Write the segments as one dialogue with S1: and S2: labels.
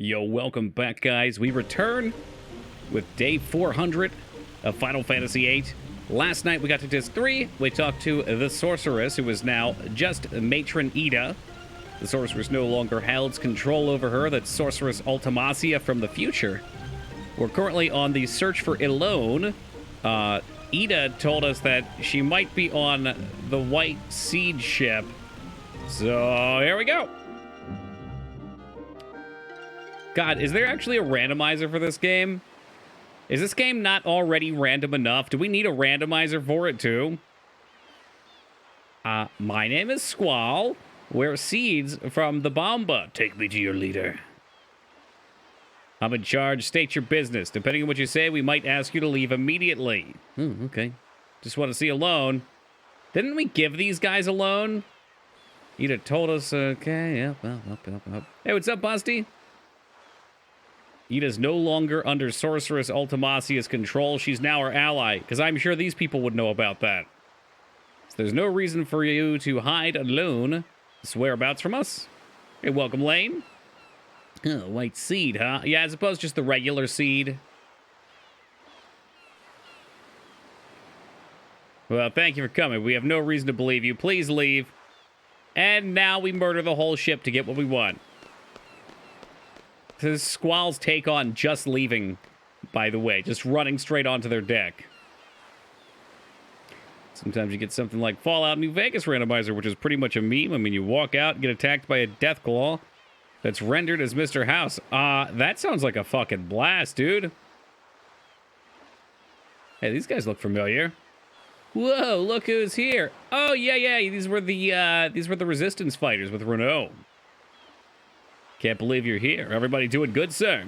S1: Yo, welcome back, guys. We return with day 400 of Final Fantasy VIII. Last night we got to disc 3. We talked to the sorceress, who is now just Matron Ida. The sorceress no longer holds control over her. That's Sorceress Ultimacia from the future. We're currently on the search for Elone. Ida told us that she might be on the VIII ship. So here we go. God, is there actually a randomizer for this game? Is this game not already random enough? Do we need a randomizer for it too? My name is Squall. We're seeds from the Bomba. Take me to your leader. I'm in charge. State your business. Depending on what you say, we might ask you to leave immediately. Okay. Just want to see Elone. Didn't we give these guys a loan? Ida told us, okay, yep. Hey, what's up, Busty? Ida's no longer under Sorceress Ultimacia's control. She's now our ally, because I'm sure these people would know about that. So there's no reason for you to hide alone. Whereabouts from us. Hey, welcome, Lane. Oh, white seed, huh? Yeah, as opposed to just the regular seed. Well, thank you for coming. We have no reason to believe you. Please leave. And now we murder the whole ship to get what we want. This is Squall's take on just leaving, by the way. Just running straight onto their deck. Sometimes you get something like Fallout New Vegas randomizer, which is pretty much a meme. I mean, you walk out and get attacked by a Deathclaw that's rendered as Mr. House. That sounds like a fucking blast, dude. Hey, these guys look familiar. Whoa, look who's here. Oh, yeah. These were the Resistance fighters with Renault. Can't believe you're here. Everybody doing good, sir?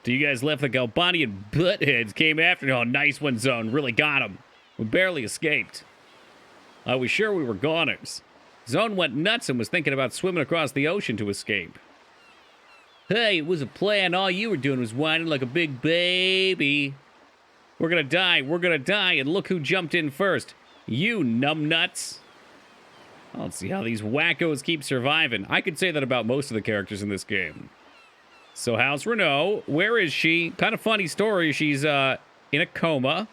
S1: So you guys left the Galbanian buttheads, came after. Oh, nice one, Zone. Really got him. We barely escaped. I was sure we were goners. Zone went nuts and was thinking about swimming across the ocean to escape. Hey, it was a plan. All you were doing was whining like a big baby. We're gonna die. And look who jumped in first. You numbnuts. I don't see how these wackos keep surviving. I could say that about most of the characters in this game. So how's Renault? Where is she? Kind of funny story. She's in a coma.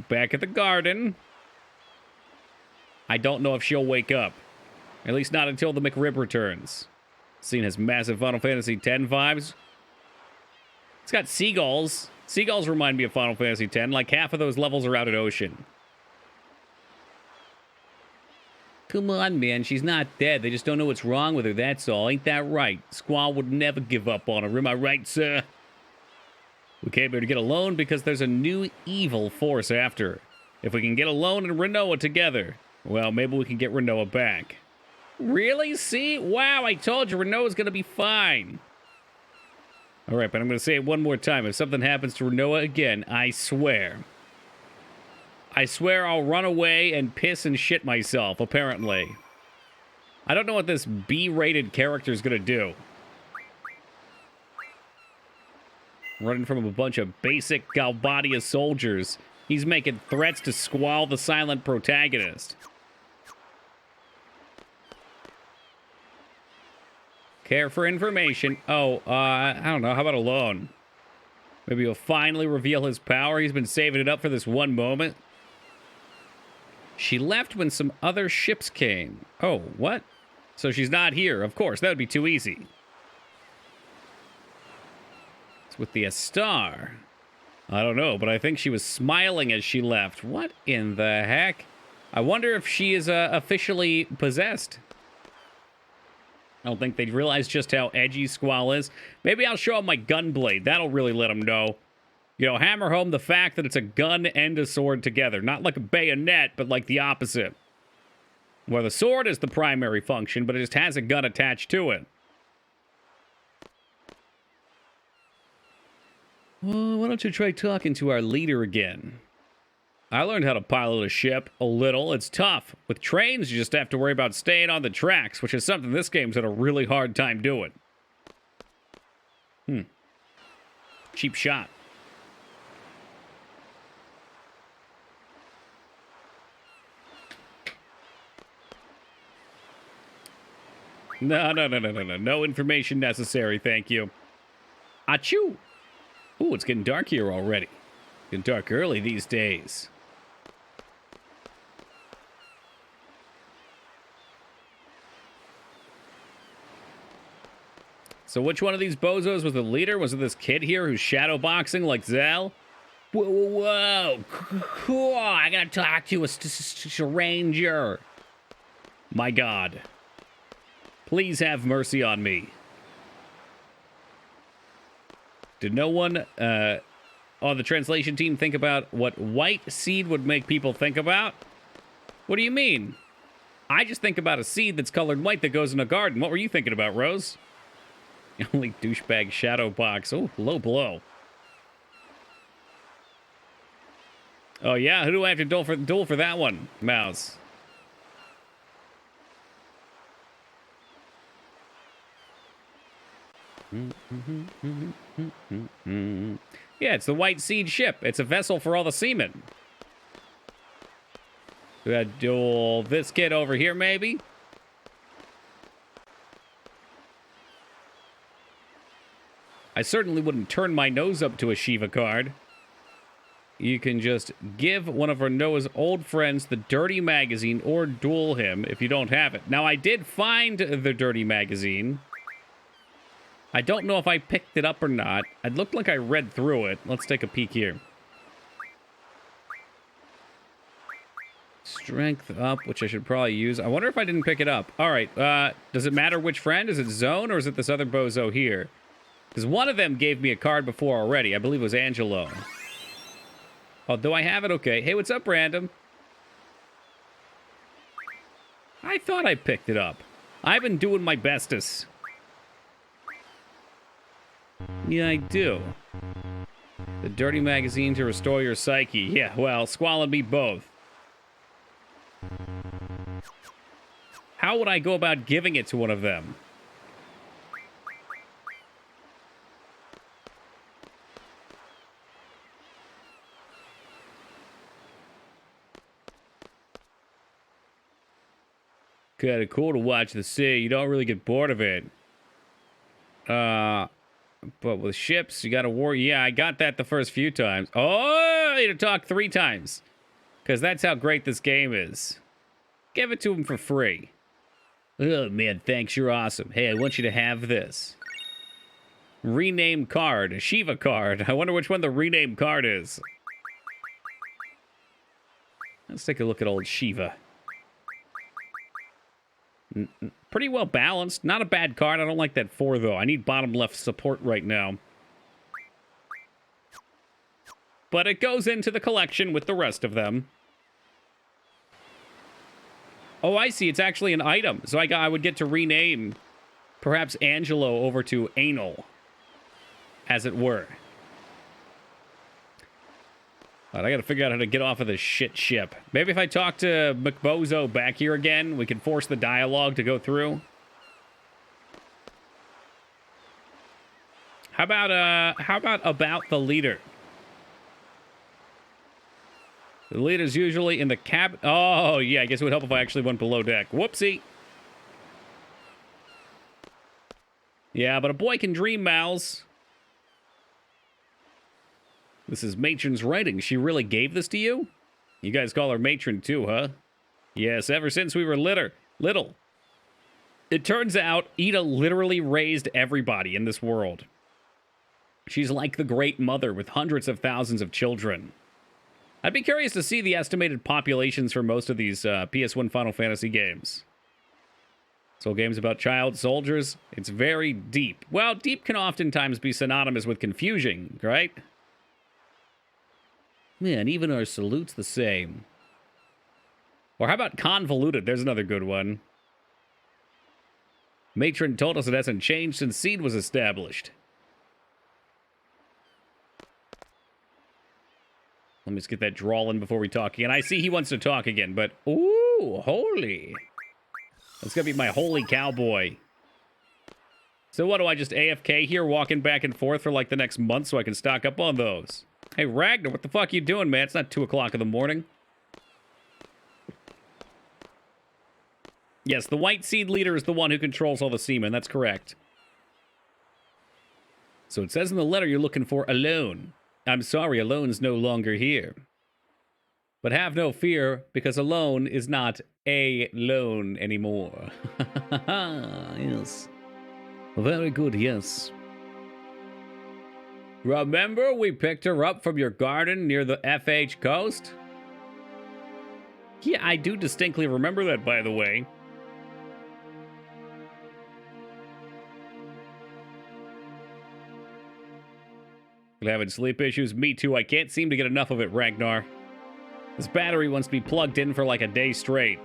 S1: Back at the garden. I don't know if she'll wake up. At least not until the McRib returns. Scene has massive Final Fantasy X vibes. It's got seagulls. Seagulls remind me of Final Fantasy X. Like half of those levels are out at ocean. Come on, man. She's not dead. They just don't know what's wrong with her, that's all. Ain't that right? Squall would never give up on her. Am I right, sir? We came here to get Elone because there's a new evil force after her. If we can get Elone and Renoa together, well, maybe we can get Renoa back. Really? See? Wow, I told you Renoa's gonna be fine. All right, but I'm gonna say it one more time. If something happens to Renoa again, I swear I'll run away and piss and shit myself, apparently. I don't know what this B-rated character is going to do. Running from a bunch of basic Galbadia soldiers. He's making threats to Squall, the silent protagonist. Care for information. Oh, I don't know. How about Elone? Maybe he'll finally reveal his power. He's been saving it up for this one moment. She left when some other ships came. Oh, what? So she's not here. Of course, that would be too easy. It's with the Astar. I don't know, but I think she was smiling as she left. What in the heck? I wonder if she is officially possessed. I don't think they'd realize just how edgy Squall is. Maybe I'll show him my gunblade. That'll really let him know. You know, hammer home the fact that it's a gun and a sword together. Not like a bayonet, but like the opposite. Where the sword is the primary function, but it just has a gun attached to it. Well, why don't you try talking to our leader again? I learned how to pilot a ship a little. It's tough. With trains, you just have to worry about staying on the tracks, which is something this game's had a really hard time doing. Cheap shot. No, no, no, no, no, no. No information necessary, thank you. Achoo! Ooh, it's getting dark here already. Getting dark early these days. So which one of these bozos was the leader? Was it this kid here who's shadowboxing like Zell? Whoa, whoa, whoa. Cool. I gotta talk to a stranger. My God. Please have mercy on me. Did no one on the translation team think about what white seed would make people think about? What do you mean? I just think about a seed that's colored white that goes in a garden. What were you thinking about, Rose? Only douchebag shadow box. Oh, low blow. Oh, yeah? Who do I have to duel for that one, Mouse? Yeah, it's the White Seed ship. It's a vessel for all the seamen. We gotta duel this kid over here, maybe? I certainly wouldn't turn my nose up to a Shiva card. You can just give one of our Noah's old friends the Dirty Magazine or duel him if you don't have it. Now, I did find the Dirty Magazine. I don't know if I picked it up or not. It looked like I read through it. Let's take a peek here. Strength up, which I should probably use. I wonder if I didn't pick it up. All right. Does it matter which friend? Is it Zone or is it this other bozo here? Because one of them gave me a card before already. I believe it was Angelo. Oh, do I have it? Okay. Hey, what's up, Random? I thought I picked it up. I've been doing my bestest. Yeah, I do. The Dirty Magazine to restore your psyche. Yeah, well, Squall and me both. How would I go about giving it to one of them? Kind of cool to watch the sea. You don't really get bored of it. But with ships, you got to war. Yeah, I got that the first few times. Oh, I need to talk 3 times. Because that's how great this game is. Give it to him for free. Oh, man, thanks. You're awesome. Hey, I want you to have this. Rename card. A Shiva card. I wonder which one the rename card is. Let's take a look at old Shiva. Pretty well balanced. Not a bad card. I don't like that 4, though. I need bottom left support right now. But it goes into the collection with the rest of them. Oh, I see. It's actually an item. So I would get to rename perhaps Angelo over to Anal, as it were. But I gotta figure out how to get off of this shit ship. Maybe if I talk to McBozo back here again, we can force the dialogue to go through. How about the leader? The leader's usually in the cabin. Oh, yeah, I guess it would help if I actually went below deck. Whoopsie. Yeah, but a boy can dream, Mouse. This is Matron's writing. She really gave this to you? You guys call her Matron too, huh? Yes, ever since we were little. It turns out Ida literally raised everybody in this world. She's like the Great Mother with hundreds of thousands of children. I'd be curious to see the estimated populations for most of these PS1 Final Fantasy games. So games about child soldiers, it's very deep. Well, deep can oftentimes be synonymous with confusing, right? Man, even our salute's the same. Or how about convoluted? There's another good one. Matron told us it hasn't changed since Seed was established. Let me just get that drawl in before we talk again. I see he wants to talk again, but... Ooh, holy. That's gonna be my holy cowboy. So what, do I just AFK here, walking back and forth for like the next month so I can stock up on those? Hey, Ragnar, what the fuck you doing, man? It's not 2 o'clock in the morning. Yes, the white seed leader is the one who controls all the seamen. That's correct. So it says in the letter you're looking for Alone. I'm sorry, Alone's no longer here. But have no fear, because Alone is not a loan anymore. Yes. Very good, yes. Remember we picked her up from your garden near the FH coast? Yeah, I do distinctly remember that, by the way. Been having sleep issues? Me too. I can't seem to get enough of it, Ragnar. This battery wants to be plugged in for like a day straight.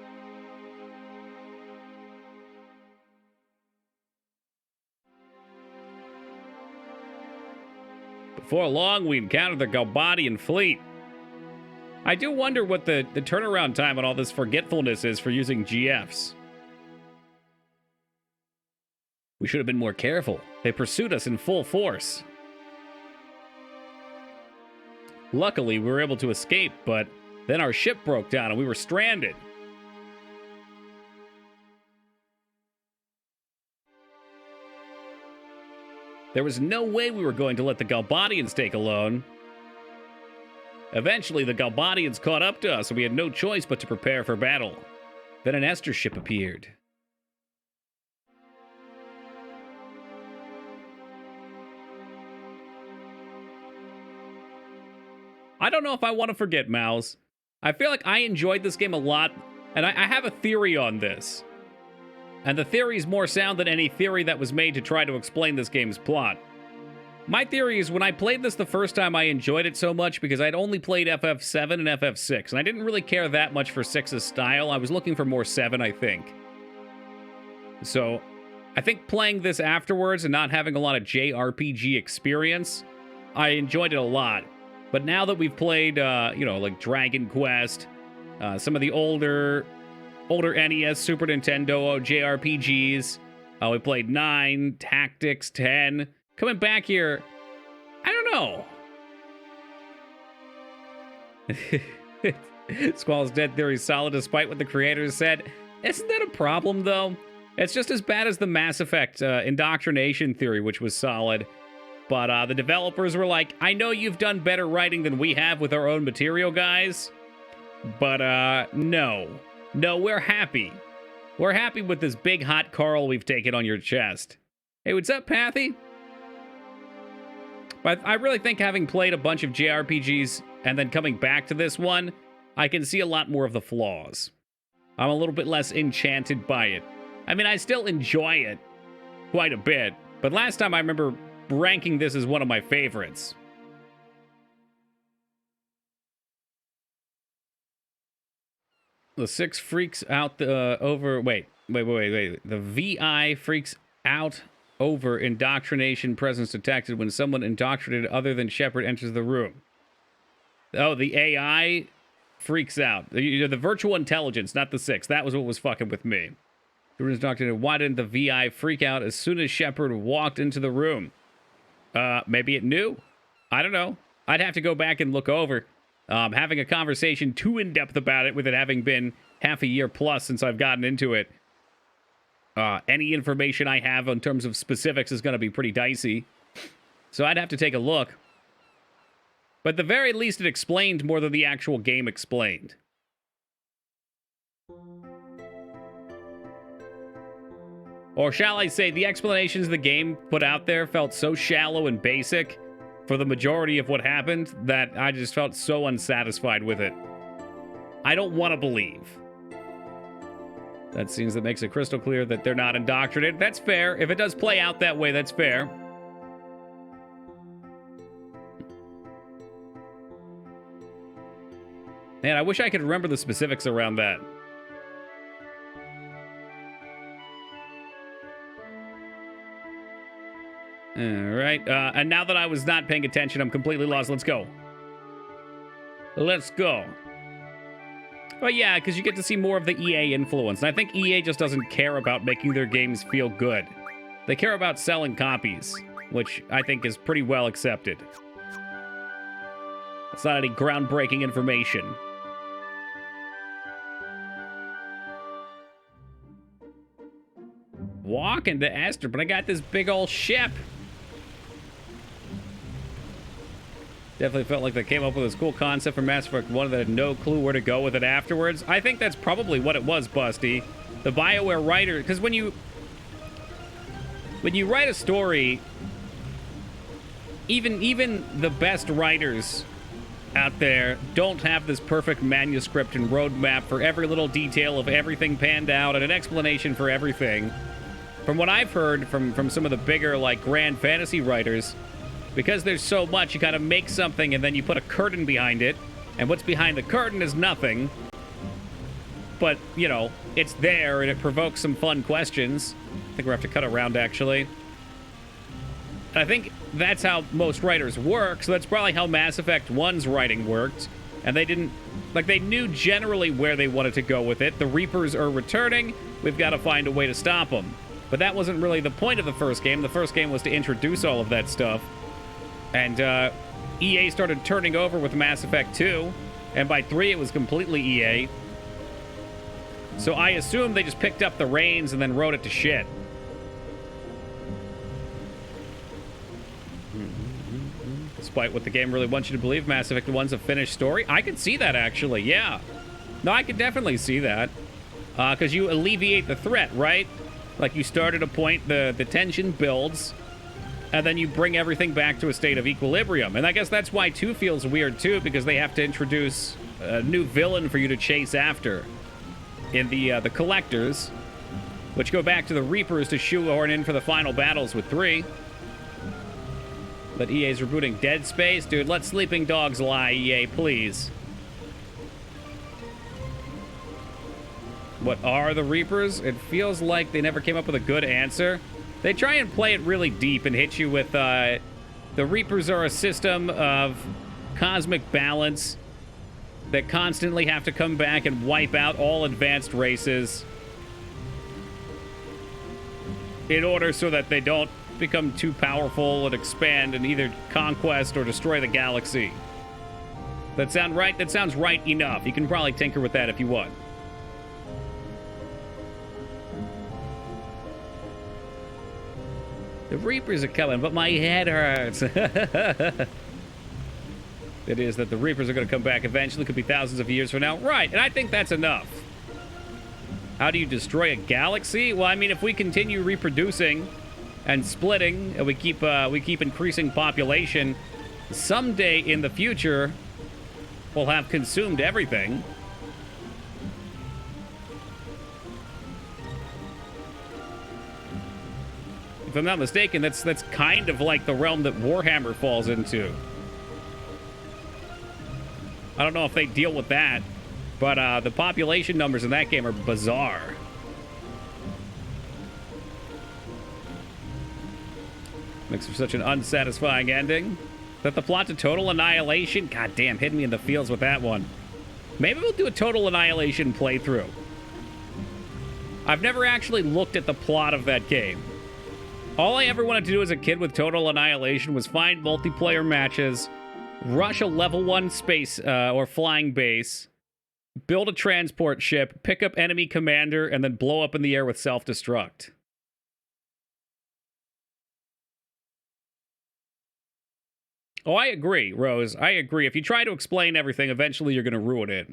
S1: Before long, we encountered the Galbadian fleet. I do wonder what the turnaround time on all this forgetfulness is for using GFs. We should have been more careful. They pursued us in full force. Luckily, we were able to escape, but then our ship broke down and we were stranded. There was no way we were going to let the Galbadians take Alone. Eventually, the Galbadians caught up to us, and we had no choice but to prepare for battle. Then an Esther ship appeared. I don't know if I want to forget, Mouse. I feel like I enjoyed this game a lot, and I have a theory on this. And the theory is more sound than any theory that was made to try to explain this game's plot. My theory is when I played this the first time, I enjoyed it so much because I'd only played FF7 and FF6, and I didn't really care that much for 6's style. I was looking for more 7, I think. So, I think playing this afterwards and not having a lot of JRPG experience, I enjoyed it a lot. But now that we've played, like Dragon Quest, some of the older NES, Super Nintendo JRPGs, we played 9, Tactics, 10... Coming back here, I don't know. Squall's dead theory is solid despite what the creators said. Isn't that a problem, though? It's just as bad as the Mass Effect indoctrination theory, which was solid. But the developers were like, I know you've done better writing than we have with our own material, guys. But, no. No, we're happy. We're happy with this big hot Carl we've taken on your chest. Hey, what's up, Pathy? But I really think having played a bunch of JRPGs and then coming back to this one, I can see a lot more of the flaws. I'm a little bit less enchanted by it. I mean, I still enjoy it quite a bit, but last time I remember ranking this as one of my favorites. The 6 freaks out over... Wait. The VI freaks out over indoctrination presence detected when someone indoctrinated other than Shepard enters the room. Oh, the AI freaks out. The virtual intelligence, not the 6. That was what was fucking with me. Why didn't the VI freak out as soon as Shepard walked into the room? Maybe it knew? I don't know. I'd have to go back and look over. Having a conversation too in-depth about it with it having been half a year plus since I've gotten into it. Any information I have in terms of specifics is going to be pretty dicey. So I'd have to take a look. But at the very least, it explained more than the actual game explained. Or shall I say, the explanations the game put out there felt so shallow and basic for the majority of what happened that I just felt so unsatisfied with it. I don't want to believe. That seems that makes it crystal clear that they're not indoctrinated. That's fair. If it does play out that way, that's fair. Man, I wish I could remember the specifics around that. Alright, and now that I was not paying attention, I'm completely lost. Let's go. Let's go. Well, yeah, because you get to see more of the EA influence. And I think EA just doesn't care about making their games feel good. They care about selling copies, which I think is pretty well accepted. That's not any groundbreaking information. walking to Esther, but I got this big old ship. Definitely felt like they came up with this cool concept for Mass Effect 1 that had no clue where to go with it afterwards. I think that's probably what it was, Busty. The BioWare writer, because when you write a story, even the best writers out there don't have this perfect manuscript and roadmap for every little detail of everything panned out and an explanation for everything. From what I've heard from some of the bigger, like, grand fantasy writers, because there's so much, you gotta make something and then you put a curtain behind it, and what's behind the curtain is nothing. But, you know, it's there and it provokes some fun questions. I think we're gonna have to cut around, actually. And I think that's how most writers work, so that's probably how Mass Effect 1's writing worked. And they didn't... Like, they knew generally where they wanted to go with it. The Reapers are returning. We've got to find a way to stop them. But that wasn't really the point of the first game. The first game was to introduce all of that stuff. And EA started turning over with Mass Effect 2. And by 3, it was completely EA. So I assume they just picked up the reins and then wrote it to shit. Despite what the game really wants you to believe, Mass Effect 1's a finished story. I could see that, actually, yeah. No, I could definitely see that. Because you alleviate the threat, right? Like, you start at a point, the tension builds, and then you bring everything back to a state of equilibrium. And I guess that's why 2 feels weird, too, because they have to introduce a new villain for you to chase after. In the Collectors, which go back to the Reapers to shoehorn in for the final battles with 3. But EA's rebooting Dead Space? Dude, let sleeping dogs lie, EA, please. What are the Reapers? It feels like they never came up with a good answer. They try and play it really deep and hit you with, the Reapers are a system of cosmic balance that constantly have to come back and wipe out all advanced races in order so that they don't become too powerful and expand and either conquest or destroy the galaxy. That sound right? That sounds right enough. You can probably tinker with that if you want. The Reapers are coming, but my head hurts. It is that the Reapers are going to come back eventually. Could be thousands of years from now. Right, and I think that's enough. How do you destroy a galaxy? Well, I mean, if we continue reproducing and splitting, and we keep increasing population, someday in the future, we'll have consumed everything. If I'm not mistaken, that's kind of like the realm that Warhammer falls into. I don't know if they deal with that, but the population numbers in that game are bizarre. Makes for such an unsatisfying ending. Is that the plot to Total Annihilation? God damn, hit me in the feels with that one. Maybe we'll do a Total Annihilation playthrough. I've never actually looked at the plot of that game. All I ever wanted to do as a kid with Total Annihilation was find multiplayer matches, rush a level 1 space or flying base, build a transport ship, pick up enemy commander, and then blow up in the air with self-destruct. Oh, I agree, Rose. I agree. If you try to explain everything, eventually you're going to ruin it.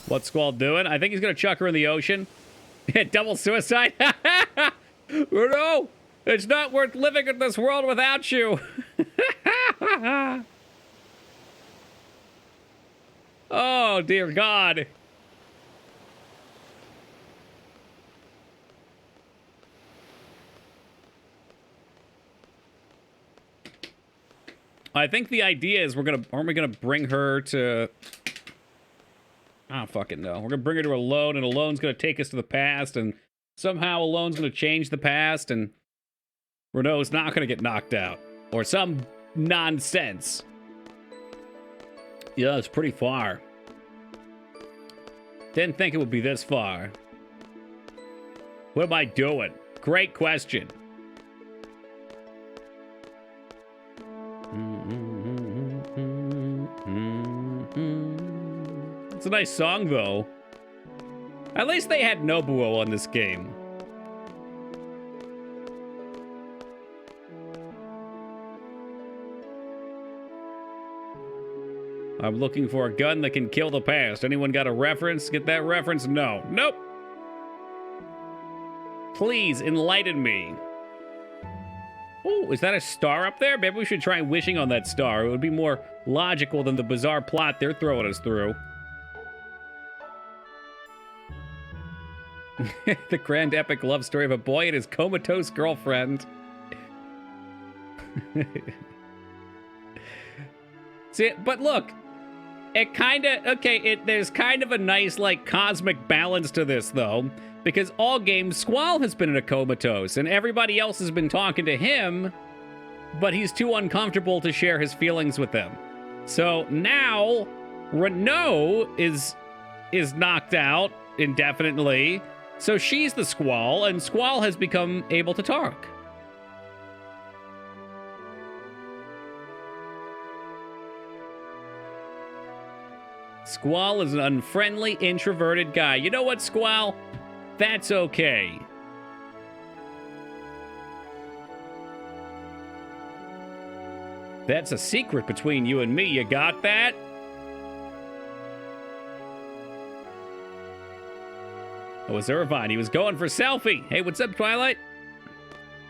S1: What's Squall doing? I think he's going to chuck her in the ocean. Double suicide? No! It's not worth living in this world without you! Oh, dear God. I think the idea is aren't we gonna bring her to... I don't fucking know. We're gonna bring her to Alone, and Alone's gonna take us to the past, and somehow Alone's gonna change the past, and Renault's not gonna get knocked out. Or some nonsense. Yeah, it's pretty far. Didn't think it would be this far. What am I doing? Great question. It's a nice song, though. At least they had Nobuo on this game. I'm looking for a gun that can kill the past. Anyone got a reference? Get that reference? No. Nope. Please enlighten me. Oh, is that a star up there? Maybe we should try wishing on that star. It would be more logical than the bizarre plot they're throwing us through. The grand epic love story of a boy and his comatose girlfriend. See, but look, it kind of, okay, there's kind of a nice, like, cosmic balance to this, though, because all games, Squall has been in a comatose, and everybody else has been talking to him, but he's too uncomfortable to share his feelings with them. So now, Renault is knocked out indefinitely, so she's the Squall, and Squall has become able to talk. Squall is an unfriendly, introverted guy. You know what, Squall? That's okay. That's a secret between you and me. You got that? It was Irvine. He was going for selfie. Hey, what's up, Twilight?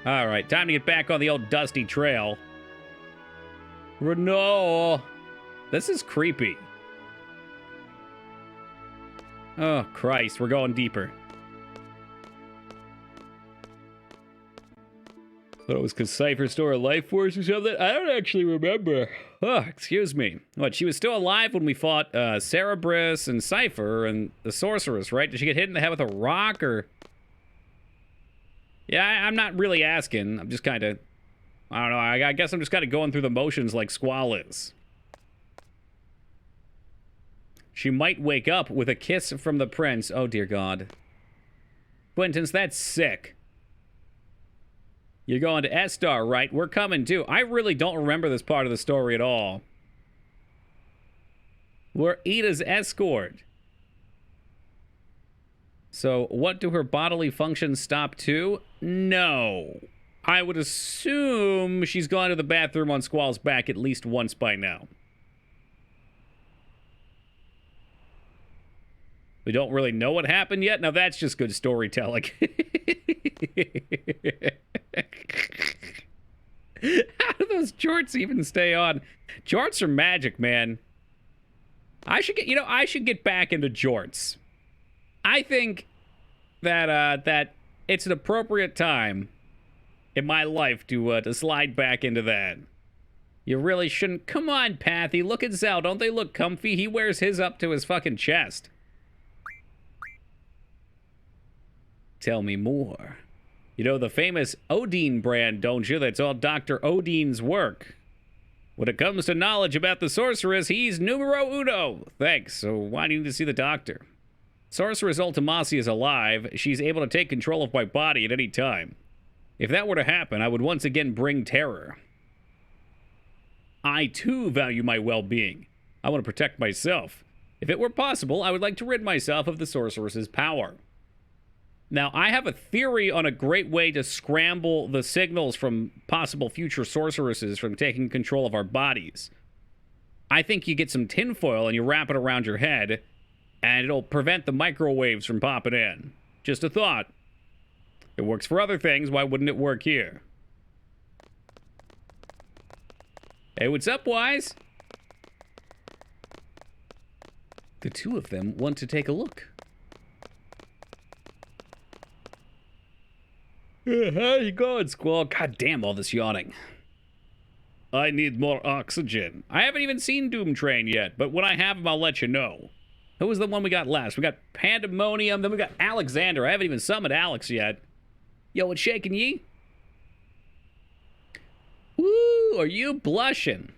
S1: All right, time to get back on the old dusty trail. Renault. This is creepy. Oh, Christ, we're going deeper. Thought it was because Cypher stole a life force or something? I don't actually remember. Oh, excuse me. What, she was still alive when we fought Cerberus and Cypher and the Sorceress, right? Did she get hit in the head with a rock, or... Yeah, I'm not really asking. I'm just kind of... I don't know, I guess I'm just kind of going through the motions like Squall is. She might wake up with a kiss from the prince. Oh, dear God. Quintance, that's sick. You're going to S-Star, right? We're coming, too. I really don't remember this part of the story at all. We're Ida's escort. So, what do her bodily functions stop to? No. I would assume she's gone to the bathroom on Squall's back at least once by now. We don't really know what happened yet? Now that's just good storytelling. How do those jorts even stay on? Jorts are magic, man. I should get back into jorts. I think that that it's an appropriate time in my life to slide back into that. You really shouldn't. Come on, Pathy. Look at Zell. Don't they look comfy? He wears his up to his fucking chest. Tell me more. You know the famous Odin brand, don't you? That's all Dr. Odin's work. When it comes to knowledge about the sorceress, he's numero uno. Thanks. So why do you need to see the doctor? Sorceress Ultimasi is alive. She's able to take control of my body at any time. If that were to happen, I would once again bring terror. I, too, value my well-being. I want to protect myself. If it were possible, I would like to rid myself of the sorceress's power. Now, I have a theory on a great way to scramble the signals from possible future sorceresses from taking control of our bodies. I think you get some tinfoil and you wrap it around your head, and it'll prevent the microwaves from popping in. Just a thought. It works for other things, why wouldn't it work here? Hey, what's up, Wise? The two of them want to take a look. How you going, Squall? God damn, all this yawning. I need more oxygen. I haven't even seen Doom Train yet, but when I have him, I'll let you know. Who was the one we got last? We got Pandemonium, then we got Alexander. I haven't even summoned Alex yet. Yo, what's shaking ye? Woo, are you blushing?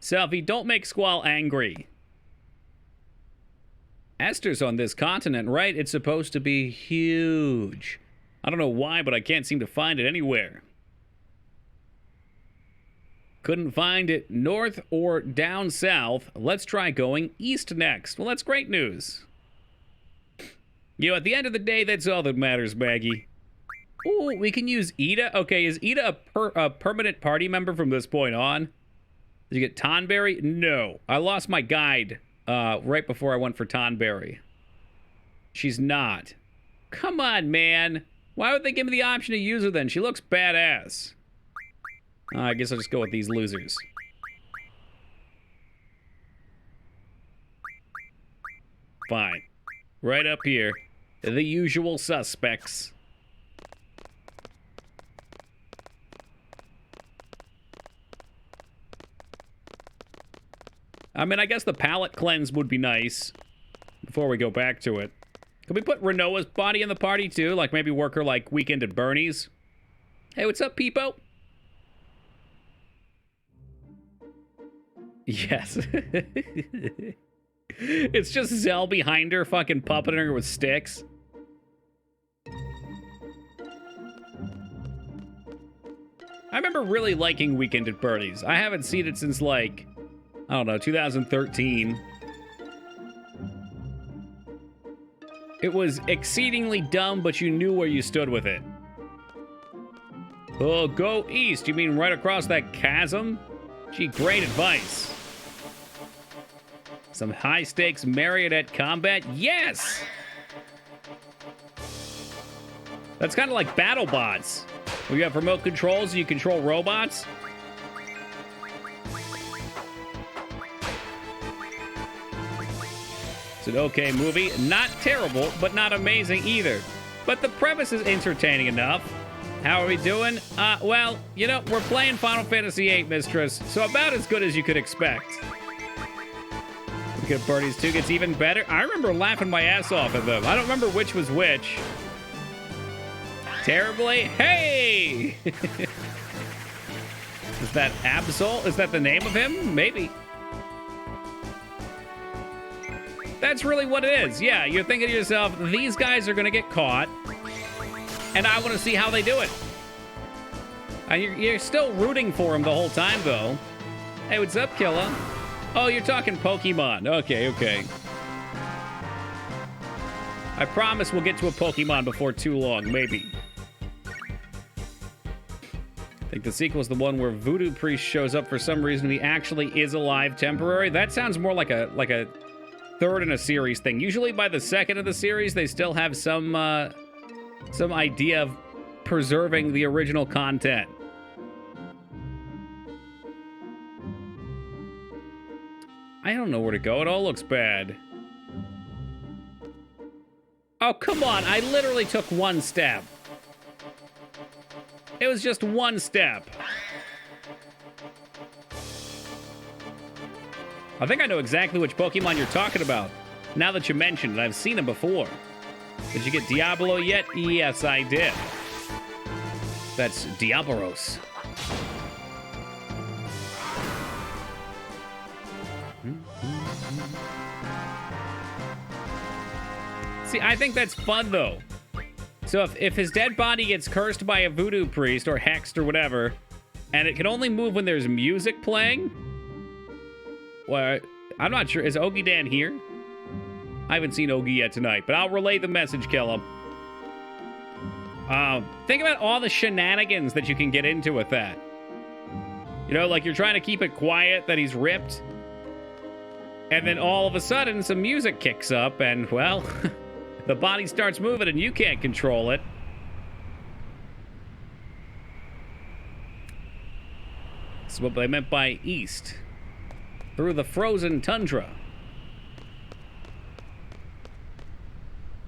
S1: Selfie, don't make Squall angry. Esther's on this continent, right? It's supposed to be huge. I don't know why, but I can't seem to find it anywhere. Couldn't find it north or down south. Let's try going east next. Well, that's great news. You know, at the end of the day, that's all that matters, Maggie. Ooh, we can use Ida. Okay, is Ida a permanent party member from this point on? Did you get Tonberry? No. I lost my guide right before I went for Tonberry. She's not. Come on, man. Why would they give me the option to use her then? She looks badass. I guess I'll just go with these losers. Fine. Right up here. The usual suspects. I mean, I guess the palate cleanse would be nice before we go back to it. Could we put Renoa's body in the party too? Like maybe work her like Weekend at Bernie's? Hey, what's up, Peepo? Yes. It's just Zell behind her fucking puppeting her with sticks. I remember really liking Weekend at Bernie's. I haven't seen it since like, I don't know, 2013. It was exceedingly dumb, but you knew where you stood with it. Oh, go east. You mean right across that chasm? Gee, great advice. Some high-stakes marionette combat? Yes! That's kind of like BattleBots, where you have remote controls and you control robots. It's an okay movie. Not terrible, but not amazing either. But the premise is entertaining enough. How are we doing? Well, you know, we're playing Final Fantasy VIII, Mistress, so about as good as you could expect. Good Birdies 2 gets even better. I remember laughing my ass off at them. I don't remember which was which. Terribly. Hey! Is that Absol? Is that the name of him? Maybe. That's really what it is. Yeah, you're thinking to yourself, these guys are going to get caught, and I want to see how they do it. And you're still rooting for him the whole time, though. Hey, what's up, Killa? Oh, you're talking Pokemon. Okay, okay. I promise we'll get to a Pokemon before too long, maybe. I think the sequel is the one where Voodoo Priest shows up for some reason. He actually is alive temporary. That sounds more like a third in a series thing. Usually by the second of the series, they still have some idea of preserving the original content. I don't know where to go. It all looks bad. Oh, come on. I literally took one step. It was just one step. I think I know exactly which Pokemon you're talking about. Now that you mentioned it, I've seen him before. Did you get Diablo yet? Yes, I did. That's Diaboros. See, I think that's fun, though. So if his dead body gets cursed by a voodoo priest or hexed or whatever, and it can only move when there's music playing, well, I'm not sure. Is Ogie Dan here? I haven't seen Ogie yet tonight, but I'll relay the message, Killa. Think about all the shenanigans that you can get into with that. You know, like you're trying to keep it quiet that he's ripped, and then all of a sudden some music kicks up, and, well, the body starts moving and you can't control it. That's what they meant by east. Through the frozen tundra.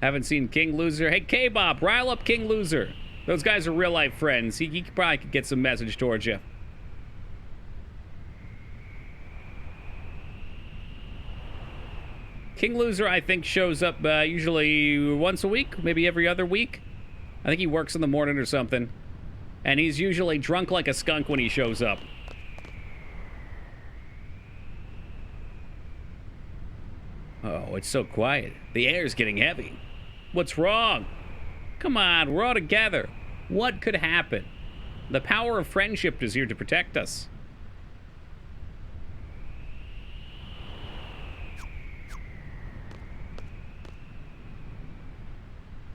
S1: Haven't seen King Loser. Hey, K-Bop, rile up King Loser. Those guys are real-life friends. He probably could get some message towards you. King Loser, I think, shows up usually once a week, maybe every other week. I think he works in the morning or something. And he's usually drunk like a skunk when he shows up. Oh, it's so quiet. The air's getting heavy. What's wrong? Come on, we're all together. What could happen? The power of friendship is here to protect us.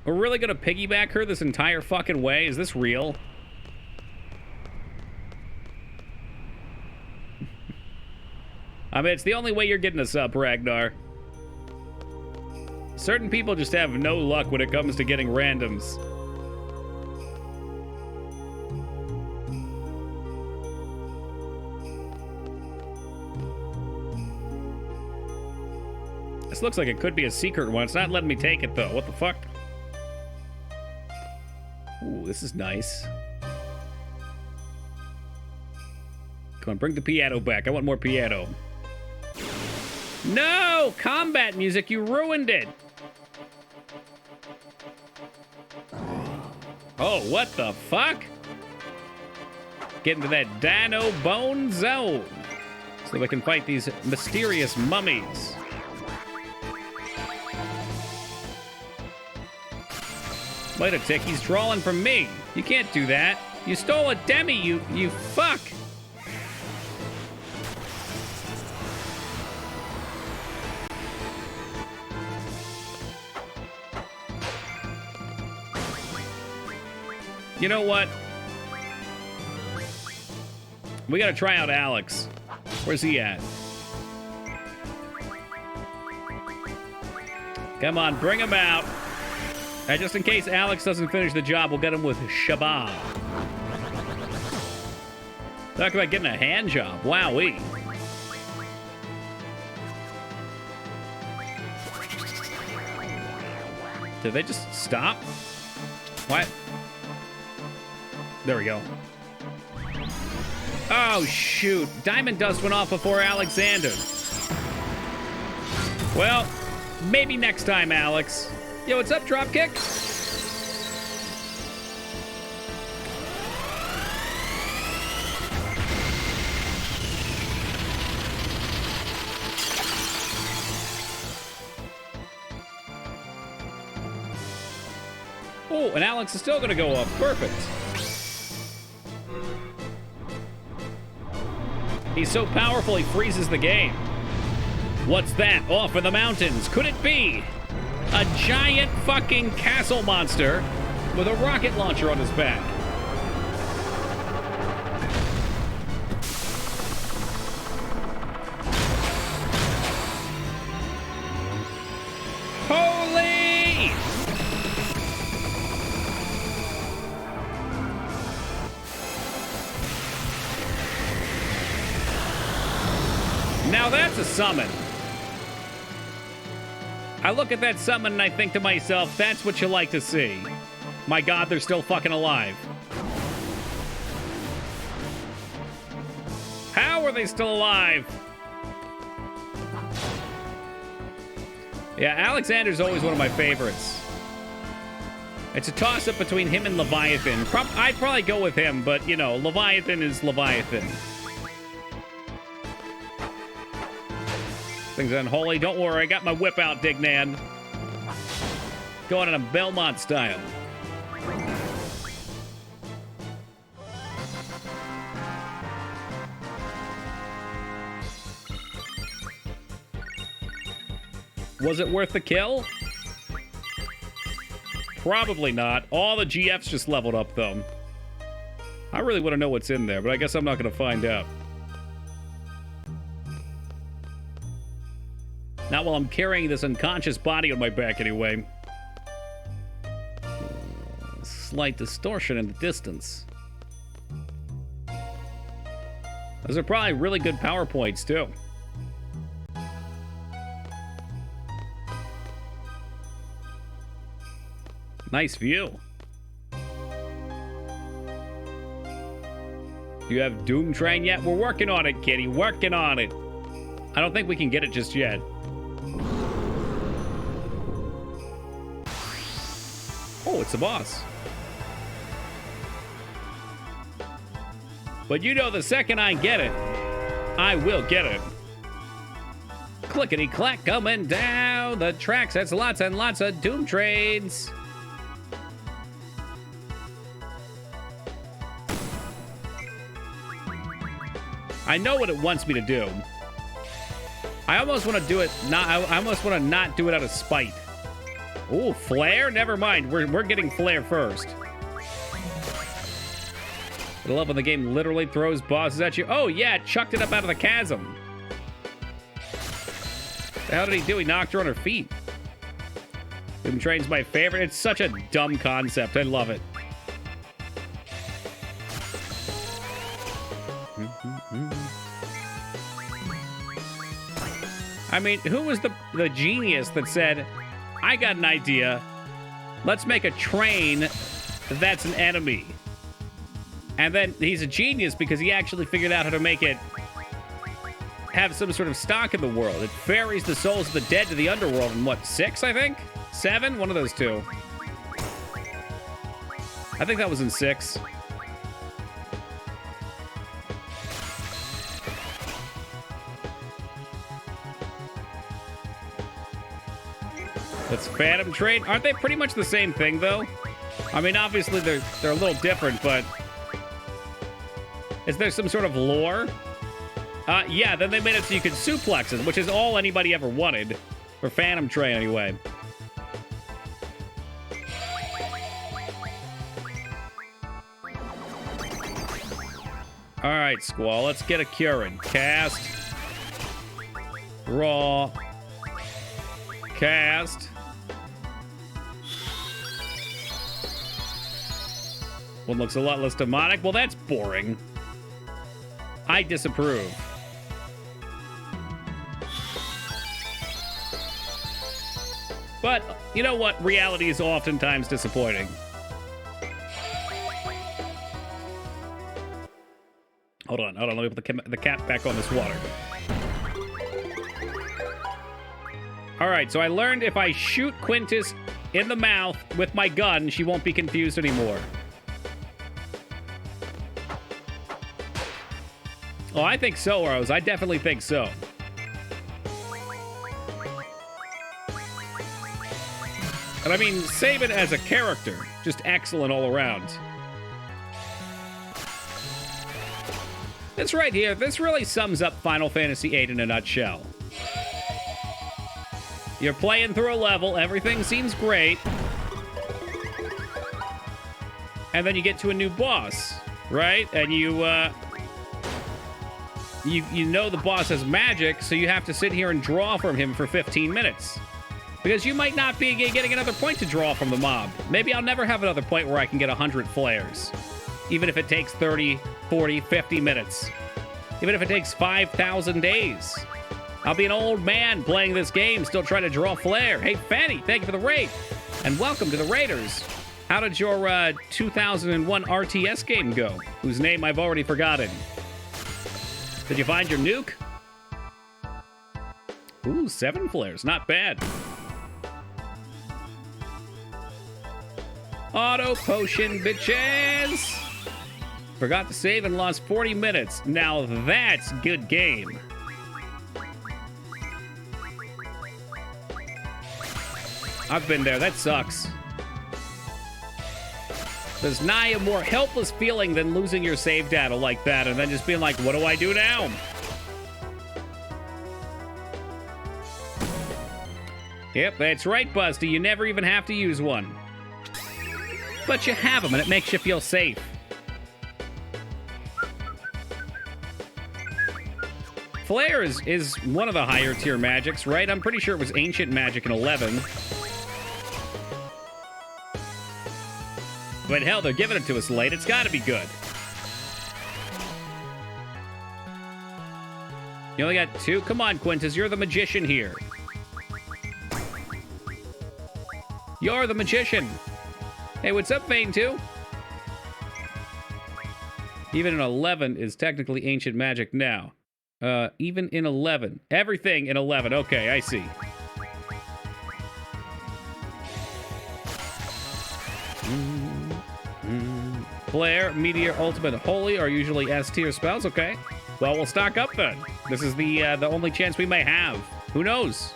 S1: We're really gonna piggyback her this entire fucking way? Is this real? I mean, it's the only way you're getting us up, Ragnar. Certain people just have no luck when it comes to getting randoms. This looks like it could be a secret one. It's not letting me take it, though. What the fuck? Ooh, this is nice. Come on, bring the piano back. I want more piano. No! Combat music, you ruined it! Oh, what the fuck? Get into that Dino Bone Zone. So we can fight these mysterious mummies. Wait a tick, he's drawing from me. You can't do that. You stole a demi, you fuck. You know what? We gotta try out Alex. Where's he at? Come on, bring him out. Just in case Alex doesn't finish the job, we'll get him with Shabab. Talk about getting a hand job. Wowee. Did they just stop? What? There we go. Oh, shoot. Diamond Dust went off before Alexander. Well, maybe next time, Alex. Yo, what's up, Dropkick? Oh, and Alex is still gonna go up. Perfect. He's so powerful, he freezes the game. What's that off in the mountains? Could it be a giant fucking castle monster with a rocket launcher on his back? Holy! Now that's a summon. I look at that summon and I think to myself, that's what you like to see. My God, they're still fucking alive. How are they still alive? Yeah, Alexander's always one of my favorites. It's a toss-up between him and Leviathan. I'd probably go with him, but, you know, Leviathan is Leviathan. Things unholy. Don't worry, I got my whip out, Dignan. Going in a Belmont style. Was it worth the kill? Probably not. All the GFs just leveled up, though. I really want to know what's in there, but I guess I'm not going to find out. Not while I'm carrying this unconscious body on my back, anyway. Slight distortion in the distance. Those are probably really good PowerPoints, too. Nice view. Do you have Doom Train yet? We're working on it, kitty. Working on it. I don't think we can get it just yet. Oh, it's the boss. But you know, the second I get it, I will get it. Clickety-clack coming down the tracks. That's lots and lots of Doom trades. I know what it wants me to do. I almost want to do it not. I almost want to not do it out of spite. Ooh, flare? Never mind. We're getting flare first. I love when the game literally throws bosses at you. Oh yeah, it chucked it up out of the chasm. The hell did he do? He knocked her on her feet. Doom Train's my favorite. It's such a dumb concept. I love it. I mean, who was the genius that said, I got an idea. Let's make a train that's an enemy. And then he's a genius because he actually figured out how to make it have some sort of stock in the world. It ferries the souls of the dead to the underworld in what, 6, I think? 7? One of those two. I think that was in 6. That's Phantom Train. Aren't they pretty much the same thing, though? I mean, obviously they're a little different, but is there some sort of lore? Yeah, then they made it so you could suplex it, which is all anybody ever wanted. For Phantom Train, anyway. All right, Squall, let's get a curing. Cast. Draw. Cast. One looks a lot less demonic. Well, that's boring. I disapprove. But, you know what? Reality is oftentimes disappointing. Hold on. Let me put the cap back on this water. All right, so I learned if I shoot Quintus in the mouth with my gun, she won't be confused anymore. Oh, I think so, Rose. I definitely think so. And I mean, Sabin as a character, just excellent all around. This right here, this really sums up Final Fantasy VIII in a nutshell. You're playing through a level, everything seems great. And then you get to a new boss, right? And you know the boss has magic, so you have to sit here and draw from him for 15 minutes. Because you might not be getting another point to draw from the mob. Maybe I'll never have another point where I can get 100 flares. Even if it takes 30, 40, 50 minutes. Even if it takes 5,000 days. I'll be an old man playing this game, still trying to draw flare. Hey, Fanny, thank you for the raid. And welcome to the Raiders. How did your 2001 RTS game go? Whose name I've already forgotten. Did you find your nuke? Ooh, 7 flares. Not bad. Auto potion, bitches! Forgot to save and lost 40 minutes. Now that's good game. I've been there. That sucks. There's nigh a more helpless feeling than losing your save data like that and then just being like, what do I do now? Yep, that's right, Busty. You never even have to use one. But you have them, and it makes you feel safe. Flare is one of the higher tier magics, right? I'm pretty sure it was ancient magic in 11. But hell, they're giving it to us late. It's got to be good. You only got 2? Come on, Quintus. You're the magician here. You're the magician. Hey, what's up, Vane 2? Even in 11 is technically ancient magic now. Even in 11. Everything in 11. Okay, I see. Flare, Meteor, Ultimate, Holy are usually S tier spells. Okay. Well, we'll stock up then. This is the only chance we may have Who knows?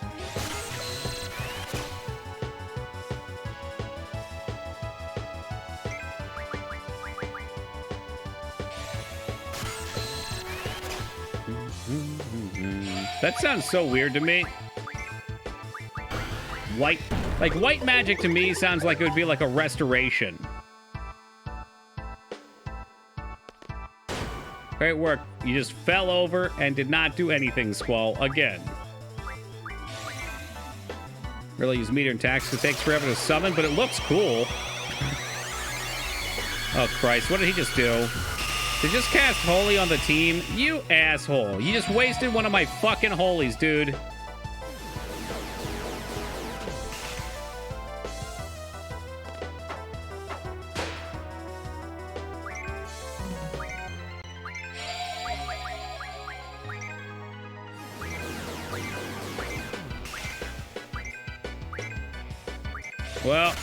S1: That sounds so weird to me. White, like white magic to me sounds like it would be like a restoration. Great work. You just fell over and did not do anything, Squall, again. Really use meter and tax. It takes forever to summon, but it looks cool. Oh, Christ. What did he just do? To just cast Holy on the team? You asshole. You just wasted one of my fucking Holies, dude. Well,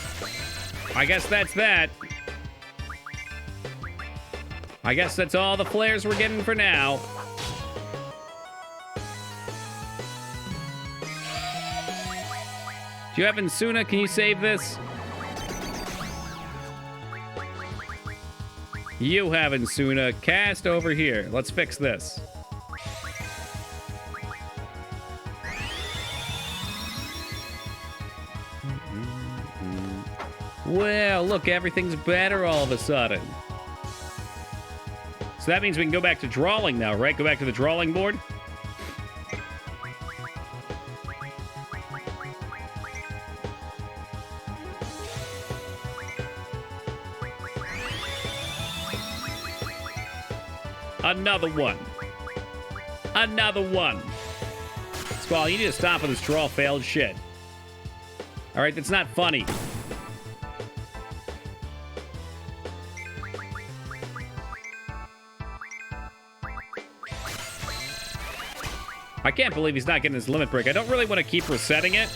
S1: I guess that's that. I guess that's all the flares we're getting for now. Do you have Insuna? Can you save this? You have Insuna. Cast over here. Let's fix this. Well, look, everything's better all of a sudden. So that means we can go back to drawing now, right? Go back to the drawing board. Another one. Another one. Squall, you need to stop with this draw failed shit. All right, that's not funny. I can't believe he's not getting his limit break. I don't really want to keep resetting it.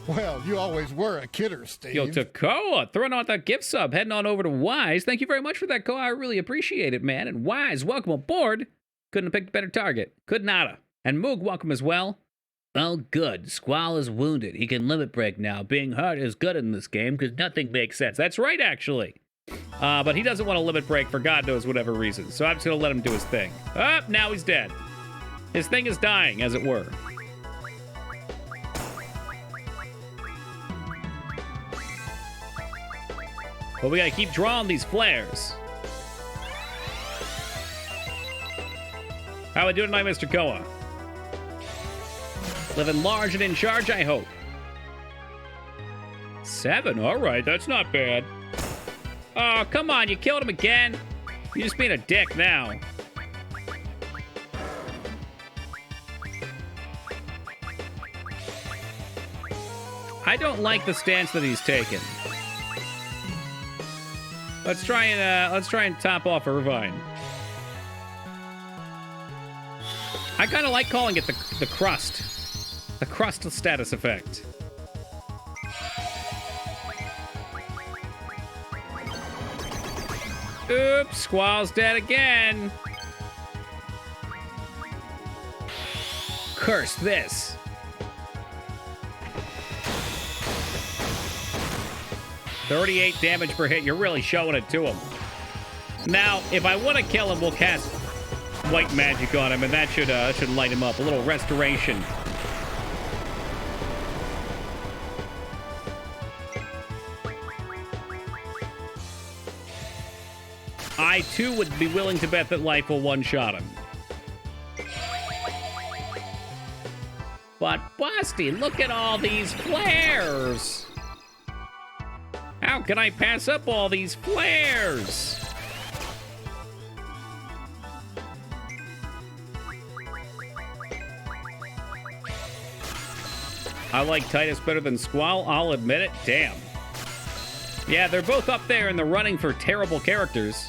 S2: Well, you always were a kidder, Steve.
S1: Yo, Takoa, throwing out that gift sub, heading on over to Wise. Thank you very much for that, Koa. I really appreciate it, man. And Wise, welcome aboard. Couldn't have picked a better target. Could nada. And Moog, welcome as well. Oh, good. Squall is wounded. He can limit break now. Being hurt is good in this game because nothing makes sense. That's right, actually. But he doesn't want to limit break for God knows whatever reason. So I'm just going to let him do his thing. Now he's dead. His thing is dying, as it were. But we gotta keep drawing these flares. How we doing tonight, Mr. Koa? Living large and in charge, I hope. 7, all right, that's not bad. Oh, come on, you killed him again. You're just being a dick now. I don't like the stance that he's taken. Let's try and top off Irvine. I kind of like calling it the crust status effect. Oops, Squall's dead again. Curse this. $38 damage per hit. You're really showing it to him. Now, if I want to kill him, we'll cast white magic on him, and that should light him up. A little restoration. I, too, would be willing to bet that life will one-shot him. But, Busty, look at all these flares! How can I pass up all these flares? I like Titus better than Squall, I'll admit it. Damn. Yeah, they're both up there in the running for terrible characters.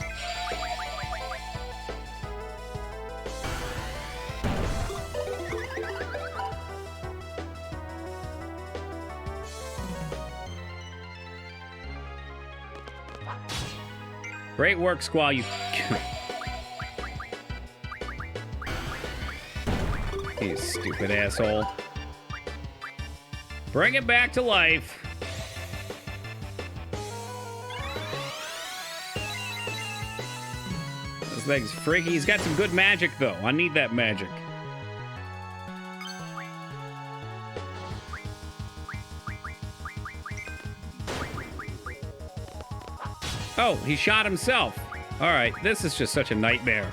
S1: Great work, Squall. You You stupid asshole. Bring it back to life. This thing's freaky. He's got some good magic, though. I need that magic. Oh, he shot himself. All right, this is just such a nightmare.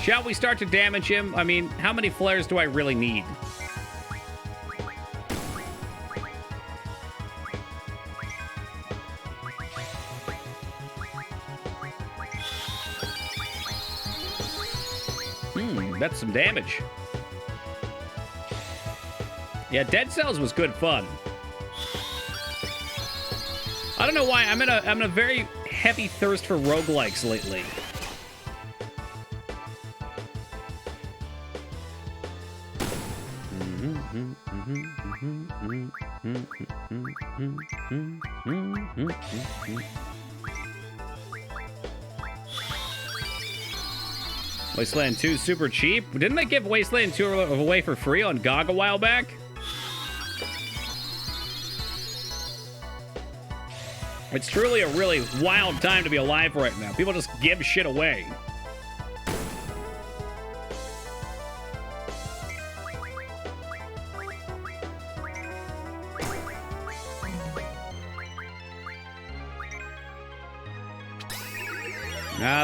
S1: Shall we start to damage him? I mean, how many flares do I really need? That's some damage. Yeah, Dead Cells was good fun. I don't know why. I'm in a very heavy thirst for roguelikes lately. Wasteland 2 super cheap. Didn't they give Wasteland 2 away for free on GOG a while back? It's truly a really wild time to be alive right now. People just give shit away.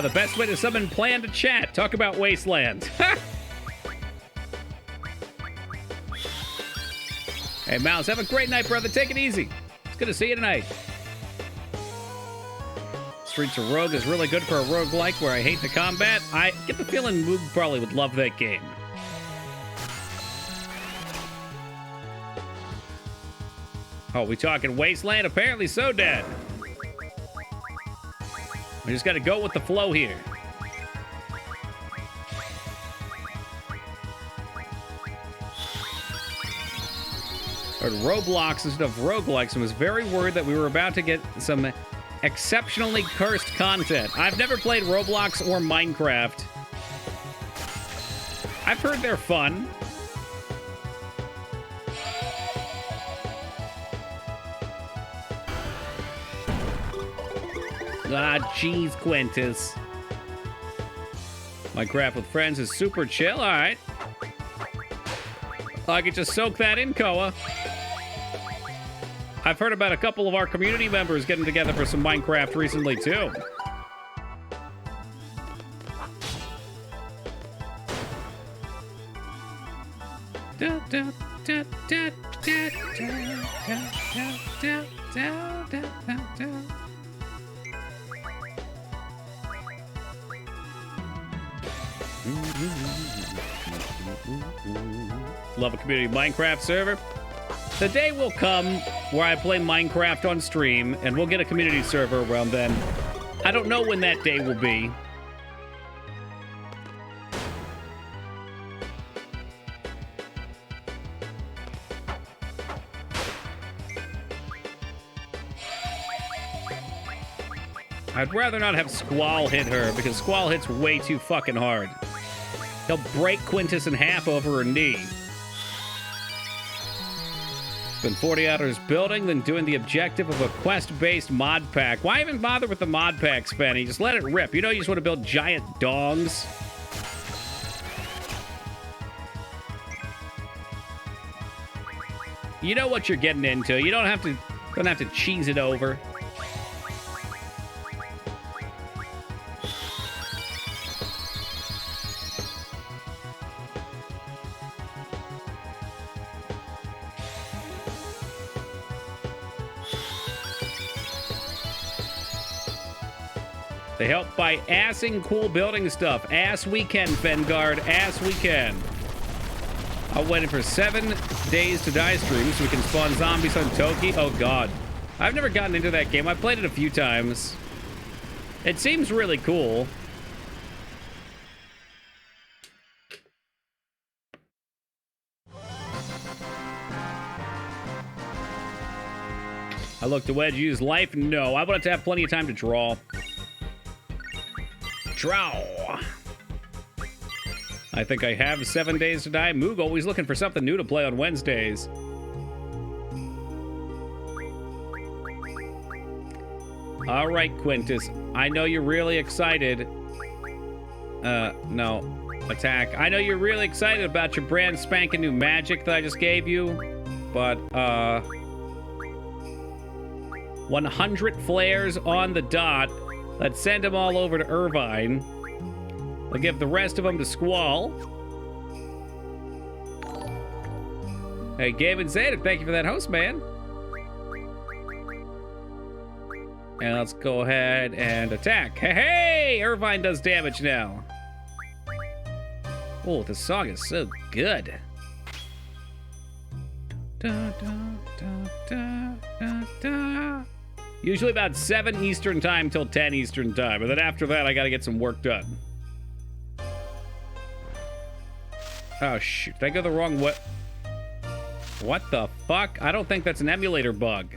S1: The best way to summon plan to chat. Talk about Wasteland. Hey, Mouse, have a great night, brother. Take it easy. It's good to see you tonight. Streets of Rogue is really good for a roguelike where I hate the combat. I get the feeling Moog probably would love that game. Oh, we talking Wasteland? Apparently so, Dad. We just got to go with the flow here. Heard Roblox instead of roguelikes and was very worried that we were about to get some exceptionally cursed content. I've never played Roblox or Minecraft. I've heard they're fun. Ah, jeez, Quintus. Minecraft with friends is super chill. All right. I could just soak that in, Koa. I've heard about a couple of our community members getting together for some Minecraft recently, too. Da, da, da, da, da, da, da, da, da, da, da. Love a community Minecraft server. The day will come where I play Minecraft on stream and we'll get a community server around then. I don't know when that day will be. I'd rather not have Squall hit her because Squall hits way too fucking hard. He'll break Quintus in half over her knee. Spend 40 hours building, then doing the objective of a quest-based mod pack. Why even bother with the mod packs, Fanny? Just let it rip. You know you just want to build giant dongs. You know what you're getting into. You don't have to cheese it over. They help by assing cool building stuff. Ass we can, Fengard. Ass we can. I'm waiting for 7 days to die stream so we can spawn zombies on Toki. Oh, God. I've never gotten into that game. I've played it a few times. It seems really cool. I look to Wedge use life? No. I want it to have plenty of time to draw. Draw. I think I have 7 days to die. Moog always looking for something new to play on Wednesdays. All right, Quintus. I know you're really excited. No. Attack. I know you're really excited about your brand spanking new magic that I just gave you. But, 100 flares on the dot. Let's send them all over to Irvine. I'll give the rest of them to Squall. Hey, Gabe and Zeta, thank you for that host, man. And let's go ahead and attack. Hey, Irvine does damage now. Oh, this song is so good. Da, da, da, da, da. Usually about 7 Eastern time till 10 Eastern time. And then after that, I gotta get some work done. Oh, shoot. Did I go the wrong way? What the fuck? I don't think that's an emulator bug.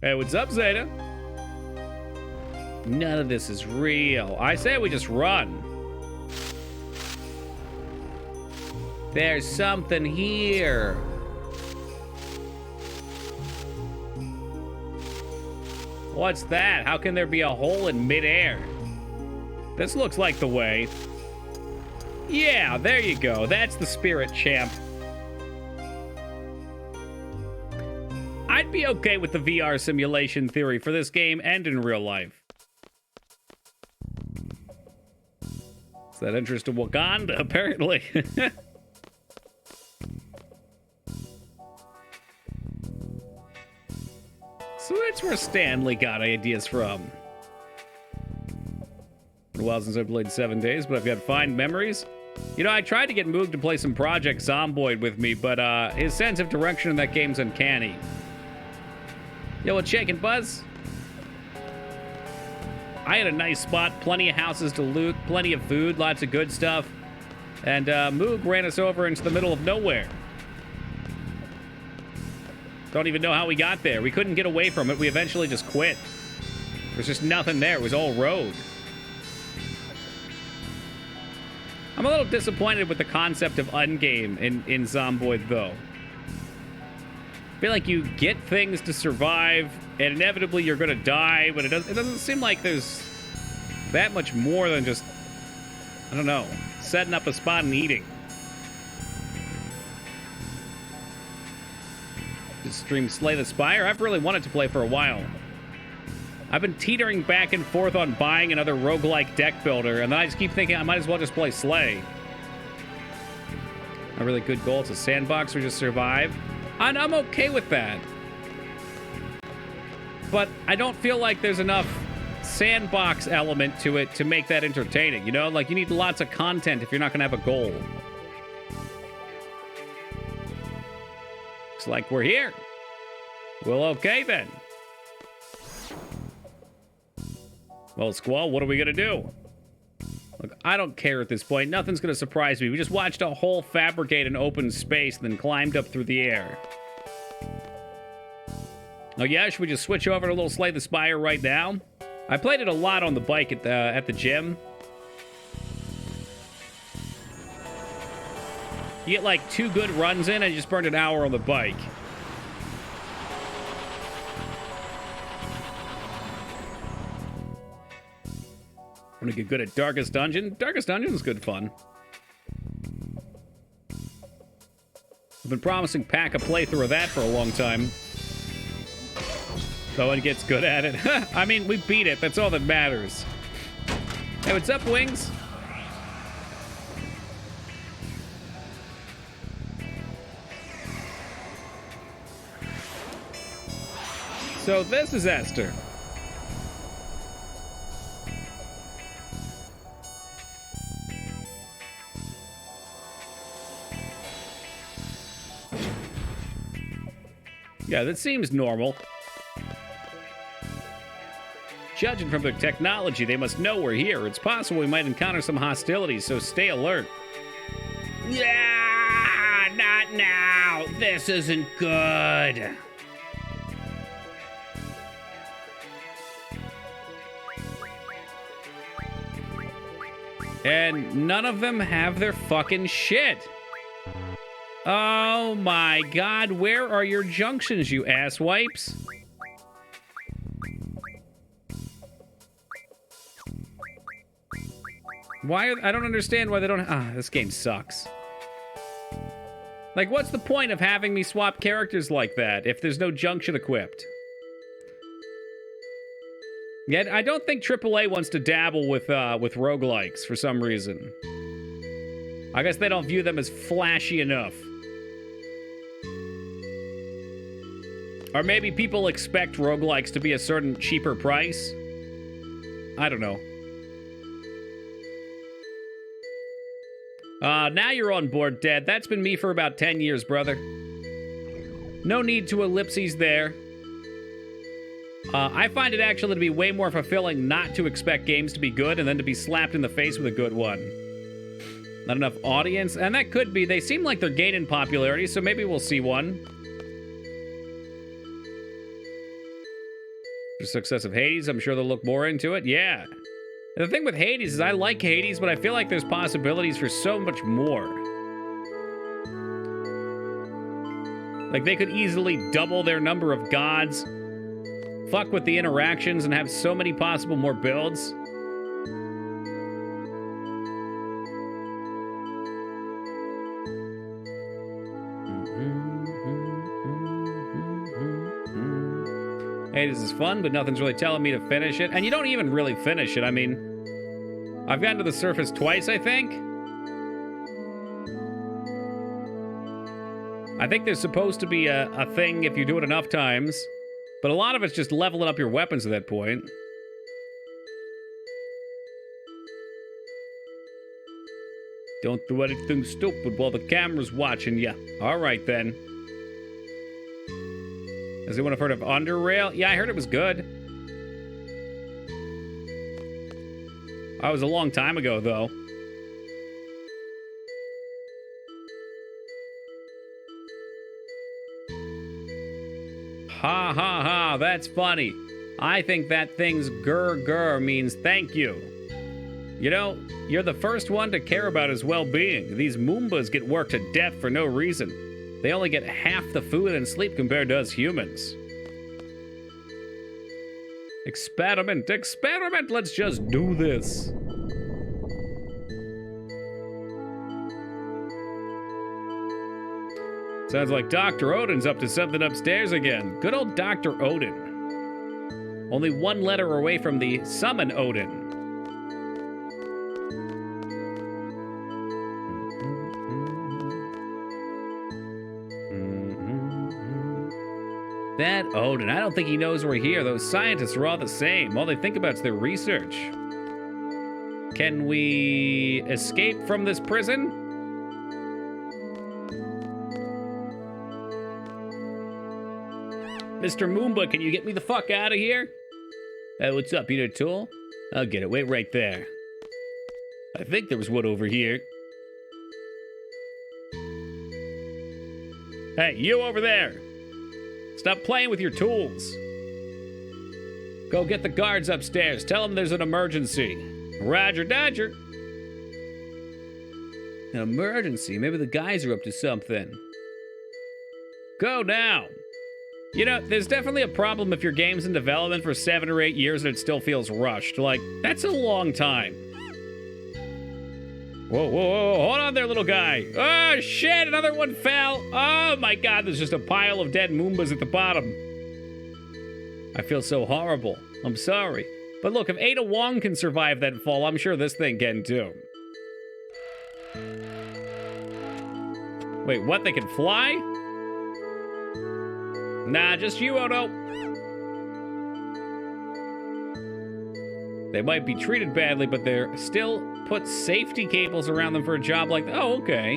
S1: Hey, what's up, Zeta? None of this is real. I say we just run. There's something here. What's that? How can there be a hole in midair? This looks like the way. Yeah, there you go. That's the spirit, champ. I'd be okay with the VR simulation theory for this game and in real life. Is that interest in Wakanda? Apparently. So that's where Stanley got ideas from. Been a while since I played 7 days, but I've got fine memories. You know, I tried to get Moog to play some Project Zomboid with me, but his sense of direction in that game's uncanny. Yo, what's shaking, Buzz? I had a nice spot, plenty of houses to loot, plenty of food, lots of good stuff. And Moog ran us over into the middle of nowhere. Don't even know how we got there. We couldn't get away from it. We eventually just quit. There's just nothing there. It was all road. I'm a little disappointed with the concept of ungame in Zomboid, though. I feel like you get things to survive, and inevitably you're going to die, but it doesn't seem like there's that much more than just, I don't know, setting up a spot and eating. Just stream Slay the Spire? I've really wanted to play for a while. I've been teetering back and forth on buying another roguelike deck builder, and then I just keep thinking I might as well just play Slay. A really good goal. It's a sandbox or just survive. And I'm okay with that. But I don't feel like there's enough sandbox element to it to make that entertaining. You know, like you need lots of content if you're not going to have a goal. Looks like we're here. Well, okay then. Well, Squall, what are we going to do? Look, I don't care at this point. Nothing's going to surprise me. We just watched a hole fabricate an open space and then climbed up through the air. Oh, yeah? Should we just switch over to a little Slay the Spire right now? I played it a lot on the bike at the gym. You get like 2 good runs in and you just burned an hour on the bike. I'm gonna get good at Darkest Dungeon. Darkest Dungeon is good fun. I've been promising Pack a playthrough of that for a long time. No one gets good at it. I mean, we beat it. That's all that matters. Hey, what's up, Wings? So this is Esther. Yeah, that seems normal. Judging from their technology, they must know we're here. It's possible we might encounter some hostilities, so stay alert. Yeah, not What now? This isn't good. And none of them have their fucking shit. Oh my god, where are your junctions, you asswipes? Why I don't understand why they don't... this game sucks. Like, what's the point of having me swap characters like that if there's no junction equipped? Yet, I don't think AAA wants to dabble with roguelikes for some reason. I guess they don't view them as flashy enough. Or maybe people expect roguelikes to be a certain cheaper price. I don't know. Now you're on board, Dad. That's been me for about 10 years, brother. No need to ellipses there. I find it actually to be way more fulfilling not to expect games to be good and then to be slapped in the face with a good one. Not enough audience, and that could be. They seem like they're gaining popularity, so maybe we'll see one. The success of Hades, I'm sure they'll look more into it. Yeah. The thing with Hades is I like Hades, but I feel like there's possibilities for so much more. Like, they could easily double their number of gods, fuck with the interactions, and have so many possible more builds. Hades is fun, but nothing's really telling me to finish it. And you don't even really finish it. I mean, I've gotten to the surface twice, I think. I think there's supposed to be a thing if you do it enough times. But a lot of it's just leveling up your weapons at that point. Don't do anything stupid while the camera's watching ya. Alright then. Has anyone heard of Underrail? Yeah, I heard it was good. That was a long time ago, though. Ha ha ha, that's funny. I think that thing's grr means thank you. You know, you're the first one to care about his well-being. These Moombas get worked to death for no reason. They only get half the food and sleep compared to us humans. Experiment, experiment, let's just do this. Sounds like Dr. Odin's up to something upstairs again. Good old Dr. Odin. Only one letter away from the summon Odin. That Odin, I don't think he knows we're here. Those scientists are all the same. All they think about is their research. Can we escape from this prison? Mr. Moomba, can you get me the fuck out of here? Hey, what's up, you need a tool? I'll get it, wait right there. I think there was one over here. Hey, you over there! Stop playing with your tools. Go get the guards upstairs. Tell them there's an emergency. Roger Dodger. An emergency? Maybe the guys are up to something. Go now. You know, there's definitely a problem if your game's in development for 7 or 8 years and it still feels rushed. Like, that's a long time. Whoa, whoa, whoa, hold on there, little guy. Oh, shit, another one fell. Oh, my God, there's just a pile of dead Moombas at the bottom. I feel so horrible. I'm sorry. But look, if Ada Wong can survive that fall, I'm sure this thing can, too. Wait, what? They can fly? Nah, just you, Odo. They might be treated badly, but they're still put safety cables around them for a job like that. Oh, okay.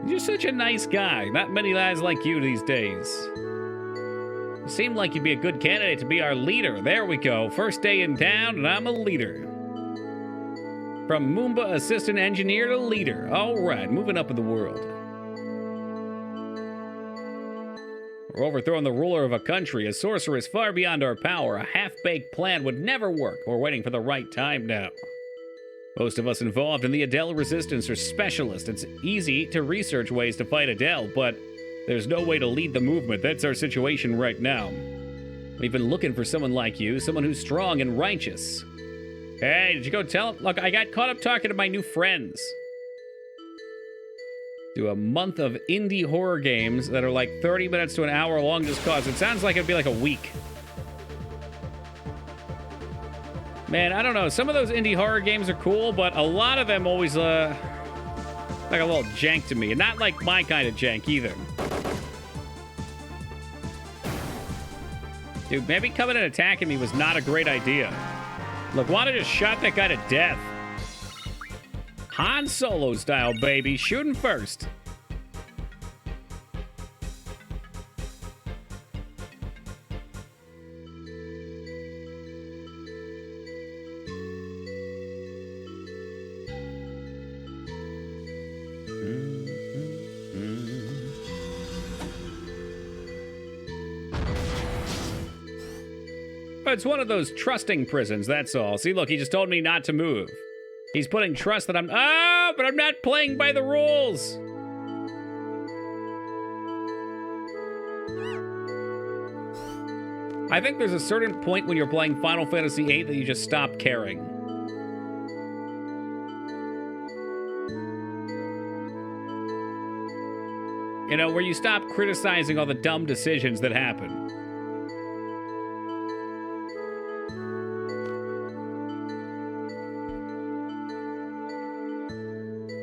S1: You're such a nice guy. Not many guys like you these days. You seem like you'd be a good candidate to be our leader. There we go. First day in town, and I'm a leader. From Moomba assistant engineer to leader. All right, moving up in the world. We're overthrowing the ruler of a country, a sorceress far beyond our power. A half-baked plan would never work. We're waiting for the right time now. Most of us involved in the Adele resistance are specialists. It's easy to research ways to fight Adele, but there's no way to lead the movement. That's our situation right now. We've been looking for someone like you, someone who's strong and righteous. Hey, did you go tell him? Look, I got caught up talking to my new friends. Do a month of indie horror games that are like 30 minutes to an hour long just cause. It sounds like it'd be like a week. Man, I don't know. Some of those indie horror games are cool, but a lot of them always, like a little jank to me. And not like my kind of jank either. Dude, maybe coming and attacking me was not a great idea. Look, Wanda just shot that guy to death. Han Solo style, baby. Shooting first. It's one of those trusting prisons, that's all. See, look, he just told me not to move. He's putting trust that I'm... Oh, but I'm not playing by the rules! I think there's a certain point when you're playing Final Fantasy VIII that you just stop caring. You know, where you stop criticizing all the dumb decisions that happen.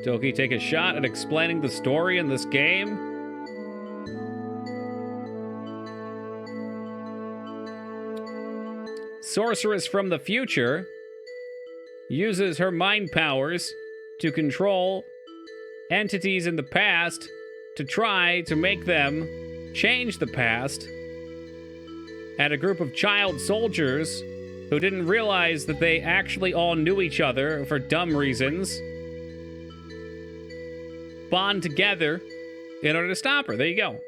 S1: Toki, take a shot at explaining the story in this game? Sorceress from the future uses her mind powers to control entities in the past to try to make them change the past. And a group of child soldiers who didn't realize that they actually all knew each other for dumb reasons bond together in order to stop her. There you go.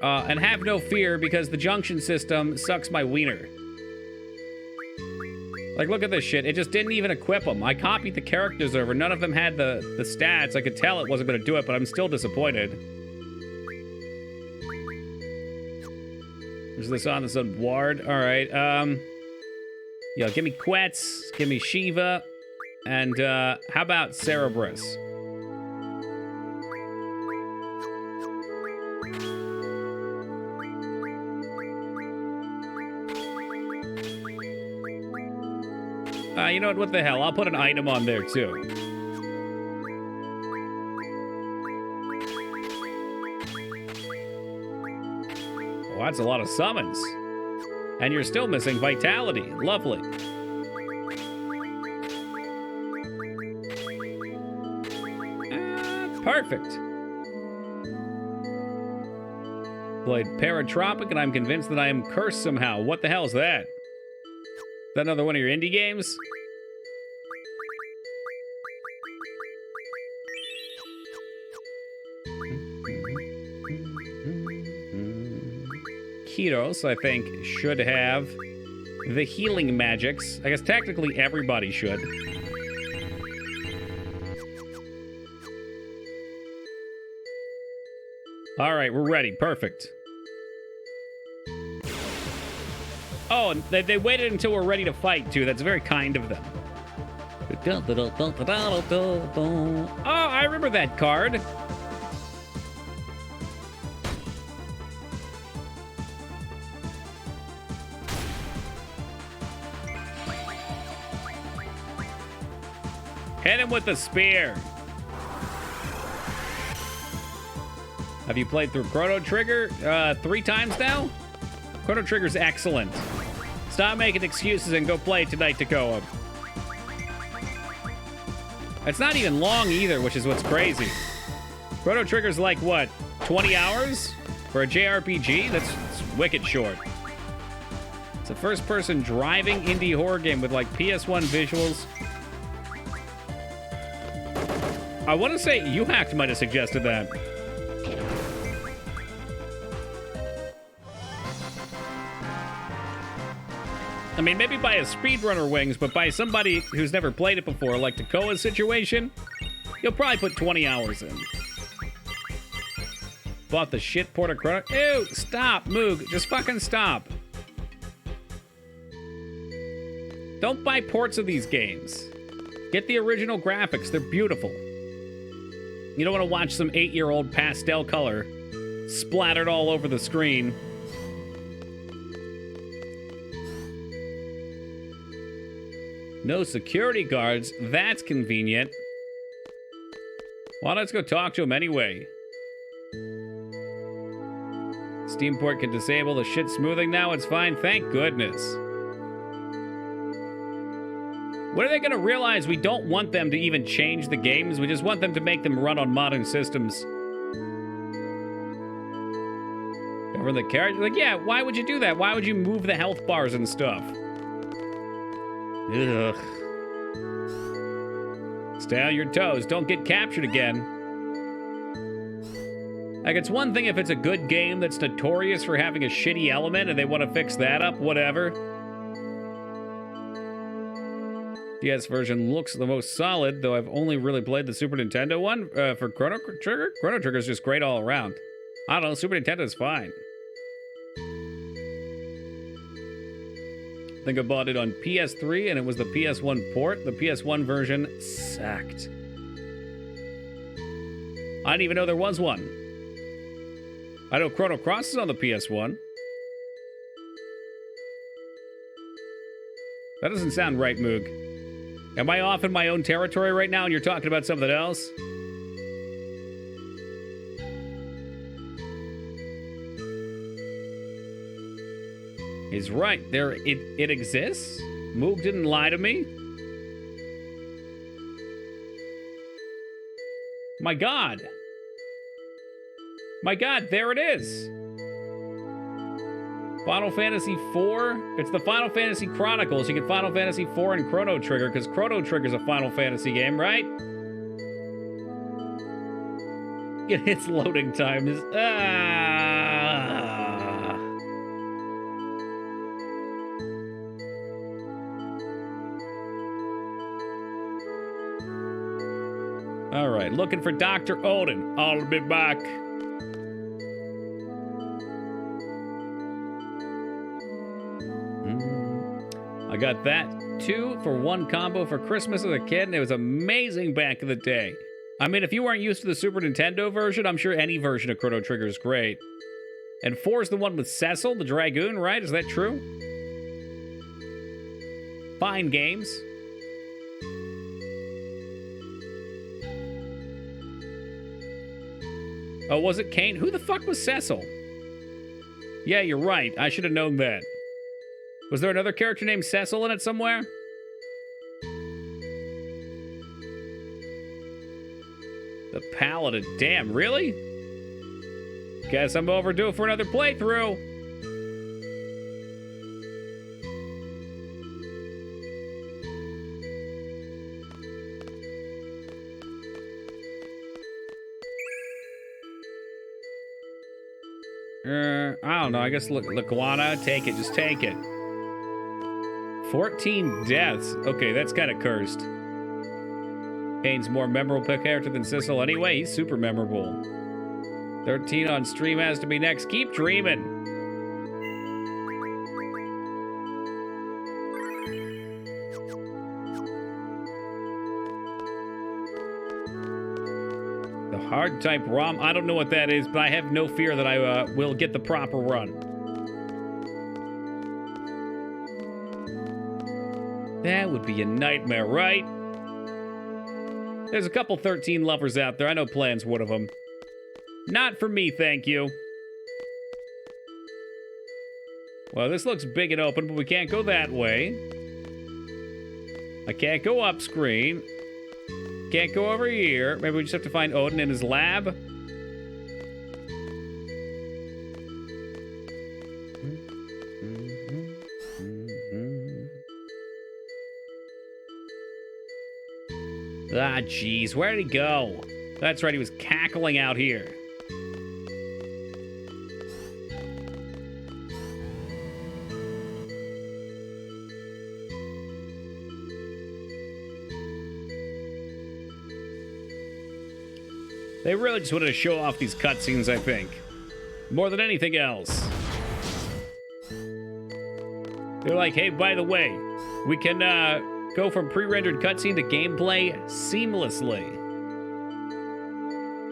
S1: And have no fear because the junction system sucks my wiener. Like, look at this shit. It just didn't even equip them. I copied the characters over. None of them had the stats. I could tell it wasn't going to do it, but I'm still disappointed. Is this on? This on Ward? All right. Yeah, give me Quetz. Give me Shiva. And how about Cerberus? You know what the hell? I'll put an item on there too. Oh, that's a lot of summons. And you're still missing Vitality. Lovely. Perfect. Played Paratropic, and I'm convinced that I am cursed somehow. What the hell is that? Is that another one of your indie games? Kiros, I think, should have the healing magics. I guess technically everybody should. All right, we're ready. Perfect. Oh, and they waited until we're ready to fight, too. That's very kind of them. Oh, I remember that card. Hit him with the spear. Have you played through Chrono Trigger 3 times now? Chrono Trigger's excellent. Stop making excuses and go play tonight, Takoa. It's not even long either, which is what's crazy. Chrono Trigger's like, what, 20 hours? For a JRPG? That's wicked short. It's a first-person driving indie horror game with, like, PS1 visuals. I want to say UHacked might have suggested that. I mean, maybe by a speedrunner wings, but by somebody who's never played it before, like Takoa's situation, you'll probably put 20 hours in. Bought the shit port of Chrono... Ew, stop, Moog. Just fucking stop. Don't buy ports of these games. Get the original graphics. They're beautiful. You don't want to watch some 8-year-old pastel color splattered all over the screen. No security guards. That's convenient. Well, let's go talk to him anyway. Steamport can disable the shit smoothing now. It's fine. Thank goodness. When are they going to realize we don't want them to even change the games? We just want them to make them run on modern systems. Over the character, like, yeah, why would you do that? Why would you move the health bars and stuff? Ugh. Stay on your toes. Don't get captured again. Like, it's one thing if it's a good game that's notorious for having a shitty element and they want to fix that up, whatever. DS version looks the most solid, though I've only really played the Super Nintendo one for Chrono Trigger. Chrono Trigger is just great all around. I don't know, Super Nintendo is fine. I think I bought it on PS3 and it was the PS1 port. The PS1 version sucked. I didn't even know there was one. I know Chrono Cross is on the PS1. That doesn't sound right, Moog. Am I off in my own territory right now and you're talking about something else? He's right. It exists? Moog didn't lie to me? My God. My God, there it is. Final Fantasy IV. It's the Final Fantasy Chronicles. You get Final Fantasy IV and Chrono Trigger, because Chrono Trigger's a Final Fantasy game, right? Its loading time is... All right, looking for Dr. Odin. I'll be back. I got that 2 for 1 combo for Christmas as a kid, and it was amazing back in the day. I mean, if you weren't used to the Super Nintendo version, I'm sure any version of Chrono Trigger is great. And 4 is the one with Cecil, the Dragoon, right? Is that true? Fine games. Oh, was it Kane? Who the fuck was Cecil? Yeah, you're right. I should have known that. Was there another character named Cecil in it somewhere? The Paladin. Damn, really? Guess I'm overdue for another playthrough. I don't know. I guess Laquana, take it. Just take it. 14 deaths. Okay, that's kind of cursed. Kane's more memorable character than Cecil anyway. He's super memorable. 13 on stream has to be next. Keep dreaming. The hard type ROM. I don't know what that is, but I have no fear that I will get the proper run. That would be a nightmare, right? There's a couple 13 lovers out there. I know Plan's one of them. Not for me, thank you. Well, this looks big and open, but we can't go that way. I can't go up screen. Can't go over here. Maybe we just have to find Odin in his lab. Ah, jeez. Where did he go? That's right, he was cackling out here. They really just wanted to show off these cutscenes, I think. More than anything else. They're like, hey, by the way, we can go from pre-rendered cutscene to gameplay seamlessly.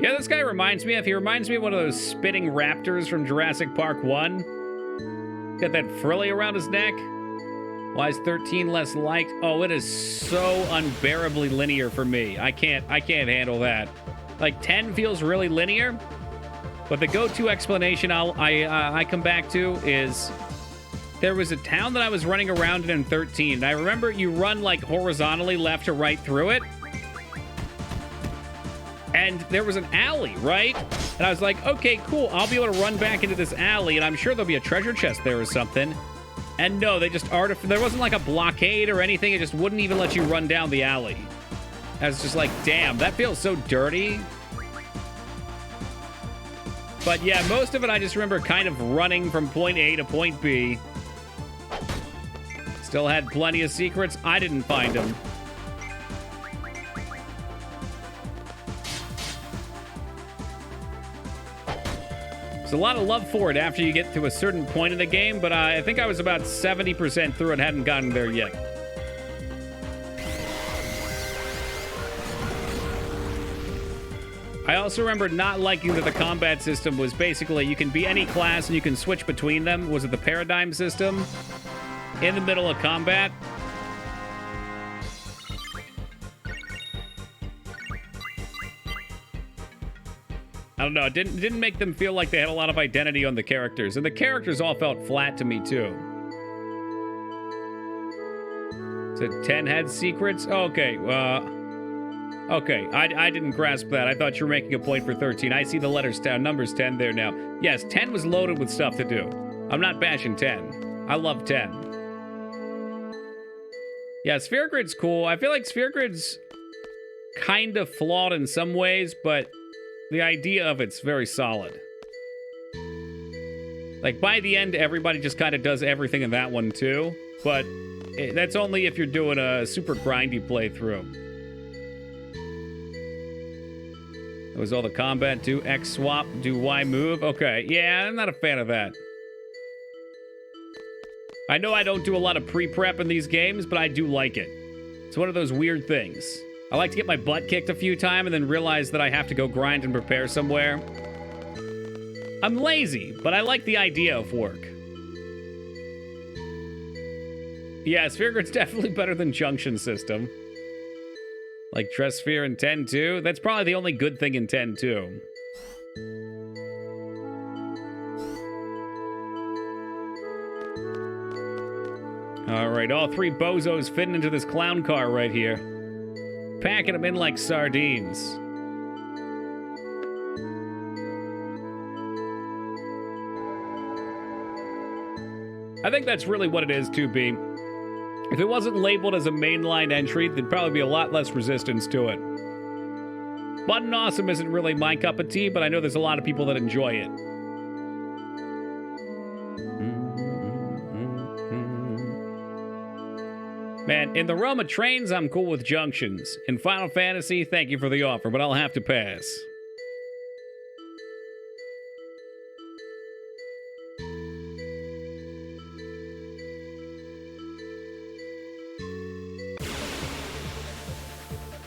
S1: Yeah, this guy reminds me of, he reminds me of one of those spitting raptors from Jurassic Park 1. Got that frilly around his neck. Why is 13 less liked? Oh, it is so unbearably linear for me. I can't handle that. Like 10 feels really linear, but the go-to explanation I come back to is there was a town that I was running around in 13. And I remember you run like horizontally left to right through it. And there was an alley, right? And I was like, okay, cool. I'll be able to run back into this alley, and I'm sure there'll be a treasure chest there or something. And no, they just there wasn't like a blockade or anything. It just wouldn't even let you run down the alley. I was just like, damn, that feels so dirty. But yeah, most of it I just remember kind of running from point A to point B. Still had plenty of secrets. I didn't find them. There's a lot of love for it after you get to a certain point in the game, but I think I was about 70% through and hadn't gotten there yet. I also remember not liking that the combat system was basically you can be any class and you can switch between them. Was it the paradigm system? In the middle of combat? I don't know, it didn't make them feel like they had a lot of identity on the characters. And the characters all felt flat to me, too. So 10 had secrets? Okay, okay, I didn't grasp that. I thought you were making a point for 13. I see the numbers 10 there now. Yes, 10 was loaded with stuff to do. I'm not bashing 10. I love 10. Yeah, Sphere Grid's cool. I feel like Sphere Grid's kind of flawed in some ways, but the idea of it's very solid. Like, by the end, everybody just kind of does everything in that one, too. But that's only if you're doing a super grindy playthrough. That was all the combat. Do X swap, do Y move. Okay, yeah, I'm not a fan of that. I know I don't do a lot of pre-prep in these games, but I do like it. It's one of those weird things. I like to get my butt kicked a few times and then realize that I have to go grind and prepare somewhere. I'm lazy, but I like the idea of work. Yeah, Sphere Grid's definitely better than Junction System. Like Dress Sphere in 10-2. That's probably the only good thing in 10-2. Alright, all three bozos fitting into this clown car right here. Packing them in like sardines. I think that's really what it is, 2B. If it wasn't labeled as a mainline entry, there'd probably be a lot less resistance to it. Button Awesome isn't really my cup of tea, but I know there's a lot of people that enjoy it. Man, in the realm of trains, I'm cool with junctions. In Final Fantasy, thank you for the offer, but I'll have to pass.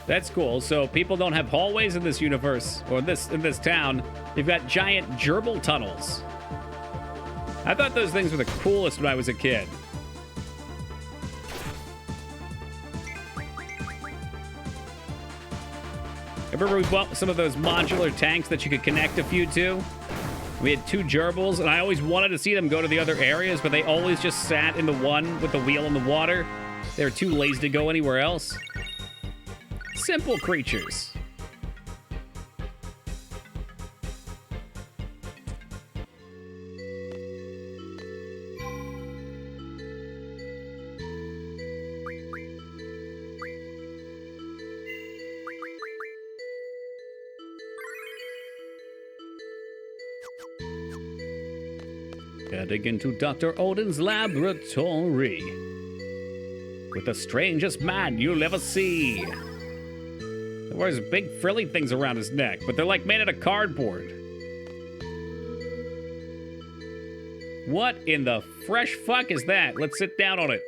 S1: That's cool. So people don't have hallways in this universe, or in this town. You've got giant gerbil tunnels. I thought those things were the coolest when I was a kid. I remember we bought some of those modular tanks that you could connect a few to. We had 2 gerbils, and I always wanted to see them go to the other areas, but they always just sat in the one with the wheel in the water. They were too lazy to go anywhere else. Simple creatures. Heading into Dr. Odin's laboratory with the strangest man you'll ever see. He wears big frilly things around his neck, but they're like made out of cardboard. What in the fresh fuck is that? Let's sit down on it.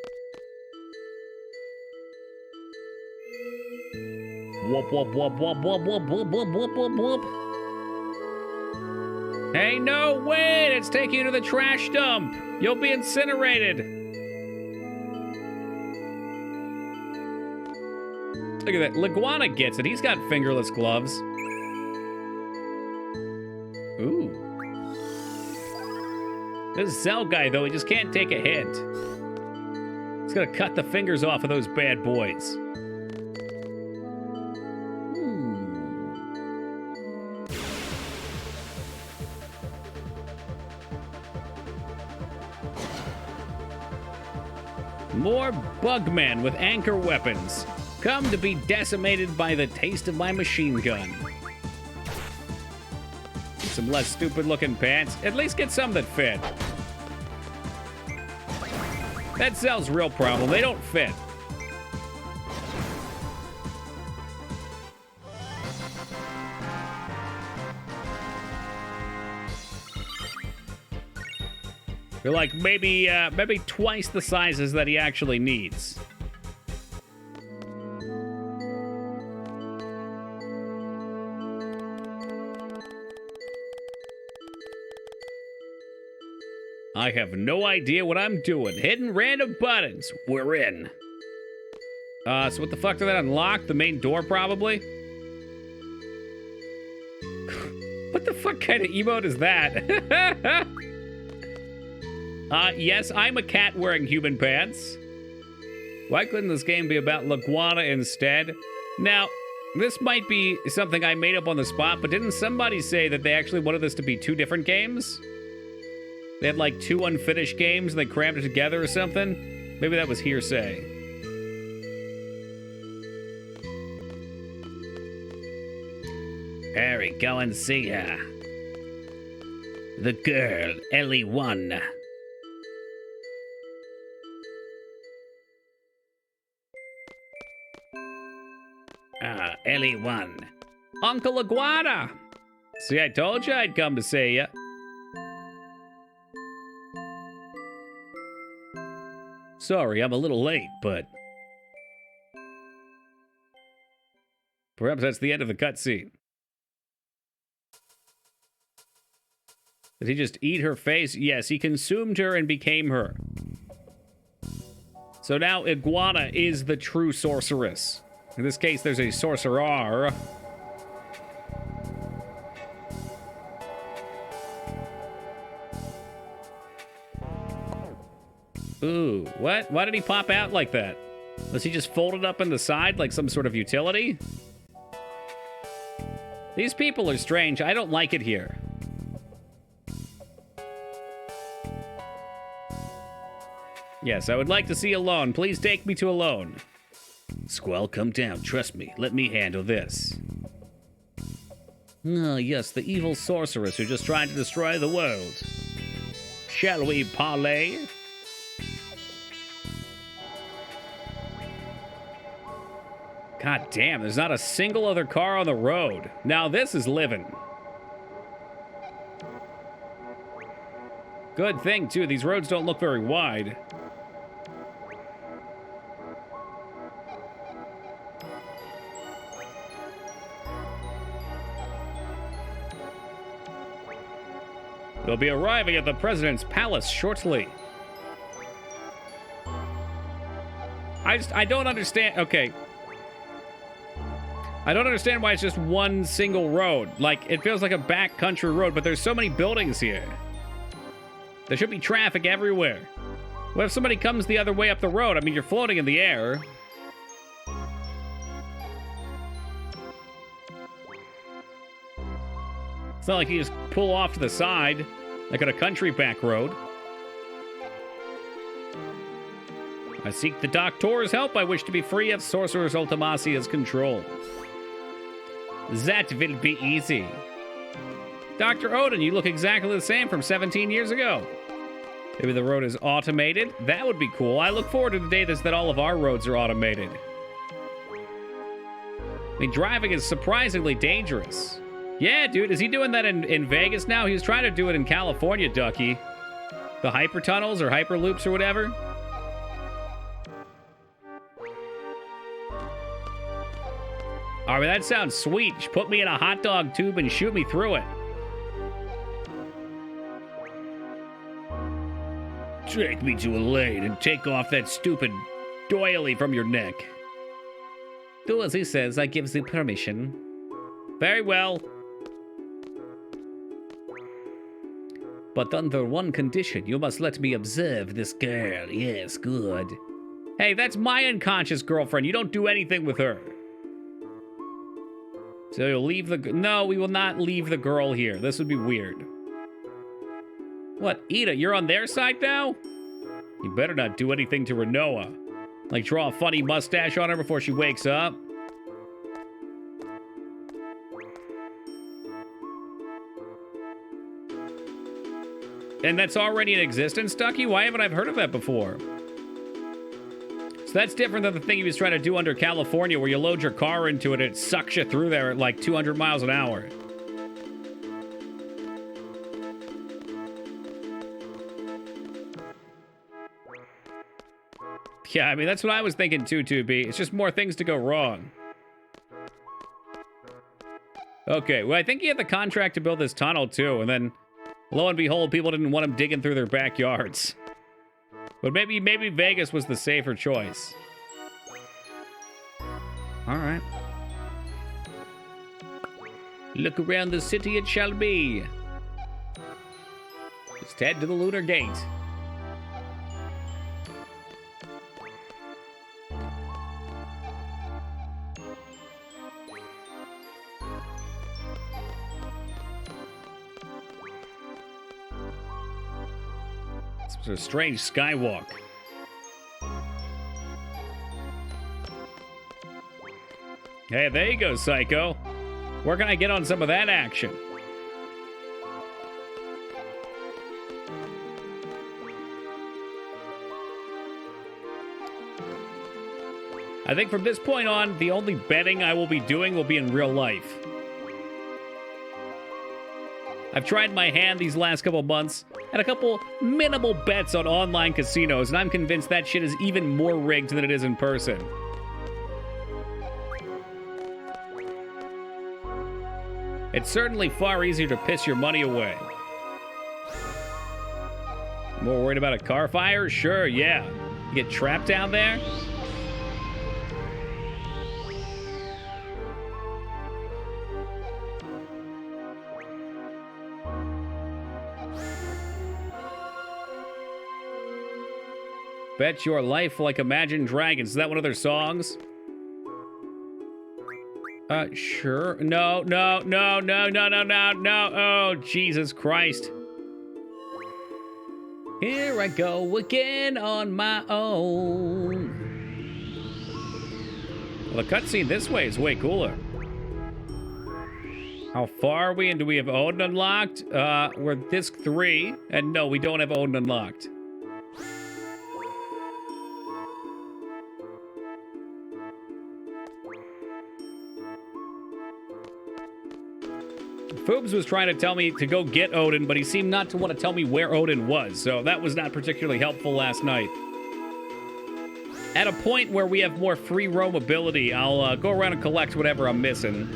S1: Whoop, whoop, whoop, whoop, whoop, whoop, whoop, whoop, whoop, whoop, whoop. Hey, no, wait! It's taking you to the trash dump! You'll be incinerated! Look at that. Leguana gets it. He's got fingerless gloves. Ooh. This Zell guy, though, he just can't take a hint. He's gonna cut the fingers off of those bad boys. More bugmen with anchor weapons come to be decimated by the taste of my machine gun. Some less stupid-looking pants. At least get some that fit. That's Zell's real problem. They don't fit. They're like maybe twice the sizes that he actually needs. I have no idea what I'm doing. Hitting random buttons. We're in. So what the fuck did that unlock? The main door, probably? What the fuck kind of emote is that? Yes, I'm a cat wearing human pants. Why couldn't this game be about Leguana instead? Now, this might be something I made up on the spot, but didn't somebody say that they actually wanted this to be two different games? They had like two unfinished games and they crammed it together or something? Maybe that was hearsay. Harry, go and see her. The girl, Ellie 1. Ellie 1. Uncle Iguana! See, I told you I'd come to see ya. Sorry, I'm a little late, but... perhaps that's the end of the cutscene. Did he just eat her face? Yes, he consumed her and became her. So now Iguana is the true sorceress. In this case, there's a sorcerer. Ooh, what? Why did he pop out like that? Was he just folded up in the side like some sort of utility? These people are strange. I don't like it here. Yes, I would like to see Alone. Please take me to Alone. Squall, come down. Trust me. Let me handle this. Ah, yes, the evil sorceress who just tried to destroy the world. Shall we parley? God damn, there's not a single other car on the road. Now this is living. Good thing, too. These roads don't look very wide. They'll be arriving at the president's palace shortly. I don't understand. Okay. I don't understand why it's just one single road. Like, it feels like a backcountry road, but there's so many buildings here. There should be traffic everywhere. What if somebody comes the other way up the road? I mean, you're floating in the air. It's not like you just pull off to the side, like on a country back road. I seek the doctor's help. I wish to be free of Sorcerer's Ultimasia's control. That will be easy. Dr. Odin, you look exactly the same from 17 years ago. Maybe the road is automated. That would be cool. I look forward to the day that all of our roads are automated. I mean, driving is surprisingly dangerous. Yeah, dude, is he doing that in Vegas now? He was trying to do it in California, Ducky. The hyper tunnels or hyper loops or whatever. All right, that sounds sweet. Just put me in a hot dog tube and shoot me through it. Take me to a lane and take off that stupid doily from your neck. Do as he says, I gives you permission. Very well. But under one condition, you must let me observe this girl. Yes, good. Hey, that's my unconscious girlfriend. You don't do anything with her. So you'll leave the... No, we will not leave the girl here. This would be weird. What, Ida, you're on their side now? You better not do anything to Renoa. Like draw a funny mustache on her before she wakes up. And that's already in existence, Ducky? Why haven't I heard of that before? So that's different than the thing he was trying to do under California, where you load your car into it and it sucks you through there at like 200 miles an hour. Yeah, I mean, that's what I was thinking too, 2B. It's just more things to go wrong. Okay, well, I think he had the contract to build this tunnel too, and then... lo and behold, people didn't want him digging through their backyards. But maybe Vegas was the safer choice. All right. Look around the city it shall be. Just head to the Lunar Gate. It's a strange skywalk. Hey, there you go, Psycho. Where can I get on some of that action? I think from this point on, the only betting I will be doing will be in real life. I've tried my hand these last couple months at a couple minimal bets on online casinos, and I'm convinced that shit is even more rigged than it is in person. It's certainly far easier to piss your money away. More worried about a car fire? Sure, yeah. You get trapped down there? Bet your life like Imagine Dragons. Is that one of their songs? Sure. No. Oh, Jesus Christ. Here I go again on my own. Well, the cutscene this way is way cooler. How far are we, and do we have Odin unlocked? We're disc 3, and no, we don't have Odin unlocked. Foobs was trying to tell me to go get Odin, but he seemed not to want to tell me where Odin was, so that was not particularly helpful last night. At a point where we have more free roam ability, I'll go around and collect whatever I'm missing.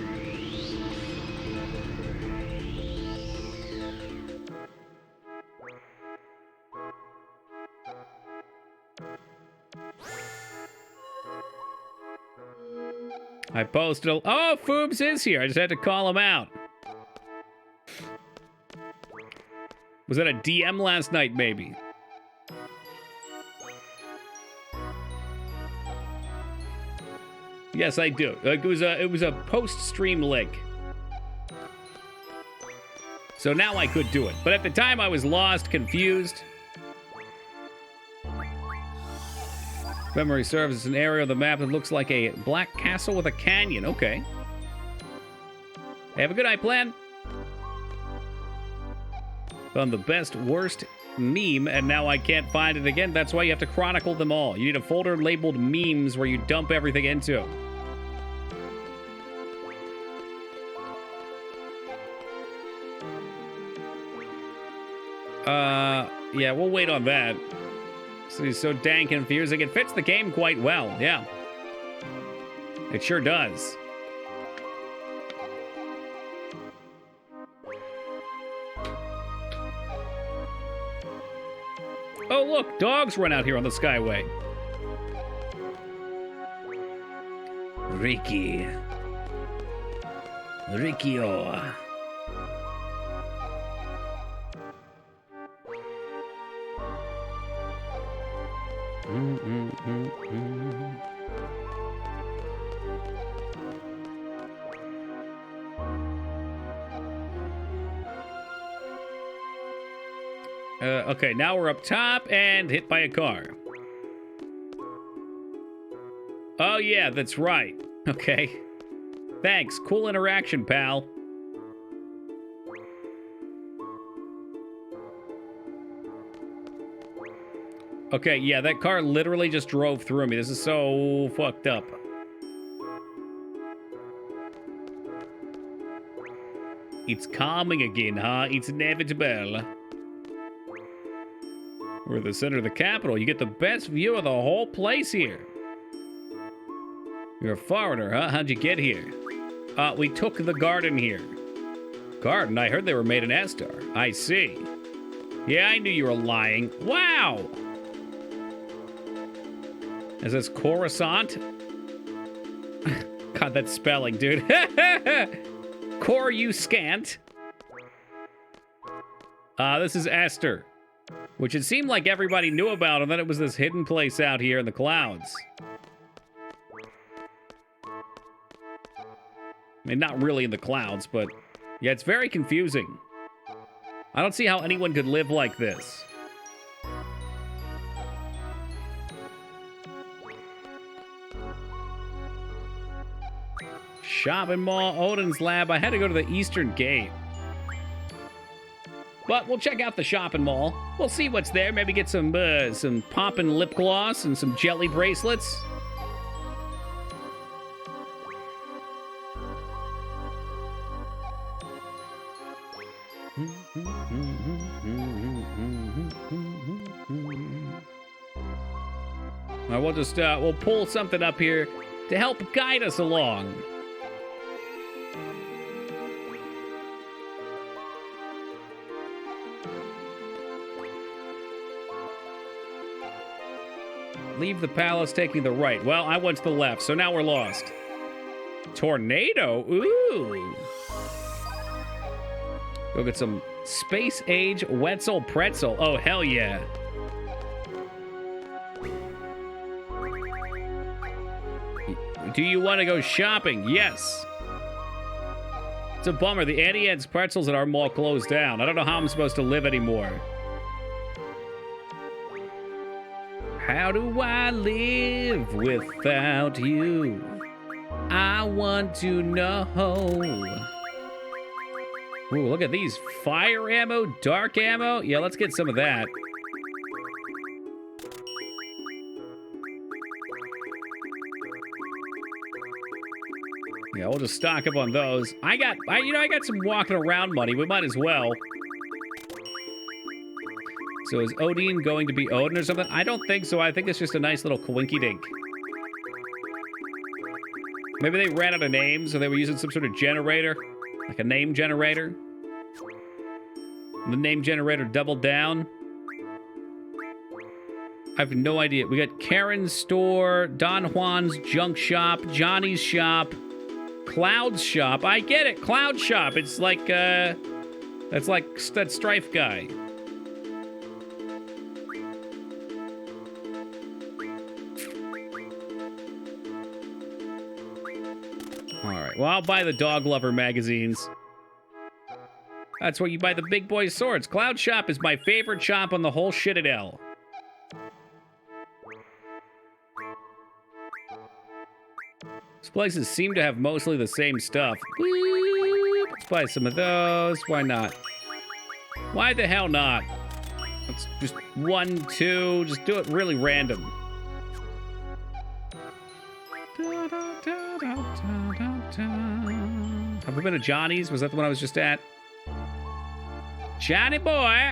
S1: I posted oh, Foobs is here. I just had to call him out. Was that a DM last night, maybe? Yes, I do. Like, it was a post-stream link. So now I could do it. But at the time, I was lost, confused. Memory serves as an area of the map that looks like a black castle with a canyon. Okay. Hey, have a good night, plan. Found the best, worst meme, and now I can't find it again. That's why you have to chronicle them all. You need a folder labeled memes where you dump everything into. Yeah, we'll wait on that. So he's so dang confusing. It fits the game quite well, yeah. It sure does. Oh, look, dogs run out here on the Skyway. Ricky. Riccio. Okay, now we're up top and hit by a car. Oh, yeah, that's right. Okay. Thanks. Cool interaction, pal. Okay, yeah, that car literally just drove through me. This is so fucked up. It's coming again, huh? It's inevitable. We're at the center of the capital. You get the best view of the whole place here. You're a foreigner, huh? How'd you get here? We took the garden here. Garden? I heard they were made in Estar. I see. Yeah, I knew you were lying. Wow! Is this Coruscant? God, that spelling, dude. Coruscant. This is Esther. Which it seemed like everybody knew about, and then it was this hidden place out here in the clouds. I mean, not really in the clouds, but yeah, it's very confusing. I don't see how anyone could live like this. Shopping mall, Odin's lab. I had to go to the Eastern Gate. But we'll check out the shopping mall. We'll see what's there. Maybe get some poppin' lip gloss and some jelly bracelets. Now we'll just we'll pull something up here to help guide us along. Leave the palace, taking the right. Well, I went to the left, so now we're lost. Tornado? Ooh. Go get some space age Wetzel pretzel. Oh, hell yeah. Do you want to go shopping? Yes. It's a bummer. The Auntie Anne's pretzels at our mall closed down. I don't know how I'm supposed to live anymore. How do I live without you? I want to know. Ooh, look at these. Fire ammo, dark ammo. Yeah, let's get some of that. Yeah, we'll just stock up on those. I got some walking around money. We might as well. So is Odin going to be Odin or something? I don't think so. I think it's just a nice little coinky-dink. Maybe they ran out of names, so they were using some sort of generator. Like a name generator. The name generator doubled down. I have no idea. We got Karen's store, Don Juan's junk shop, Johnny's shop, Cloud's shop. I get it. Cloud shop. It's like, that's like that Strife guy. Well, I'll buy the Dog Lover magazines. That's where you buy the big boy swords. Cloud Shop is my favorite shop on the whole Citadel. These places seem to have mostly the same stuff. Let's buy some of those. Why not? Why the hell not? Let's just 1, 2. Just do it really random. Have we been to Johnny's? Was that the one I was just at? Johnny boy!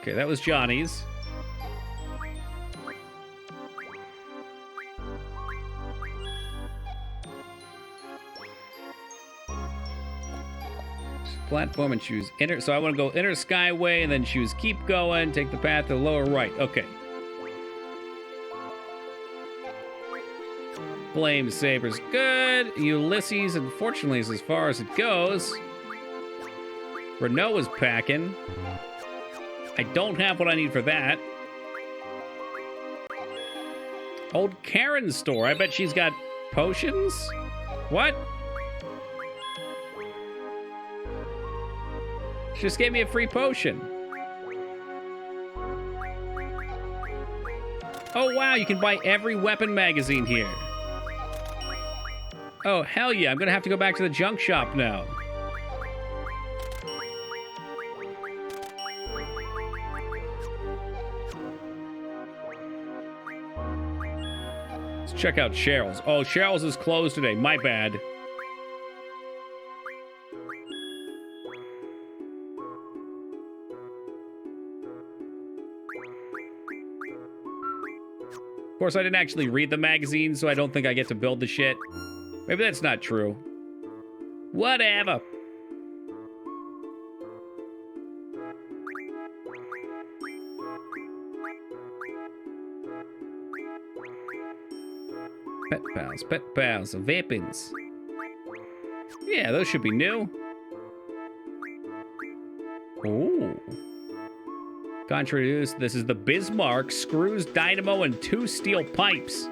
S1: Okay, that was Johnny's. Platform and choose inner. So I want to go inner skyway and then choose keep going. Take the path to the lower right. Okay. Flame Saber's good. Ulysses, unfortunately, is as far as it goes. Renault is packing. I don't have what I need for that. Old Karen's store. I bet she's got potions? What? She just gave me a free potion. Oh, wow, you can buy every weapon magazine here. Oh, hell yeah, I'm gonna have to go back to the junk shop now. Let's check out Cheryl's. Oh, Cheryl's is closed today, my bad. Of course, I didn't actually read the magazine, so I don't think I get to build the shit. Maybe that's not true. Whatever. Pet pals, vapings. Yeah, those should be new. Ooh. Contrary to this is the Bismarck, screws, dynamo, and 2 steel pipes.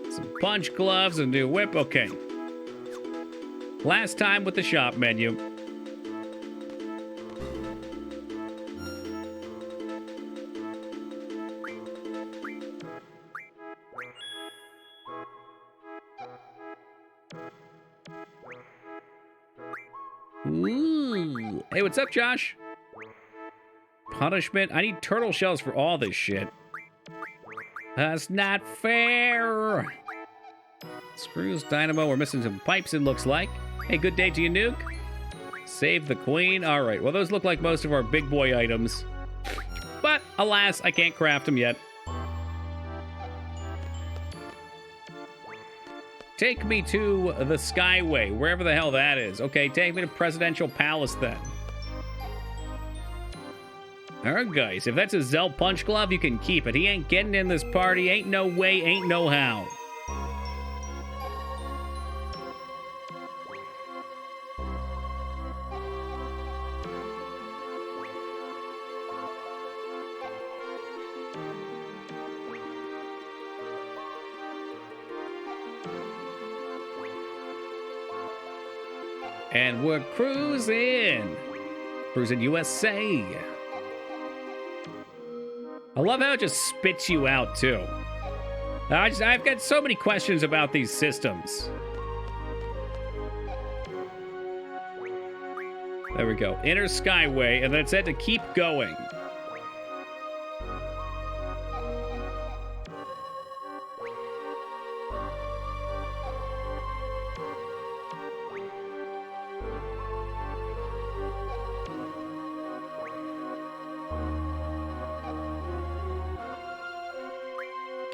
S1: Some punch gloves, a new whip. Okay. Last time with the shop menu. Ooh. Hey, what's up, Josh? Punishment? I need turtle shells for all this shit. That's not fair. Screws, dynamo. We're missing some pipes, it looks like. Hey, good day to you, Nuke. Save the queen. All right. Well, those look like most of our big boy items. But, alas, I can't craft them yet. Take me to the Skyway, wherever the hell that is. Okay, take me to Presidential Palace then. Alright, guys, if that's a Zell punch glove, you can keep it. He ain't getting in this party. Ain't no way, ain't no how. And we're cruising. Cruising USA. I love how it just spits you out, too. I've got so many questions about these systems. There we go. Inner Skyway, and then it said to keep going.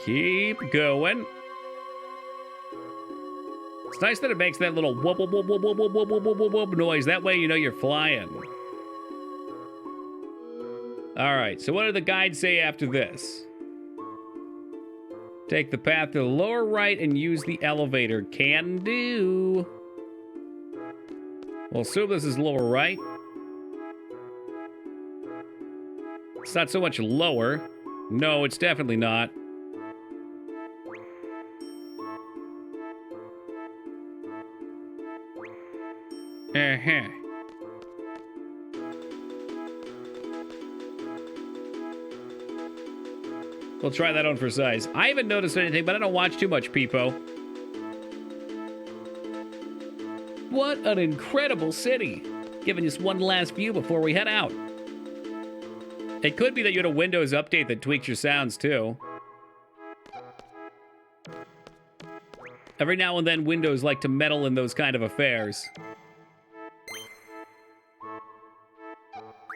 S1: Keep going. It's nice that it makes that little whoop, whoop, whoop, whoop, whoop, whoop, whoop, whoop, whoop, whoop noise. That way you know you're flying. All right, so what did the guide say after this? Take the path to the lower right and use the elevator. Can do. We'll assume this is lower right. It's not so much lower. No, it's definitely not. Uh-huh. We'll try that on for size. I haven't noticed anything, but I don't watch too much, Peepo. What an incredible city. Giving us one last view before we head out. It could be that you had a Windows update that tweaks your sounds, too. Every now and then, Windows like to meddle in those kind of affairs.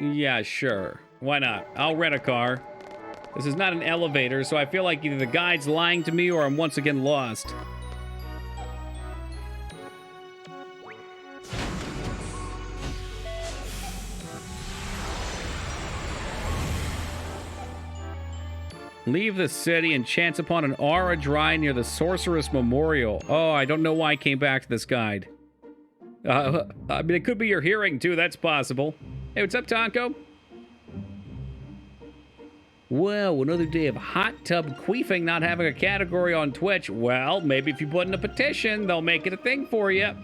S1: Yeah, sure. Why not? I'll rent a car. This is not an elevator, so I feel like either the guide's lying to me or I'm once again lost. Leave the city and chance upon an aura dry near the Sorceress Memorial. Oh, I don't know why I came back to this guide. I mean, it could be your hearing, too. That's possible. Hey, what's up, Tonko? Well, another day of hot tub queefing not having a category on Twitch. Well, maybe if you put in a petition, they'll make it a thing for you.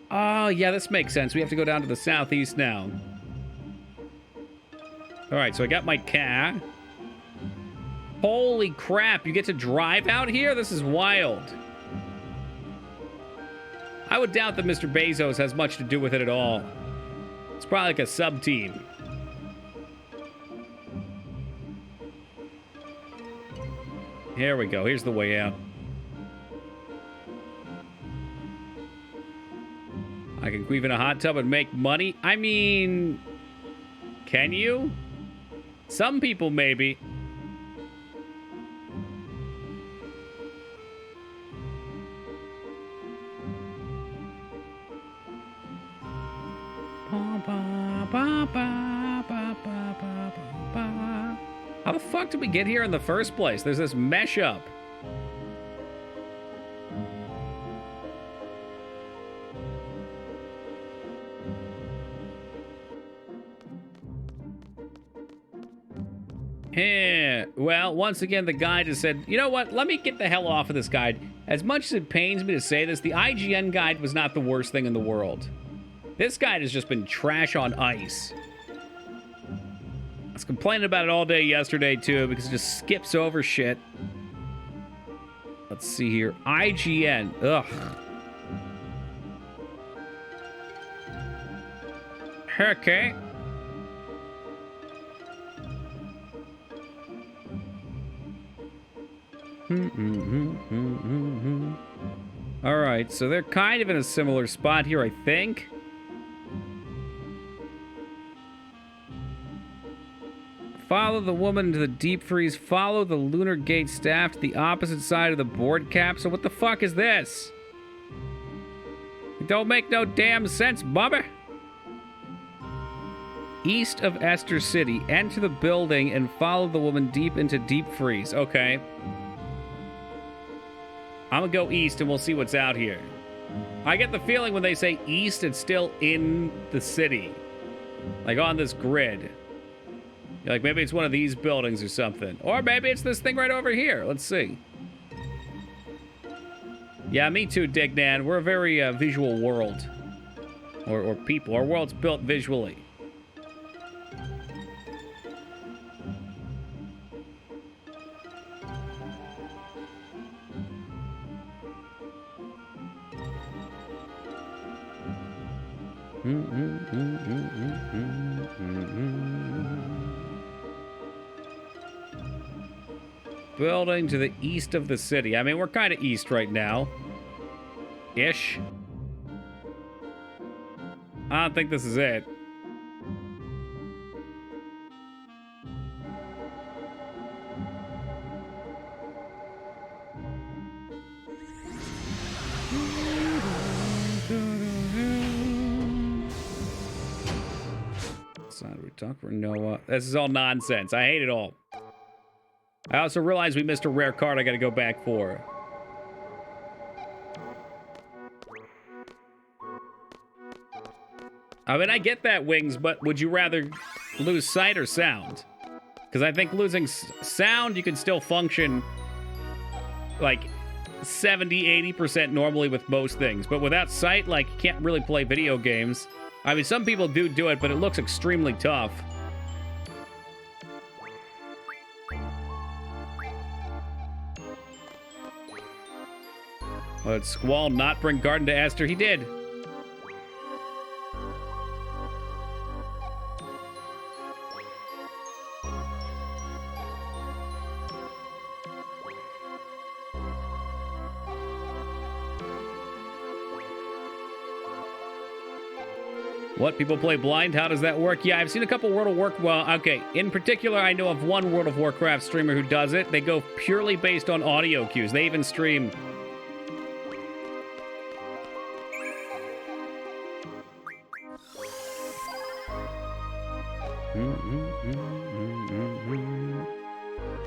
S1: Oh, yeah, this makes sense. We have to go down to the southeast now. All right, so I got my car. Holy crap, you get to drive out here? This is wild. I would doubt that Mr. Bezos has much to do with it at all. It's probably like a sub-team. Here we go. Here's the way out. I can queef in a hot tub and make money? I mean, can you? Some people maybe. How the fuck did we get here in the first place? There's this mesh up. Well, once again, the guide has said, you know what? Let me get the hell off of this guide. As much as it pains me to say this, the IGN guide was not the worst thing in the world. This guide has just been trash on ice. I was complaining about it all day yesterday, too, because it just skips over shit. Let's see here. IGN. Ugh. Okay. All right, so they're kind of in a similar spot here, I think. Follow the woman into the deep freeze. Follow the lunar gate staff to the opposite side of the board capsule. What the fuck is this? It don't make no damn sense, bubba. East of Esther City. Enter the building and follow the woman deep into deep freeze. Okay. I'm gonna go east and we'll see what's out here. I get the feeling when they say east, it's still in the city. Like on this grid. Like maybe it's one of these buildings or something. Or maybe it's this thing right over here. Let's see. Yeah, me too, Dignan. We're a very visual world. Or people. Our world's built visually. Building to the east of the city. I mean, we're kind of east right now. Ish. I don't think this is it. Noah. This is all nonsense. I hate it all. I also realize we missed a rare card I gotta go back for. I mean, I get that, Wings, but would you rather lose sight or sound? Because I think losing sound, you can still function like 70, 80% normally with most things. But without sight, like, you can't really play video games. I mean, some people do it, but it looks extremely tough. Did Squall not bring Garden to Esther? He did. What? People play blind? How does that work? Yeah, I've seen a couple World of Warcraft. Well, okay. In particular, I know of one World of Warcraft streamer who does it. They go purely based on audio cues. They even stream...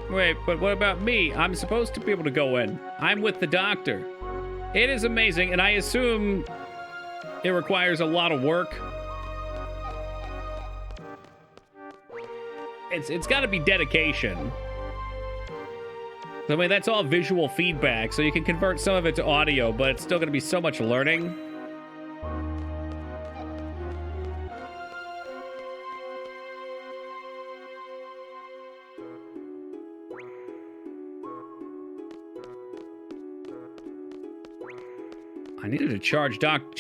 S1: Wait, but what about me? I'm supposed to be able to go in. I'm with the doctor. It is amazing, and I assume it requires a lot of work. It's got to be dedication. I mean, that's all visual feedback, so you can convert some of it to audio, but it's still going to be so much learning. I needed to challenge Dr.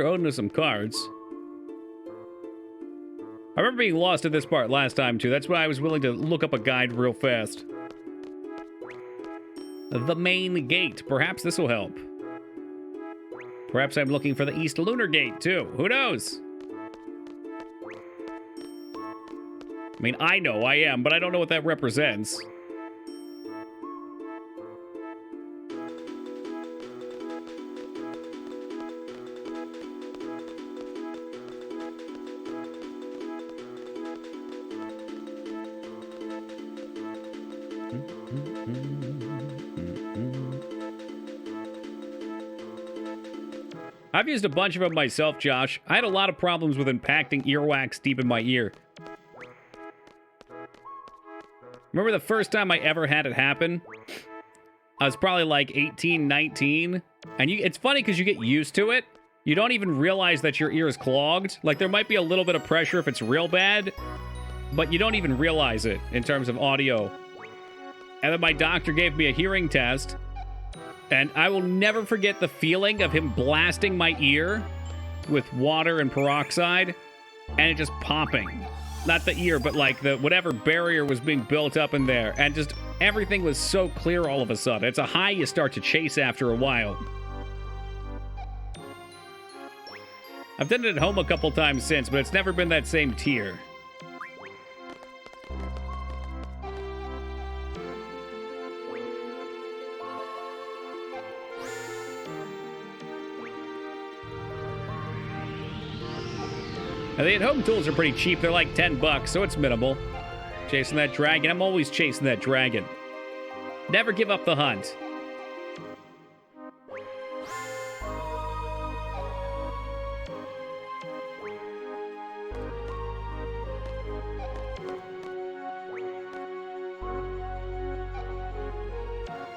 S1: Odin to some cards. I remember being lost at this part last time, too. That's why I was willing to look up a guide real fast. The main gate. Perhaps this will help. Perhaps I'm looking for the East Lunar Gate, too. Who knows? I mean, I know I am, but I don't know what that represents. I've used a bunch of them myself, Josh. I had a lot of problems with impacting earwax deep in my ear. Remember the first time I ever had it happen? I was probably like 18, 19. And it's funny because you get used to it. You don't even realize that your ear is clogged. Like, there might be a little bit of pressure if it's real bad, but you don't even realize it in terms of audio. And then my doctor gave me a hearing test. And I will never forget the feeling of him blasting my ear with water and peroxide and it just popping. Not the ear, but like the whatever barrier was being built up in there. And just everything was so clear all of a sudden. It's a high you start to chase after a while. I've done it at home a couple times since, but it's never been that same tier. Now, the at-home tools are pretty cheap. They're like $10, so it's minimal. Chasing that dragon. I'm always chasing that dragon. Never give up the hunt.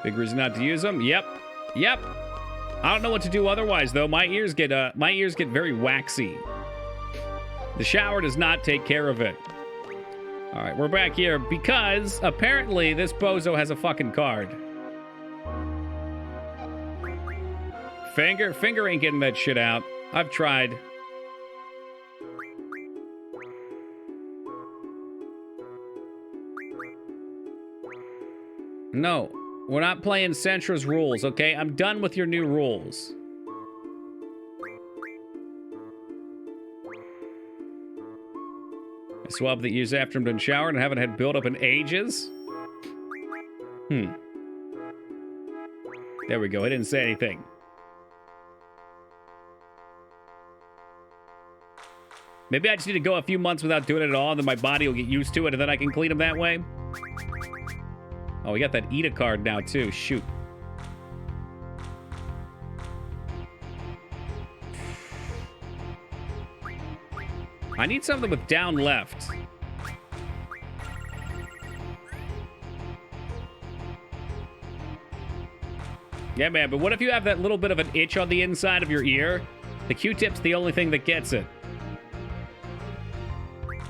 S1: Big reason not to use them? Yep. Yep. I don't know what to do otherwise, though. My ears get very waxy. The shower does not take care of it. All right, we're back here because apparently this bozo has a fucking card. Finger ain't getting that shit out. I've tried. No, we're not playing Sentra's rules, okay? I'm done with your new rules. I swabbed the ears after him done shower and haven't had build-up in ages. There we go. I didn't say anything. Maybe I just need to go a few months without doing it at all, and then my body will get used to it, and then I can clean them that way. Oh, we got that ETA card now, too. Shoot. I need something with down left. Yeah, man, but what if you have that little bit of an itch on the inside of your ear? The Q-tip's the only thing that gets it.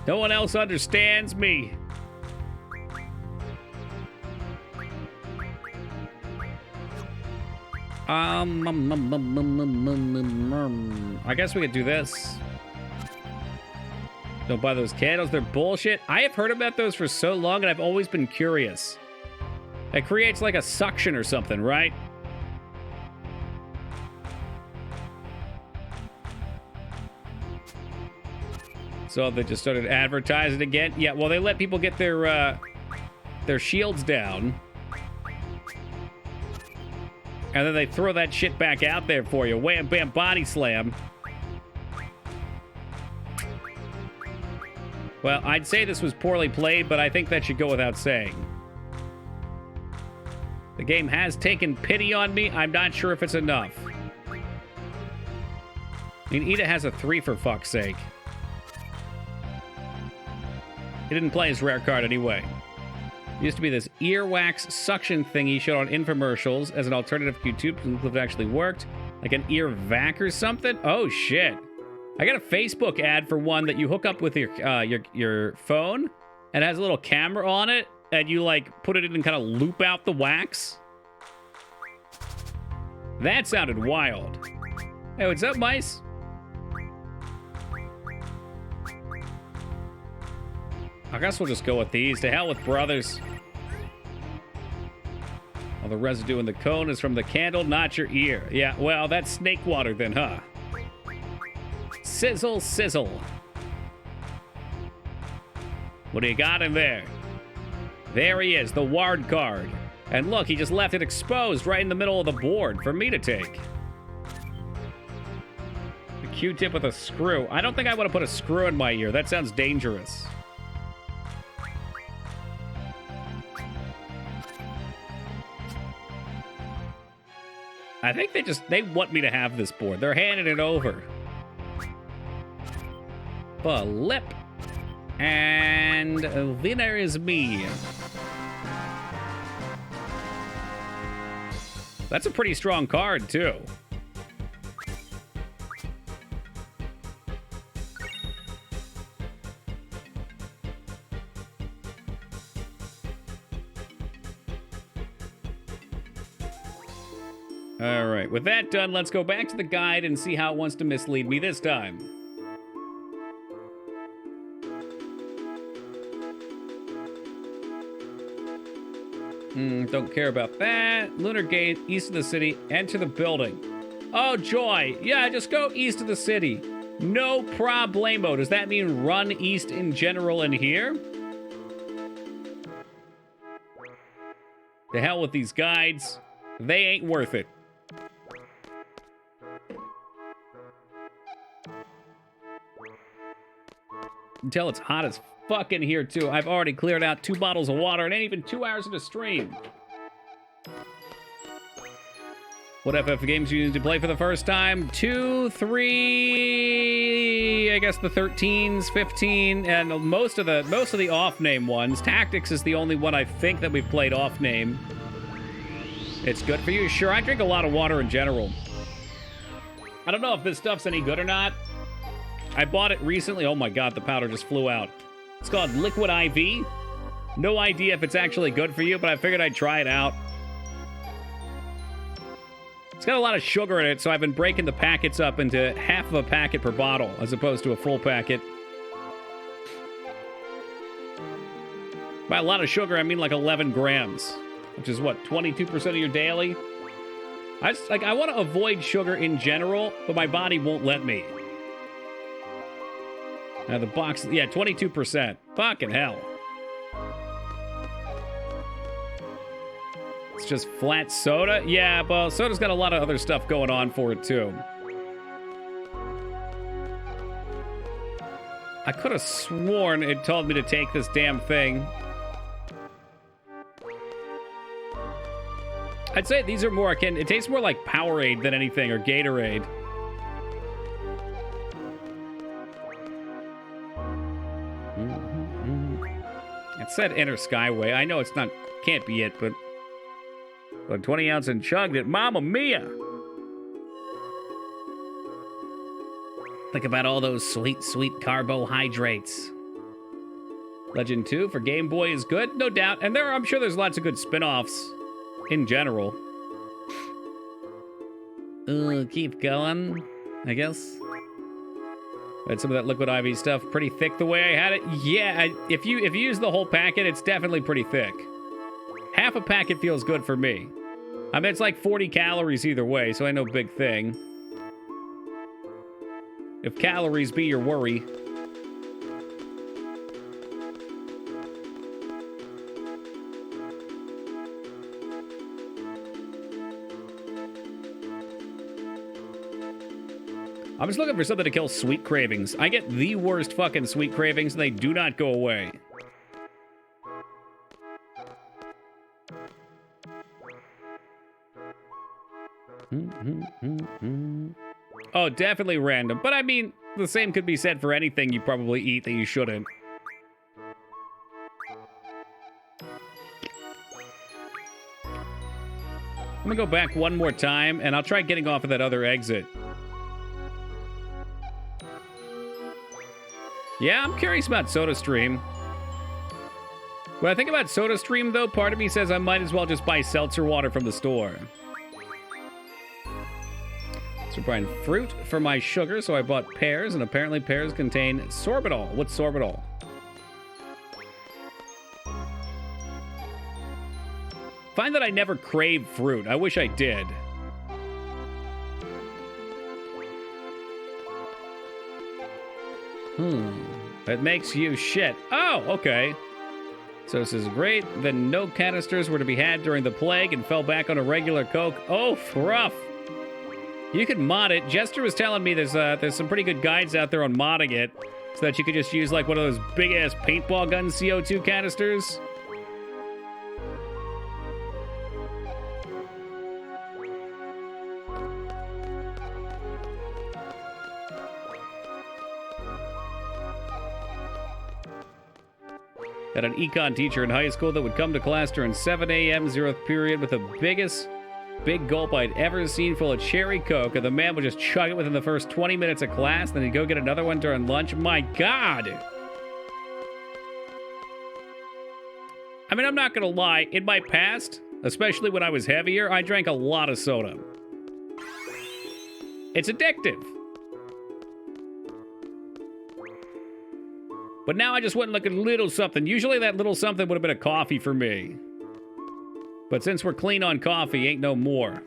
S1: No one else understands me. I guess we could do this. Don't buy those candles, they're bullshit. I have heard about those for so long and I've always been curious. It creates like a suction or something, right? So they just started advertising again. Yeah, well, they let people get their shields down. And then they throw that shit back out there for you. Wham, bam, body slam. Well, I'd say this was poorly played, but I think that should go without saying. The game has taken pity on me. I'm not sure if it's enough. I mean, Ida has a 3 for fuck's sake. He didn't play his rare card anyway. Used to be this earwax suction thingy showed on infomercials as an alternative to YouTube if it actually worked. Like an ear vac or something? Oh, shit. I got a Facebook ad for one that you hook up with your phone and it has a little camera on it and you, like, put it in and kind of loop out the wax. That sounded wild. Hey, what's up, mice? I guess we'll just go with these. To hell with brothers. All the residue in the cone is from the candle, not your ear. Yeah, well, that's snake water then, huh? Sizzle, sizzle. What do you got in there? There he is, the Ward card. And look, he just left it exposed right in the middle of the board for me to take. A Q-tip with a screw. I don't think I want to put a screw in my ear. That sounds dangerous. I think they want me to have this board. They're handing it over. Flip. And winner is me. That's a pretty strong card, too. All right, with that done, let's go back to the guide and see how it wants to mislead me this time. Don't care about that. Lunar Gate, east of the city, enter the building. Oh, joy. Yeah, just go east of the city. No problemo. Does that mean run east in general in here? To hell with these guides. They ain't worth it. Until it's hot as fuck in here, too. I've already cleared out 2 bottles of water and ain't even 2 hours into stream. What FF games you need to play for the first time? 2, 3, I guess the 13s, 15, and most of the off-name ones. Tactics is the only one I think that we've played off-name. It's good for you. Sure, I drink a lot of water in general. I don't know if this stuff's any good or not. I bought it recently. Oh my god, the powder just flew out. It's called Liquid IV. No idea if it's actually good for you, but I figured I'd try it out. It's got a lot of sugar in it, so I've been breaking the packets up into half of a packet per bottle, as opposed to a full packet. By a lot of sugar, I mean like 11 grams, which is what, 22% of your daily? I want to avoid sugar in general, but my body won't let me. Now the box, yeah, 22%. Fucking hell. It's just flat soda? Yeah, well, soda's got a lot of other stuff going on for it, too. I could have sworn it told me to take this damn thing. I'd say these are more akin, it tastes more like Powerade than anything, or Gatorade. It said Inner Skyway. I know it's not, can't be it, but 20 ounce and chugged it. Mamma mia! Think about all those sweet, sweet carbohydrates. Legend 2 for Game Boy is good, no doubt. And I'm sure there's lots of good spin-offs in general. Keep going, I guess. But some of that Liquid IV stuff pretty thick the way I had it. Yeah, if you use the whole packet, it's definitely pretty thick. Half a packet feels good for me. I mean, it's like 40 calories either way, so ain't no big thing. If calories be your worry. I'm just looking for something to kill sweet cravings. I get the worst fucking sweet cravings, and they do not go away. Oh, definitely random. But I mean, the same could be said for anything you probably eat that you shouldn't. I'm gonna go back one more time, and I'll try getting off of that other exit. Yeah, I'm curious about SodaStream. When I think about SodaStream, though, part of me says I might as well just buy seltzer water from the store. So buying fruit for my sugar, so I bought pears, and apparently pears contain sorbitol. What's sorbitol? Find that I never crave fruit. I wish I did. That makes you shit. Oh, okay. So this is great. Then no canisters were to be had during the plague and fell back on a regular Coke. Oh, rough. You could mod it. Jester was telling me there's some pretty good guides out there on modding it so that you could just use like one of those big-ass paintball gun CO2 canisters. Had an econ teacher in high school that would come to class during 7 a.m. 0th period with the biggest big gulp I'd ever seen full of cherry Coke, and the man would just chug it within the first 20 minutes of class, then he'd go get another one during lunch. My God! I mean, I'm not gonna lie, in my past, especially when I was heavier, I drank a lot of soda. It's addictive. But now I just went like a little something. Usually that little something would have been a coffee for me. But since we're clean on coffee, ain't no more.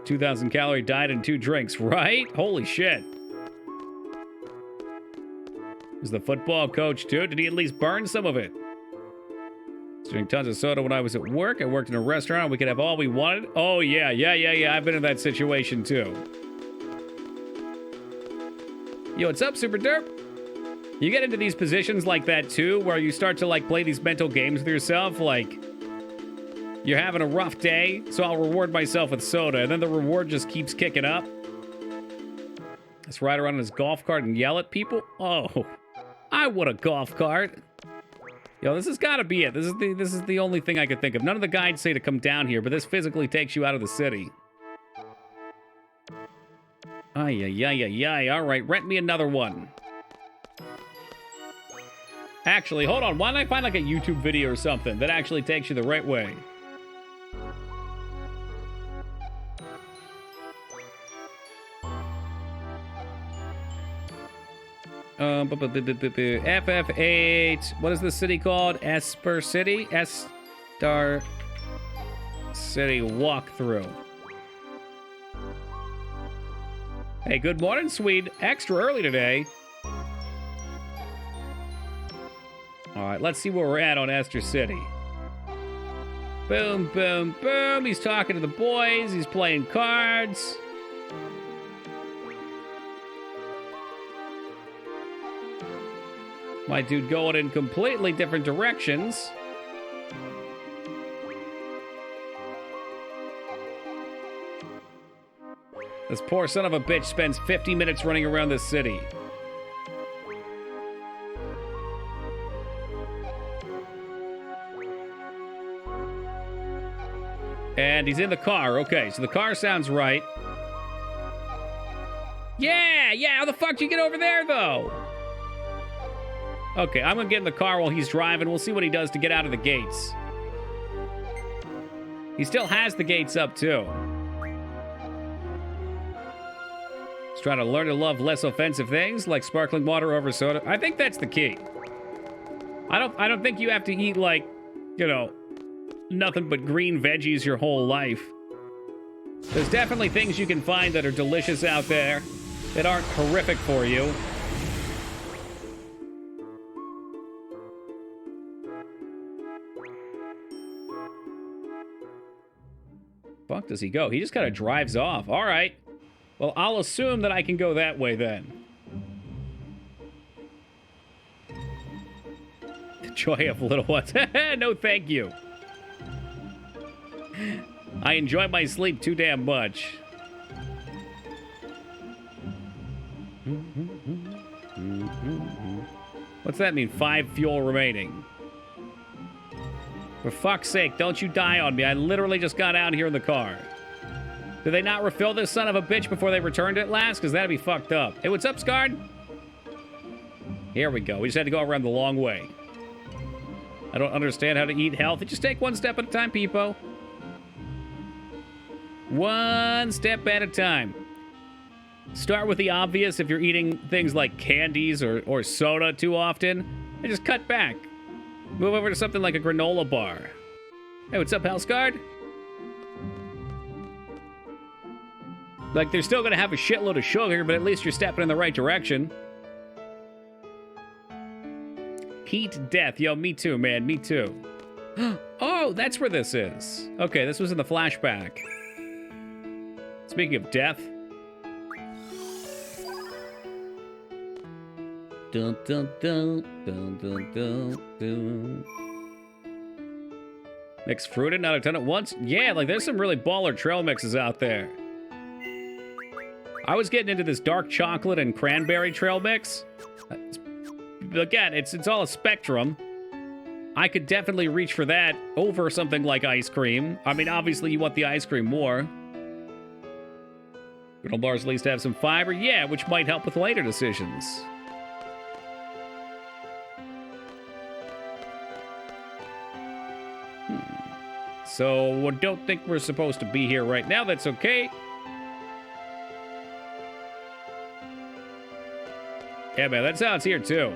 S1: 2,000 calorie diet and 2 drinks, right? Holy shit. Is the football coach too? Did he at least burn some of it? Drank tons of soda when I was at work. I worked in a restaurant. We could have all we wanted. Oh, yeah. I've been in that situation too. Yo, what's up, Super Derp? You get into these positions like that too, where you start to like play these mental games with yourself, like you're having a rough day, so I'll reward myself with soda, and then the reward just keeps kicking up. Let's ride around in his golf cart and yell at people. Oh, I want a golf cart. Yo, this has got to be it. This is the only thing I could think of. None of the guides say to come down here, but this physically takes you out of the city. Ay. All right, rent me another one. Actually, hold on. Why don't I find like a YouTube video or something that actually takes you the right way? FF8. What is this city called? Esper City? Estar City walkthrough. Hey, good morning, Swede. Extra early today. All right, let's see where we're at on Esther City. Boom, boom, boom. He's talking to the boys. He's playing cards. My dude going in completely different directions. This poor son of a bitch spends 50 minutes running around the city. And he's in the car. Okay, so the car sounds right. Yeah, how the fuck did you get over there, though? Okay, I'm gonna get in the car while he's driving. We'll see what he does to get out of the gates. He still has the gates up, too. He's trying to learn to love less offensive things, like sparkling water over soda. I think that's the key. I don't think you have to eat, like, you know, nothing but green veggies your whole life. There's definitely things you can find that are delicious out there that aren't horrific for you. Fuck does he go? He just kind of drives off. All right. Well, I'll assume that I can go that way then. The joy of little ones. No, thank you. I enjoy my sleep too damn much. What's that mean? 5 fuel remaining. For fuck's sake, don't you die on me. I literally just got out here in the car. Did they not refill this son of a bitch before they returned it last? Because that'd be fucked up. Hey, what's up, Scarred? Here we go. We just had to go around the long way. I don't understand how to eat healthy. Just take one step at a time, Peepo. One step at a time. Start with the obvious if you're eating things like candies or soda too often. And just cut back. Move over to something like a granola bar. Hey, what's up, Hellscard? Like, they're still gonna have a shitload of sugar, but at least you're stepping in the right direction. Heat death. Yo, me too, man. Me too. Oh, that's where this is. Okay, this was in the flashback. Speaking of death. Dun, dun, dun, dun, dun, dun, dun. Mix fruited, not a ton at once? Yeah, like there's some really baller trail mixes out there. I was getting into this dark chocolate and cranberry trail mix. Again, it's all a spectrum. I could definitely reach for that over something like ice cream. I mean, obviously you want the ice cream more. Granola bars at least have some fiber. Yeah, which might help with later decisions. So, I don't think we're supposed to be here right now. That's okay. Yeah, man, that sounds here, too.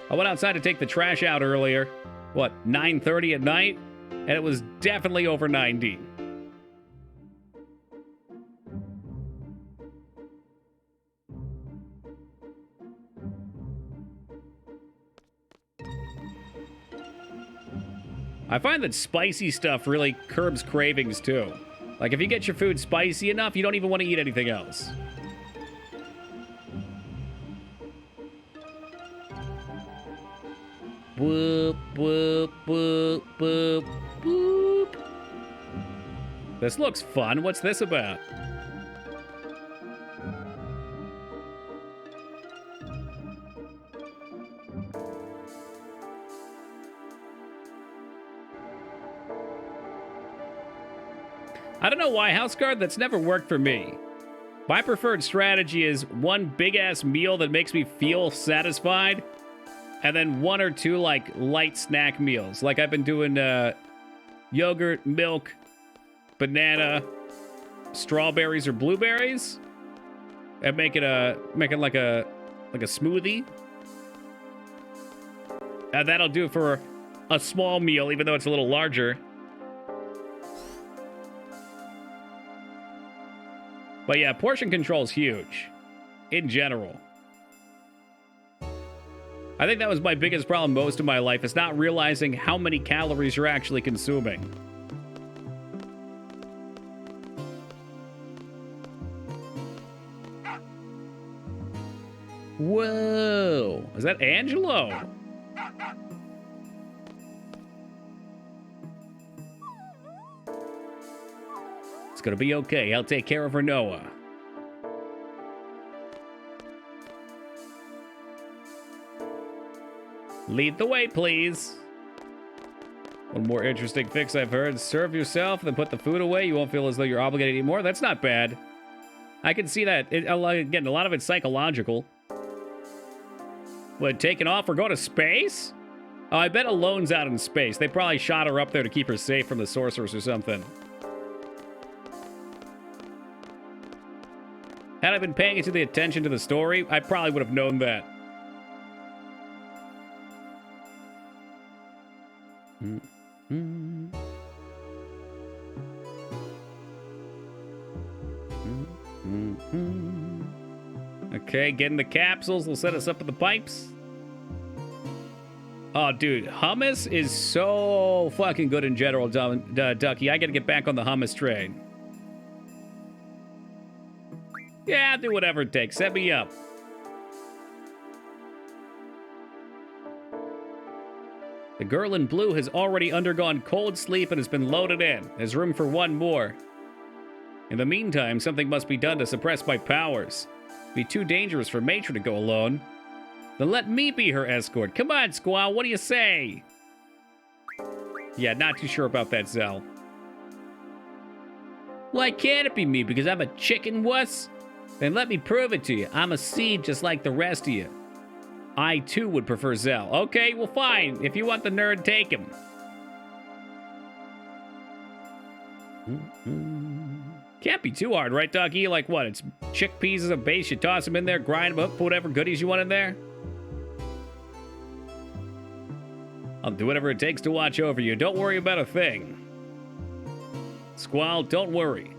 S1: I went outside to take the trash out earlier. What, 9:30 at night? And it was definitely over 90. I find that spicy stuff really curbs cravings, too. Like, if you get your food spicy enough, you don't even want to eat anything else. Whoop, whoop, whoop, whoop, whoop. This looks fun. What's this about? I don't know why, Houseguard, that's never worked for me. My preferred strategy is one big-ass meal that makes me feel satisfied, and then one or two, like, light snack meals. Like, I've been doing yogurt, milk, banana, strawberries or blueberries, and making like a smoothie. And that'll do for a small meal, even though it's a little larger. But yeah, portion control is huge, in general. I think that was my biggest problem most of my life, is not realizing how many calories you're actually consuming. Whoa, is that Angelo? It's gonna be okay. I'll take care of her, Noah. Lead the way, please. One more interesting fix I've heard. Serve yourself, then put the food away. You won't feel as though you're obligated anymore. That's not bad. I can see that. Again, a lot of it's psychological. What, taking off or go to space? Oh, I bet Alone's out in space. They probably shot her up there to keep her safe from the sorceress or something. Had I been paying attention to the story, I probably would have known that. Okay, getting the capsules will set us up with the pipes. Oh, dude, hummus is so fucking good in general, Ducky. I gotta get back on the hummus train. Yeah, I'll do whatever it takes. Set me up. The girl in blue has already undergone cold sleep and has been loaded in. There's room for one more. In the meantime, something must be done to suppress my powers. It'd be too dangerous for Matron to go alone. Then let me be her escort. Come on, Squall, what do you say? Yeah, not too sure about that, Zell. Why can't it be me? Because I'm a chicken wuss? Then let me prove it to you. I'm a seed just like the rest of you. I, too, would prefer Zell. Okay, well, fine. If you want the nerd, take him. Can't be too hard, right, Ducky? Like what? It's chickpeas as a base. You toss them in there, grind them up, put whatever goodies you want in there. I'll do whatever it takes to watch over you. Don't worry about a thing. Squall, don't worry.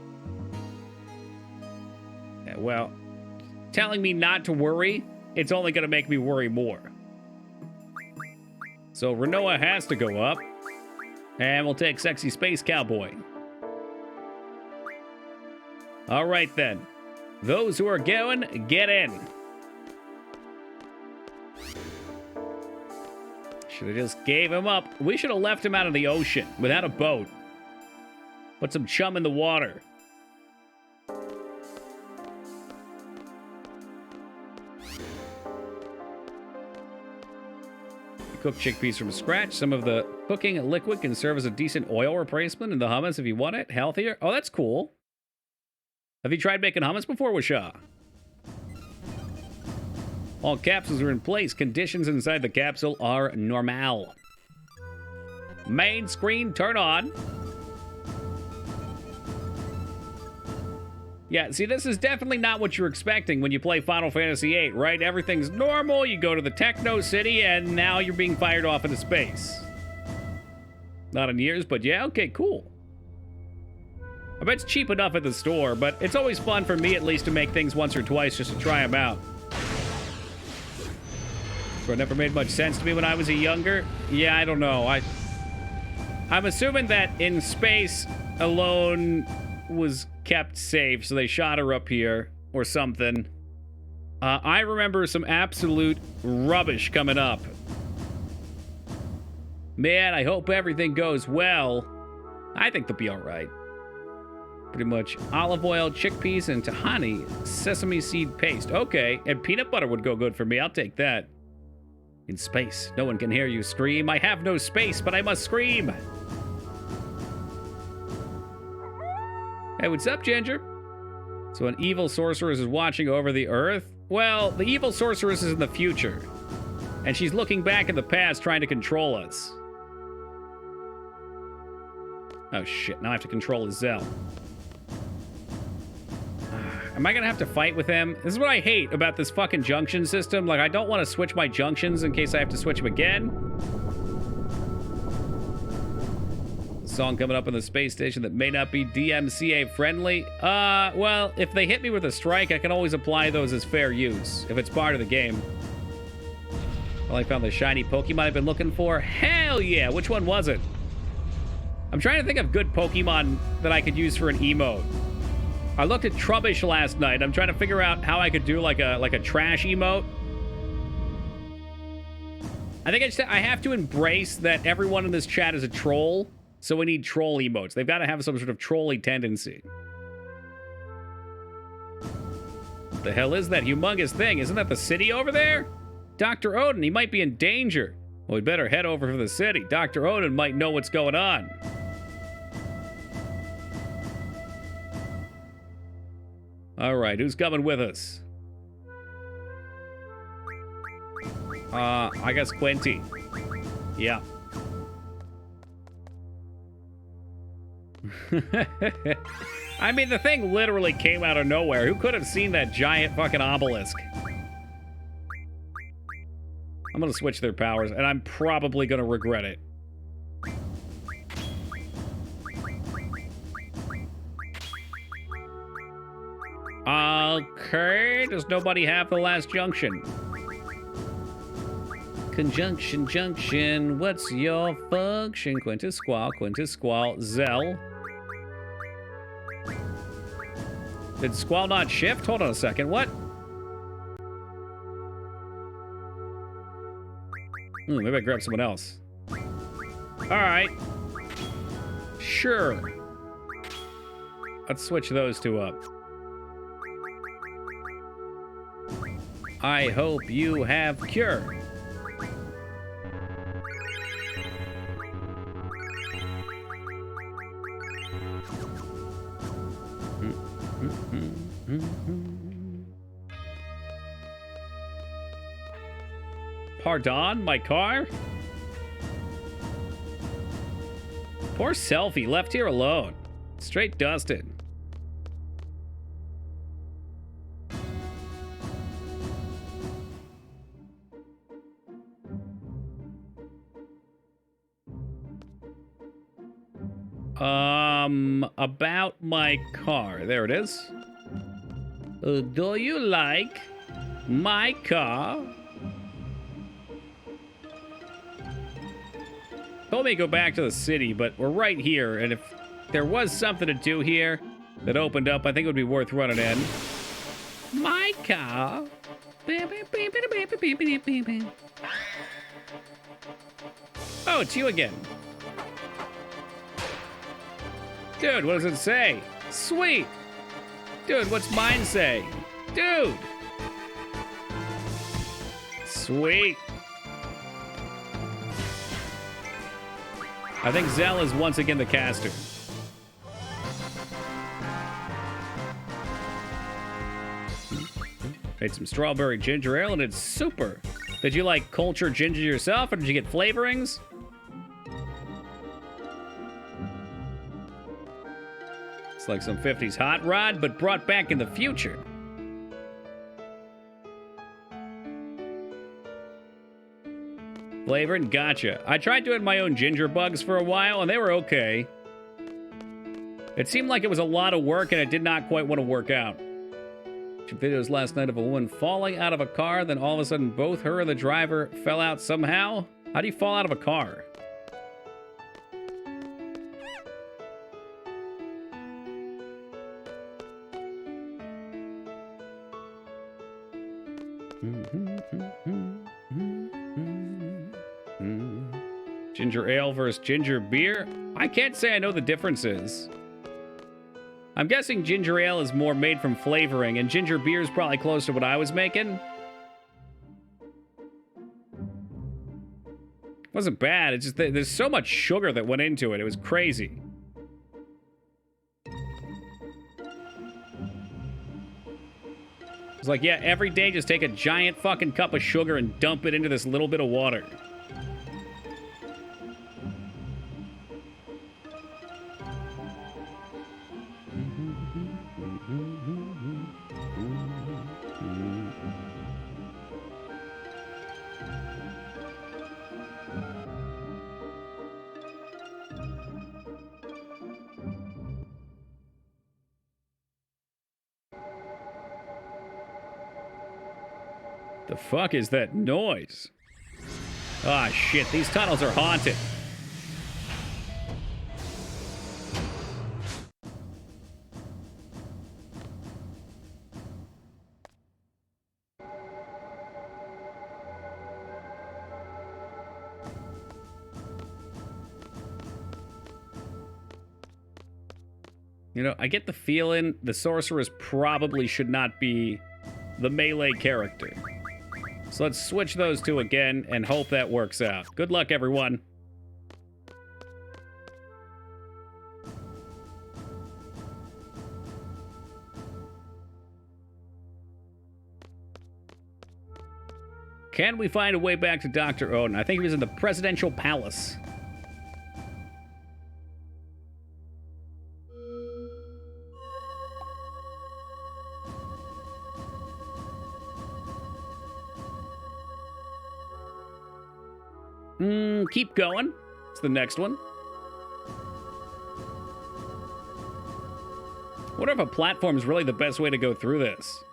S1: Yeah, well, telling me not to worry, it's only going to make me worry more. So Renoa has to go up. And we'll take Sexy Space Cowboy. All right, then. Those who are going, get in. Should have just gave him up. We should have left him out of the ocean without a boat. Put some chum in the water. Cook chickpeas from scratch. Some of the cooking liquid can serve as a decent oil replacement in the hummus if you want it. Healthier. Oh, that's cool. Have you tried making hummus before, Wishaw? All capsules are in place. Conditions inside the capsule are normal. Main screen, turn on. Yeah, see, this is definitely not what you're expecting when you play Final Fantasy VIII, right? Everything's normal, you go to the Techno City, and now you're being fired off into space. Not in years, but yeah, okay, cool. I bet it's cheap enough at the store, but it's always fun for me, at least, to make things once or twice just to try them out. So it never made much sense to me when I was younger. Yeah, I don't know. I'm assuming that in space, Alone was kept safe, so they shot her up here or something. I remember some absolute rubbish coming up. Man, I hope everything goes well. I think they'll be all right. Pretty much olive oil, chickpeas, and tahani, sesame seed paste. Okay, and peanut butter would go good for me. I'll take that. In space, no one can hear you scream. I have no space, but I must scream. Hey, what's up, Ginger? So an evil sorceress is watching over the Earth? Well, the evil sorceress is in the future. And she's looking back in the past trying to control us. Oh shit, now I have to control Zell. Am I gonna have to fight with him? This is what I hate about this fucking junction system. Like, I don't want to switch my junctions in case I have to switch them again. Song coming up on the space station that may not be DMCA friendly. Well, if they hit me with a strike, I can always apply those as fair use, if it's part of the game. Well, I found the shiny Pokemon I've been looking for. Hell yeah! Which one was it? I'm trying to think of good Pokemon that I could use for an emote. I looked at Trubbish last night. I'm trying to figure out how I could do like a trash emote. I think I have to embrace that everyone in this chat is a troll. So we need troll emotes. They've got to have some sort of trolly tendency. What the hell is that humongous thing? Isn't that the city over there? Dr. Odin, he might be in danger. Well, we better head over to the city. Dr. Odin might know what's going on. All right, who's coming with us? I guess Quinty. Yeah. I mean, the thing literally came out of nowhere. Who could have seen that giant fucking obelisk? I'm gonna switch their powers, and I'm probably gonna regret it. Okay, does nobody have the last junction? Conjunction, junction, what's your function? Quintus Squall, Zell. Did Squall not shift? Hold on a second. What? Maybe I grab someone else. Alright. Sure. Let's switch those two up. I hope you have cure. Pardon, my car? Poor Selfie, left here alone. Straight dusted. About my car. There it is. Do you like my car? Told me to go back to the city, but we're right here, and if there was something to do here that opened up, I think it would be worth running in. My car. Oh, it's you again. Dude, what does it say? Sweet. Dude, what's mine say? Dude. Sweet. I think Zell is once again the caster. Made some strawberry ginger ale and it's super. Did you like culture ginger yourself or did you get flavorings? It's like some 50s hot rod, but brought back in the future. Flavored? Gotcha. I tried doing my own ginger bugs for a while, and they were okay. It seemed like it was a lot of work, and it did not quite want to work out. Videos last night of a woman falling out of a car, then all of a sudden both her and the driver fell out somehow. How do you fall out of a car? Ginger ale versus ginger beer? I can't say I know the differences. I'm guessing ginger ale is more made from flavoring, and ginger beer is probably close to what I was making. Wasn't bad, it's just that there's so much sugar that went into it, it was crazy. It's like, yeah, every day just take a giant fucking cup of sugar and dump it into this little bit of water. The fuck is that noise? Ah, shit, these tunnels are haunted. You know, I get the feeling the sorceress probably should not be the melee character. So let's switch those two again and hope that works out. Good luck, everyone. Can we find a way back to Dr. Odin? I think he was in the presidential palace. Keep going. It's the next one. Wonder if a platform is really the best way to go through this.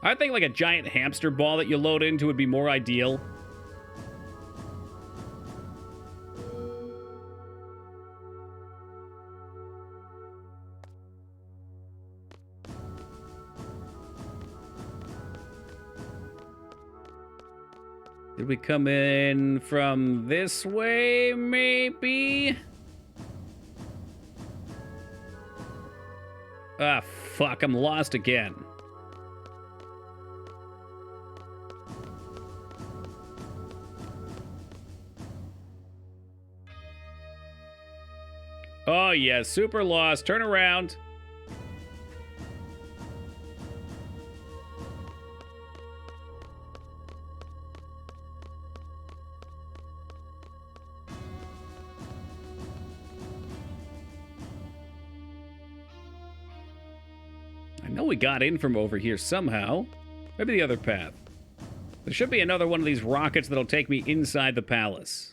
S1: I think like a giant hamster ball that you load into would be more ideal. Did we come in from this way, maybe? Ah, fuck, I'm lost again. Oh, yeah, super lost. Turn around. I know we got in from over here somehow. Maybe the other path. There should be another one of these rockets that'll take me inside the palace.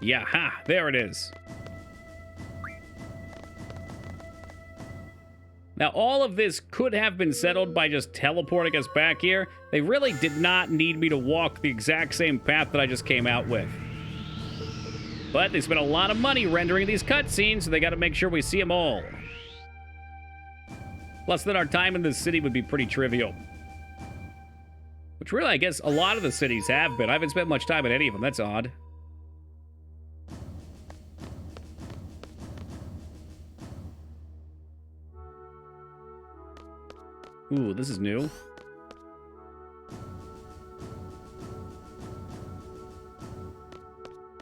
S1: Yeah, ha! There it is. Now, all of this could have been settled by just teleporting us back here. They really did not need me to walk the exact same path that I just came out with. But they spent a lot of money rendering these cutscenes, so they gotta make sure we see them all. Plus, then our time in this city would be pretty trivial. Which really, I guess, a lot of the cities have been. I haven't spent much time in any of them. That's odd. Ooh, this is new.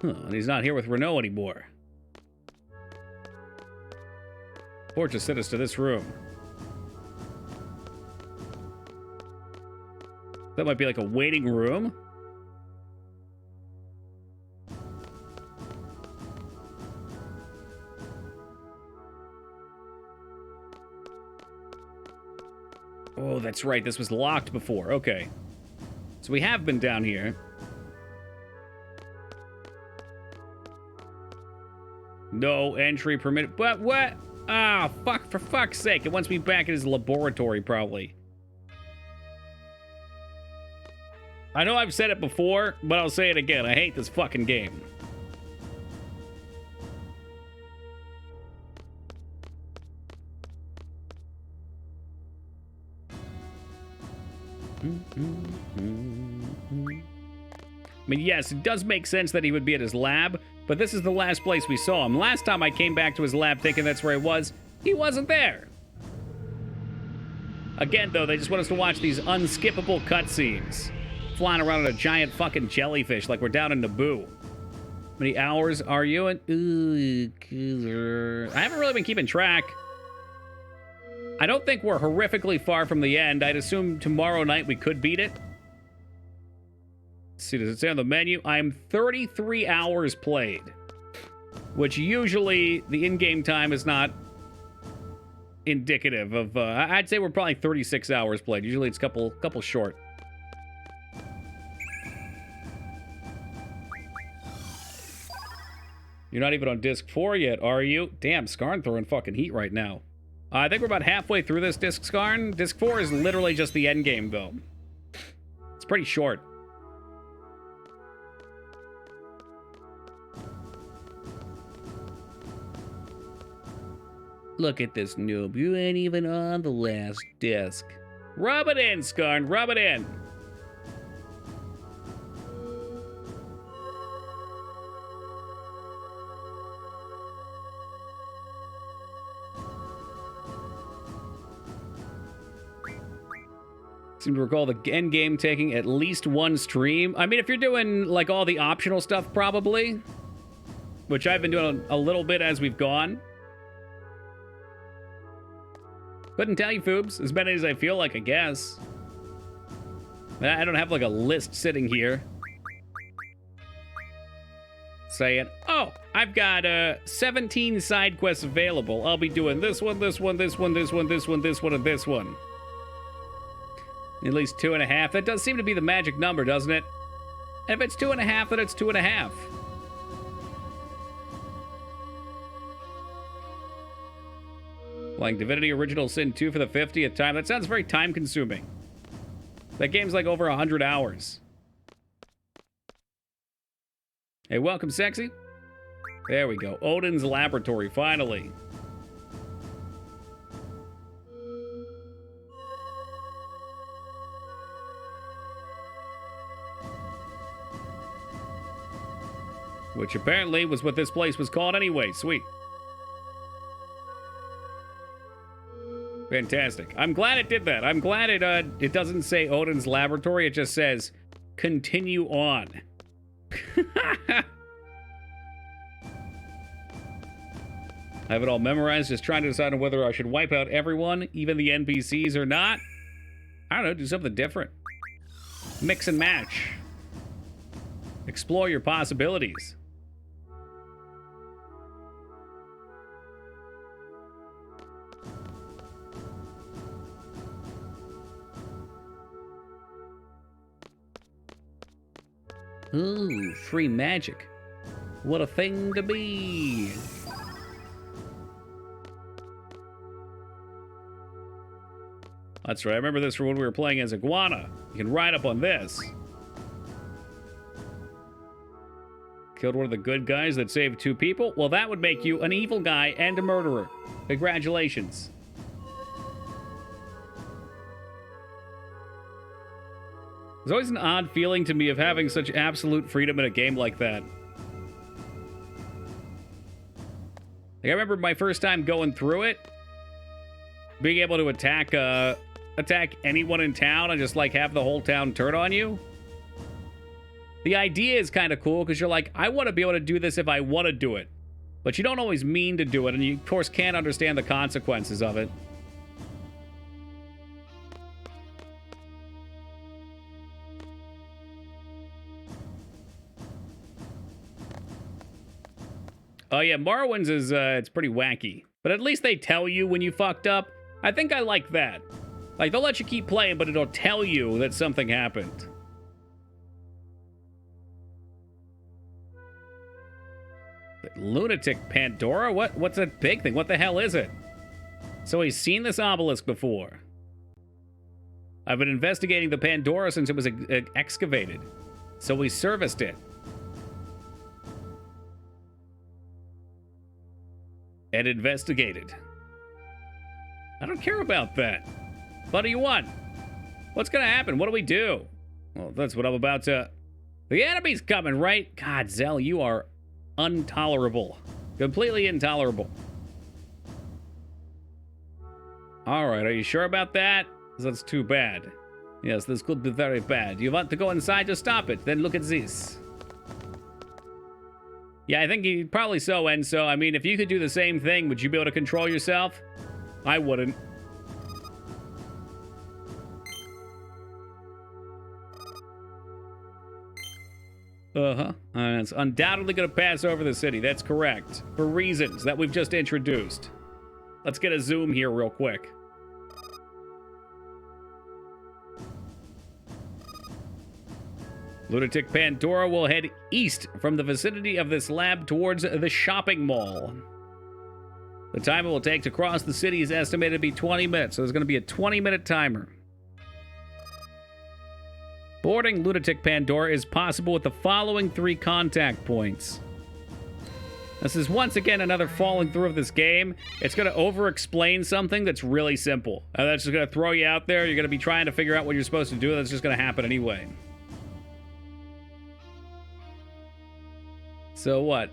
S1: Huh, and he's not here with Renault anymore. Or just sent us to this room. That might be like a waiting room. Oh, that's right. This was locked before. Okay. So we have been down here. No entry permitted. But what? Ah, fuck, for fuck's sake. It wants me back in his laboratory, probably. I know I've said it before, but I'll say it again. I hate this fucking game. I mean, yes, it does make sense that he would be at his lab, but this is the last place we saw him. Last time I came back to his lab thinking that's where he wasn't there. Again, though, they just want us to watch these unskippable cutscenes. Flying around on a giant fucking jellyfish like we're down in Naboo. How many hours are you in? I haven't really been keeping track. I don't think we're horrifically far from the end. I'd assume tomorrow night we could beat it. Let's see, does it say on the menu? I'm 33 hours played. Which usually the in-game time is not indicative of... I'd say we're probably 36 hours played. Usually it's a couple short. You're not even on disc 4 yet, are you? Damn, Skarn throwing fucking heat right now. I think we're about halfway through this disc, Skarn. Disc 4 is literally just the end game, though. It's pretty short. Look at this noob. You ain't even on the last disc. Rub it in, Skarn. Rub it in. Seem to recall the end game taking at least one stream. I mean, if you're doing like all the optional stuff, probably. Which I've been doing a little bit as we've gone. Couldn't tell you, Foobs. As many as I feel like, I guess. I don't have like a list sitting here saying, oh, I've got 17 side quests available. I'll be doing this one, this one, this one, this one, this one, this one, and this one. At least 2.5. That does seem to be the magic number, doesn't it? And if it's 2.5, then it's 2.5. Playing Divinity Original Sin 2 for the 50th time. That sounds very time-consuming. That game's like over 100 hours. Hey, welcome, sexy. There we go. Odin's laboratory, finally. Which apparently was what this place was called anyway. Sweet. Fantastic. I'm glad it did that. I'm glad it doesn't say Odin's laboratory. It just says, continue on. I have it all memorized, just trying to decide on whether I should wipe out everyone, even the NPCs or not. I don't know, do something different. Mix and match. Explore your possibilities. Ooh, free magic. What a thing to be. That's right, I remember this from when we were playing as Iguana. You can ride up on this. Killed one of the good guys that saved 2 people? Well, that would make you an evil guy and a murderer. Congratulations. There's always an odd feeling to me of having such absolute freedom in a game like that. Like, I remember my first time going through it, being able to attack anyone in town and just, like, have the whole town turn on you. The idea is kind of cool, because you're like, I want to be able to do this if I want to do it. But you don't always mean to do it, and you, of course, can't understand the consequences of it. Oh yeah, Morrowind's is, it's pretty wacky. But at least they tell you when you fucked up. I think I like that. Like, they'll let you keep playing, but it'll tell you that something happened. But Lunatic Pandora? What's that big thing? What the hell is it? So he's seen this obelisk before. I've been investigating the Pandora since it was excavated. So we serviced it. And investigated. I don't care about that. What do you want? What's gonna happen? What do we do? Well, that's what I'm about to... The enemy's coming, right? God, Zell, you are intolerable. Completely intolerable. Alright, are you sure about that? 'Cause that's too bad. Yes, this could be very bad. You want to go inside to stop it? Then look at this. Yeah, I think you probably so, Enzo. I mean, if you could do the same thing, would you be able to control yourself? I wouldn't. Uh-huh. It's undoubtedly going to pass over the city. That's correct. For reasons that we've just introduced. Let's get a zoom here real quick. Lunatic Pandora will head east from the vicinity of this lab towards the shopping mall. The time it will take to cross the city is estimated to be 20 minutes, so there's going to be a 20-minute timer. Boarding Lunatic Pandora is possible with the following 3 contact points. This is once again another falling through of this game. It's going to over-explain something that's really simple. And that's just going to throw you out there. You're going to be trying to figure out what you're supposed to do, and that's just going to happen anyway. So what?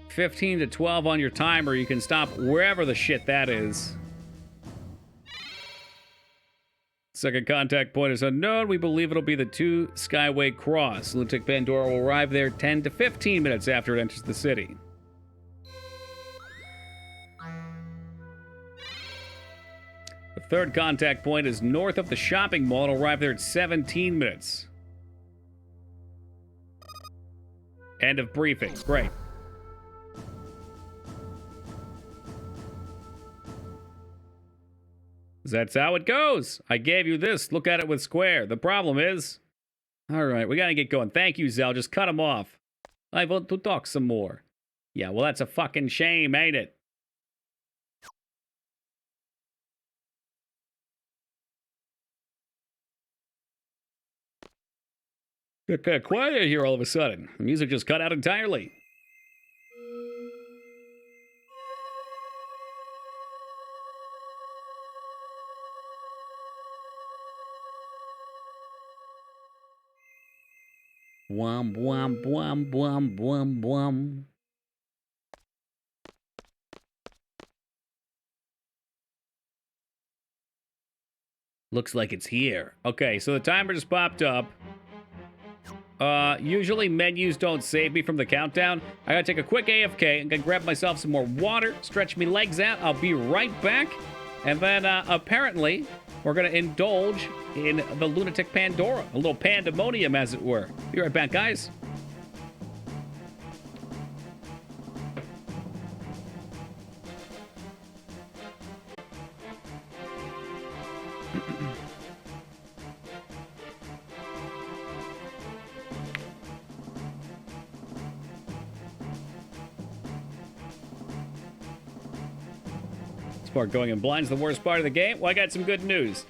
S1: 15 to 12 on your timer. You can stop wherever the shit that is. Second contact point is unknown. We believe it'll be the 2 Skyway Cross. Lunatic Pandora will arrive there 10 to 15 minutes after it enters the city. The third contact point is north of the shopping mall. It'll arrive there at 17 minutes. End of briefing. Great. That's how it goes. I gave you this. Look at it with square. The problem is... Alright, we gotta get going. Thank you, Zell. Just cut him off. I want to talk some more. Yeah, well, that's a fucking shame, ain't it? Got quiet here all of a sudden. The music just cut out entirely. Wham, wham, wham, wham, wham, wham. Looks like it's here. Okay, so the timer just popped up. Usually menus don't save me from the countdown. I gotta take a quick AFK. I'm gonna grab myself some more water, stretch me legs out. I'll be right back. And then, apparently, we're gonna indulge in the Lunatic Pandora. A little pandemonium, as it were. Be right back, guys. Part going in blind's the worst part of the game. Well, I got some good news.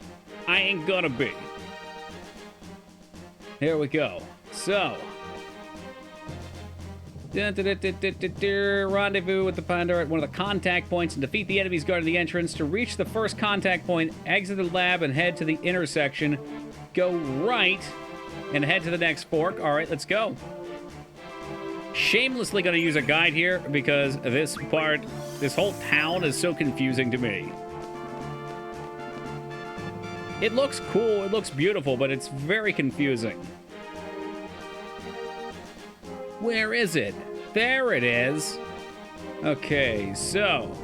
S1: I ain't gonna be. Here we go. So, rendezvous with the Pandora at one of the contact points and defeat the enemies guarding the entrance. To reach the first contact point, exit the lab and head to the intersection. Go right and head to the next fork. All right, let's go. Shamelessly going to use a guide here because this whole town is so confusing to me. It looks cool, it looks beautiful, but it's very confusing. Where is it? There it is. Okay, so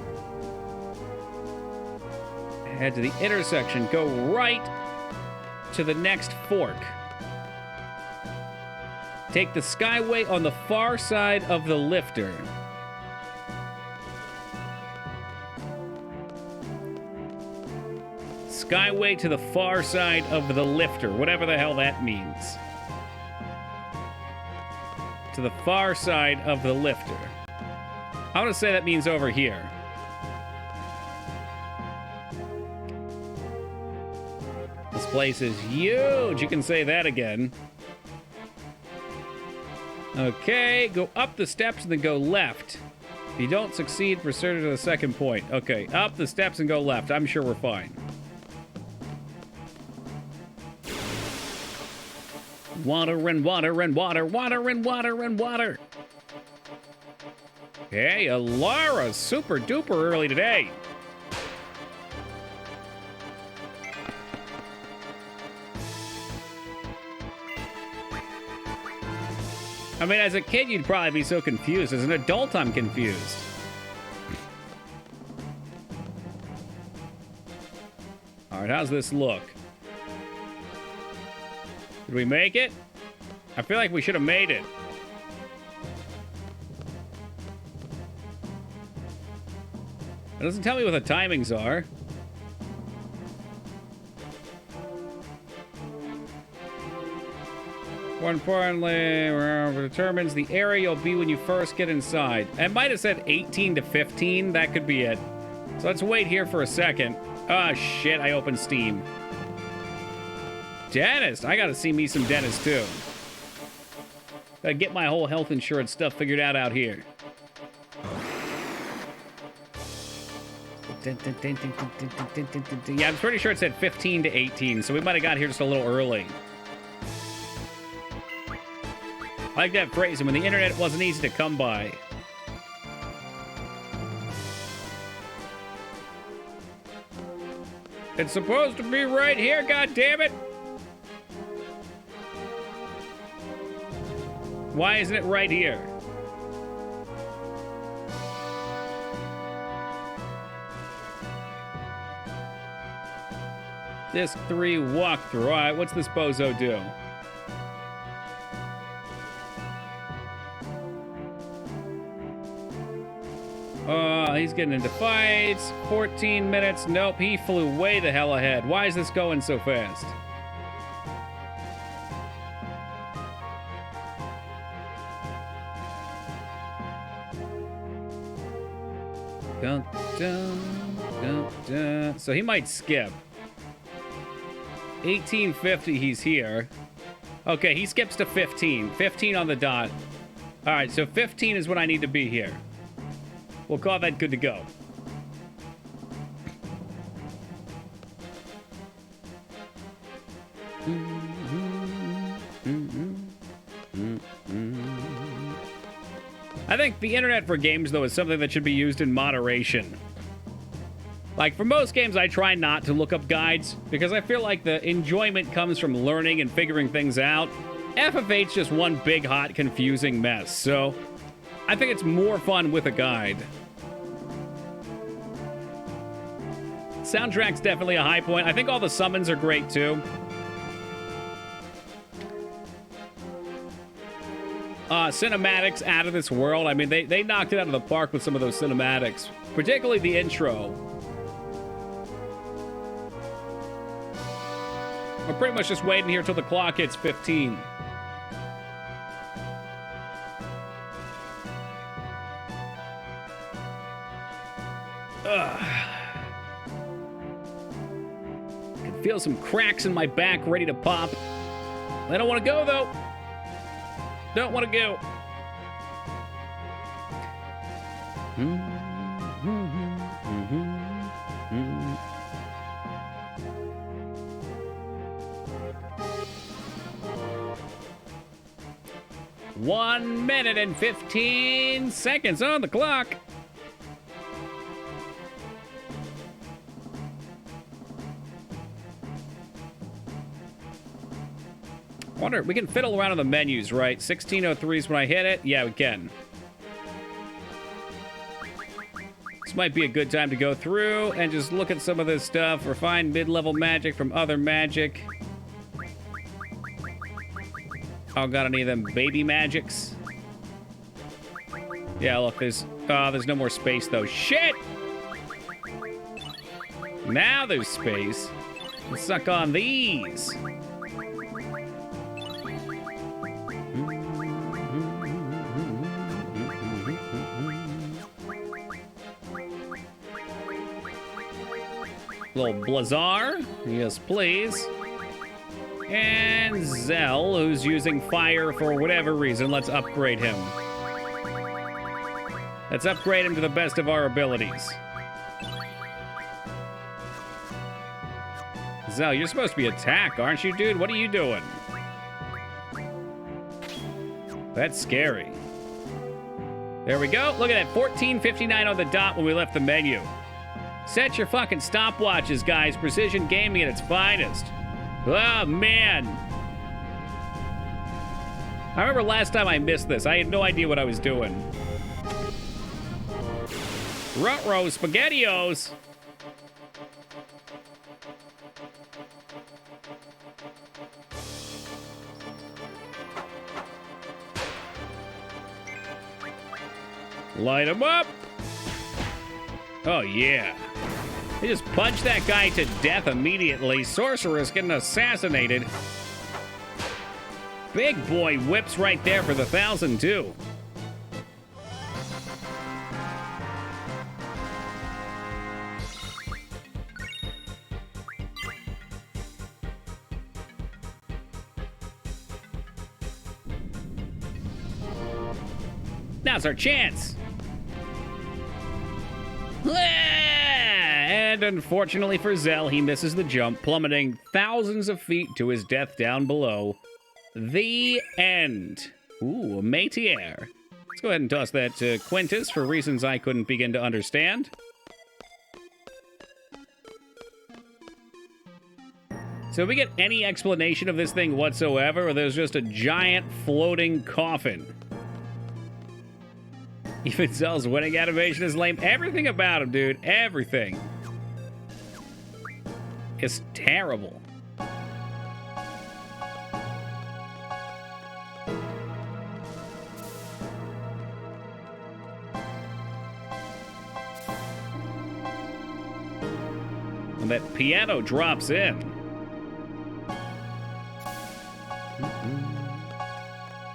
S1: head to the intersection, go right to the next fork. Take the Skyway on the far side of the lifter. Skyway to the far side of the lifter, whatever the hell that means. To the far side of the lifter. I'm gonna say that means over here. This place is huge. You can say that again. Okay, go up the steps and then go left. If you don't succeed, proceed to the second point. Okay, up the steps and go left. I'm sure we're fine. Water and water and water, water and water and water. Hey, Alara, super duper early today. I mean, as a kid, you'd probably be so confused. As an adult, I'm confused. All right, how's this look? Did we make it? I feel like we should have made it. It doesn't tell me what the timings are. More importantly, determines the area you'll be when you first get inside. It might have said 18 to 15. That could be it. So let's wait here for a second. Oh, shit. I opened Steam. Dentist. I gotta see me some dentist, too. Gotta get my whole health insurance stuff figured out here. Yeah, I'm pretty sure it said 15 to 18, so we might have got here just a little early. I like that phrase, and when the internet wasn't easy to come by. It's supposed to be right here, goddammit! Why isn't it right here? Disc 3 walkthrough. All right, what's this bozo do? He's getting into fights. 14 minutes. Nope, he flew way the hell ahead. Why is this going so fast? Dun, dun, dun, dun. So he might skip. 1850, he's here. Okay, he skips to 15. 15 on the dot. All right, so 15 is when I need to be here. We'll call that good to go. I think the internet for games, though, is something that should be used in moderation. Like, for most games, I try not to look up guides, because I feel like the enjoyment comes from learning and figuring things out. FF8's just one big, hot, confusing mess, so I think it's more fun with a guide. Soundtrack's definitely a high point. I think all the summons are great, too. Cinematics out of this world. I mean, they knocked it out of the park with some of those cinematics, particularly the intro. We're pretty much just waiting here till the clock hits 15. Ugh. I can feel some cracks in my back ready to pop. I don't want to go, though. Don't want to go. One minute and 15 seconds on the clock. Wonder, we can fiddle around on the menus, right? 1603 is when I hit it. Yeah, we can. This might be a good time to go through and just look at some of this stuff. Refine mid-level magic from other magic. Oh, got any of them baby magics? Yeah, look, there's no more space, though. Shit! Now there's space. Let's suck on these. Little Blazar. Yes, please. And Zell, who's using fire for whatever reason. Let's upgrade him. Let's upgrade him to the best of our abilities. Zell, you're supposed to be attack, aren't you, dude? What are you doing? That's scary. There we go. Look at that. 14:59 on the dot when we left the menu. Set your fucking stopwatches, guys. Precision gaming at its finest. Oh, man. I remember last time I missed this. I had no idea what I was doing. Ruh-roh, SpaghettiOs. Light him up. Oh, yeah. They just punched that guy to death immediately. Sorceress getting assassinated. Big boy whips right there for the 1,000, too. Now's our chance. And unfortunately for Zell, he misses the jump, plummeting thousands of feet to his death down below. The end. Ooh, a métier. Let's go ahead and toss that to Quintus for reasons I couldn't begin to understand. So we get any explanation of this thing whatsoever, or there's just a giant floating coffin? Even Zell's winning animation is lame. Everything about him, dude. Everything. It's terrible. And that piano drops in.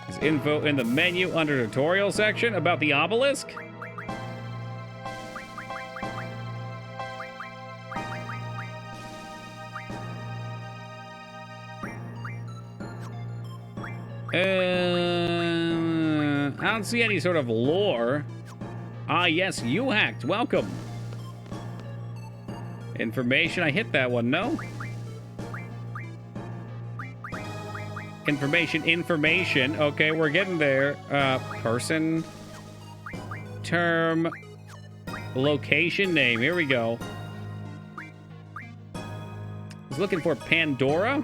S1: There's info in the menu under tutorial section about the obelisk. I don't see any sort of lore. Ah, yes, you hacked. Welcome. Information. I hit that one. No. Information. Okay, we're getting there. Person. Term. Location name. Here we go. I was looking for Pandora.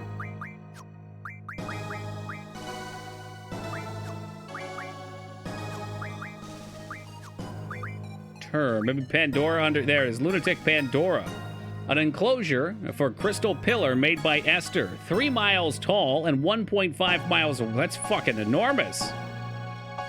S1: Term. Maybe Pandora under there is Lunatic Pandora. An enclosure for crystal pillar made by Esther. 3 miles tall and 1.5 miles. That's fucking enormous.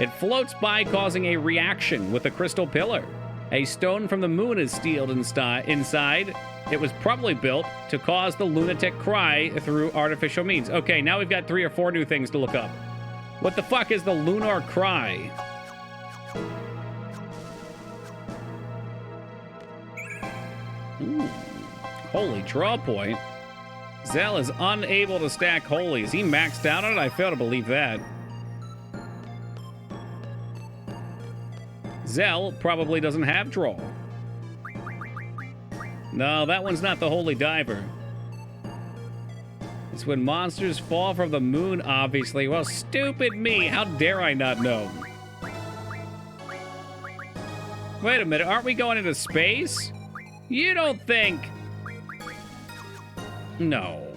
S1: It floats by, causing a reaction with the crystal pillar. A stone from the moon is sealed inside. It was probably built to cause the lunatic cry through artificial means. Okay, now we've got 3 or 4 new things to look up. What the fuck is the lunar cry? Ooh. Holy draw point. Zell is unable to stack holy. Is he maxed out on it? I fail to believe that. Zell probably doesn't have draw. No, that one's not the holy diver. It's when monsters fall from the moon, obviously. Well, stupid me. How dare I not know? Wait a minute. Aren't we going into space? You don't think... No.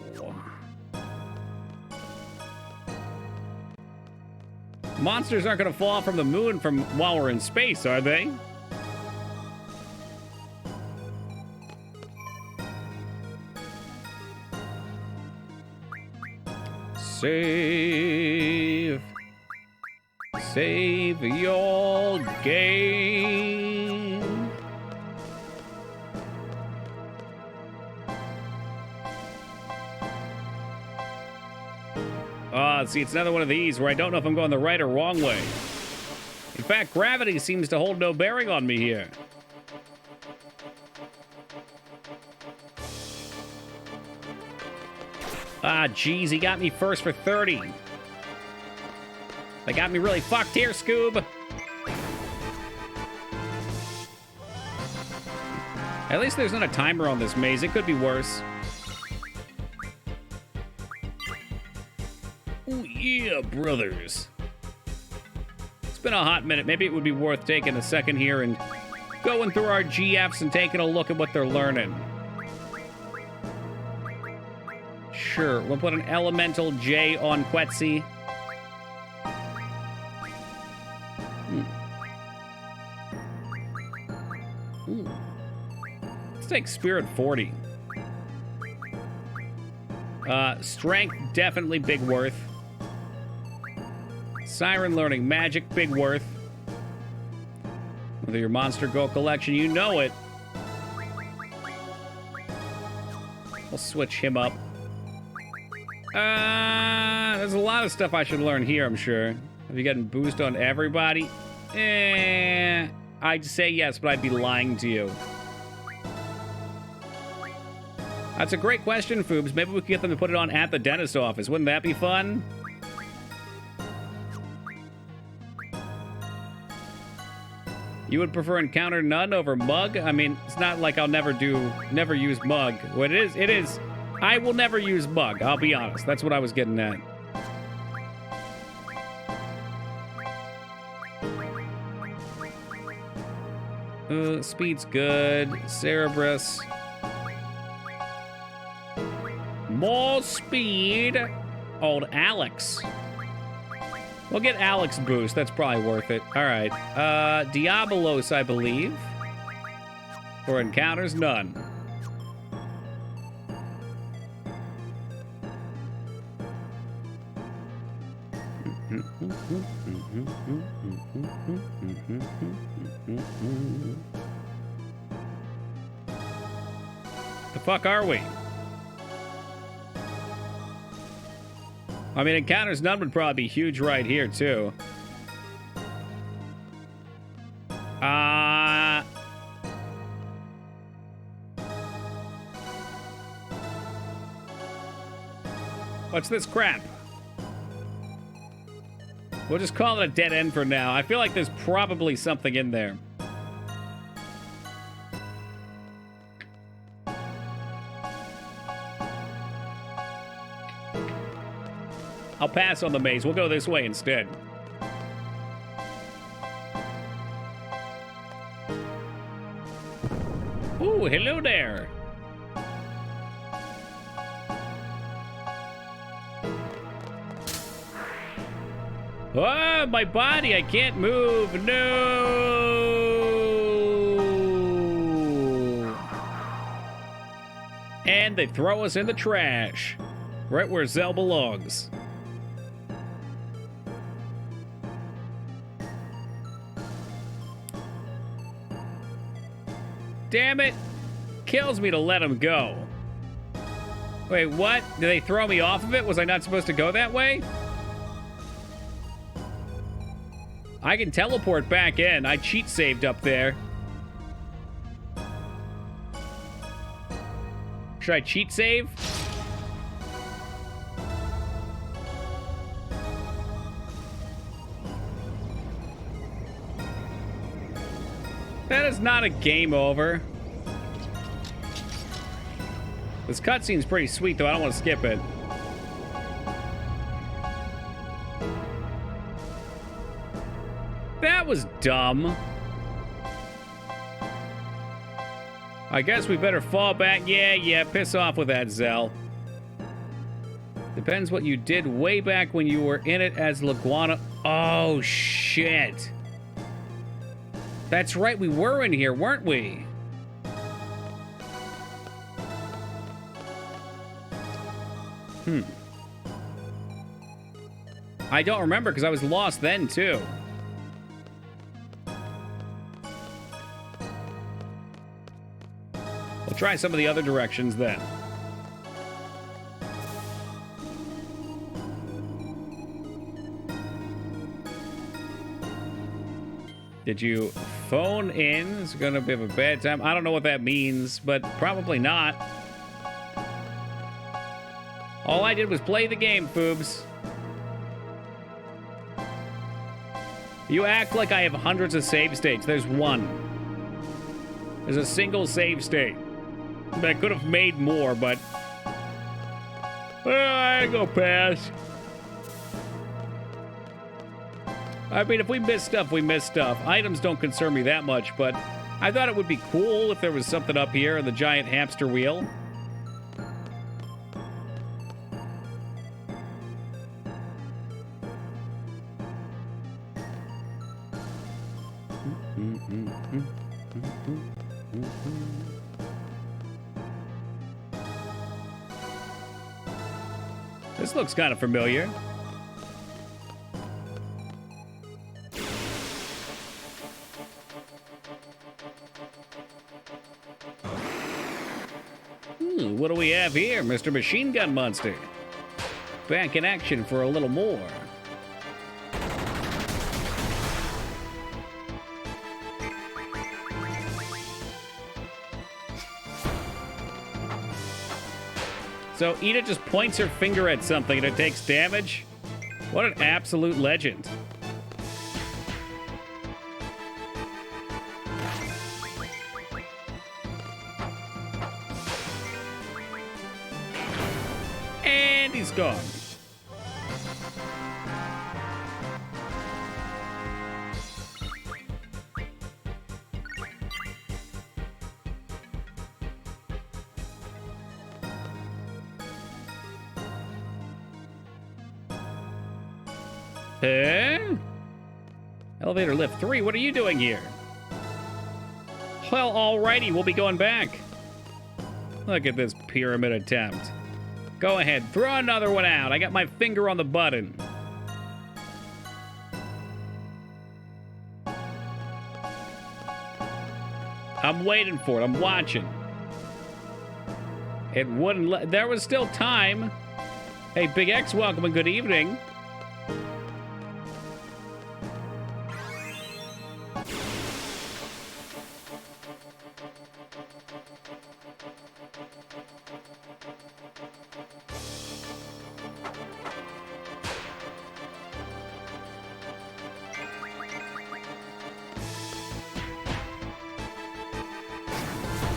S1: Monsters aren't going to fall from the moon from while we're in space, are they? Save your game. See, it's another one of these where I don't know if I'm going the right or wrong way. In fact, gravity seems to hold no bearing on me here. Ah, geez, he got me first for 30. They got me really fucked here, Scoob. At least there's not a timer on this maze. It could be worse. Ooh, yeah, brothers. It's been a hot minute. Maybe it would be worth taking a second here and going through our GFs and taking a look at what they're learning. Sure, we'll put an elemental J on Quetzi. Let's take Spirit 40. Strength, definitely big worth. Siren learning magic, big worth. With your Monster Go collection, you know it. We'll switch him up. There's a lot of stuff I should learn here, I'm sure. Have you gotten boost on everybody? I'd say yes, but I'd be lying to you. That's a great question, Foobs. Maybe we could get them to put it on at the dentist office. Wouldn't that be fun? You would prefer Encounter None over Mug? I mean, it's not like I'll never use Mug. What it is, I will never use Mug, I'll be honest. That's what I was getting at. Speed's good. Cerebrus. More speed. Old Alex. We'll get Alex boost. That's probably worth it. All right. Diabolos, I believe. For encounters, none. The fuck are we? I mean, encounters none would probably be huge right here, too. What's this crap? We'll just call it a dead end for now. I feel like there's probably something in there. I'll pass on the maze. We'll go this way instead. Ooh, hello there. Oh, my body, I can't move. No. And they throw us in the trash. Right where Zell belongs. Damn it. Kills me to let him go. Wait, what? Did they throw me off of it? Was I not supposed to go that way? I can teleport back in. I cheat saved up there. Should I cheat save? That is not a game over. This cutscene's pretty sweet, though. I don't want to skip it. That was dumb. I guess we better fall back. Yeah, piss off with that, Zell. Depends what you did way back when you were in it as Laguana. Oh, shit. That's right, we were in here, weren't we? I don't remember because I was lost then, too. We'll try some of the other directions then. Did you phone in? It's gonna be a bad time. I don't know what that means, but probably not. All I did was play the game, Foobs. You act like I have hundreds of save states. There's one. There's a single save state. I could have made more, but... I go pass. I mean, if we miss stuff, we miss stuff. Items don't concern me that much, but I thought it would be cool if there was something up here in the giant hamster wheel. This looks kind of familiar. What do we have here, Mr. Machine Gun Monster? Back in action for a little more. So Ida just points her finger at something and it takes damage? What an absolute legend. And he's gone. Elevator lift 3, what are you doing here? Well, alrighty, we'll be going back. Look at this pyramid attempt. Go ahead, throw another one out. I got my finger on the button. I'm waiting for it, I'm watching. It wouldn't let, there was still time. Hey, Big X, welcome and good evening.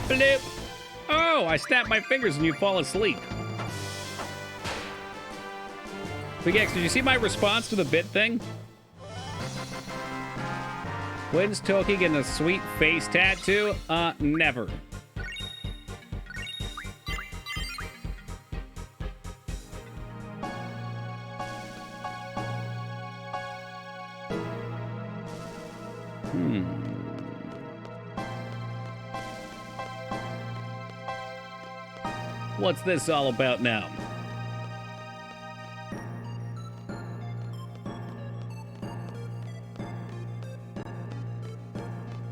S1: Bloop. Oh, I snap my fingers and you fall asleep. Big X, did you see my response to the bit thing? When's Toki getting a sweet face tattoo? Never. What's this all about now?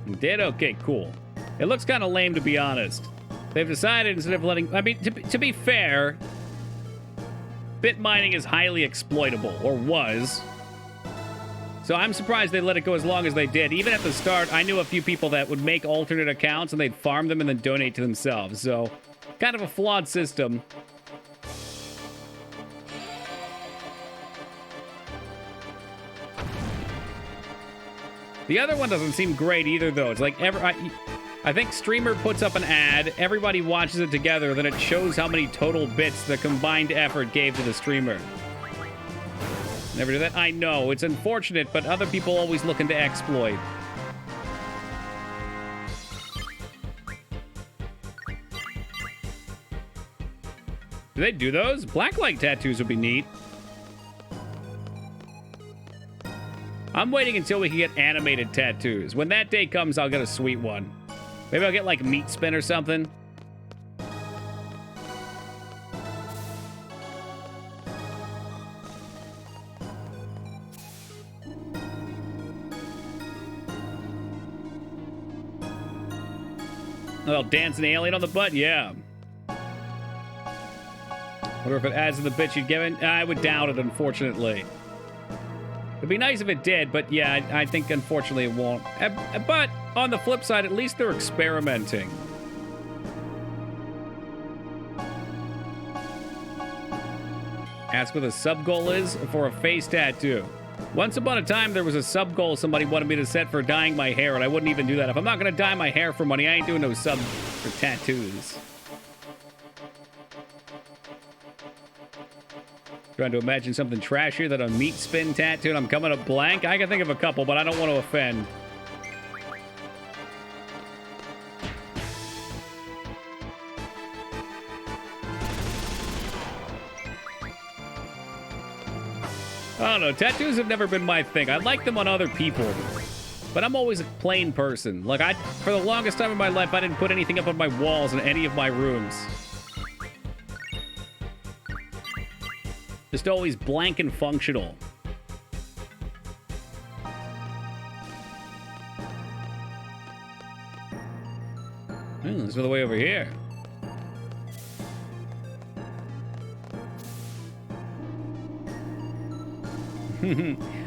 S1: You did? Okay, cool. It looks kind of lame, to be honest. They've decided instead of letting... I mean, to be fair, bit mining is highly exploitable, or was. So I'm surprised they let it go as long as they did. Even at the start, I knew a few people that would make alternate accounts and they'd farm them and then donate to themselves. So, kind of a flawed system. The other one doesn't seem great either, though. It's like, I think streamer puts up an ad, everybody watches it together, then it shows how many total bits the combined effort gave to the streamer. Never do that? I know, it's unfortunate, but other people always looking to exploit. Do they do those? Blacklight tattoos would be neat. I'm waiting until we can get animated tattoos. When that day comes, I'll get a sweet one. Maybe I'll get like meat spin or something. Oh, dance an alien on the butt? Yeah. Wonder if it adds to the bit you'd given. I would doubt it, unfortunately. It'd be nice if it did, but yeah, I think unfortunately it won't. But on the flip side, at least they're experimenting. Ask what the sub goal is for a face tattoo. Once upon a time, there was a sub goal somebody wanted me to set for dyeing my hair, and I wouldn't even do that. If I'm not going to dye my hair for money, I ain't doing no sub for tattoos. Trying to imagine something trashier than a meat spin tattoo, and I'm coming up blank. I can think of a couple, but I don't want to offend. I don't know. Tattoos have never been my thing. I like them on other people, but I'm always a plain person. Like, for the longest time in my life, I didn't put anything up on my walls in any of my rooms. Just always blank and functional. There's another way over here.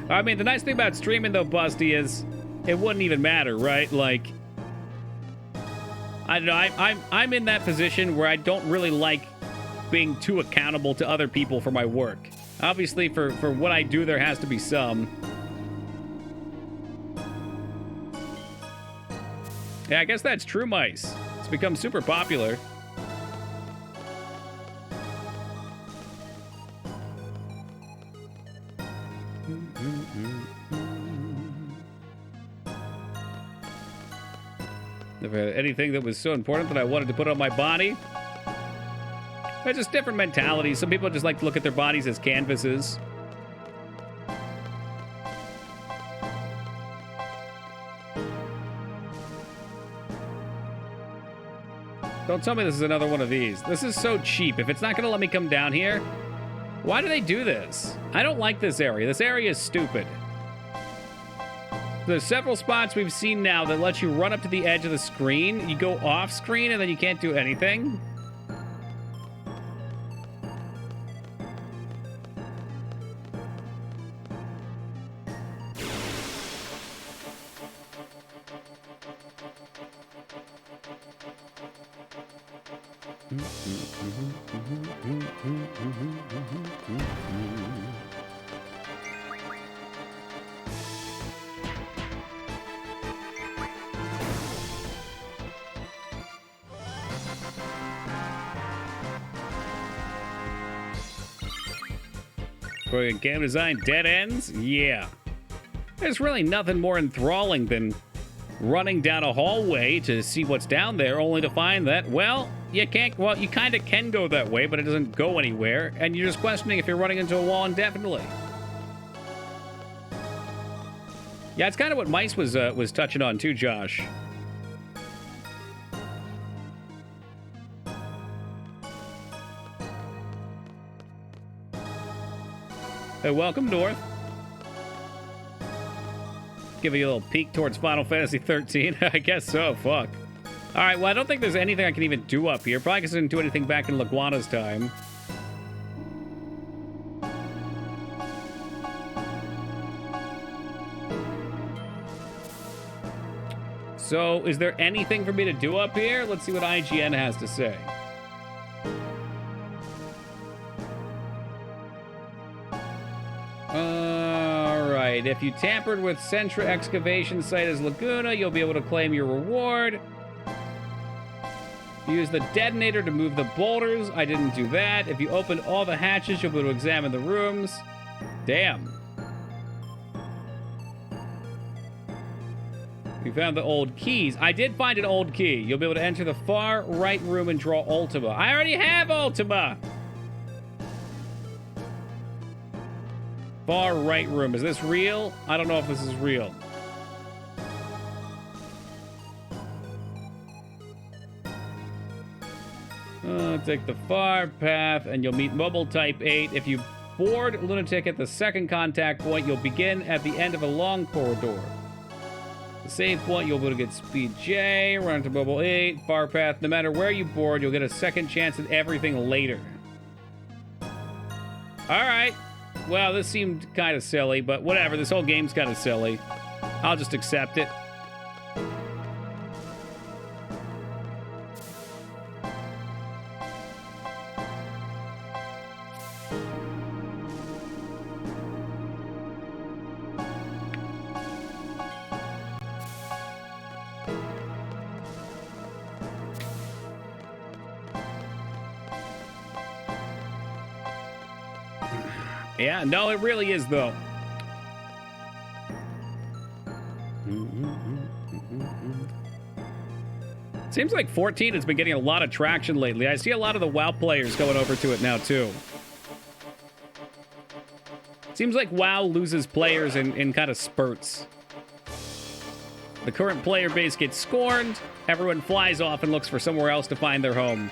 S1: I mean, the nice thing about streaming, though, Busty, is it wouldn't even matter, right? Like, I don't know. I'm in that position where I don't really like being too accountable to other people for my work. Obviously, for what I do, there has to be some. Yeah, I guess that's true, Mice. It's become super popular. Never had anything that was so important that I wanted to put on my body. It's just different mentalities. Some people just like to look at their bodies as canvases. Don't tell me this is another one of these. This is so cheap. If it's not going to let me come down here, why do they do this? I don't like this area. This area is stupid. There's several spots we've seen now that let you run up to the edge of the screen. You go off screen and then you can't do anything. Brilliant game design, dead ends? Yeah. There's really nothing more enthralling than running down a hallway to see what's down there, only to find that, well, you can't, well, you kind of can go that way, but it doesn't go anywhere, and you're just questioning if you're running into a wall indefinitely. Yeah, it's kind of what Mice was touching on too, Josh. Hey, welcome, North. Give you a little peek towards Final Fantasy 13. I guess so, fuck. Alright, well, I don't think there's anything I can even do up here. Probably because I didn't do anything back in Laguana's time. So, is there anything for me to do up here? Let's see what IGN has to say. Alright, if you tampered with Centra excavation site as Laguna, you'll be able to claim your reward. Use the detonator to move the boulders. I didn't do that. If you open all the hatches, you'll be able to examine the rooms. Damn. We found the old keys. I did find an old key. You'll be able to enter the far right room and draw Ultima. I already have Ultima! Far right room. Is this real? I don't know if this is real. Take the far path and you'll meet mobile type 8. If you board Lunatic at the second contact point, you'll begin at the end of a long corridor. The save point, you'll be able to get speed J, run into mobile 8, far path. No matter where you board, you'll get a second chance at everything later. Alright. Well, this seemed kind of silly, but whatever. This whole game's kind of silly. I'll just accept it. Yeah, no, it really is, though. Seems like 14 has been getting a lot of traction lately. I see a lot of the WoW players going over to it now, too. Seems like WoW loses players in kind of spurts. The current player base gets scorned, everyone flies off and looks for somewhere else to find their home.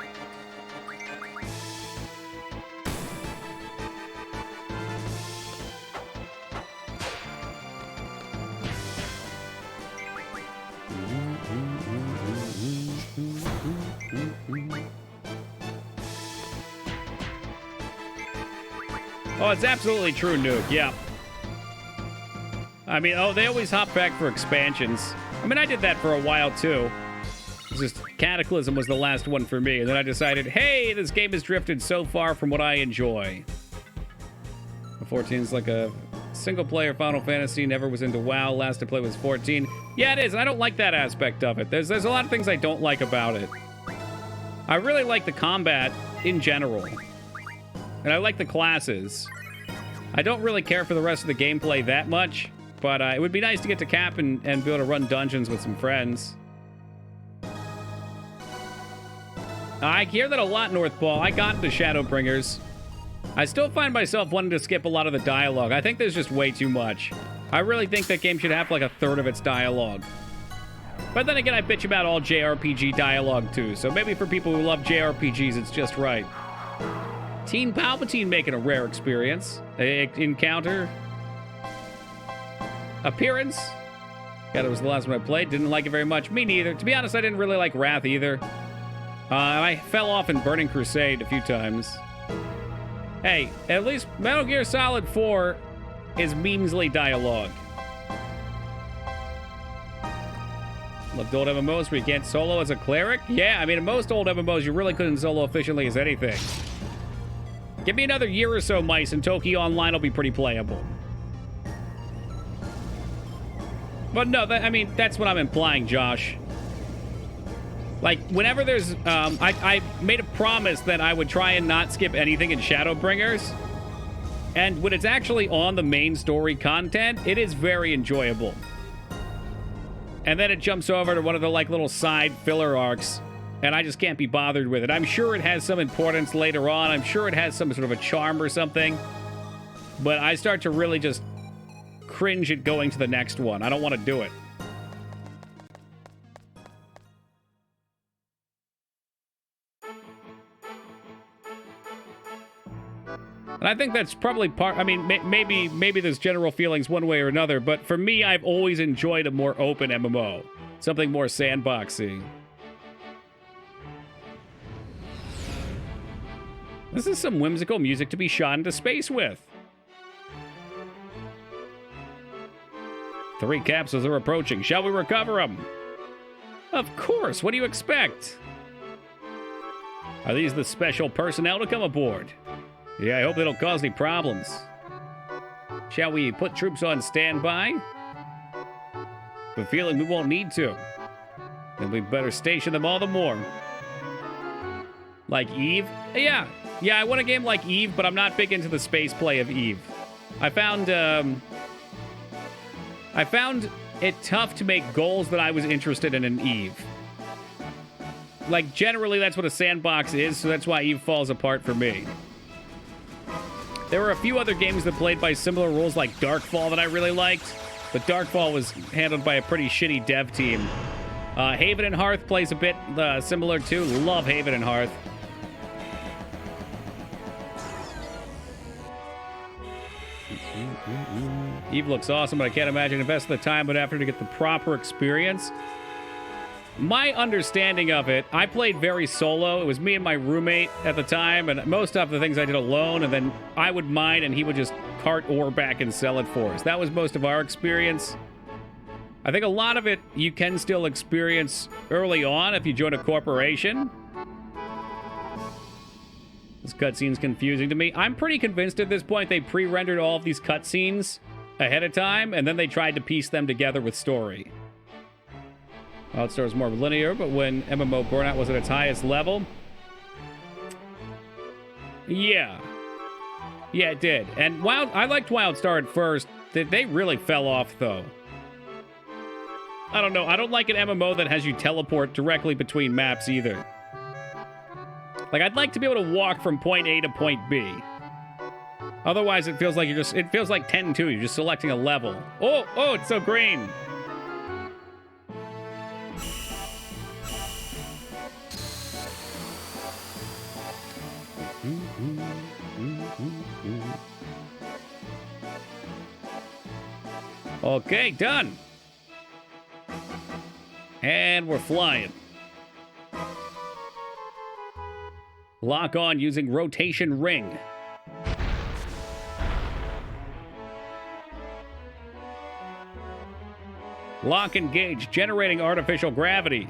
S1: Oh, it's absolutely true, Nuke, yeah. I mean, oh, they always hop back for expansions. I mean, I did that for a while, too. It's just Cataclysm was the last one for me, and then I decided, hey, this game has drifted so far from what I enjoy. 14 is like a single-player Final Fantasy, never was into WoW, last I played was 14. Yeah, it is, I don't like that aspect of it. There's a lot of things I don't like about it. I really like the combat in general. And I like the classes. I don't really care for the rest of the gameplay that much, but it would be nice to get to Cap and be able to run dungeons with some friends. I hear that a lot, Northpaw. I got into Shadowbringers. I still find myself wanting to skip a lot of the dialogue. I think there's just way too much. I really think that game should have like a third of its dialogue. But then again, I bitch about all JRPG dialogue too, so maybe for people who love JRPGs, it's just right. Teen Palpatine making a rare experience. Encounter. Appearance. God, it was the last one I played. Didn't like it very much. Me neither. To be honest, I didn't really like Wrath either. I fell off in Burning Crusade a few times. Hey, at least Metal Gear Solid 4 is memesly dialogue. Loved old MMOs where you can't solo as a cleric? Yeah, I mean, in most old MMOs, you really couldn't solo efficiently as anything. Give me another year or so, Mice, and Tokyo Online will be pretty playable. But no, I mean, that's what I'm implying, Josh. Like, whenever there's... I made a promise that I would try and not skip anything in Shadowbringers. And when it's actually on the main story content, it is very enjoyable. And then it jumps over to one of the like little side filler arcs, and I just can't be bothered with it. I'm sure it has some importance later on. I'm sure it has some sort of a charm or something. But I start to really just cringe at going to the next one. I don't want to do it. And I think that's probably part... I mean, maybe there's general feelings one way or another, but for me, I've always enjoyed a more open MMO. Something more sandboxy. This is some whimsical music to be shot into space with. 3 capsules are approaching. Shall we recover them? Of course. What do you expect? Are these the special personnel to come aboard? Yeah, I hope they don't cause any problems. Shall we put troops on standby? But feeling we won't need to. Then we better station them all the more. Like Eve? Yeah, I want a game like Eve, but I'm not big into the space play of Eve. I found it tough to make goals that I was interested in Eve. Like, generally, that's what a sandbox is, so that's why Eve falls apart for me. There were a few other games that played by similar rules, like Darkfall, that I really liked, but Darkfall was handled by a pretty shitty dev team. Haven and Hearth plays a bit similar, too. Love Haven and Hearth. Eve looks awesome, but I can't imagine investing the time and effort to get the proper experience. My understanding of it, I played very solo. It was me and my roommate at the time, and most of the things I did alone, and then I would mine, and he would just cart ore back and sell it for us. That was most of our experience. I think a lot of it you can still experience early on if you join a corporation. This cutscene's confusing to me. I'm pretty convinced at this point they pre-rendered all of these cutscenes ahead of time, and then they tried to piece them together with story. WildStar is more linear, but when MMO Burnout was at its highest level... Yeah, it did. And I liked WildStar at first. They really fell off, though. I don't know. I don't like an MMO that has you teleport directly between maps, either. Like, I'd like to be able to walk from point A to point B. Otherwise, it feels like it feels like 10-2. You're just selecting a level. Oh, it's so green. Okay, done. And we're flying. Lock on using rotation ring. Lock engaged, generating artificial gravity.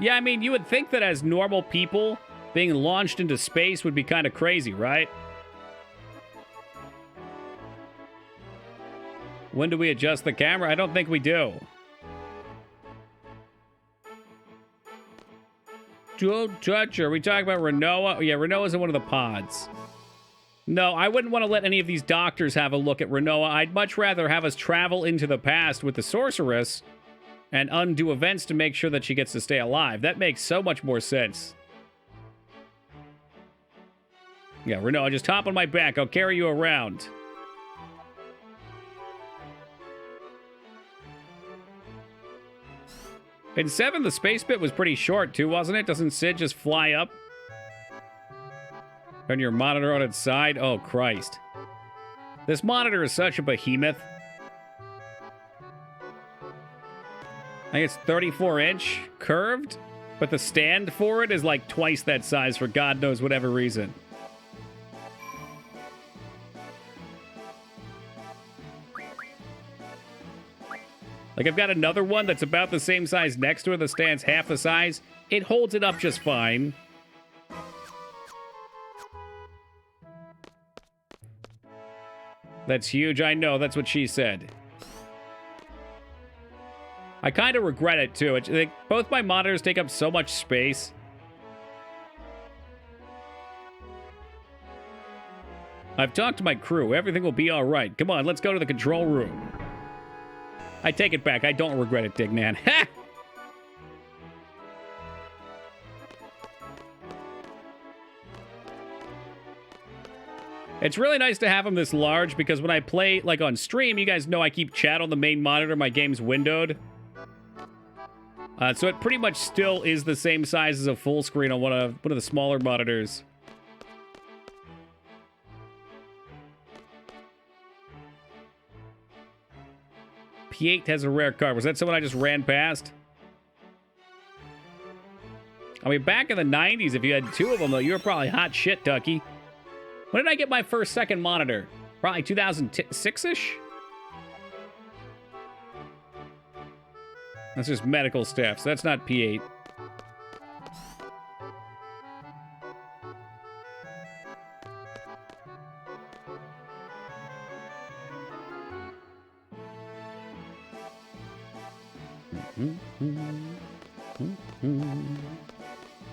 S1: Yeah, I mean, you would think that as normal people, being launched into space would be kind of crazy, right? When do we adjust the camera? I don't think we do. Don't touch her. Are we talking about Renoa? Yeah, Renoa's in one of the pods. No, I wouldn't want to let any of these doctors have a look at Renoa. I'd much rather have us travel into the past with the sorceress and undo events to make sure that she gets to stay alive. That makes so much more sense. Yeah, Renoa, just hop on my back. I'll carry you around. In 7, the space bit was pretty short, too, wasn't it? Doesn't Sid just fly up? Turn your monitor on its side? Oh, Christ. This monitor is such a behemoth. I think it's 34-inch, curved, but the stand for it is like twice that size for God knows whatever reason. Like, I've got another one that's about the same size next to it. The stand's half the size. It holds it up just fine. That's huge. I know. That's what she said. I kind of regret it, too. Both my monitors take up so much space. I've talked to my crew. Everything will be all right. Come on, let's go to the control room. I take it back. I don't regret it, Dignan. Ha! It's really nice to have them this large because when I play, like, on stream, you guys know I keep chat on the main monitor. My game's windowed. So it pretty much still is the same size as a full screen on one of the smaller monitors. P8 has a rare card. Was that someone I just ran past? I mean, back in the 90s, if you had two of them, though, you were probably hot shit, Ducky. When did I get my first second monitor? Probably 2006-ish? That's just medical stuff, so that's not P8.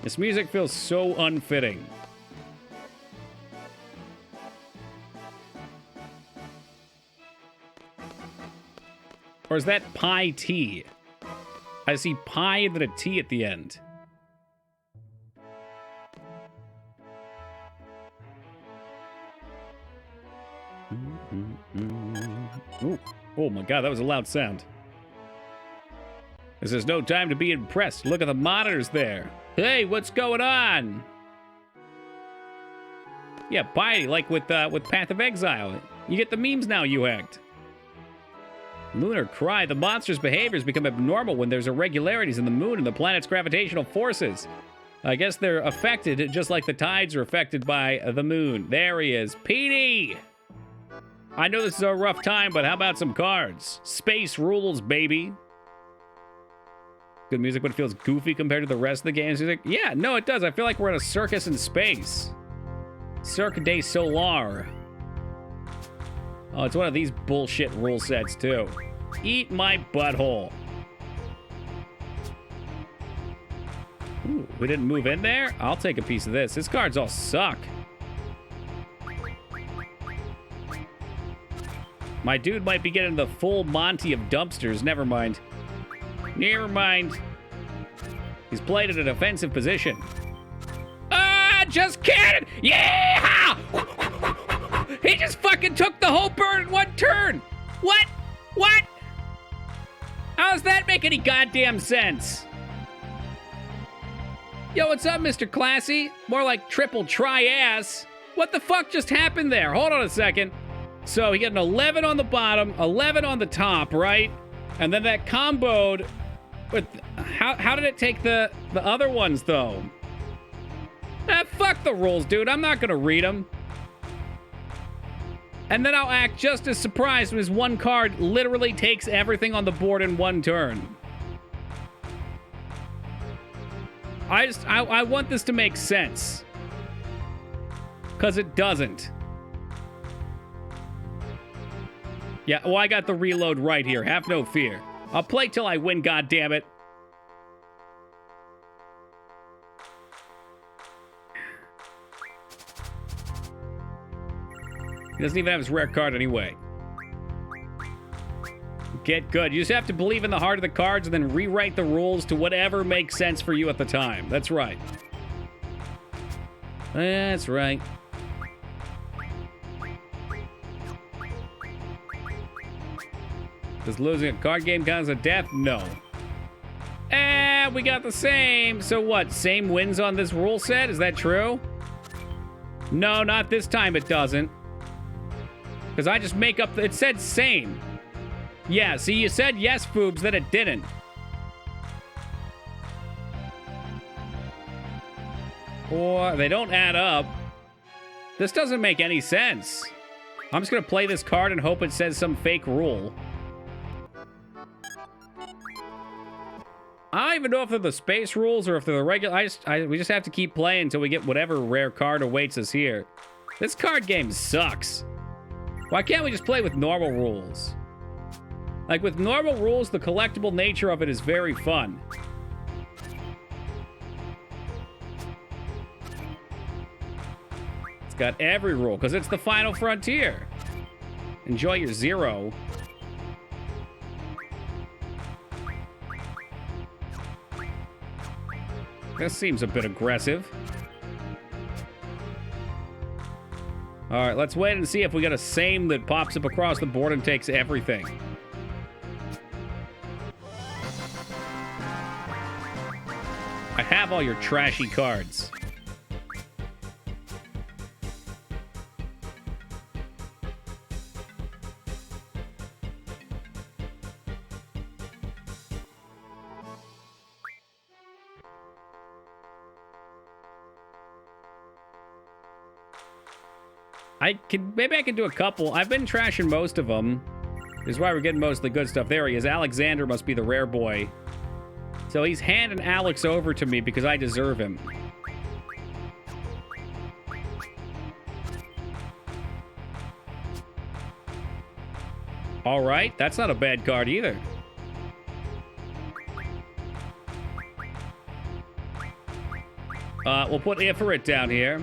S1: This music feels so unfitting. Or is that pie T? I see pie and then a T at the end. Ooh. Oh my god, that was a loud sound. This is no time to be impressed. Look at the monitors there. Hey, what's going on? Yeah, pie, like with Path of Exile. You get the memes now, you act. Lunar Cry. The monster's behaviors become abnormal when there's irregularities in the moon and the planet's gravitational forces. I guess they're affected just like the tides are affected by the moon. There he is. Petey! I know this is a rough time, but how about some cards? Space rules, baby. Good music, but it feels goofy compared to the rest of the game's music. Yeah, no, it does. I feel like we're in a circus in space. Cirque du Solar. Oh, it's one of these bullshit rule sets, too. Eat my butthole. Ooh, we didn't move in there? I'll take a piece of this. His cards all suck. My dude might be getting the full Monty of dumpsters. Never mind. Never mind. He's played at a defensive position. Ah, just kidding! Yeah! He just fucking took the whole bird in one turn! What? What? How does that make any goddamn sense? Yo, what's up, Mr. Classy? More like triple try-ass. What the fuck just happened there? Hold on a second. So he got an 11 on the bottom, 11 on the top, right? And then that comboed with... How did it take the other ones, though? Ah, fuck the rules, dude. I'm not gonna read them. And then I'll act just as surprised when his one card literally takes everything on the board in one turn. I want this to make sense. Because it doesn't. Yeah, well, I got the reload right here. Have no fear. I'll play till I win, goddammit. He doesn't even have his rare card anyway. Get good. You just have to believe in the heart of the cards and then rewrite the rules to whatever makes sense for you at the time. That's right. That's right. Does losing a card game count as a death? No. And we got the same. So what? Same wins on this rule set? Is that true? No, not this time it doesn't. Because I just make up... It said same. Yeah, see, you said yes, Foobs, then it didn't. Or they don't add up. This doesn't make any sense. I'm just going to play this card and hope it says some fake rule. I don't even know if they're the space rules or if they're the regular... we just have to keep playing until we get whatever rare card awaits us here. This card game sucks. Why can't we just play with normal rules? Like, with normal rules, the collectible nature of it is very fun. It's got every rule, because it's the final frontier. Enjoy your zero. This seems a bit aggressive. All right, let's wait and see if we get a same that pops up across the board and takes everything. I have all your trashy cards. Maybe I can do a couple. I've been trashing most of them. This is why we're getting most of the good stuff. There he is. Alexander must be the rare boy. So he's handing Alex over to me because I deserve him. All right, that's not a bad card either. We'll put Ifrit down here.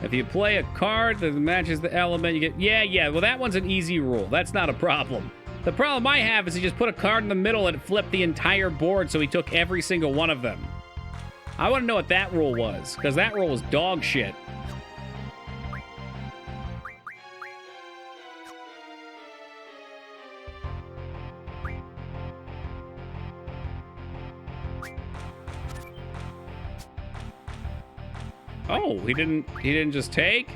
S1: If you play a card that matches the element, you get... Yeah, well, that one's an easy rule. That's not a problem. The problem I have is he just put a card in the middle and it flipped the entire board, so he took every single one of them. I want to know what that rule was, because that rule was dog shit. Oh, he didn't just take?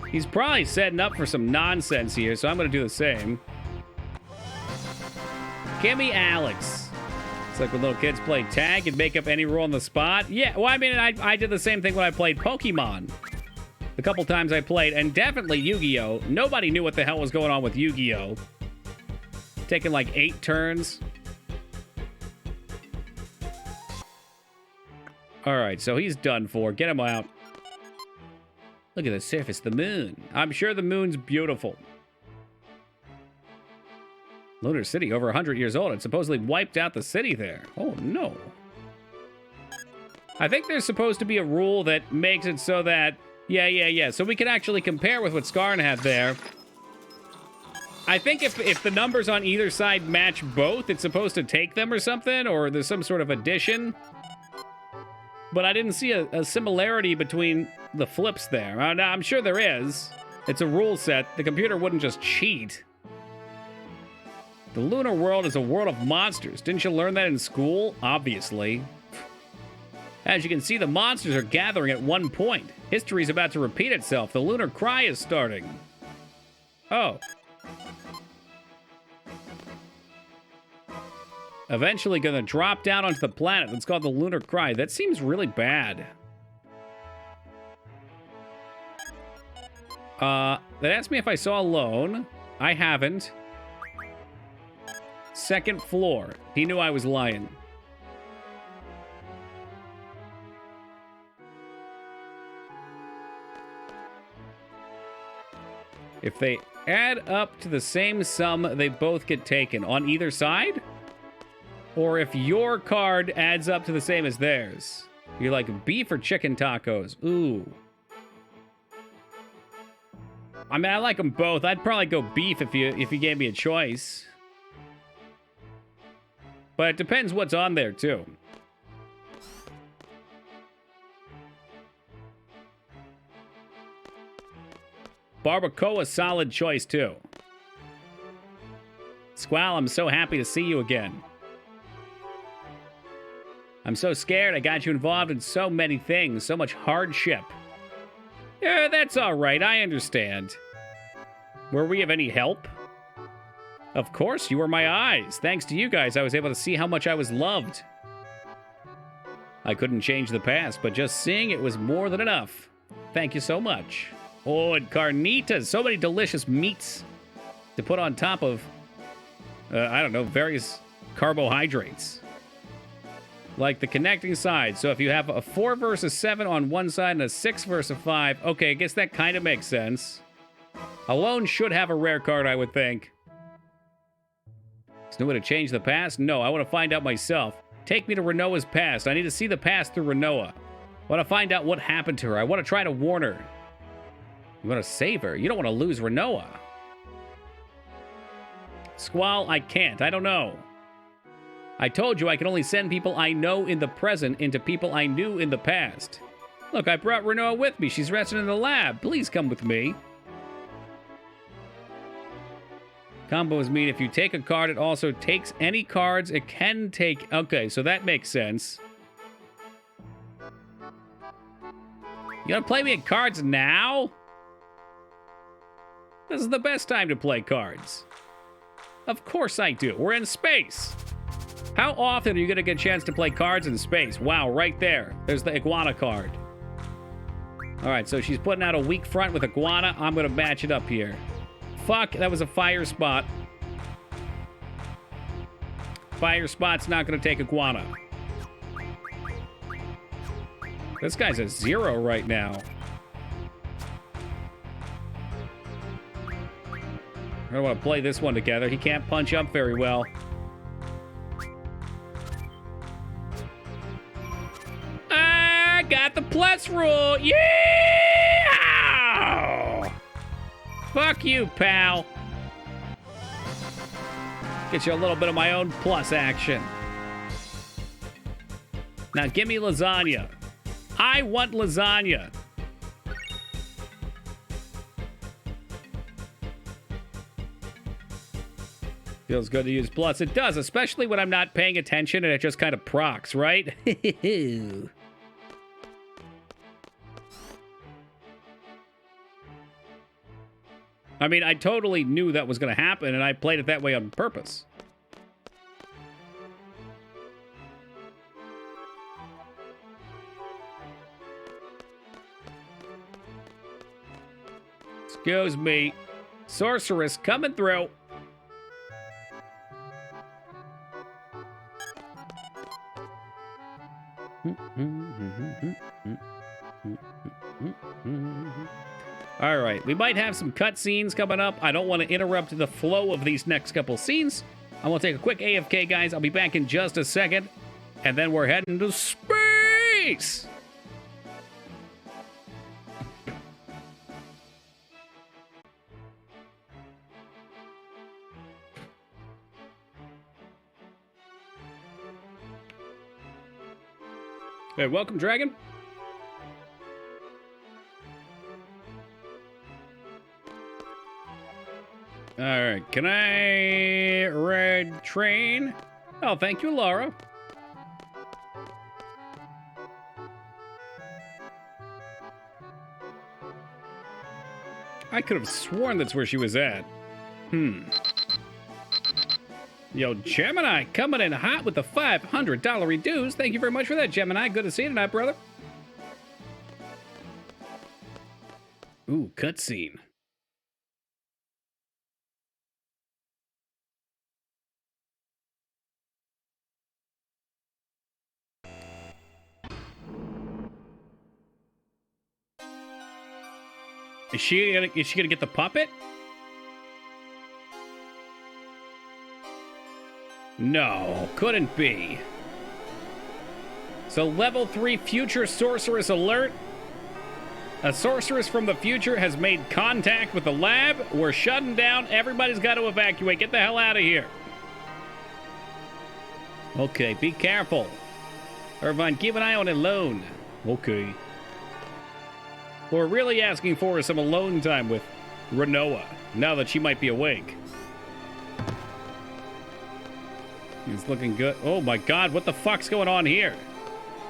S1: He's probably setting up for some nonsense here, so I'm going to do the same. Give me Alex. It's like when little kids play tag and make up any rule on the spot. Yeah, well, I mean, I did the same thing when I played Pokemon. The couple times I played, and definitely Yu-Gi-Oh! Nobody knew what the hell was going on with Yu-Gi-Oh! Taking like 8 turns. All right, so he's done for. Get him out. Look at the surface of the moon. I'm sure the moon's beautiful. Lunar City, over 100 years old. It supposedly wiped out the city there. Oh, no. I think there's supposed to be a rule that makes it so that... Yeah. So we can actually compare with what Skarn had there. I think if the numbers on either side match both, it's supposed to take them or something, or there's some sort of addition. But I didn't see a similarity between the flips there. I'm sure there is. It's a rule set. The computer wouldn't just cheat. The lunar world is a world of monsters. Didn't you learn that in school? Obviously. As you can see, the monsters are gathering at one point. History's about to repeat itself. The lunar cry is starting. Oh. Eventually gonna drop down onto the planet. That's called the lunar cry. That seems really bad. They asked me if I saw a loan. I haven't. Second floor. He knew I was lying. If they add up to the same sum, they both get taken. On either side? Or if your card adds up to the same as theirs. You're like beef or chicken tacos. Ooh. I mean, I like them both. I'd probably go beef if you gave me a choice. But it depends what's on there, too. Barbacoa, solid choice, too. Squall, I'm so happy to see you again. I'm so scared I got you involved in so many things, so much hardship. Yeah, that's all right, I understand. Were we of any help? Of course, you were my eyes. Thanks to you guys, I was able to see how much I was loved. I couldn't change the past, but just seeing it was more than enough. Thank you so much. Oh, and carnitas, so many delicious meats to put on top of, I don't know, various carbohydrates. Like the connecting side. So if you have a 4 versus 7 on one side and a 6 versus 5, okay, I guess that kind of makes sense. Alone should have a rare card, I would think. There's no way to change the past? No, I want to find out myself. Take me to Renoa's past. I need to see the past through Renoa. I want to find out what happened to her. I want to try to warn her. You want to save her? You don't want to lose Renoa. Squall, I can't. I don't know. I told you I can only send people I know in the present into people I knew in the past. Look, I brought Renoa with me. She's resting in the lab. Please come with me. Combos mean if you take a card, it also takes any cards it can take. Okay, so that makes sense. You gonna play me at cards now? This is the best time to play cards. Of course I do. We're in space. How often are you gonna get a chance to play cards in space? Wow, right there. There's the iguana card. All right, so she's putting out a weak front with iguana. I'm gonna match it up here. Fuck, that was a fire spot. Fire spot's not gonna take iguana. This guy's a 0 right now. I don't want to play this one together. He can't punch up very well. I got the plus rule. Yeah! Fuck you, pal. Get you a little bit of my own plus action. Now give me lasagna. I want lasagna. Feels good to use plus. It does, especially when I'm not paying attention and it just kind of procs, right? I mean, I totally knew that was going to happen, and I played it that way on purpose. Excuse me. Sorceress coming through. All right, we might have some cutscenes coming up. I don't want to interrupt the flow of these next couple scenes. I'm going to take a quick AFK, guys. I'll be back in just a second. And then we're heading to space! Hey, welcome, Dragon. All right, can I ride train? Oh, thank you, Laura. I could have sworn that's where she was at. Yo, Gemini, coming in hot with the $500 reduce. Thank you very much for that, Gemini. Good to see you tonight, brother. Ooh, cutscene. Is she gonna get the puppet? No, couldn't be. So level 3 future sorceress alert. A sorceress from the future has made contact with the lab. We're shutting down. Everybody's got to evacuate. Get the hell out of here. Okay, be careful. Irvine, keep an eye on alone. Okay. What we're really asking for is some alone time with Renoa, now that she might be awake. He's looking good. Oh my god, what the fuck's going on here?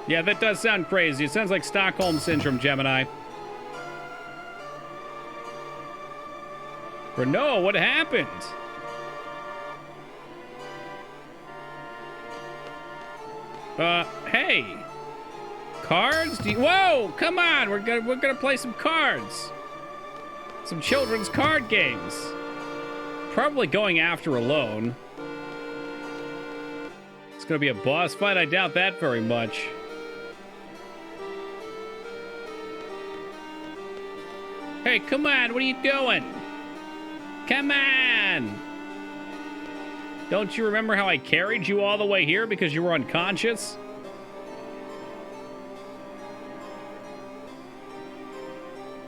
S1: Yeah, that does sound crazy. It sounds like Stockholm Syndrome, Gemini. Renoa, what happened? Hey. Cards? Whoa, come on. We're gonna play some cards. Some children's card games. Probably going after alone. It's gonna be a boss fight. I doubt that very much. Hey, come on. What are you doing? Come on. Don't you remember how I carried you all the way here because you were unconscious?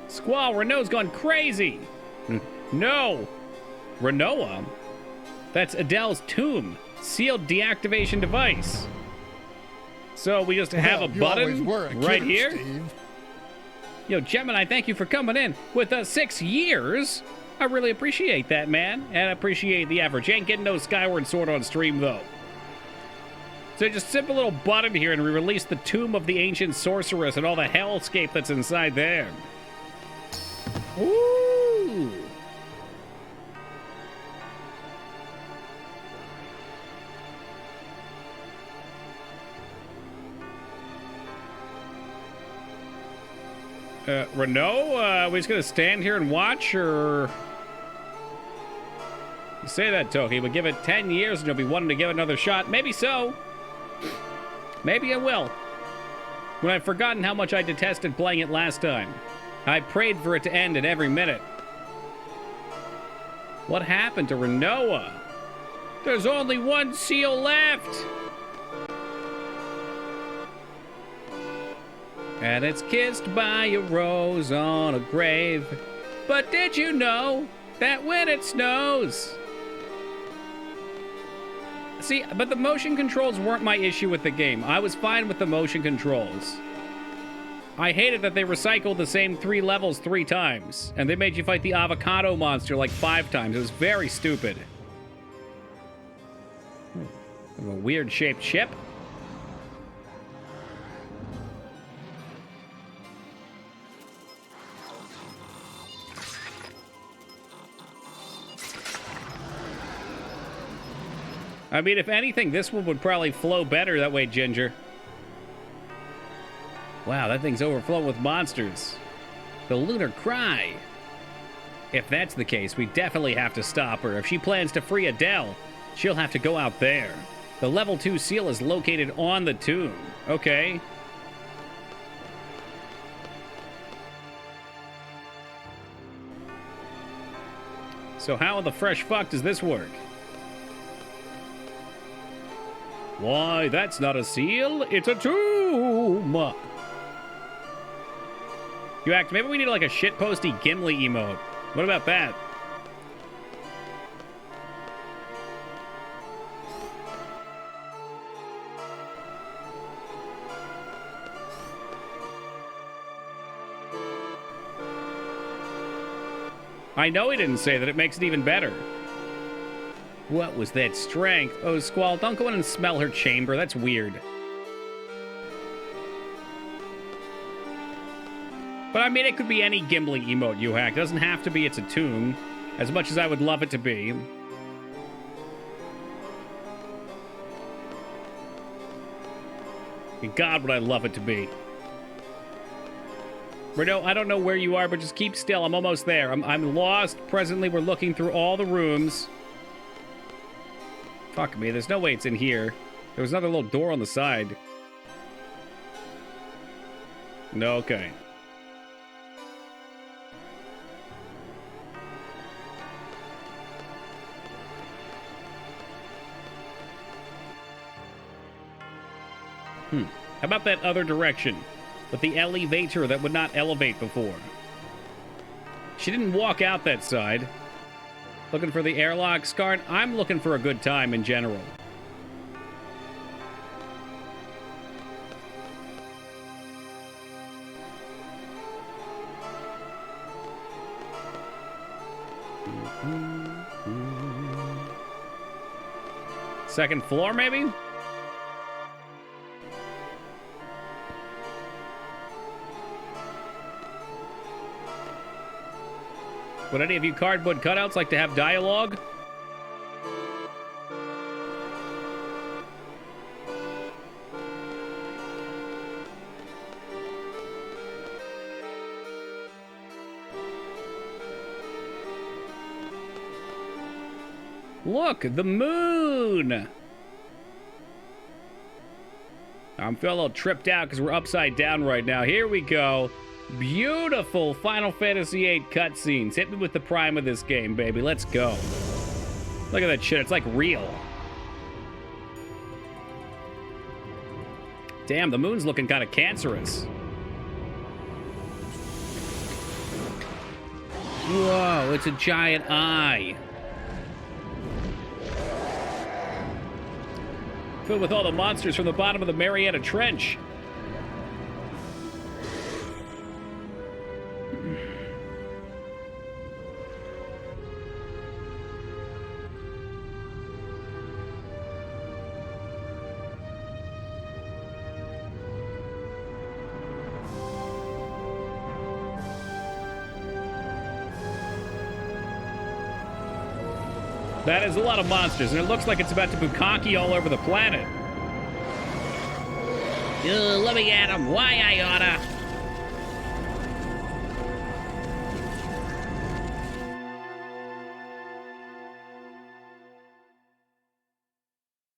S1: Squall, Renault's gone crazy. No. Renoa? That's Adele's tomb. Sealed deactivation device. So we just have a button right here?
S2: Steve.
S1: Yo, Gemini, thank you for coming in with 6 years. I really appreciate that, man. And I appreciate the effort. You ain't getting no Skyward Sword on stream, though. So just simple little button here and we release the Tomb of the Ancient Sorceress and all the hellscape that's inside there. Ooh. Renault, we just gonna stand here and watch, or... You say that, Toki, but give it 10 years and you'll be wanting to give it another shot. Maybe so. Maybe I will. When I've forgotten how much I detested playing it last time. I prayed for it to end at every minute. What happened to Renoa? There's only one seal left! And it's kissed by a rose on a grave. But did you know that when it snows... See, but the motion controls weren't my issue with the game. I was fine with the motion controls. I hated that they recycled the same 3 levels 3 times. And they made you fight the avocado monster like 5 times. It was very stupid. A weird shaped ship. I mean, if anything, this one would probably flow better that way, Ginger. Wow, that thing's overflowing with monsters. The Lunar Cry. If that's the case, we definitely have to stop her. If she plans to free Adele, she'll have to go out there. The level 2 seal is located on the tomb. Okay. So how in the fresh fuck does this work? Why, that's not a seal, it's a tomb! You act, maybe we need like a shitposty Gimli emote. What about that? I know he didn't say that, it makes it even better. What was that strength? Oh, Squall, don't go in and smell her chamber. That's weird. But I mean, it could be any Gimli emote you hack. It doesn't have to be it's a tomb, as much as I would love it to be. God, would I love it to be. Renault, I don't know where you are, but just keep still. I'm almost there. I'm lost. Presently, we're looking through all the rooms. Fuck me, there's no way it's in here. There was another little door on the side. No, okay. How about that other direction? With the elevator that would not elevate before. She didn't walk out that side. Looking for the airlock, Scarn? I'm looking for a good time in general. Second floor, maybe? Would any of you cardboard cutouts like to have dialogue? Look, the moon! I'm feeling a little tripped out because we're upside down right now. Here we go. Beautiful Final Fantasy VIII cutscenes. Hit me with the prime of this game, baby. Let's go. Look at that shit. It's like real. Damn, the moon's looking kind of cancerous. Whoa, it's a giant eye. Filled with all the monsters from the bottom of the Mariana Trench. That is a lot of monsters, and it looks like it's about to bukkake all over the planet. Let me at him. Why I oughta?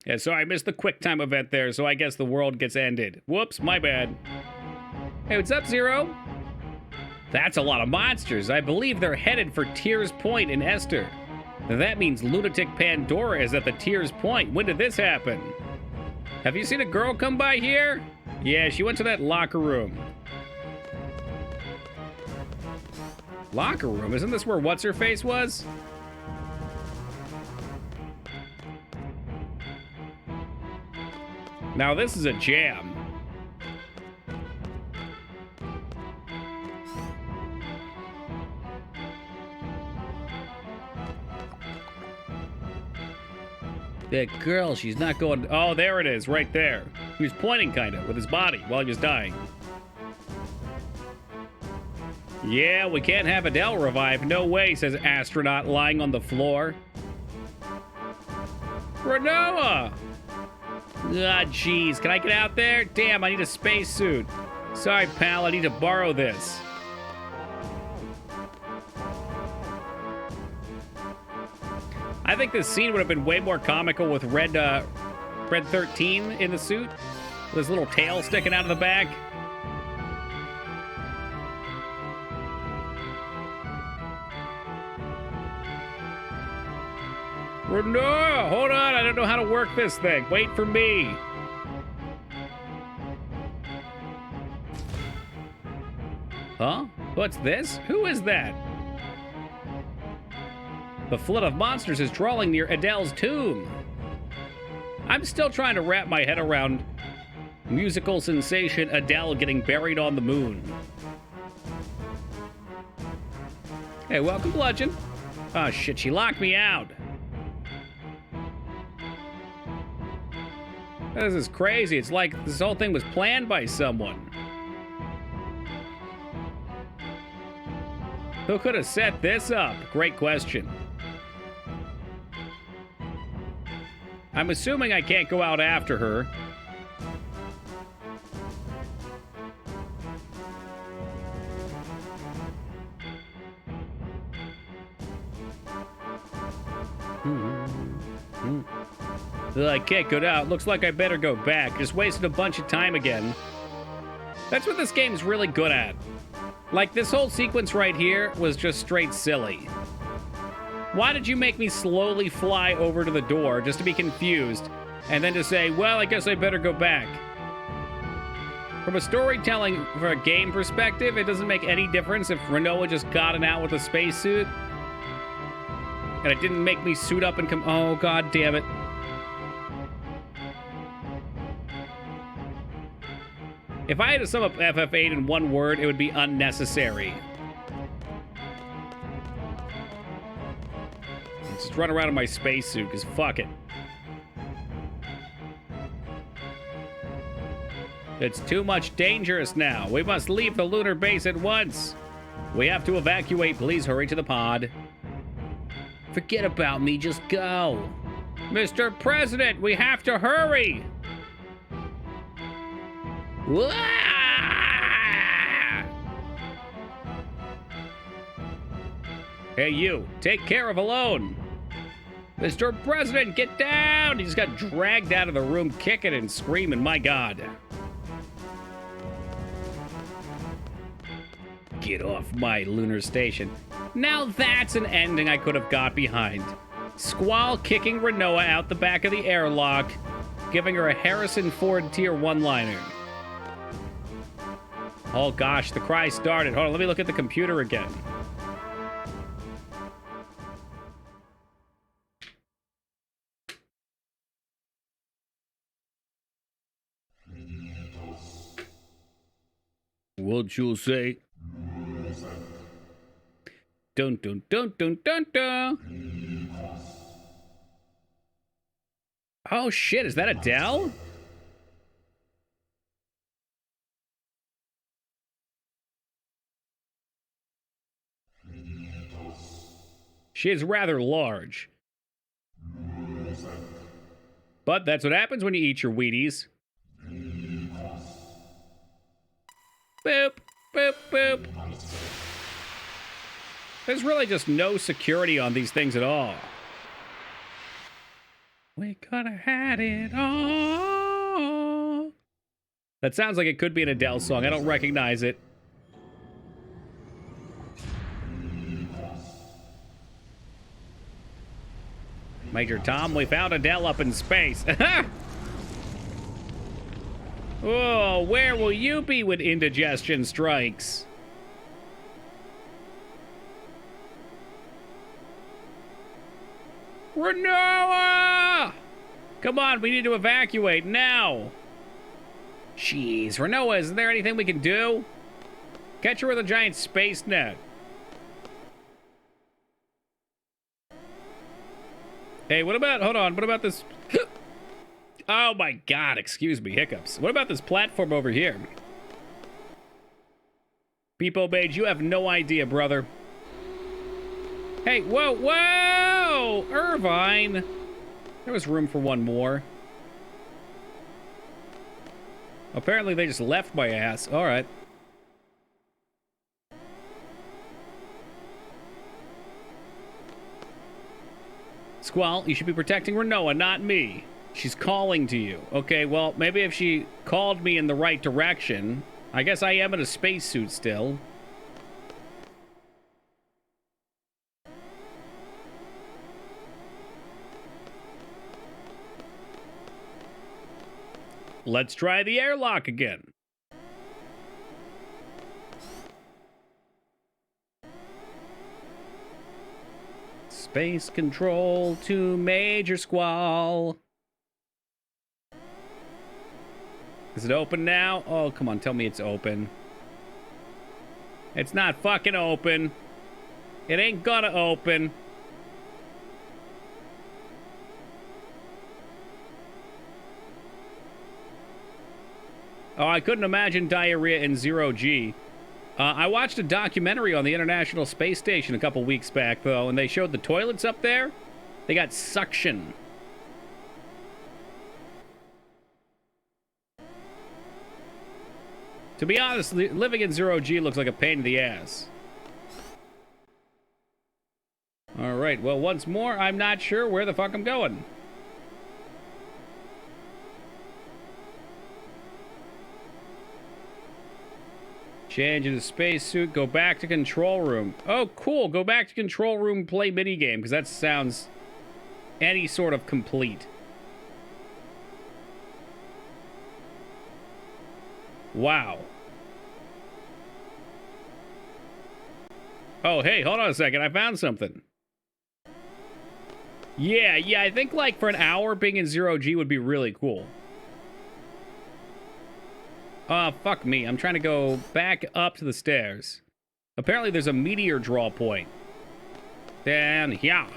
S1: Yeah, sorry, I missed the quick time event there, so I guess the world gets ended. Whoops, my bad. Hey, what's up, Zero? That's a lot of monsters. I believe they're headed for Tears Point in Esther. That means Lunatic Pandora is at the Tears Point. When did this happen? Have you seen a girl come by here? Yeah, she went to that locker room. Locker room? Isn't this where What's-Her-Face was? Now this is a jam. That girl, she's not going... Oh, there it is, right there. He was pointing, kind of, with his body while he was dying. Yeah, we can't have Adele revive. No way, says Astronaut lying on the floor. Renoa! Ah, jeez. Can I get out there? Damn, I need a spacesuit. Sorry, pal, I need to borrow this. I think this scene would have been way more comical with Red 13 in the suit. With his little tail sticking out of the back. No, hold on, I don't know how to work this thing. Wait for me. Huh? What's this? Who is that? The flood of monsters is drawing near Adele's tomb. I'm still trying to wrap my head around musical sensation Adele getting buried on the moon. Hey, welcome, Bludgeon. Oh, shit, she locked me out. This is crazy. It's like this whole thing was planned by someone. Who could have set this up? Great question. I'm assuming I can't go out after her. I can't go out. Looks like I better go back. Just wasted a bunch of time again. That's what this game's really good at. Like, this whole sequence right here was just straight silly. Why did you make me slowly fly over to the door just to be confused and then to say, well, I guess I better go back? From a storytelling, for a game perspective, it doesn't make any difference if Renoa just gotten out with a spacesuit. And it didn't make me suit up and come... Oh, god damn it. If I had to sum up FF8 in one word, it would be unnecessary. Let's just run around in my spacesuit, because fuck it. It's too much dangerous now. We must leave the lunar base at once. We have to evacuate. Please hurry to the pod. Forget about me. Just go. Mr. President, we have to hurry. Wah! Hey, you. Take care of Alone. Mr. President, get down! He just got dragged out of the room kicking and screaming. My God. Get off my lunar station. Now that's an ending I could have got behind. Squall kicking Renoa out the back of the airlock, giving her a Harrison Ford tier one-liner. Oh gosh, the cry started. Hold on, let me look at the computer again. What'd you say? Dun dun dun dun dun dun. Oh shit, is that Adele? She is rather large. But that's what happens when you eat your Wheaties. Boop, boop, boop. There's really just no security on these things at all. We could have had it all. That sounds like it could be an Adele song. I don't recognize it. Major Tom, we found Adele up in space. Oh, where will you be when indigestion strikes? Renoa! Come on, we need to evacuate now. Jeez, Renoa, isn't there anything we can do? Catch her with a giant space net. Hey, what about, hold on, what about this? Oh my god, excuse me, hiccups. What about this platform over here? Beepo Beige, you have no idea, brother. Hey, whoa, whoa! Irvine! There was room for one more. Apparently they just left my ass. Alright. Squall, you should be protecting Renoa, not me. She's calling to you. Okay, well, maybe if she called me in the right direction. I guess I am in a spacesuit still. Let's try the airlock again. Space control to Major Squall. Is it open now? Oh, come on, tell me it's open. It's not fucking open. It ain't gonna open. Oh, I couldn't imagine diarrhea in 0G. I watched a documentary on the International Space Station a couple weeks back, though, and they showed the toilets up there. They got suction. To be honest, living in 0G looks like a pain in the ass. Alright, well, once more, I'm not sure where the fuck I'm going. Change into spacesuit, go back to control room. Oh, cool, go back to control room, play minigame, because that sounds any sort of complete. Wow. Oh, hey, hold on a second, I found something. Yeah, I think like for an hour being in 0G would be really cool. Fuck me. I'm trying to go back up to the stairs. Apparently there's a meteor draw point. Then, yeah.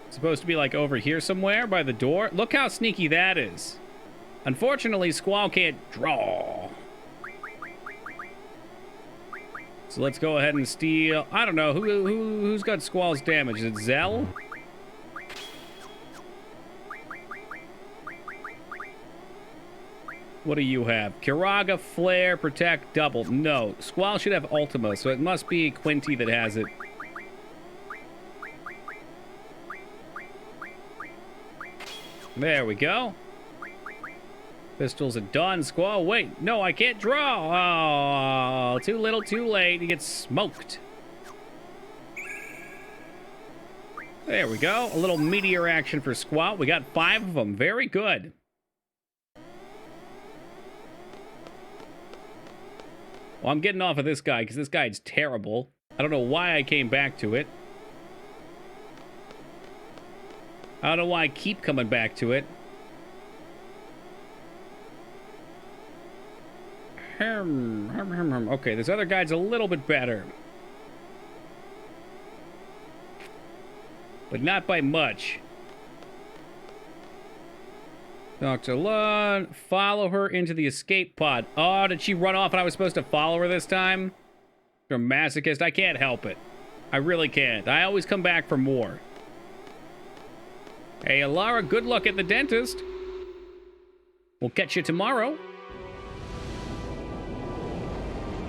S1: It's supposed to be like over here somewhere by the door. Look how sneaky that is. Unfortunately, Squall can't draw. So let's go ahead and steal. I don't know. Who's got Squall's damage? Is it Zell? What do you have? Kiraga, Flare, Protect, Double. No. Squall should have Ultima, so it must be Quinty that has it. There we go. Pistols are done. Squall, wait. No, I can't draw. Oh, too little, too late. He gets smoked. There we go. A little meteor action for Squat. We got 5 of them. Very good. Well, I'm getting off of this guy because this guy's terrible. I don't know why I came back to it. I don't know why I keep coming back to it. Okay, this other guy's a little bit better. But not by much. Dr. Lund, follow her into the escape pod. Oh, did she run off and I was supposed to follow her this time? You're a masochist. I can't help it. I really can't. I always come back for more. Hey, Alara, good luck at the dentist. We'll catch you tomorrow.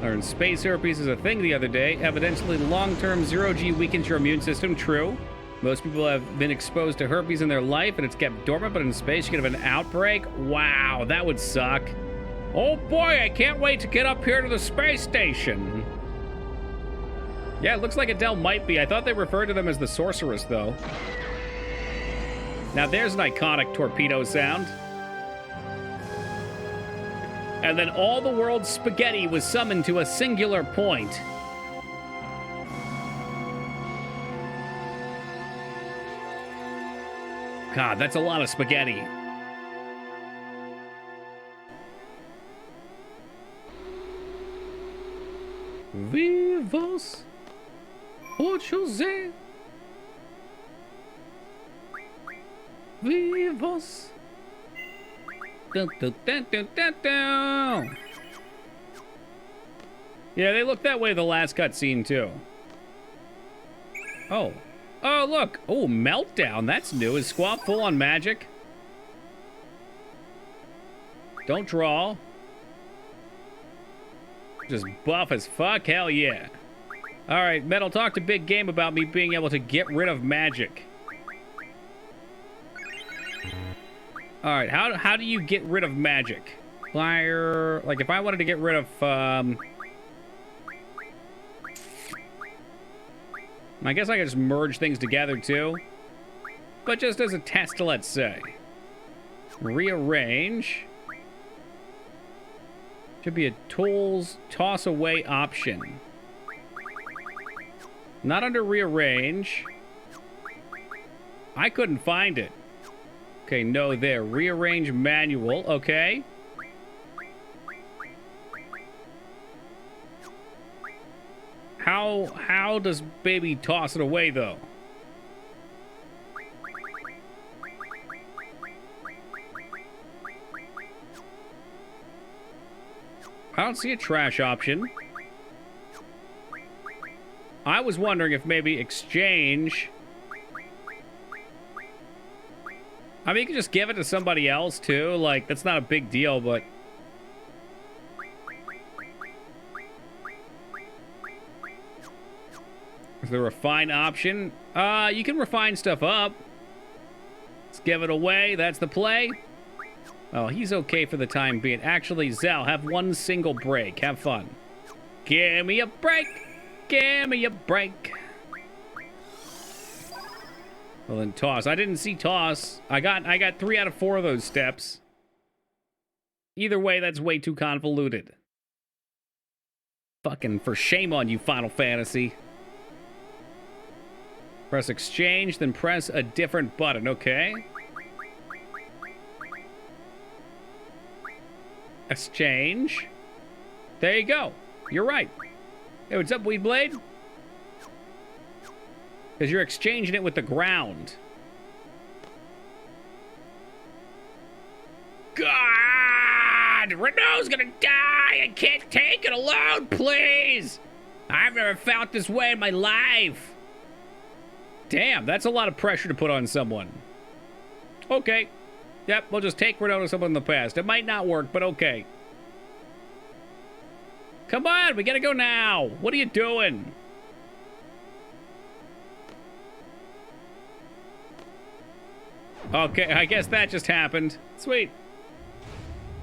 S1: Learned space herpes is a thing the other day. Evidently, long-term zero-G weakens your immune system. True. Most people have been exposed to herpes in their life, and it's kept dormant, but in space you could have an outbreak? Wow, that would suck. Oh boy, I can't wait to get up here to the space station. Yeah, it looks like Adele might be. I thought they referred to them as the Sorceress, though. Now there's an iconic torpedo sound. And then all the world's spaghetti was summoned to a singular point. God, that's a lot of spaghetti. Vivos Jose. Vivos. Dun, dun, dun, dun, dun, dun. Yeah, they look that way the last cutscene too. Oh. Oh, look. Oh, Meltdown. That's new. Is Squat full on magic? Don't draw. Just buff as fuck? Hell yeah. Alright, Metal, talk to Big Game about me being able to get rid of magic. Alright, how do you get rid of magic? Fire... Like, if I wanted to get rid of, I guess I could just merge things together, too. But just as a test, let's say. Rearrange. Should be a tools toss away option. Not under rearrange. I couldn't find it. Okay, no there. Rearrange manual. Okay. How does baby toss it away, though? I don't see a trash option. I was wondering if maybe exchange... I mean, you can just give it to somebody else, too. Like, that's not a big deal, but... Is there a refine option? You can refine stuff up. Let's give it away. That's the play. Oh, he's okay for the time being. Actually, Zell, have one single break. Have fun. Give me a break. Give me a break. Well, then toss. I didn't see toss. I got 3 out of 4 of those steps. Either way, that's way too convoluted. Fucking for shame on you, Final Fantasy. Press exchange, then press a different button. Okay. Exchange. There you go. You're right. Hey, what's up, Weed Blade? Because you're exchanging it with the ground. God! Renault's gonna die! I can't take it alone, please! I've never felt this way in my life. Damn, that's a lot of pressure to put on someone. Okay. Yep, we'll just take Renault to someone in the past. It might not work, but okay. Come on, we gotta go now. What are you doing? Okay, I guess that just happened. Sweet.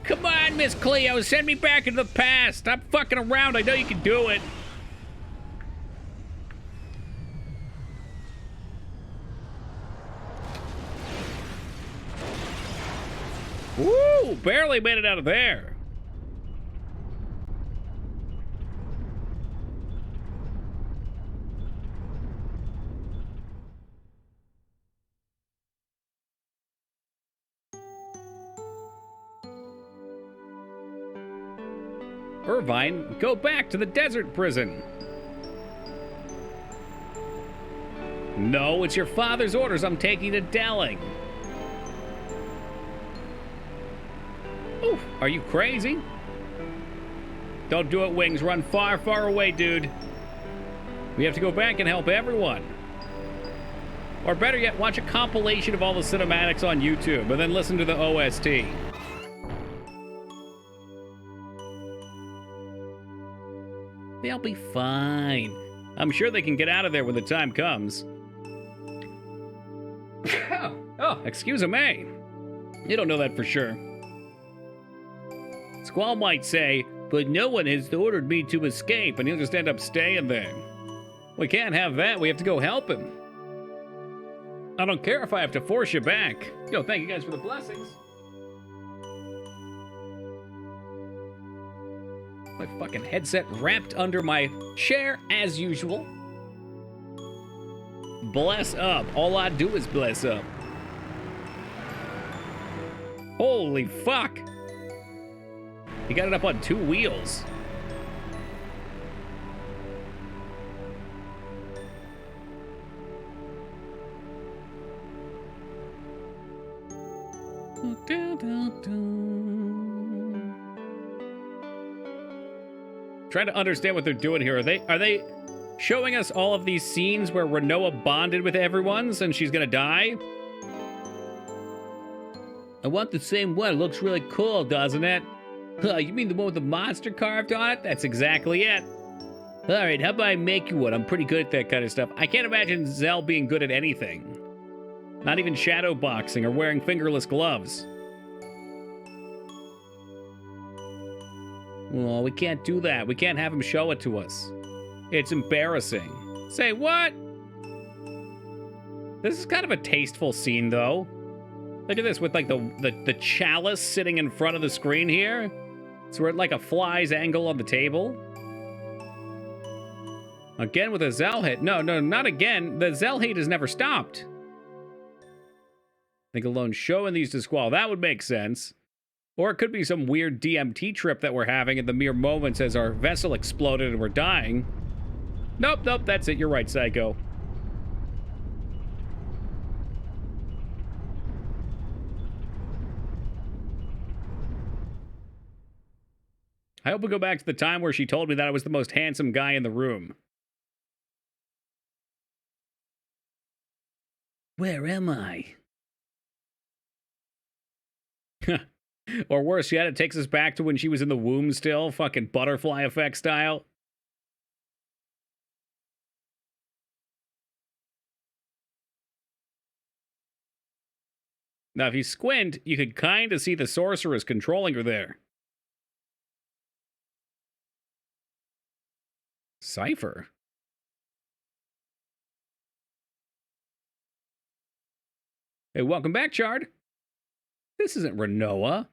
S1: Come on, Miss Cleo, send me back into the past. Stop fucking around. I know you can do it. Woo! Barely made it out of there. Irvine, go back to the desert prison. No, it's your father's orders I'm taking to Delling. Oof, are you crazy? Don't do it, Wings. Run far, far away, dude. We have to go back and help everyone. Or better yet, watch a compilation of all the cinematics on YouTube and then listen to the OST. They'll be fine. I'm sure they can get out of there when the time comes. Oh, excuse me. You don't know that for sure. Squall might say, but no one has ordered me to escape, and he'll just end up staying there. We can't have that. We have to go help him. I don't care if I have to force you back. Yo, thank you guys for the blessings. My fucking headset wrapped under my chair as usual. Bless up. All I do is bless up. Holy fuck. He got it up on 2 wheels. Trying to understand what they're doing here. Are they showing us all of these scenes where Renoa bonded with everyone since she's gonna die? I want the same one. It looks really cool, doesn't it? Huh, you mean the one with the monster carved on it? That's exactly it. All right, how about I make you one? I'm pretty good at that kind of stuff. I can't imagine Zell being good at anything. Not even shadow boxing or wearing fingerless gloves. Well, we can't do that. We can't have him show it to us. It's embarrassing. Say what? This is kind of a tasteful scene, though. Look at this with like the chalice sitting in front of the screen here. So we're at like a fly's angle on the table. Again with a Zell hit. No, not again. The Zell hate has never stopped. I think alone showing these to Squall, that would make sense. Or it could be some weird DMT trip that we're having in the mere moments as our vessel exploded and we're dying. Nope, that's it. You're right, Psycho. I hope we go back to the time where she told me that I was the most handsome guy in the room. Where am I? Or worse yet, it takes us back to when she was in the womb still, fucking butterfly effect style. Now, if you squint, you could kind of see the sorceress controlling her there. Cypher? Hey, welcome back, Chard. This isn't Renoa.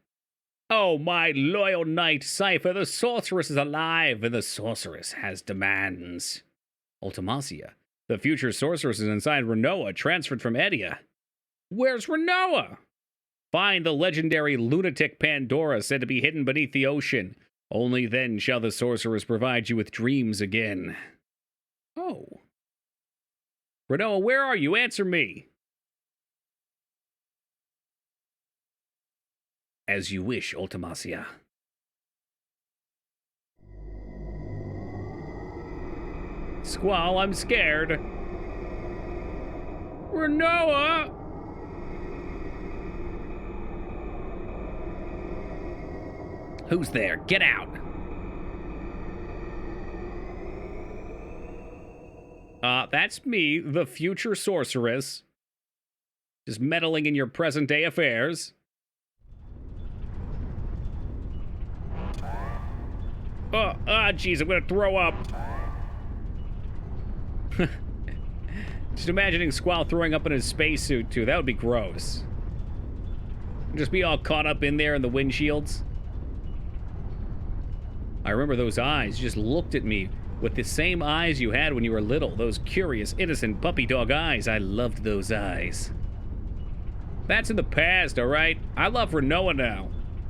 S1: Oh, my loyal knight, Cypher, the sorceress is alive, and the sorceress has demands. Ultimacia, the future sorceress is inside Renoa, transferred from Edia. Where's Renoa? Find the legendary lunatic Pandora, said to be hidden beneath the ocean. Only then shall the sorceress provide you with dreams again. Oh. Renoa, where are you? Answer me. As you wish, Ultimacia. Squall, I'm scared. Renoa! Who's there? Get out! That's me, the future sorceress. Just meddling in your present-day affairs. Oh, jeez, I'm gonna throw up. Just imagining Squall throwing up in his spacesuit, too. That would be gross. Just be all caught up in there in the windshields. I remember those eyes. You just looked at me with the same eyes you had when you were little. Those curious, innocent puppy dog eyes. I loved those eyes. That's in the past, all right? I love Renoa now.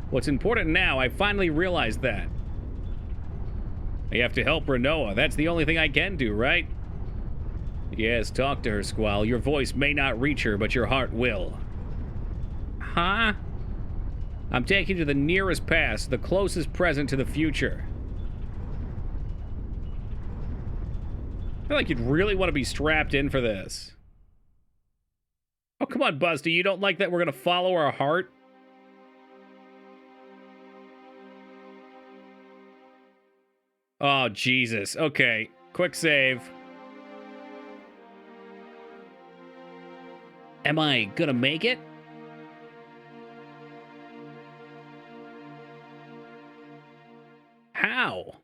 S1: What's important now, I finally realized that. You have to help Renoa. That's the only thing I can do, right? Yes, talk to her, Squall. Your voice may not reach her, but your heart will. Huh? I'm taking you to the nearest past, the closest present to the future. I feel like you'd really want to be strapped in for this. Oh, come on, Busty. You don't like that we're going to follow our heart? Oh, Jesus. Okay. Quick save. Am I gonna make it? How?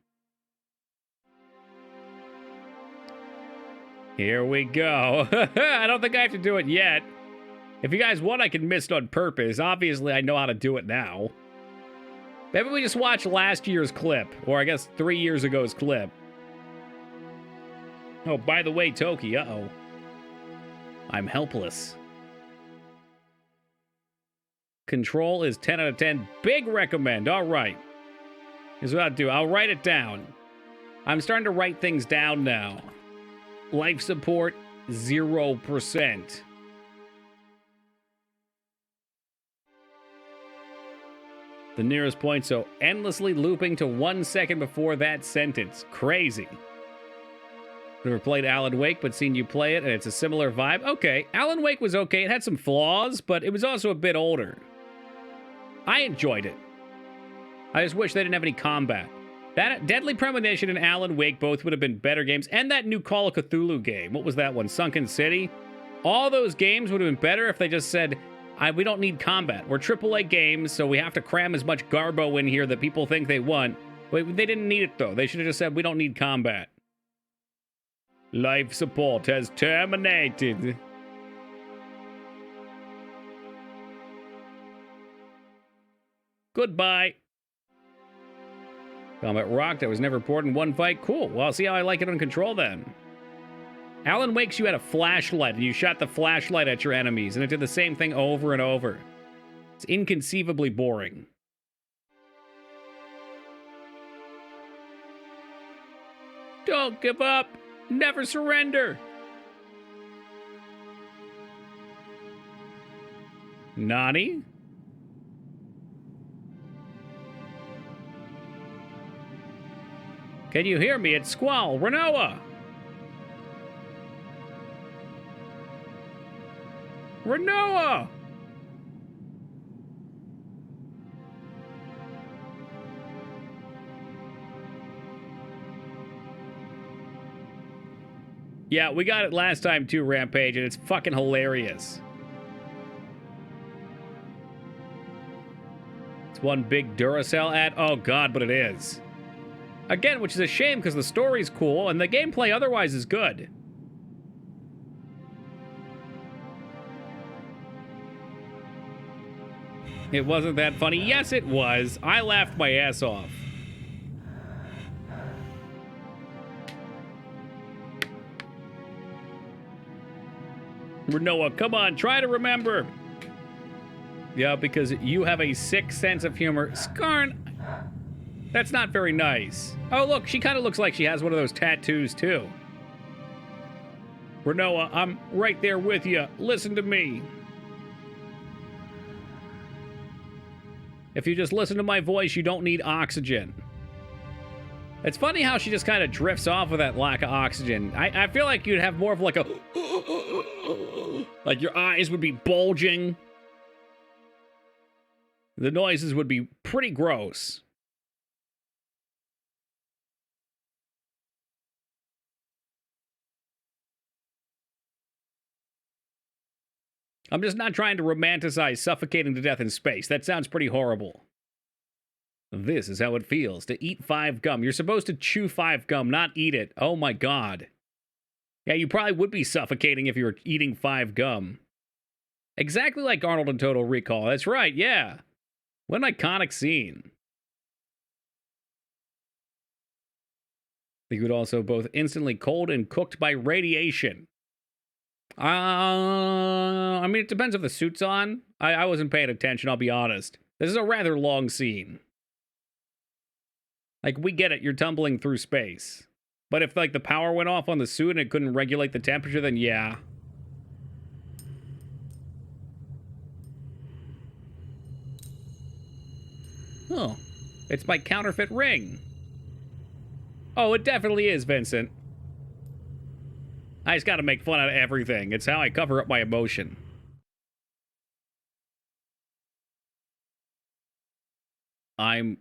S1: Here we go. I don't think I have to do it yet. If you guys want, I can miss it on purpose. Obviously, I know how to do it now. Maybe we just watch last year's clip, or I guess 3 years ago's clip. Oh, by the way, Toki, uh-oh. I'm helpless. Control is 10 out of 10. Big recommend. All right. Here's what I'll do. I'll write it down. I'm starting to write things down now. Life support, 0%. The nearest point, so endlessly looping to 1 second before that sentence. Crazy. Never played Alan Wake, but seen you play it, and it's a similar vibe. Okay, Alan Wake was okay. It had some flaws, but it was also a bit older. I enjoyed it. I just wish they didn't have any combat. That Deadly Premonition and Alan Wake both would have been better games. And that new Call of Cthulhu game. What was that one? Sunken City? All those games would have been better if they just said, we don't need combat. We're AAA games, so we have to cram as much garbo in here that people think they want. But they didn't need it, though. They should have just said, we don't need combat. Life support has terminated. Goodbye. Combat rocked. I was never bored in one fight. Cool. Well, I'll see how I like it on Control then. Alan Wake's you had a flashlight, and you shot the flashlight at your enemies, and it did the same thing over and over. It's inconceivably boring. Don't give up. Never surrender. Nani? Can you hear me? It's Squall, Renoa. Renoa! Yeah, we got it last time too, Rampage, and it's fucking hilarious. It's one big Duracell ad. Oh god, but it is. Again, which is a shame because the story's cool and the gameplay otherwise is good. It wasn't that funny. Yes, it was. I laughed my ass off. Renoa, come on, try to remember. Yeah, because you have a sick sense of humor. Skarn, that's not very nice. Oh, look, she kind of looks like she has one of those tattoos, too. Renoa, I'm right there with you. Listen to me. If you just listen to my voice, you don't need oxygen. It's funny how she just kind of drifts off with that lack of oxygen. I feel like you'd have more of like a... like your eyes would be bulging. The noises would be pretty gross. I'm just not trying to romanticize suffocating to death in space. That sounds pretty horrible. This is how it feels to eat 5 gum. You're supposed to chew 5 gum, not eat it. Oh my god. Yeah, you probably would be suffocating if you were eating 5 gum. Exactly like Arnold in Total Recall. That's right, yeah. What an iconic scene. He would also both instantly cold and cooked by radiation. I mean, it depends if the suit's on. I wasn't paying attention, I'll be honest. This is a rather long scene. Like, we get it, you're tumbling through space. But if, like, the power went off on the suit and it couldn't regulate the temperature, then yeah. Oh, it's my counterfeit ring. Oh, it definitely is, Vincent. I just gotta make fun out of everything. It's how I cover up my emotion. I'm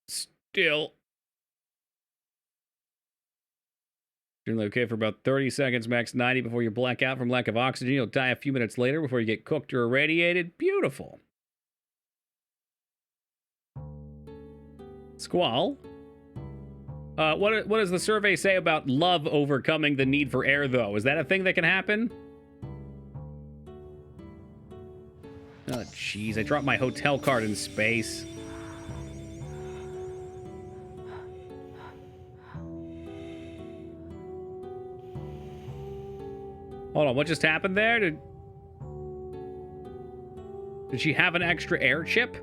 S1: still... You're okay for about 30 seconds, max 90 before you black out from lack of oxygen. You'll die a few minutes later before you get cooked or irradiated. Beautiful. Squall. What does the survey say about love overcoming the need for air, though? Is that a thing that can happen? Oh, jeez. I dropped my hotel card in space. Hold on. What just happened there? Did she have an extra air chip?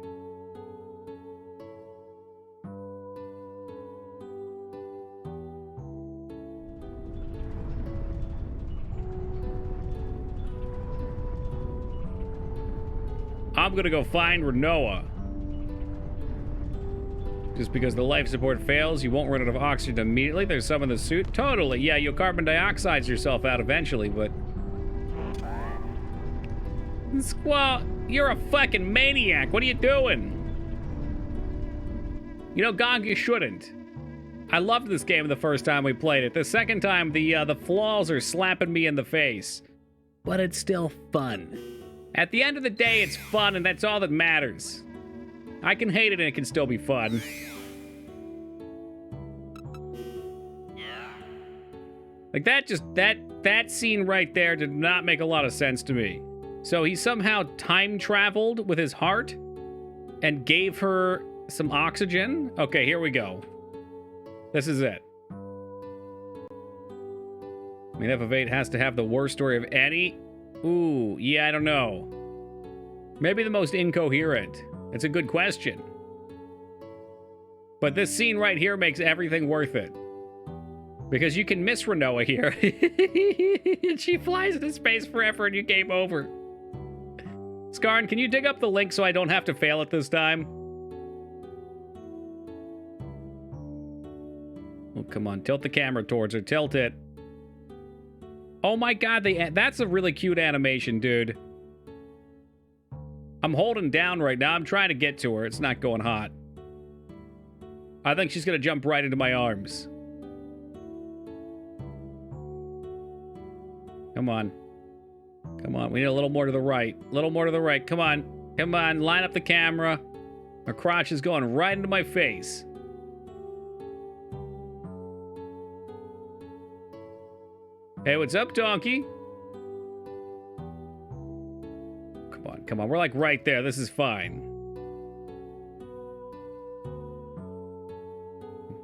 S1: I'm gonna go find Renoa. Just because the life support fails, you won't run out of oxygen immediately. There's some in the suit. Totally, yeah, you'll carbon dioxide yourself out eventually, but... Squall, you're a fucking maniac. What are you doing? You know, Gog, you shouldn't. I loved this game the first time we played it. The second time, the flaws are slapping me in the face. But it's still fun. At the end of the day, it's fun, and that's all that matters. I can hate it, and it can still be fun. Like, that scene right there did not make a lot of sense to me. So he somehow time traveled with his heart and gave her some oxygen. Okay, here we go. This is it. I mean, FF8 has to have the worst story of any. Ooh, yeah, I don't know. Maybe the most incoherent. It's a good question. But this scene right here makes everything worth it. Because you can miss Renoa here. She flies into space forever and you game over. Skarn, can you dig up the link so I don't have to fail it this time? Oh, come on. Tilt the camera towards her. Tilt it. Oh my god, that's a really cute animation, dude. I'm holding down right now. I'm trying to get to her. It's not going hot. I think she's going to jump right into my arms. Come on. Come on. We need a little more to the right. A little more to the right. Come on. Come on. Line up the camera. Her crotch is going right into my face. Hey, what's up, donkey? Come on, come on. We're like right there. This is fine.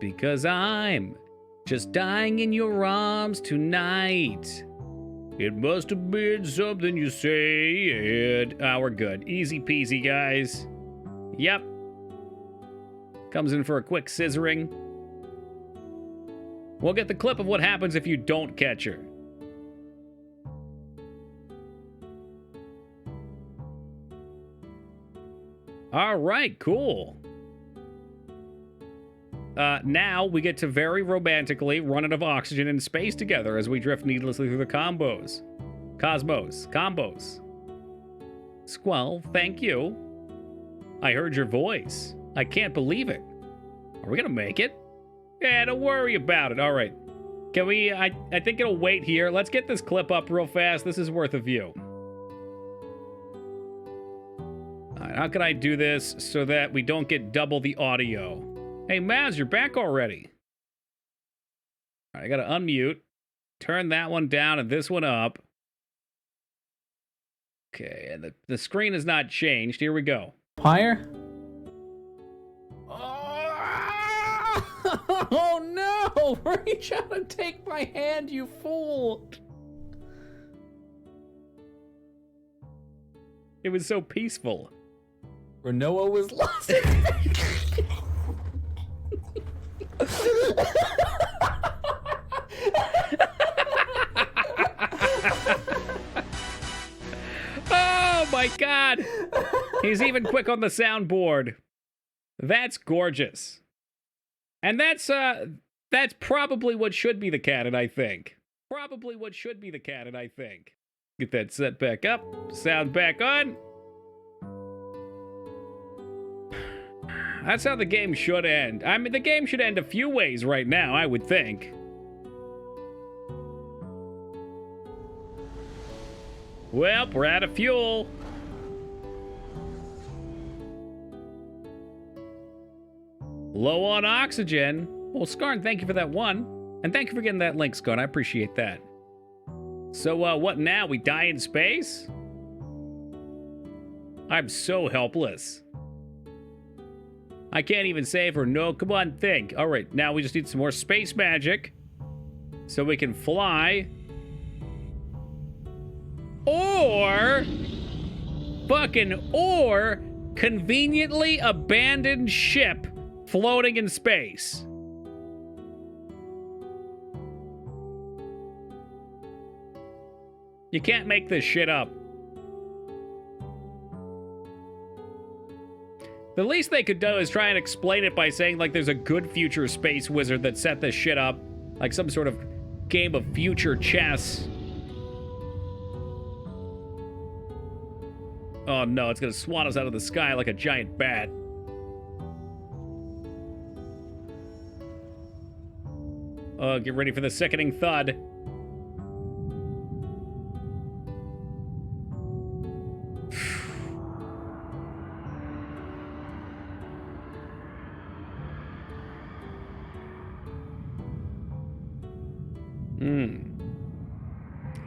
S1: Because I'm just dying in your arms tonight. It must have been something you said. We're good. Easy peasy, guys. Yep. Comes in for a quick scissoring. We'll get the clip of what happens if you don't catch her. All right, cool. Now we get to very romantically run out of oxygen in space together as we drift needlessly through the combos. Combos. Squall, thank you. I heard your voice. I can't believe it. Are we gonna make it? Yeah, don't worry about it. All right. Can we, I think it'll wait here. Let's get this clip up real fast. This is worth a view. All right, how can I do this so that we don't get double the audio? Hey, Maz, you're back already. All right, I gotta unmute. Turn that one down and this one up. Okay, and the screen has not changed. Here we go.
S3: Higher? Oh no! Reach out and take my hand, you fool!
S1: It was so peaceful.
S3: Renoa was lost.
S1: Oh my god! He's even quick on the soundboard. That's gorgeous. And that's probably what should be the canon, I think. Probably what should be the canon, I think. Get that set back up, sound back on. That's how the game should end. I mean, the game should end a few ways right now, I would think. Well, we're out of fuel. Low on oxygen. Well, Skarn, thank you for that one. And thank you for getting that link, Skarn. I appreciate that. So, what now? We die in space? I'm so helpless. I can't even save her. No, come on, think. All right, now we just need some more space magic so we can fly. Or conveniently abandoned ship floating in space. You can't make this shit up. The least they could do is try and explain it by saying, like, there's a good future space wizard that set this shit up. Like some sort of game of future chess. Oh no, it's gonna swat us out of the sky like a giant bat. Oh, get ready for the sickening thud.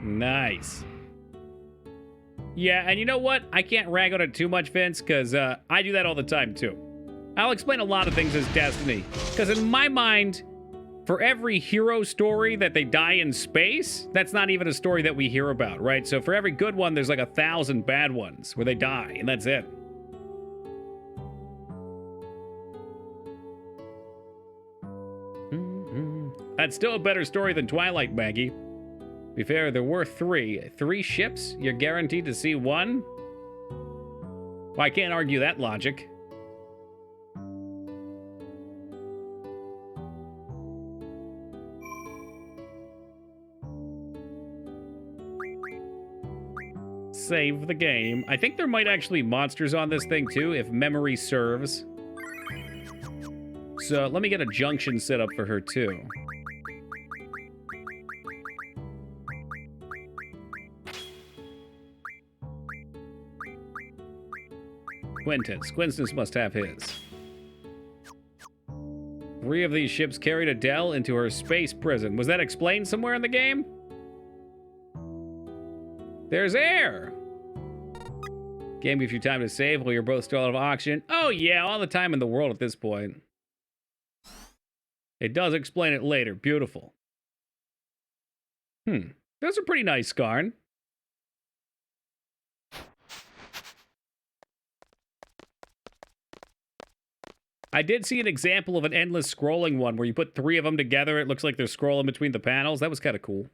S1: Nice. Yeah, and you know what? I can't rag on it too much, Vince, because I do that all the time, too. I'll explain a lot of things as Destiny, because in my mind, for every hero story that they die in space, that's not even a story that we hear about, right? So for every good one, there's like 1,000 bad ones where they die, and that's it. That's still a better story than Twilight, Maggie. To be fair, there were three. 3 ships? You're guaranteed to see one? Well, I can't argue that logic. Save the game. I think there might actually be monsters on this thing too, if memory serves. So let me get a junction set up for her too. Quintus must have his. 3 of these ships carried Adele into her space prison. Was that explained somewhere in the game? There's air! Game gives you time to save while you're both still out of oxygen. Oh yeah, all the time in the world at this point. It does explain it later. Beautiful. Those are pretty nice, Skarn. I did see an example of an endless scrolling one where you put 3 of them together. It looks like they're scrolling between the panels. That was kind of cool.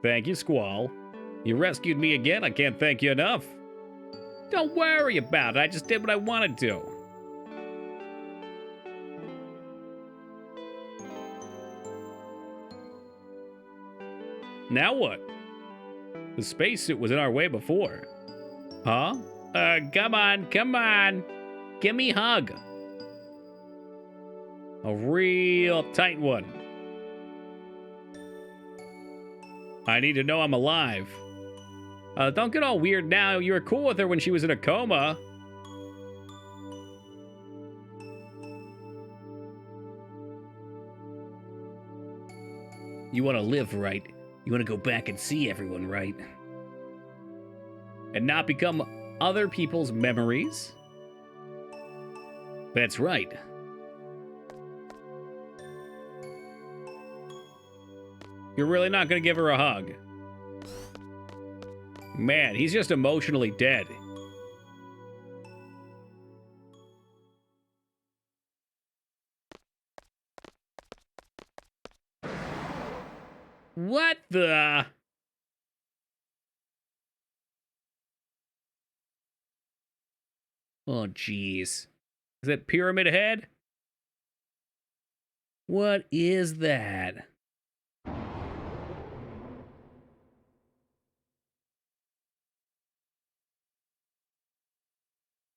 S1: Thank you, Squall. You rescued me again. I can't thank you enough. Don't worry about it. I just did what I wanted to. Now what? The spacesuit was in our way before. Huh? Come on. Give me a hug. A real tight one. I need to know I'm alive. Don't get all weird now. You were cool with her when she was in a coma. You want to live right. You want to go back and see everyone right. And not become other people's memories. That's right. You're really not going to give her a hug. Man, he's just emotionally dead. What the? Oh, jeez. Is that Pyramid Head? What is that?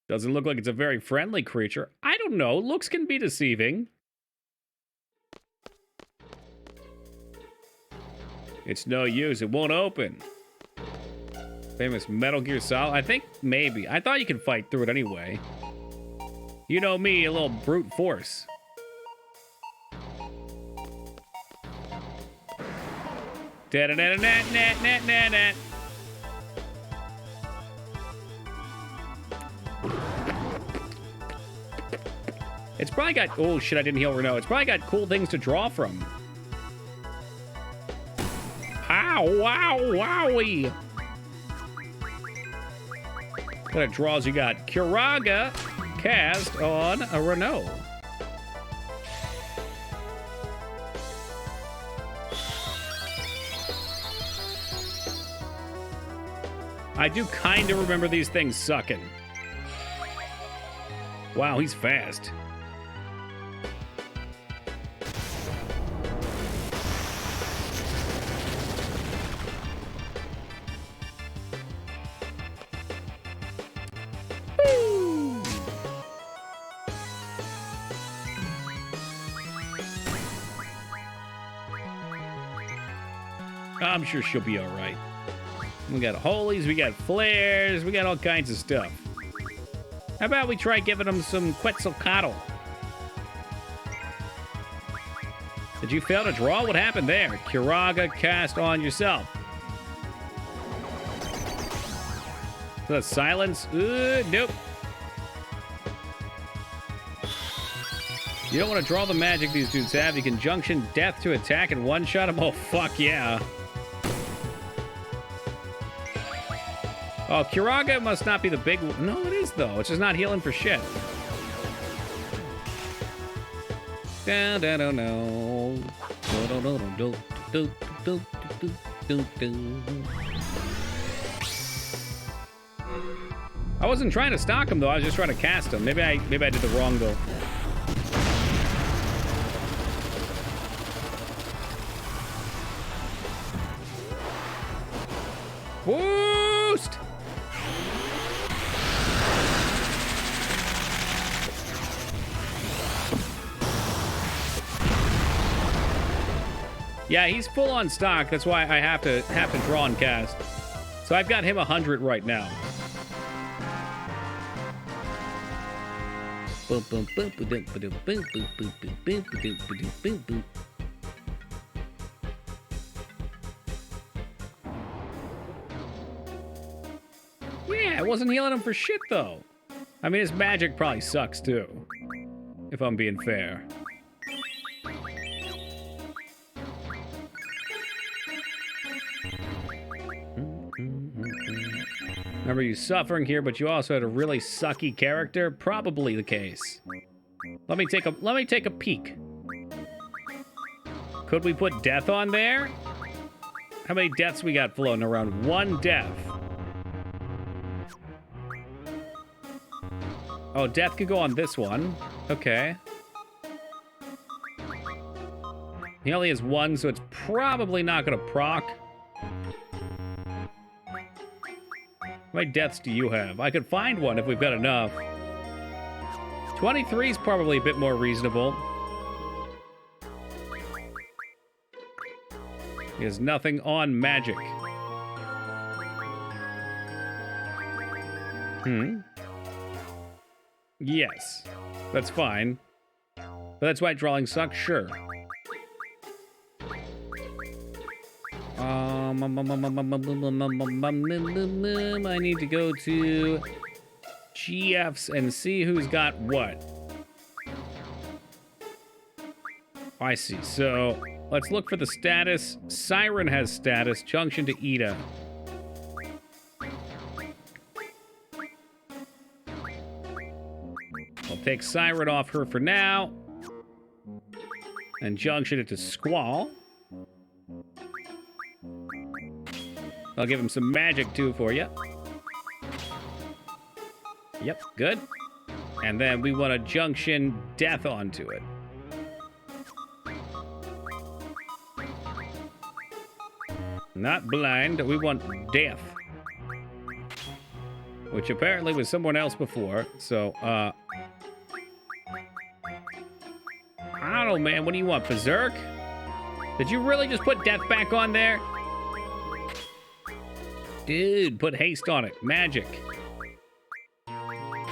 S1: Doesn't look like it's a very friendly creature. I don't know. Looks can be deceiving. It's no use. It won't open. Famous Metal Gear Solid? I think maybe. I thought you could fight through it anyway. You know me, a little brute force. Da-da-da-da-da-da-da-da-da. It's probably got... Oh, shit, I didn't heal Renault. It's probably got cool things to draw from. Ow, wow, wowie. What kind of draws you got? Kiraga cast on a Renault. I do kind of remember these things sucking. Wow, he's fast. I'm sure she'll be all right. We got holies, we got flares, we got all kinds of stuff. How about we try giving them some Quetzalcoatl? Did you fail to draw? What happened there? Kiraga cast on yourself. The silence? Nope. You don't want to draw the magic these dudes have. You can junction death to attack and one-shot them. Oh, fuck yeah. Oh, Kiraga must not be the big one. No, it is, though. It's just not healing for shit. I wasn't trying to stalk him, though. I was just trying to cast him. Maybe I did the wrong goal. Boost! Yeah, he's full on stock. That's why I have to draw and cast. So I've got him 100 right now. Yeah, I wasn't healing him for shit, though. I mean, his magic probably sucks, too. If I'm being fair. Remember you suffering here, but you also had a really sucky character? Probably the case. Let me take a peek. Could we put death on there? How many deaths we got floating around? One death. Oh, death could go on this one. Okay. He only has one, so it's probably not gonna proc. How many deaths do you have? I could find one if we've got enough. 23 is probably a bit more reasonable. He has nothing on magic. Yes, that's fine. But that's why drawing sucks, sure. I need to go to GF's and see who's got what. I see. So let's look for the status. Siren has status. Junction to Ida. I'll take Siren off her for now. And junction it to Squall. I'll give him some magic too for you. Yep, good. And then we want to junction Death onto it. Not blind, we want Death. Which apparently was someone else before, so, I don't know, man. What do you want, Berserk? Did you really just put Death back on there? Dude, put haste on it. Magic.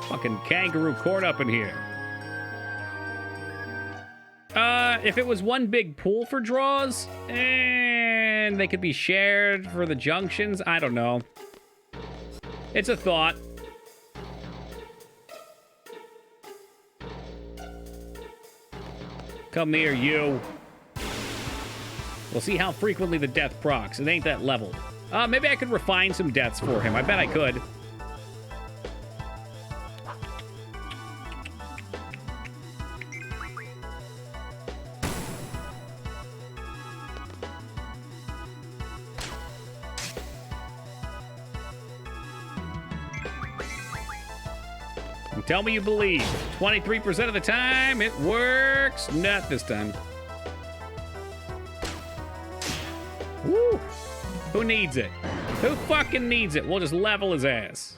S1: Fucking kangaroo court up in here. If it was one big pool for draws, and they could be shared for the junctions, I don't know. It's a thought. Come here, you. We'll see how frequently the death procs. It ain't that level. Maybe I could refine some deaths for him. I bet I could. And tell me you believe. 23% of the time, it works. Not this time. Woo! Who needs it? Who fucking needs it? We'll just level his ass.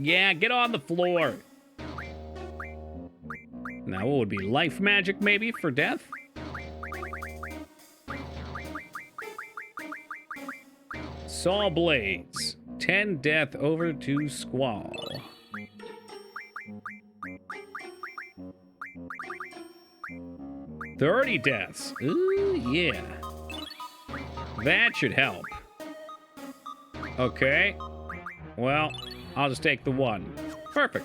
S1: Yeah, get on the floor. Now, what would be life magic, maybe, for death? Saw Blades. 10 death over to Squall. $30 deaths. Ooh, yeah. That should help. Okay. Well, I'll just take the one. Perfect.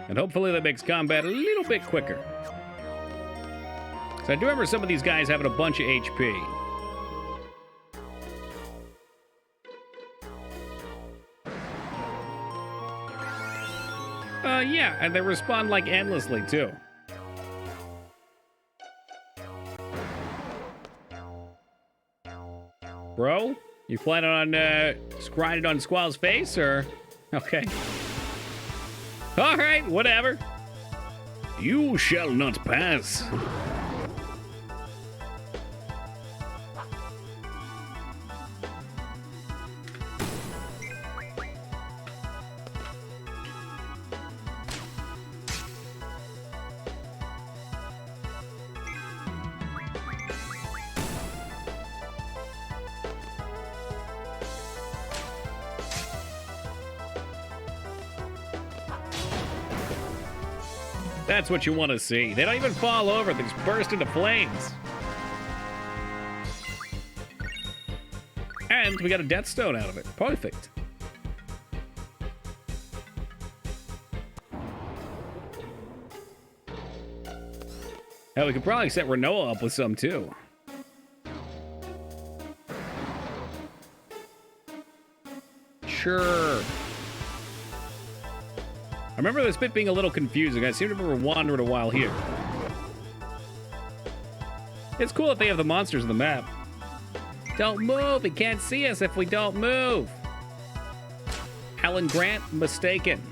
S1: And hopefully that makes combat a little bit quicker. So I do remember some of these guys having a bunch of HP. Yeah, and they respond like endlessly too. Bro, you planning on grinding on Squall's face, or? Okay. All right, whatever. You shall not pass. That's what you want to see. They don't even fall over. They just burst into flames. And we got a Death Stone out of it. Perfect. Hell, we could probably set Renoa up with some, too. Sure. I remember this bit being a little confusing. I seem to remember wandering a while here. It's cool that they have the monsters on the map. Don't move. He can't see us if we don't move. Alan Grant, mistaken.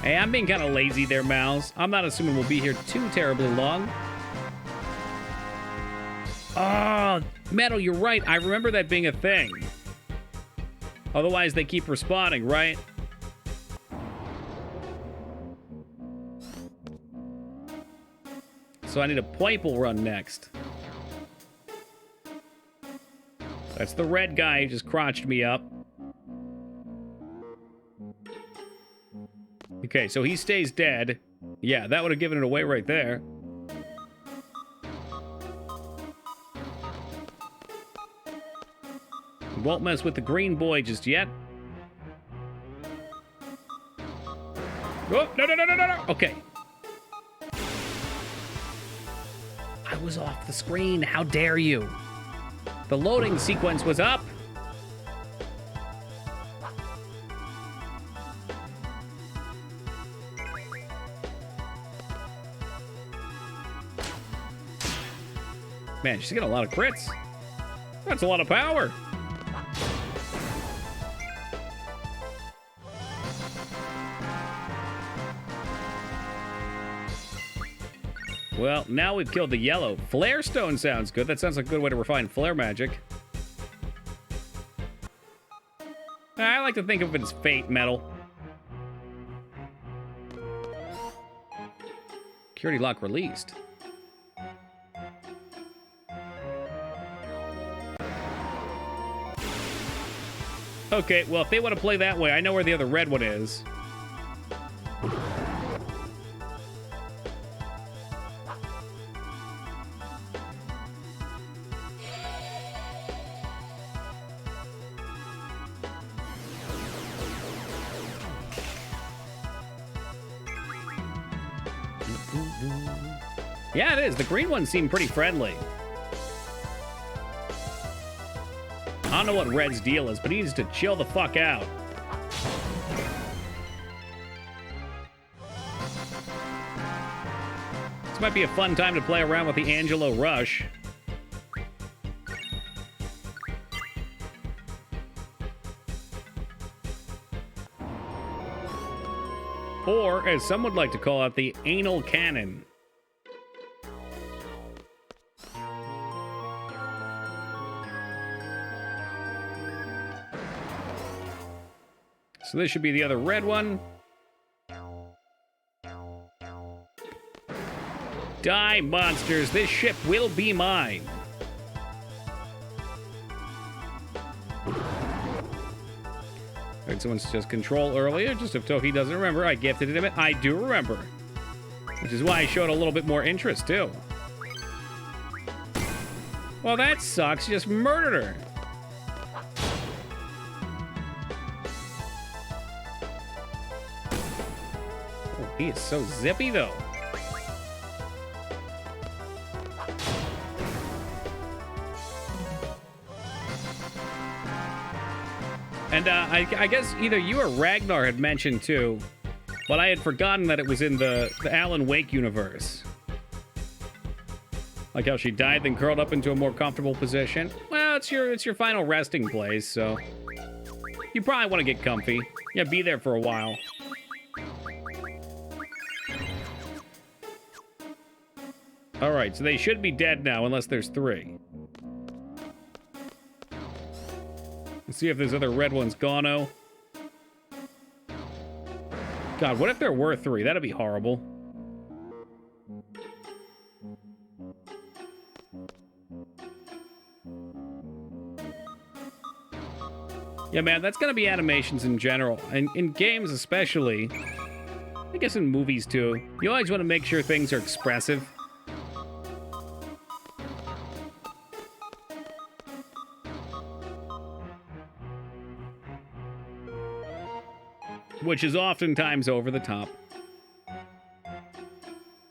S1: Hey, I'm being kind of lazy there, Mouse. I'm not assuming we'll be here too terribly long. Oh, Metal, you're right. I remember that being a thing. Otherwise, they keep respawning, right? So I need a Poiple run next. That's the red guy who just crotched me up. Okay, so he stays dead. Yeah, that would have given it away right there. Won't mess with the green boy just yet. Oh, no, no, no, no, no, no. Okay. I was off the screen. How dare you? The loading sequence was up. Man, she's got a lot of crits. That's a lot of power. Well, now we've killed the yellow. Flare stone sounds good. That sounds like a good way to refine flare magic. I like to think of it as fate metal. Security lock released. Okay, well, if they want to play that way, I know where the other red one is. Yeah, it is. The green ones seem pretty friendly. I don't know what Red's deal is, but he needs to chill the fuck out. This might be a fun time to play around with the Angelo Rush. Or, as some would like to call it, the anal cannon. So this should be the other red one. Die, monsters. This ship will be mine. Alright, someone says control earlier. Just if Toki doesn't remember, I gifted him it. I do remember. Which is why I showed a little bit more interest, too. Well, that sucks. You just murdered her. He is so zippy, though. And I guess either you or Ragnar had mentioned, too, but I had forgotten that it was in the Alan Wake universe. Like how she died, then curled up into a more comfortable position. Well, it's your final resting place, so you probably want to get comfy. Yeah, be there for a while. Alright, so they should be dead now, unless there's 3. Let's see if there's other red ones gone-o. God, what if there were 3? That'd be horrible. Yeah, man, that's gonna be animations in general. And in games especially. I guess in movies, too. You always want to make sure things are expressive. Which is oftentimes over the top.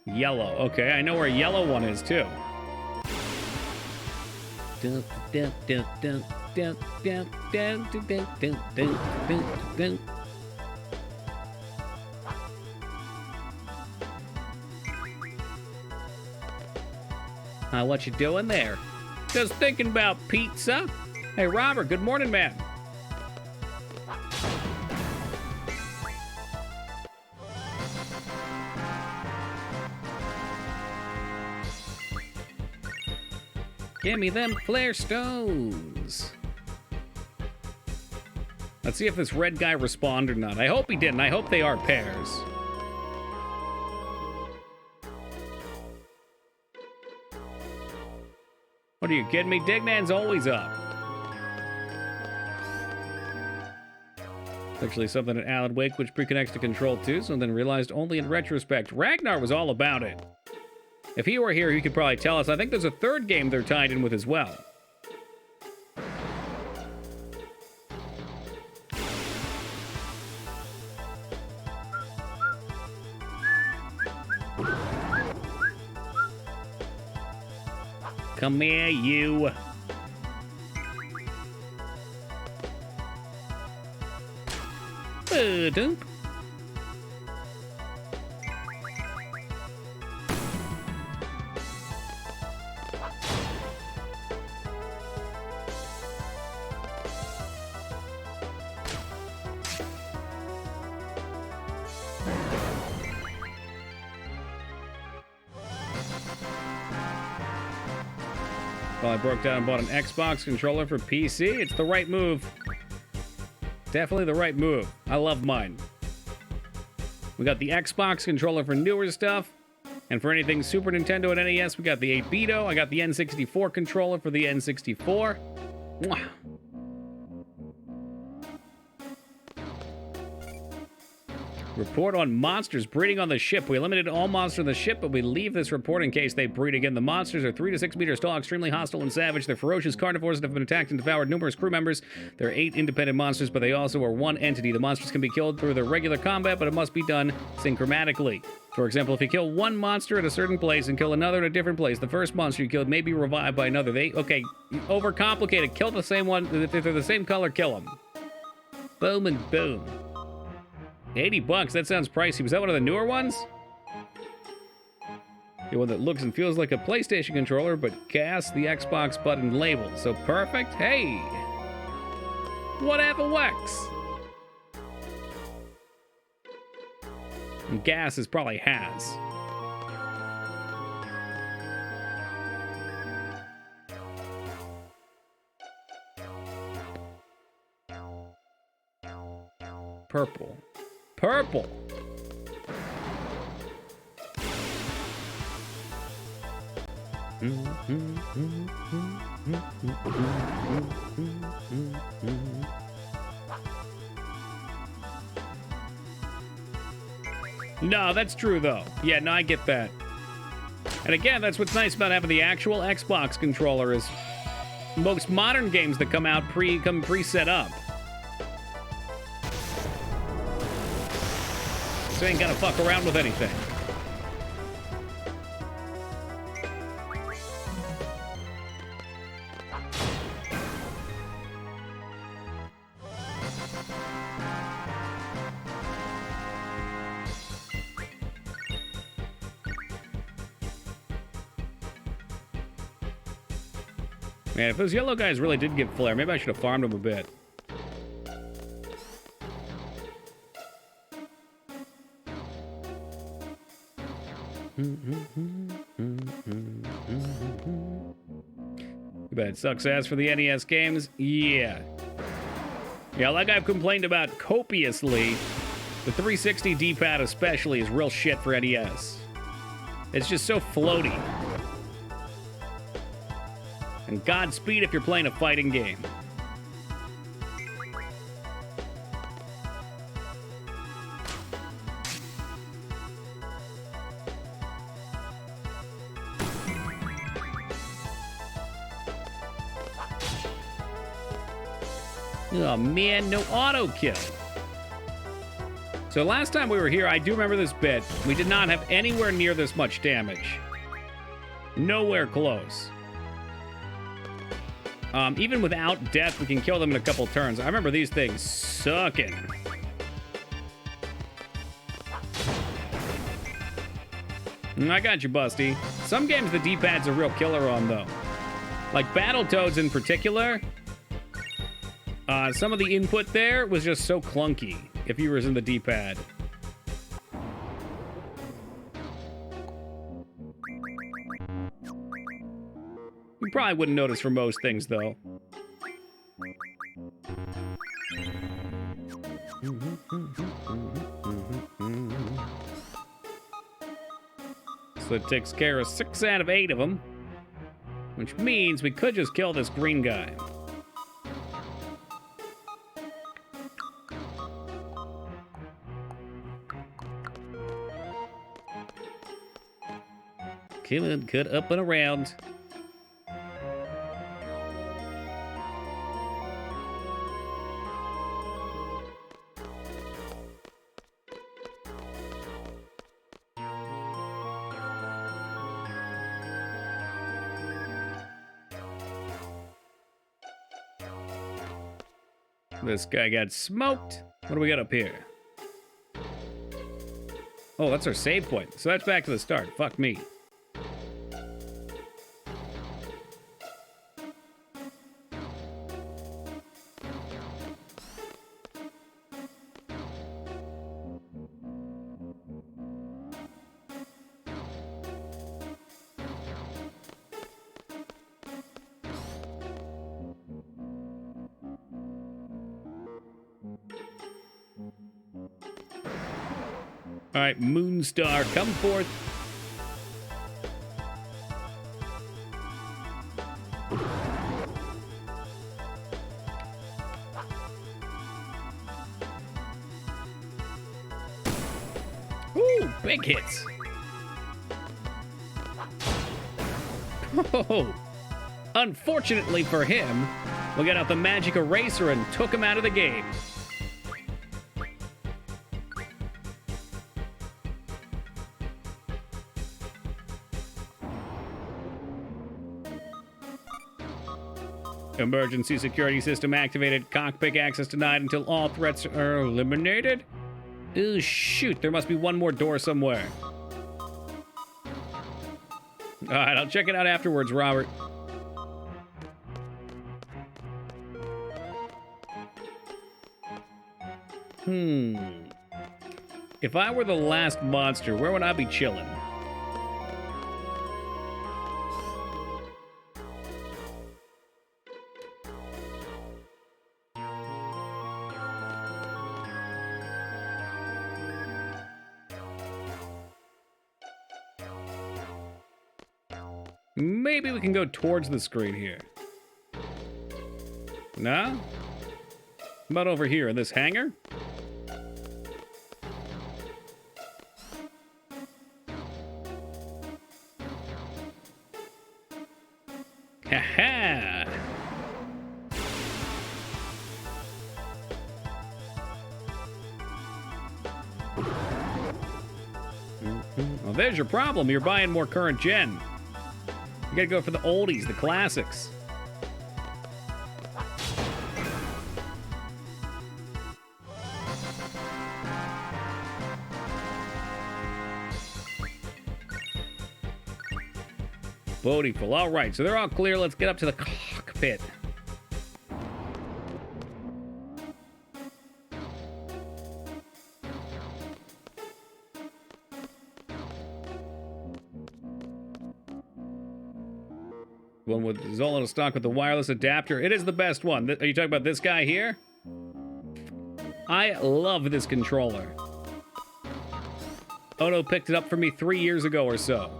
S1: Yellow. Okay, I know where a yellow one is, too. What you doing there? Just thinking about pizza. Hey, Robert, good morning, man. Give me them flare stones. Let's see if this red guy responded or not. I hope he didn't. I hope they are pairs. What are you kidding me? Dignan's always up. Actually, something in Alan Wake which pre-connects to Control 2, so then realized only in retrospect. Ragnar was all about it. If he were here, he could probably tell us. I think there's a third game they're tied in with as well. Come here, you. Doop. Well, I broke down and bought an Xbox controller for PC. It's the right move. Definitely the right move. I love mine. We got the Xbox controller for newer stuff. And for anything Super Nintendo and NES, we got the 8-bito. I got the N64 controller for the N64. Mwah. Report on monsters breeding on the ship. We eliminated all monsters on the ship, but we leave this report in case they breed again. The monsters are 3 to 6 meters tall, extremely hostile and savage. They're ferocious carnivores that have been attacked and devoured numerous crew members. There are 8 independent monsters, but they also are one entity. The monsters can be killed through their regular combat, but it must be done synchromatically. For example, if you kill one monster at a certain place and kill another at a different place, the first monster you killed may be revived by another. Okay, overcomplicated. Kill the same one. If they're the same color, kill them. Boom and boom. $80, that sounds pricey. Was that one of the newer ones? The one that looks and feels like a PlayStation controller, but casts the Xbox button label. So perfect. Hey! Whatever works. And gas is probably has. Purple. Purple. No, that's true though. Yeah, no, I get that. And again, that's what's nice about having the actual Xbox controller is most modern games that come out come pre-set up. So you ain't gotta fuck around with anything. Man, if those yellow guys really did get flare, maybe I should have farmed them a bit. You bet it sucks ass for the NES games? Yeah. Yeah, like I've complained about copiously, the 360 D-pad especially is real shit for NES. It's just so floaty. And Godspeed if you're playing a fighting game. Oh man, no auto kill. So last time we were here, I do remember this bit. We did not have anywhere near this much damage. Nowhere close. Even without death, we can kill them in a couple turns. I remember these things sucking. I got you, Busty. Some games the D-pad's a real killer on, though. Like Battletoads in particular. Some of the input there was just so clunky if you were in the D-pad. probably wouldn't notice for most things, though. So it takes care of 6 out of 8 of them, which means we could just kill this green guy. Come on, cut up and around. This guy got smoked. What do we got up here? Oh, that's our save point. So that's back to the start. Fuck me. All right, Moonstar, come forth. Ooh, big hits. Oh, unfortunately for him, we got out the magic eraser and took him out of the game. Emergency security system activated. Cockpit access denied until all threats are eliminated. Ooh, shoot. There must be one more door somewhere. All right, I'll check it out afterwards, Robert. If I were the last monster, where would I be chilling? Maybe we can go towards the screen here. No? How about over here in this hangar? Ha-ha! Well, there's your problem. You're buying more current gen. You gotta go for the oldies, the classics. Beautiful. All right, so they're all clear. Let's get up to the cockpit. One with is all in stock with the wireless adapter. It is the best one. Are you talking about this guy here? I love this controller. Odo picked it up for me 3 years ago or so.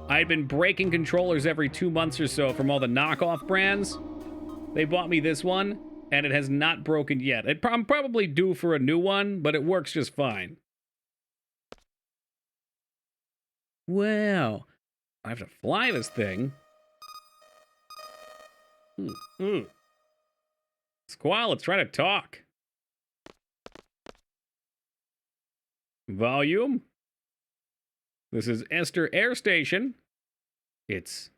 S1: I had been breaking controllers every 2 months or so from all the knockoff brands. They bought me this one, and it has not broken yet. I'm probably due for a new one, but it works just fine. Wow. I have to fly this thing. Squall, let's try to talk. Volume. This is Esther Air Station. It's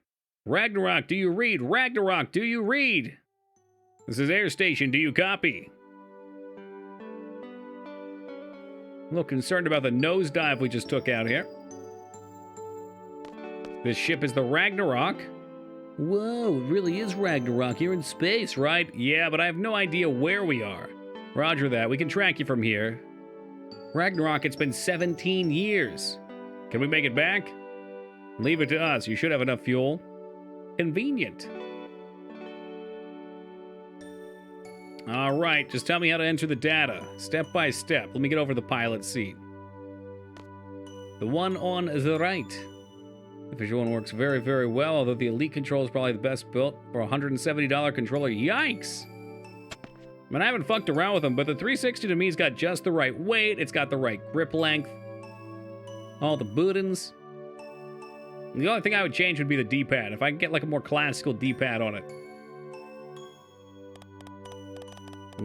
S1: Ragnarok, do you read? Ragnarok, do you read? This is Air Station, do you copy? A little concerned about the nosedive we just took out here. This ship is the Ragnarok. Whoa, it really is Ragnarok. You're in space, right? Yeah, but I have no idea where we are. Roger that. We can track you from here. Ragnarok, it's been 17 years. Can we make it back? Leave it to us. You should have enough fuel. Convenient. All right, just tell me how to enter the data, step by step. Let me get over the pilot seat. The one on the right. The visual one works very, very well, although the Elite controller is probably the best built for a $170 controller. Yikes! I mean, I haven't fucked around with them, but the 360 to me has got just the right weight. It's got the right grip length. All the buttons. The only thing I would change would be the D-pad. If I could get like a more classical D-pad on it.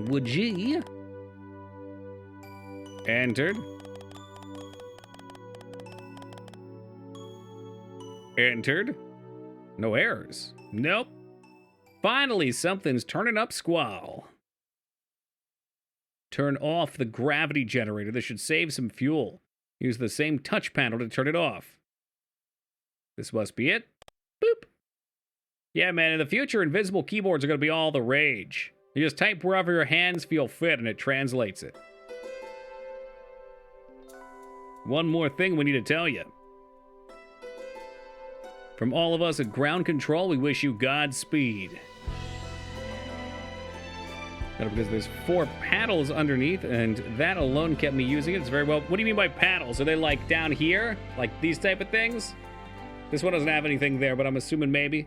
S1: Would you? Entered. Entered. No errors. Nope. Finally, something's turning up, Squall. Turn off the gravity generator. This should save some fuel. Use the same touch panel to turn it off. This must be it. Boop. Yeah, man, in the future, invisible keyboards are going to be all the rage. You just type wherever your hands feel fit, and it translates it. One more thing we need to tell you. From all of us at Ground Control, we wish you Godspeed. Because there's 4 paddles underneath, and that alone kept me using it. It's very well. What do you mean by paddles? Are they like down here? Like these type of things? This one doesn't have anything there, but I'm assuming maybe.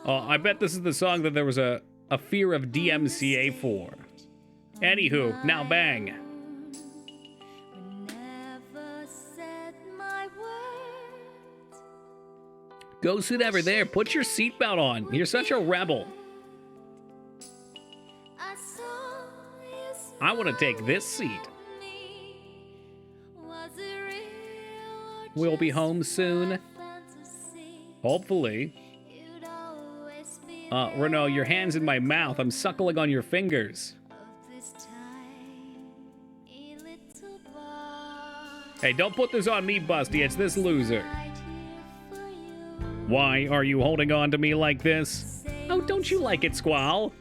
S1: Oh, I bet this is the song that there was a fear of DMCA for. Anywho, now bang. Go sit over there. Put your seatbelt on. You're such a rebel. I want to take this seat. We'll be home soon. Hopefully. Renault, your hand's in my mouth. I'm suckling on your fingers. Hey, don't put this on me, Busty. It's this loser. Why are you holding on to me like this? Oh, don't you like it, Squall?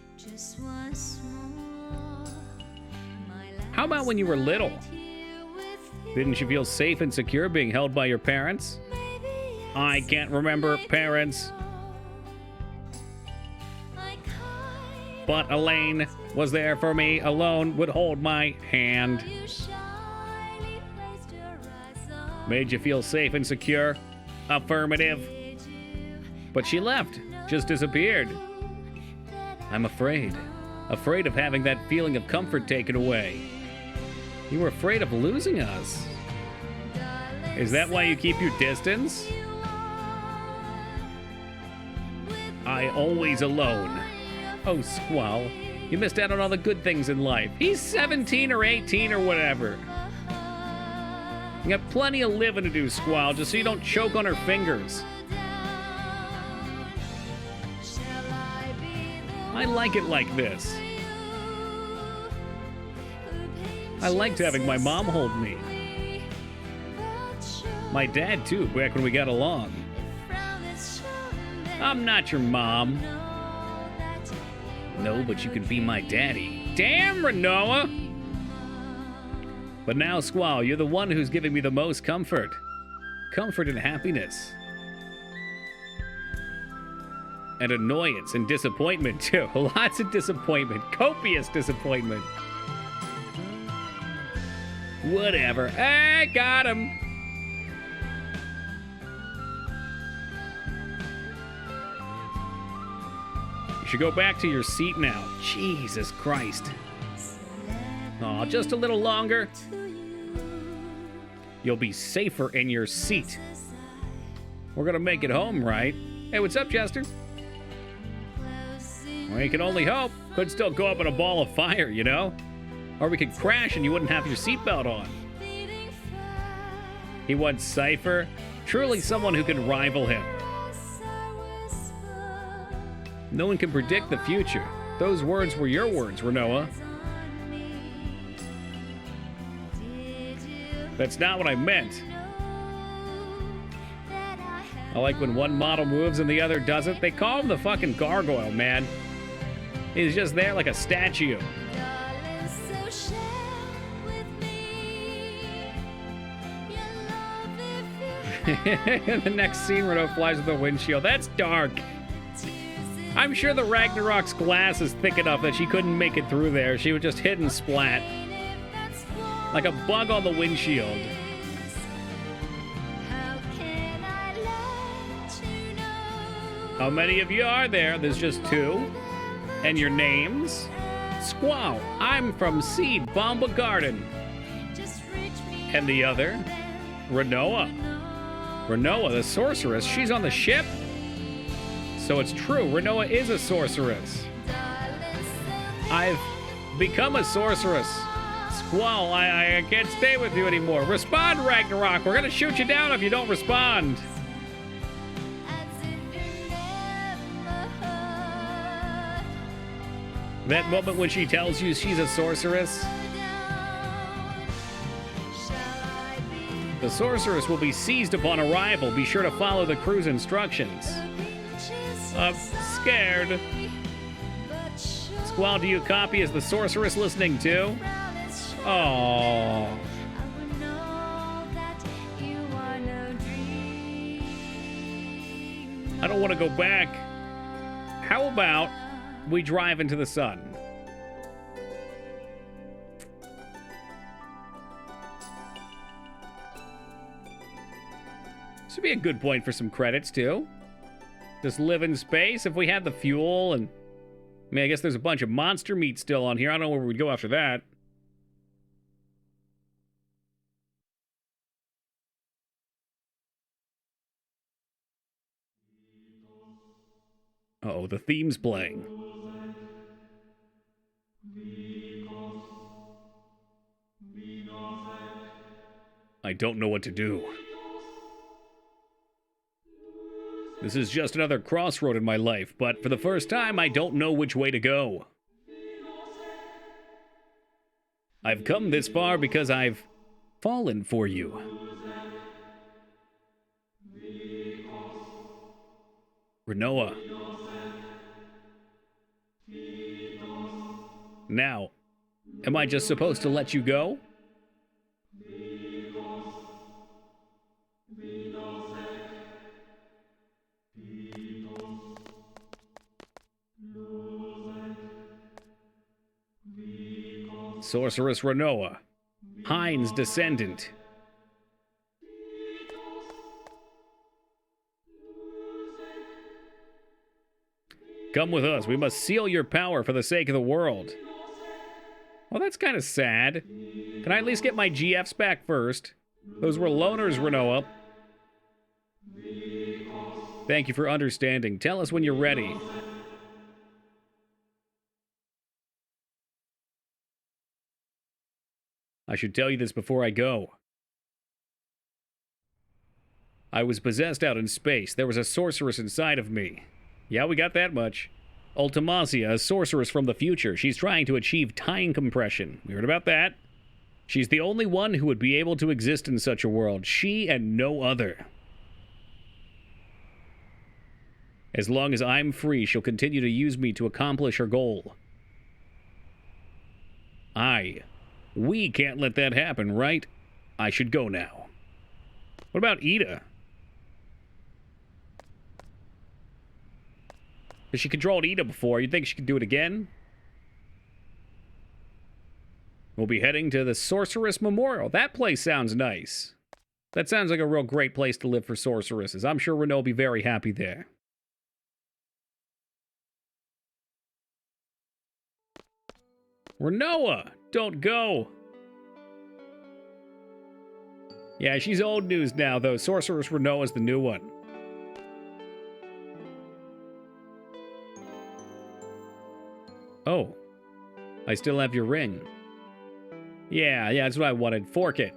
S1: How about when you were little? Didn't you feel safe and secure being held by your parents? I can't remember parents. But Elaine was there for me, alone, would hold my hand. Made you feel safe and secure? Affirmative. But she left, just disappeared. I'm afraid. Afraid of having that feeling of comfort taken away. You were afraid of losing us. Is that why you keep your distance? I always alone. Oh, Squall, you missed out on all the good things in life. He's 17 or 18 or whatever. You got plenty of living to do, Squall, just so you don't choke on her fingers. I like it like this. I liked having my mom hold me. My dad, too, back when we got along. I'm not your mom. No, but you can be my daddy. Damn, Renault! But now, Squall, you're the one who's giving me the most comfort. Comfort and happiness. And annoyance and disappointment, too. Lots of disappointment. Copious disappointment. Whatever. I got him. You should go back to your seat now. Jesus Christ. Aw, just a little longer. You'll be safer in your seat. We're gonna make it home, right? Hey, what's up, Chester? Well, you can only hope. Could still go up in a ball of fire, you know? Or we could crash and you wouldn't have your seatbelt on. He wants Cypher. Truly someone who can rival him. No one can predict the future. Those words were your words, Renault. That's not what I meant. I like when one model moves and the other doesn't. They call him the fucking gargoyle, man. He's just there like a statue. In the next scene, Renault flies with the windshield. That's dark. I'm sure the Ragnarok's glass is thick enough that she couldn't make it through there. She would just hit and splat. Like a bug on the windshield. How many of you are there? There's just 2. And your names? Squall. I'm from Seed Bomba Garden. And the other? Renoa. Renoa, the sorceress. She's on the ship? So it's true. Renoa is a sorceress. I've become a sorceress. Squall, I can't stay with you anymore. Respond, Ragnarok. We're gonna shoot you down if you don't respond. That moment when she tells you she's a sorceress. The sorceress will be seized upon arrival. Be sure to follow the crew's instructions. I'm scared. Squall, do you copy? Is the sorceress listening too? Oh. I don't want to go back. How about we drive into the sun? This would be a good point for some credits, too. Just live in space if we had the fuel and... I mean, I guess there's a bunch of monster meat still on here. I don't know where we'd go after that. Uh-oh, the theme's playing. I don't know what to do. This is just another crossroad in my life, but for the first time, I don't know which way to go. I've come this far because I've fallen for you. Renoa. Now, am I just supposed to let you go? Sorceress Renoa, Hein's descendant. Come with us. We must seal your power for the sake of the world. Well, that's kind of sad. Can I at least get my GFs back first? Those were loners, Renoa. Thank you for understanding. Tell us when you're ready. I should tell you this before I go. I was possessed out in space. There was a sorceress inside of me. Yeah, we got that much. Ultimacia, a sorceress from the future. She's trying to achieve time compression. We heard about that. She's the only one who would be able to exist in such a world. She and no other. As long as I'm free, she'll continue to use me to accomplish her goal. We can't let that happen, right? I should go now. What about Ida? She controlled Ida before. You'd think she could do it again? We'll be heading to the Sorceress Memorial. That place sounds nice. That sounds like a real great place to live for sorceresses. I'm sure Renault will be very happy there. Renoa, don't go. Yeah, she's old news now, though. Sorceress Renoa's the new one. Oh, I still have your ring. Yeah, that's what I wanted. Fork it.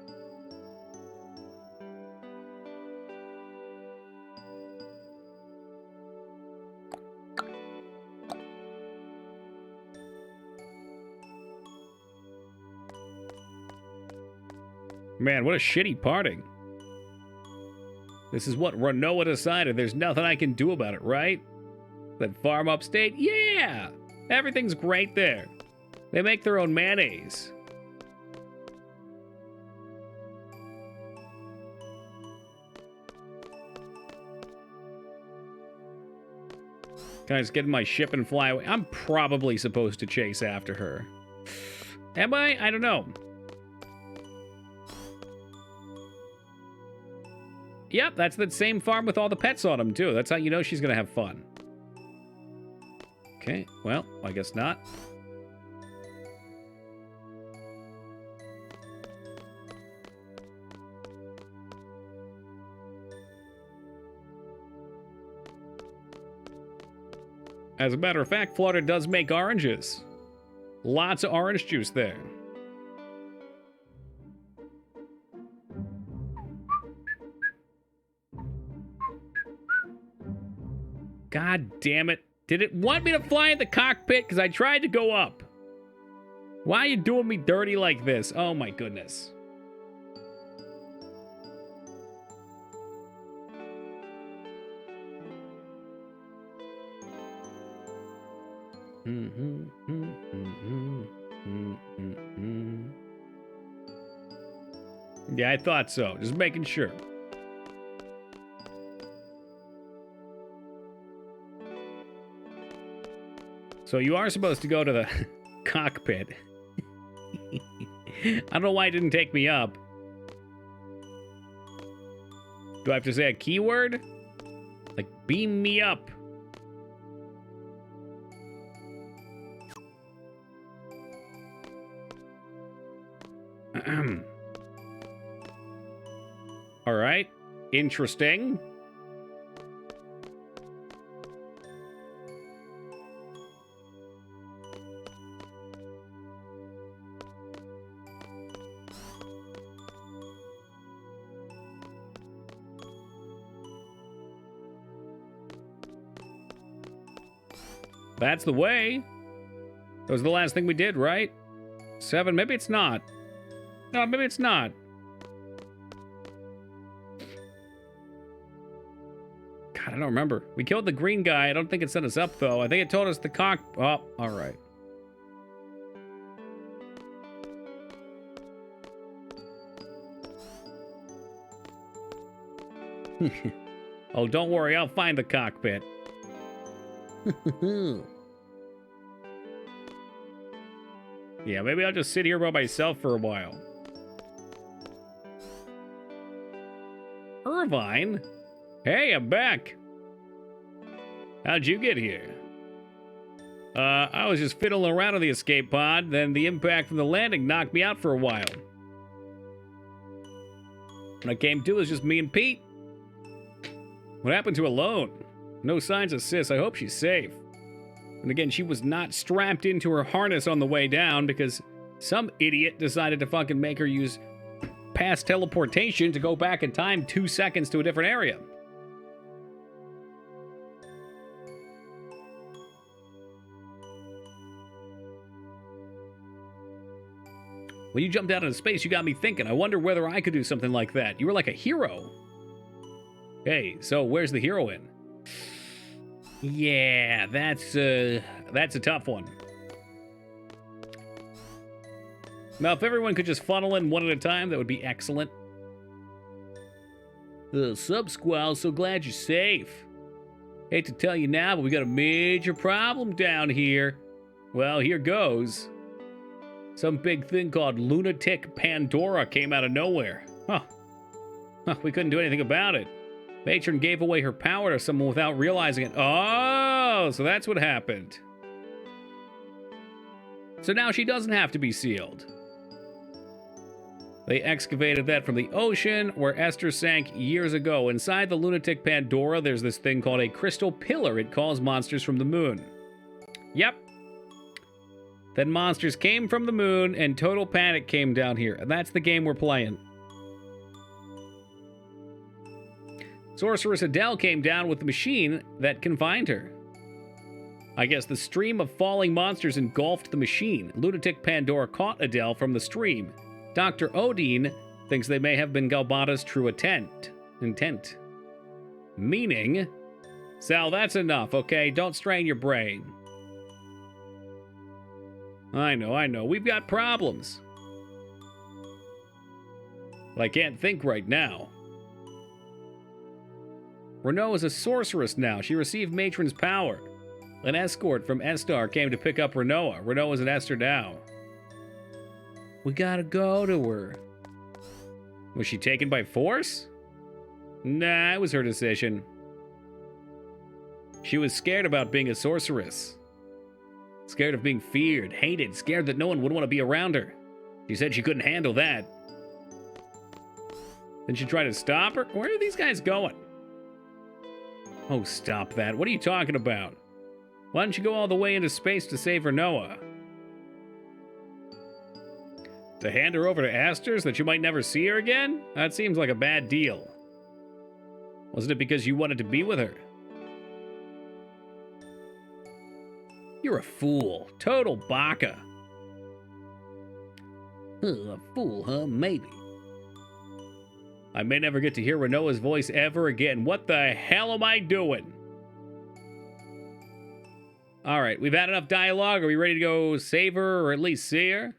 S1: Man, what a shitty parting. This is what Renoa decided. There's nothing I can do about it, right? That farm upstate? Yeah! Everything's great there. They make their own mayonnaise. Can I just get in my ship and fly away? I'm probably supposed to chase after her. Am I? I don't know. Yep, that's the same farm with all the pets on them, too. That's how you know she's going to have fun. Okay, well, I guess not. As a matter of fact, Florida does make oranges. Lots of orange juice there. God damn it. Did it want me to fly in the cockpit? Because I tried to go up. Why are you doing me dirty like this? Oh my goodness. Yeah, I thought so. Just making sure. So you are supposed to go to the cockpit. I don't know why it didn't take me up. Do I have to say a keyword? Like, beam me up. All right. Interesting. That's the way. That was the last thing we did, right? 7. Maybe it's not. No, maybe it's not. God, I don't remember. We killed the green guy. I don't think it set us up, though. I think it told us the cock... Oh, all right. Oh, don't worry. I'll find the cockpit. Yeah, maybe I'll just sit here by myself for a while. Irvine? Hey, I'm back. How'd you get here? I was just fiddling around on the escape pod, then the impact from the landing knocked me out for a while. When I came to, it was just me and Pete. What happened to Alone? No signs of Sis. I hope she's safe. And again, she was not strapped into her harness on the way down because some idiot decided to fucking make her use past teleportation to go back in time 2 seconds to a different area. When you jumped out into space, you got me thinking. I wonder whether I could do something like that. You were like a hero. Hey, so where's the heroine? Yeah, that's a tough one. Now, if everyone could just funnel in one at a time, that would be excellent. Sup, Squall, so glad you're safe. Hate to tell you now, but we got a major problem down here. Well, here goes. Some big thing called Lunatic Pandora came out of nowhere. Huh, we couldn't do anything about it. Matron gave away her power to someone without realizing it. Oh, so that's what happened. So now she doesn't have to be sealed. They excavated that from the ocean where Esther sank years ago. Inside the Lunatic Pandora, there's this thing called a crystal pillar. It calls monsters from the moon. Yep. Then monsters came from the moon and total panic came down here. And that's the game we're playing. Sorceress Adele came down with the machine that confined her. I guess the stream of falling monsters engulfed the machine. Lunatic Pandora caught Adele from the stream. Dr. Odin thinks they may have been Galbata's true intent. Meaning... Sal, that's enough, okay? Don't strain your brain. I know. We've got problems. But I can't think right now. Renault is a sorceress now. She received Matron's power. An escort from Estar came to pick up Renoa. Renoa's in Esther now. We gotta go to her. Was she taken by force? Nah, it was her decision. She was scared about being a sorceress. Scared of being feared, hated, scared that no one would want to be around her. She said she couldn't handle that. Then she tried to stop her? Where are these guys going? Oh, stop that. What are you talking about? Why don't you go all the way into space to save Renoa? To hand her over to Aster so that you might never see her again? That seems like a bad deal. Wasn't it because you wanted to be with her? You're a fool. Total baka. A fool, huh? Maybe. I may never get to hear Renoa's voice ever again. What the hell am I doing? Alright, we've had enough dialogue. Are we ready to go save her or at least see her?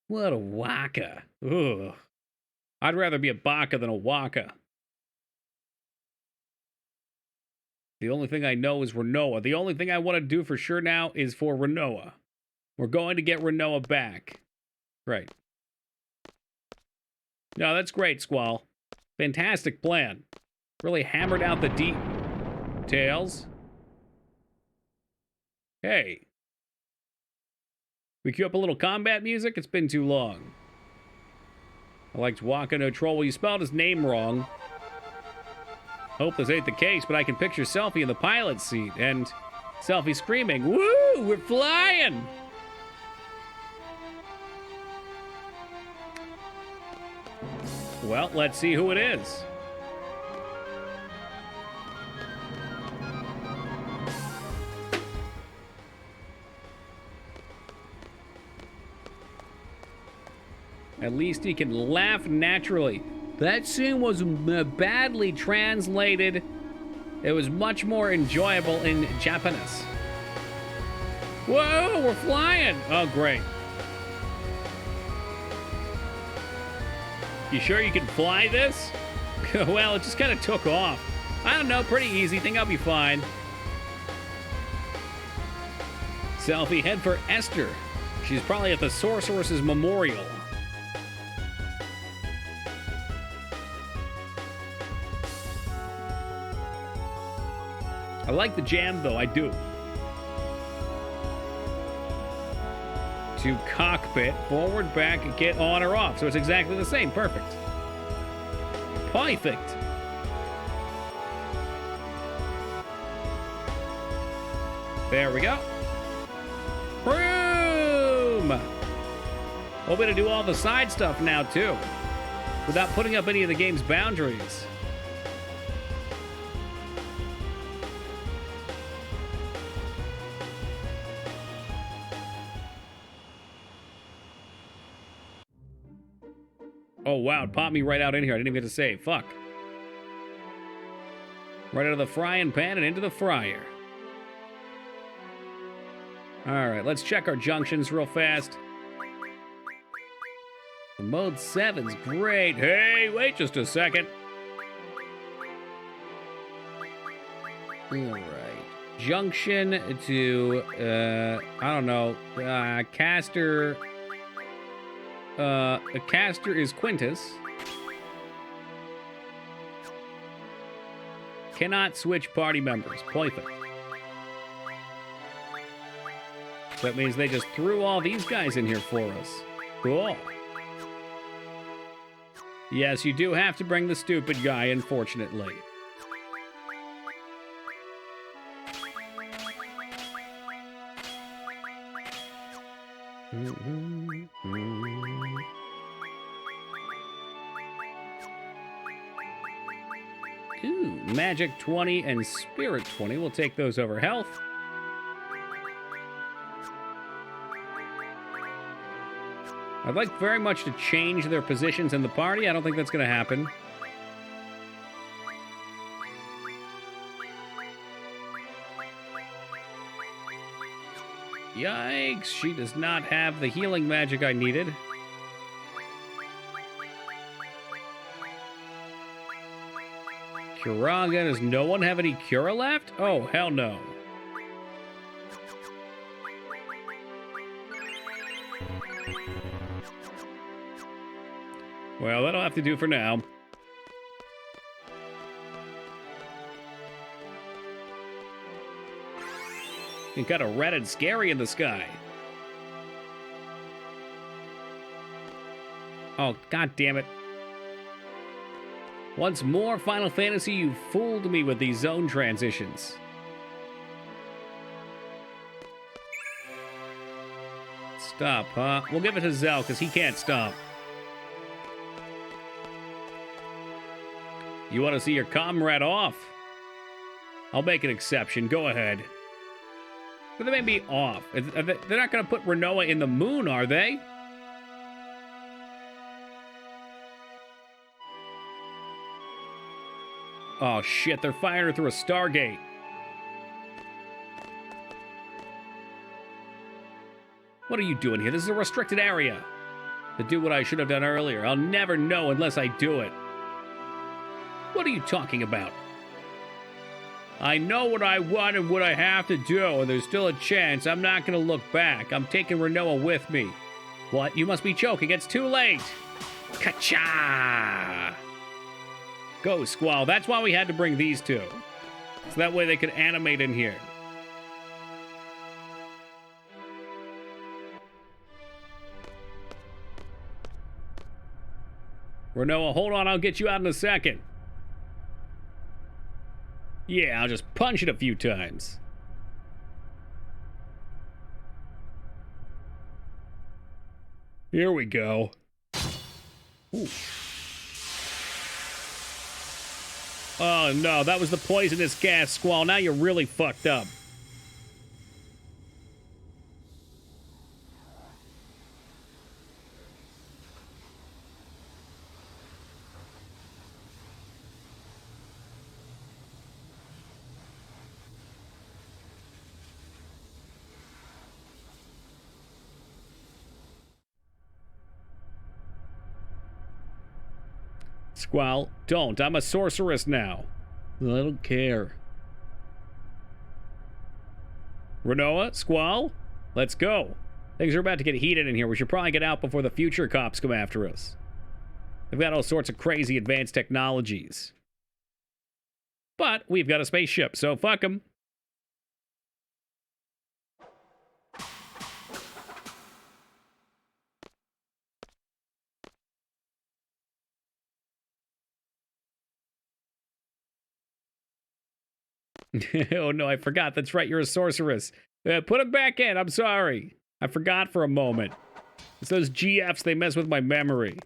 S1: What a waka. Ugh. I'd rather be a baka than a waka. The only thing I know is Renoa. The only thing I want to do for sure now is for Renoa. We're going to get Renoa back. Right. No, that's great, Squall. Fantastic plan. Really hammered out the details. Hey. We cue up a little combat music? It's been too long. I liked Waka No Troll. Well, you spelled his name wrong. Hope this ain't the case, but I can picture Selfie in the pilot seat, and Selfie screaming, "Woo! We're flying!" Well, let's see who it is. At least he can laugh naturally. That scene was badly translated. It was much more enjoyable in Japanese. Whoa, we're flying! Oh, great. You sure you can fly this? Well, it just kind of took off. I don't know, pretty easy. Think I'll be fine. Selfie, head for Esther. She's probably at the Sorceress's Memorial. I like the jam, though. I do. To cockpit, forward, back, get on or off. So it's exactly the same. Perfect. Perfect. There we go. Boom! Hoping to do all the side stuff now, too. Without putting up any of the game's boundaries. Oh, wow, it popped me right out in here. I didn't even get to save. Fuck. Right out of the frying pan and into the fryer. Alright, let's check our junctions real fast. The mode 7's great. Hey, wait just a second. Alright. Junction to, I don't know, caster... a caster is Quintus. Cannot switch party members. Perfect. That means they just threw all these guys in here for us. Cool. Yes, you do have to bring the stupid guy, unfortunately. Ooh, Magic 20 and Spirit 20. We'll take those over Health. I'd like very much to change their positions in the party. I don't think that's going to happen. Yikes, she does not have the healing magic I needed. Kuraga, does no one have any Cura left? Oh, hell no. Well, that'll have to do for now. It got a red and scary in the sky. Oh, god damn it. Once more, Final Fantasy, you fooled me with these zone transitions. Stop, huh? We'll give it to Zell, because he can't stop. You want to see your comrade off? I'll make an exception. Go ahead. But they may be off. They're not going to put Renoa in the moon, are they? Oh, shit. They're firing her through a Stargate. What are you doing here? This is a restricted area. To do what I should have done earlier. I'll never know unless I do it. What are you talking about? I know what I want and what I have to do, and there's still a chance. I'm not going to look back. I'm taking Renoa with me. What? You must be joking. It's too late. Ka-cha! Go, Squall. That's why we had to bring these two. So that way they could animate in here. Renoa, hold on. I'll get you out in a second. Yeah, I'll just punch it a few times. Here we go. Ooh. Oh no, that was the poisonous gas, Squall. Now you're really fucked up. Squall, don't. I'm a sorceress now. I don't care. Renoa, Squall, let's go. Things are about to get heated in here. We should probably get out before the future cops come after us. They've got all sorts of crazy advanced technologies. But we've got a spaceship, so fuck them. Oh no, I forgot. That's right, you're a sorceress. Put it back in. I'm sorry. I forgot for a moment. It's those GFs, they mess with my memory.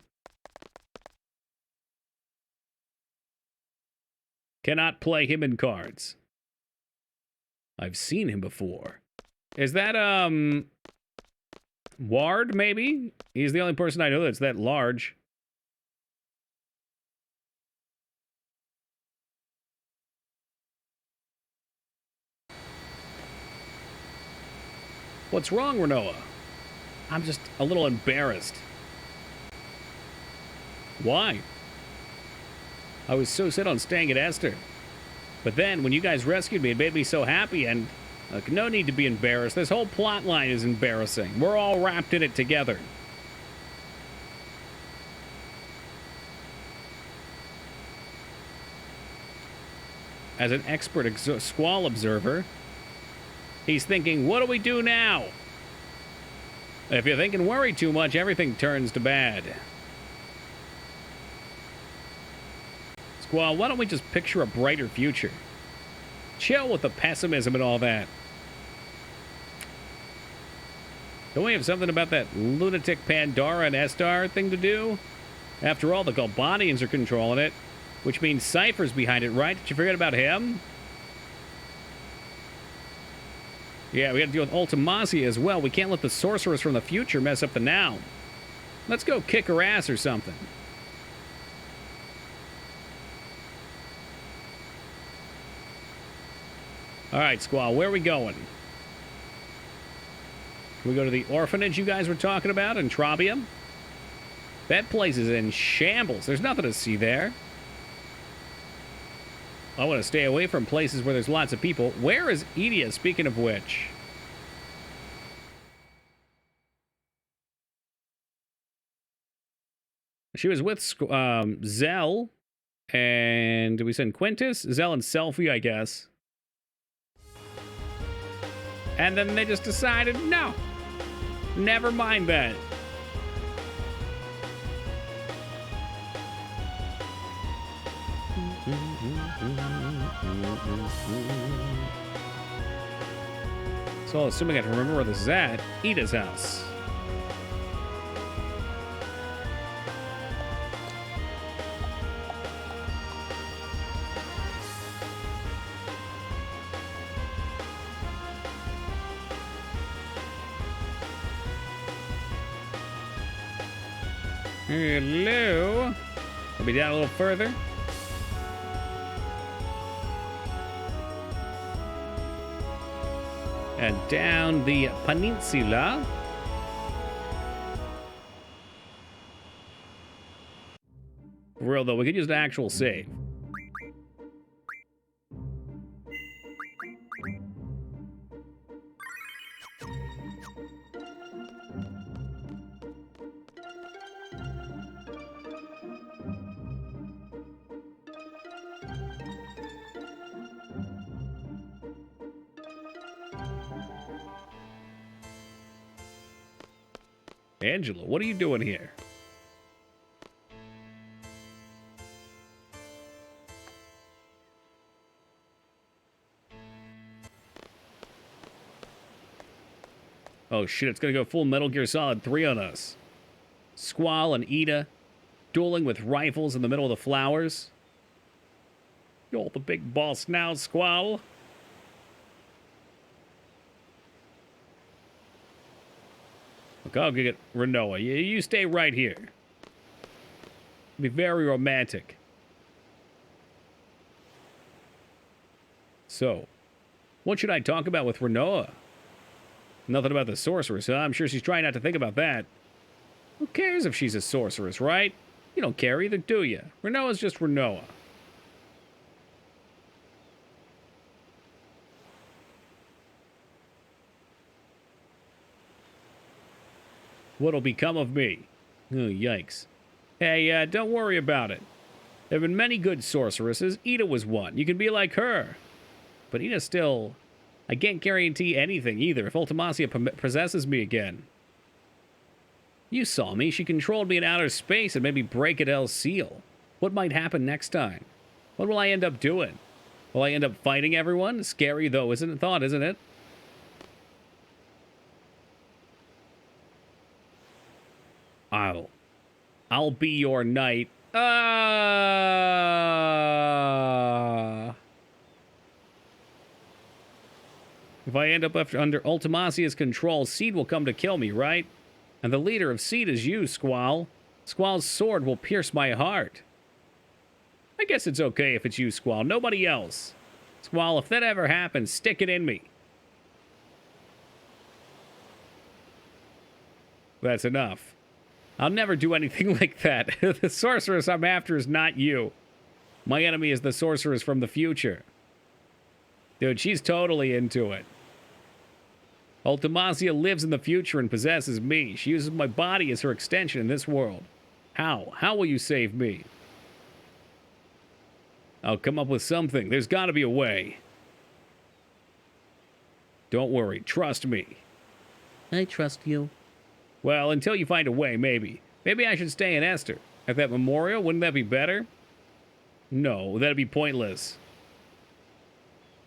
S1: Cannot play him in cards. I've seen him before. Is that, Ward, maybe? He's the only person I know that's that large. What's wrong, Renoa? I'm just a little embarrassed. Why? I was so set on staying at Esther. But then, when you guys rescued me, it made me so happy, and look, no need to be embarrassed. This whole plot line is embarrassing. We're all wrapped in it together. As an expert Squall observer, he's thinking, what do we do now? If you're thinking worry too much, everything turns to bad. Squall, why don't we just picture a brighter future? Chill with the pessimism and all that. Don't we have something about that lunatic Pandora and Estar thing to do? After all, the Galbanians are controlling it, which means Cypher's behind it, right? Did you forget about him? Yeah, we got to deal with Ultimacia as well. We can't let the sorceress from the future mess up the now. Let's go kick her ass or something. All right, Squall, where are we going? Can we go to the orphanage you guys were talking about in Trabium? That place is in shambles. There's nothing to see there. I want to stay away from places where there's lots of people. Where is Edea, speaking of which? She was with Zell, and did we send Quintus? Zell and Selfie, I guess. And then they just decided, no, never mind that. So, assuming I can remember where this is at, Ida's house. Hello. We'll be down a little further. And down the peninsula. For real though, we could use an actual save. Angela, what are you doing here? Oh shit, it's gonna go full Metal Gear Solid 3 on us. Squall and Ida dueling with rifles in the middle of the flowers. You're the big boss now, Squall. Look, I'll get Renoa. You stay right here. Be very romantic. So, what should I talk about with Renoa? Nothing about the sorceress, huh? I'm sure she's trying not to think about that. Who cares if she's a sorceress, right? You don't care either, do you? Renoa's just Renoa. What'll become of me? Oh, yikes. Hey, don't worry about it. There have been many good sorceresses. Ida was one. You can be like her. But Ida still... I can't guarantee anything either if Ultimacia possesses me again. You saw me. She controlled me in outer space and made me break Adel's seal. What might happen next time? What will I end up doing? Will I end up fighting everyone? Scary though, isn't it? I'll be your knight. If I end up under Ultimacia's control, Seed will come to kill me, right? And the leader of Seed is you, Squall. Squall's sword will pierce my heart. I guess it's okay if it's you, Squall. Nobody else. Squall, if that ever happens, stick it in me. That's enough. I'll never do anything like that. The sorceress I'm after is not you. My enemy is the sorceress from the future. Dude, she's totally into it. Ultimacia lives in the future and possesses me. She uses my body as her extension in this world. How? How will you save me? I'll come up with something. There's got to be a way. Don't worry. Trust me.
S3: I trust you.
S1: Well, until you find a way, maybe. Maybe I should stay in Esther. At that memorial, wouldn't that be better? No, that'd be pointless.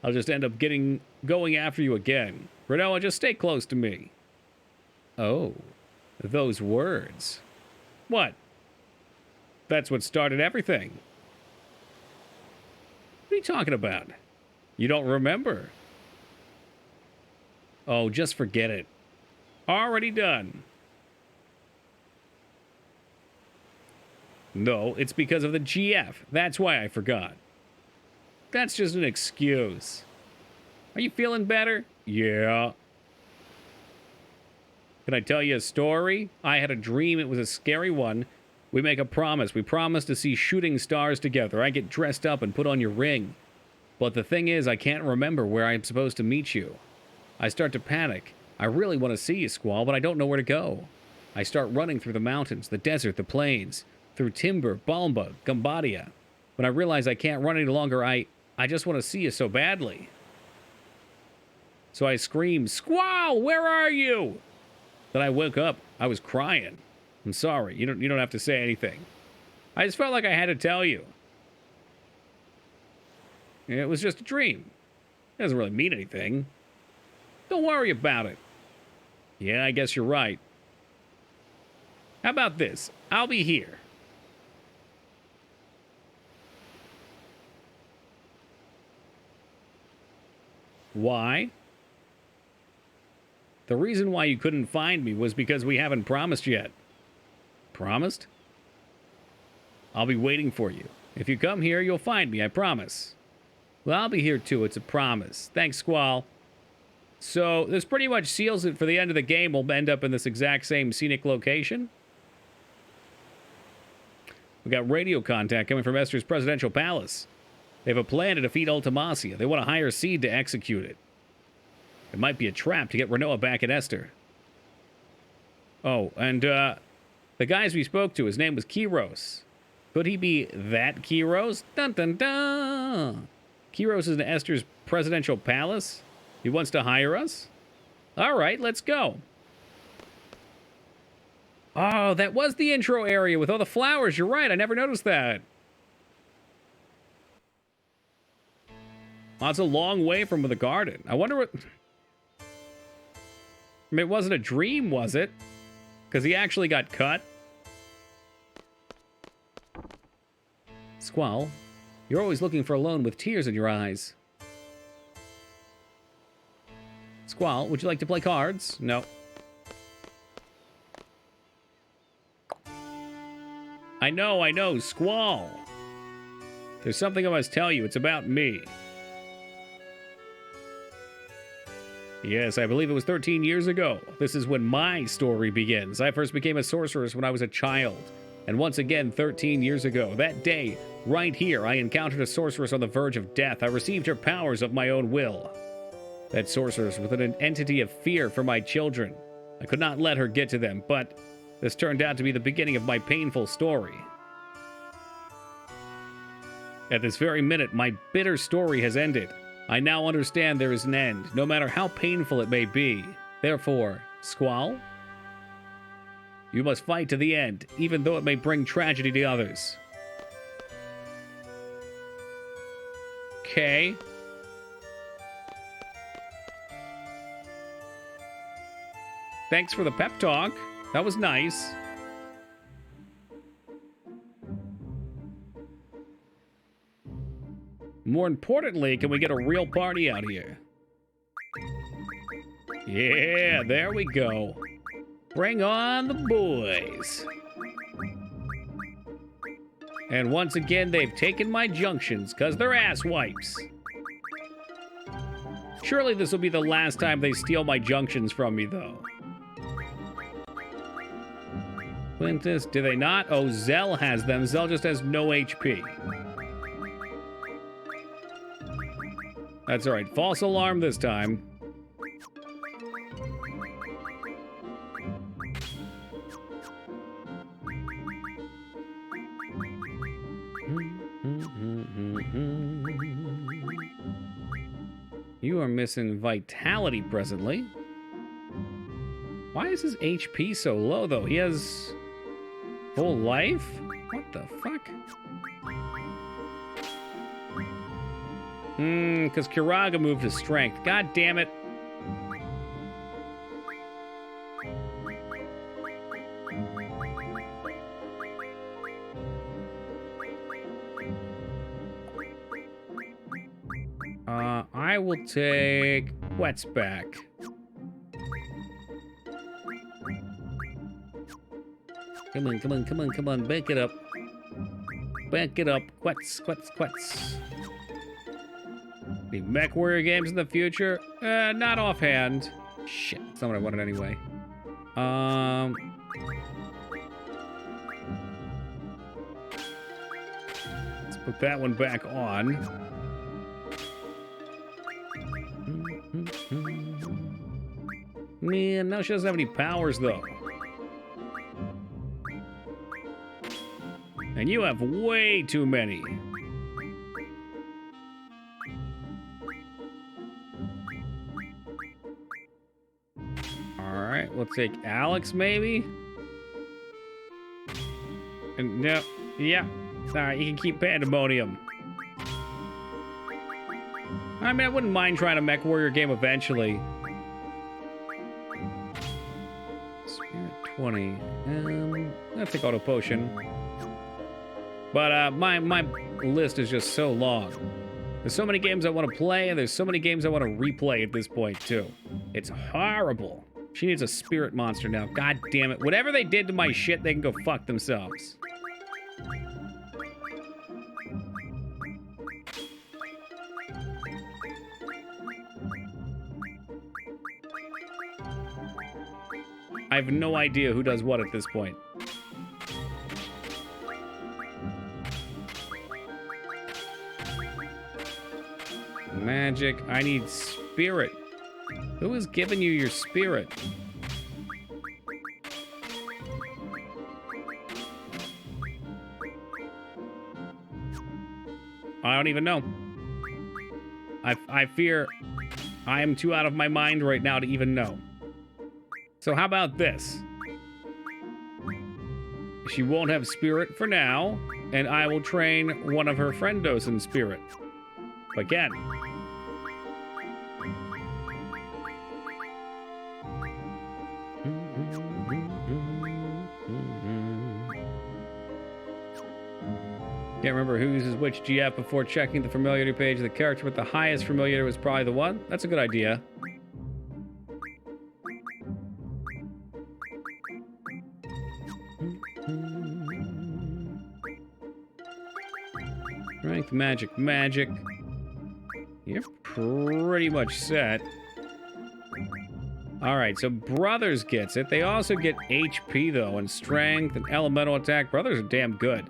S1: I'll just end up going after you again. Renoa, just stay close to me. Oh, those words. What? That's what started everything. What are you talking about? You don't remember? Oh, just forget it. Already done. No, it's because of the GF. That's why I forgot. That's just an excuse. Are you feeling better? Yeah. Can I tell you a story? I had a dream. It was a scary one. We make a promise. We promise to see shooting stars together. I get dressed up and put on your ring. But the thing is, I can't remember where I'm supposed to meet you. I start to panic. I really want to see you, Squall, but I don't know where to go. I start running through the mountains, the desert, the plains. through Timber, Balmba, Gumbadia. When I realize I can't run any longer, I just want to see you so badly. So I screamed, "Squall, where are you?" Then I woke up. I was crying. I'm sorry. You don't have to say anything. I just felt like I had to tell you. It was just a dream. It doesn't really mean anything. Don't worry about it. Yeah, I guess you're right. How about this? I'll be here. Why? The reason why you couldn't find me was because we haven't promised yet. Promised? I'll be waiting for you. If you come here, you'll find me, I promise. Well, I'll be here too, it's a promise. Thanks, Squall. So, this pretty much seals it for the end of the game. We'll end up in this exact same scenic location. We got radio contact coming from Esther's presidential palace. They have a plan to defeat Ultimacia. They want to hire Seed to execute it. It might be a trap to get Renoa back at Esther. Oh, and the guys we spoke to, his name was Kiros. Could he be that Kiros? Dun dun dun! Kiros is in Esther's presidential palace? He wants to hire us? All right, let's go. Oh, that was the intro area with all the flowers. You're right, I never noticed that. Well, it's a long way from the garden. I wonder what... I mean, it wasn't a dream, was it? Because he actually got cut. Squall, you're always looking for a loan with tears in your eyes. Squall, would you like to play cards? No. I know, Squall. There's something I must tell you. It's about me. Yes, I believe it was 13 years ago. This is when my story begins. I first became a sorceress when I was a child. And once again, 13 years ago, that day, right here, I encountered a sorceress on the verge of death. I received her powers of my own will. That sorceress was an entity of fear for my children. I could not let her get to them, but this turned out to be the beginning of my painful story. At this very minute, my bitter story has ended. I now understand there is an end, no matter how painful it may be. Therefore, Squall, you must fight to the end, even though it may bring tragedy to others. Okay. Thanks for the pep talk. That was nice. More importantly, can we get a real party out here? Yeah, there we go. Bring on the boys. And once again, they've taken my junctions because they're ass wipes. Surely this will be the last time they steal my junctions from me, though. Quintus, do they not? Oh, Zell has them. Zell just has no HP. That's all right. False alarm this time. You are missing vitality presently. Why is his HP so low, though? He has full life? What the fuck? Because Kiraga moved his strength. God damn it. I will take Wets back. Come on, come on, come on, come on. Back it up. Back it up. Quets, quets, quets. The mech warrior games in the future? Not offhand. Shit, that's not what I wanted anyway. Let's put that one back on. Man, now she doesn't have any powers, though. And you have way too many. Alright, we'll take Alex, maybe? And no, yeah. Alright, you can keep Pandemonium. I mean, I wouldn't mind trying a Mech Warrior game eventually. Spirit 20. I'll take Auto Potion. But my list is just so long. There's so many games I want to play, and there's so many games I want to replay at this point, too. It's horrible. She needs a spirit monster now. God damn it. Whatever they did to my shit, they can go fuck themselves. I have no idea who does what at this point. Magic. I need spirit. Who is giving you your spirit? I don't even know. I fear I am too out of my mind right now to even know. So how about this? She won't have spirit for now, and I will train one of her friendos in spirit. Again. Can't remember who uses which GF before checking the familiarity page. The character with the highest familiarity was probably the one. That's a good idea. Strength, magic. You're pretty much set. Alright, so Brothers gets it. They also get HP, though, and strength and elemental attack. Brothers are damn good.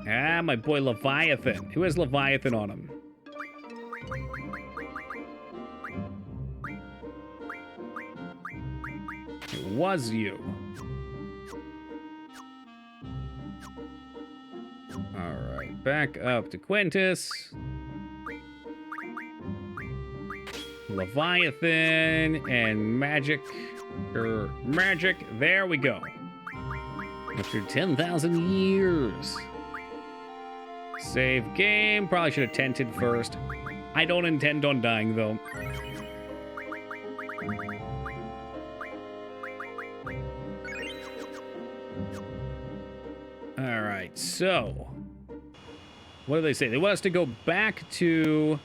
S1: Ah, my boy Leviathan. Who has Leviathan on him? It was you. Alright, back up to Quintus. Leviathan and magic. Magic. There we go. After 10,000 years. Save game. Probably should have tented first. I don't intend on dying, though. Alright, so... what do they say? They want us to go back to...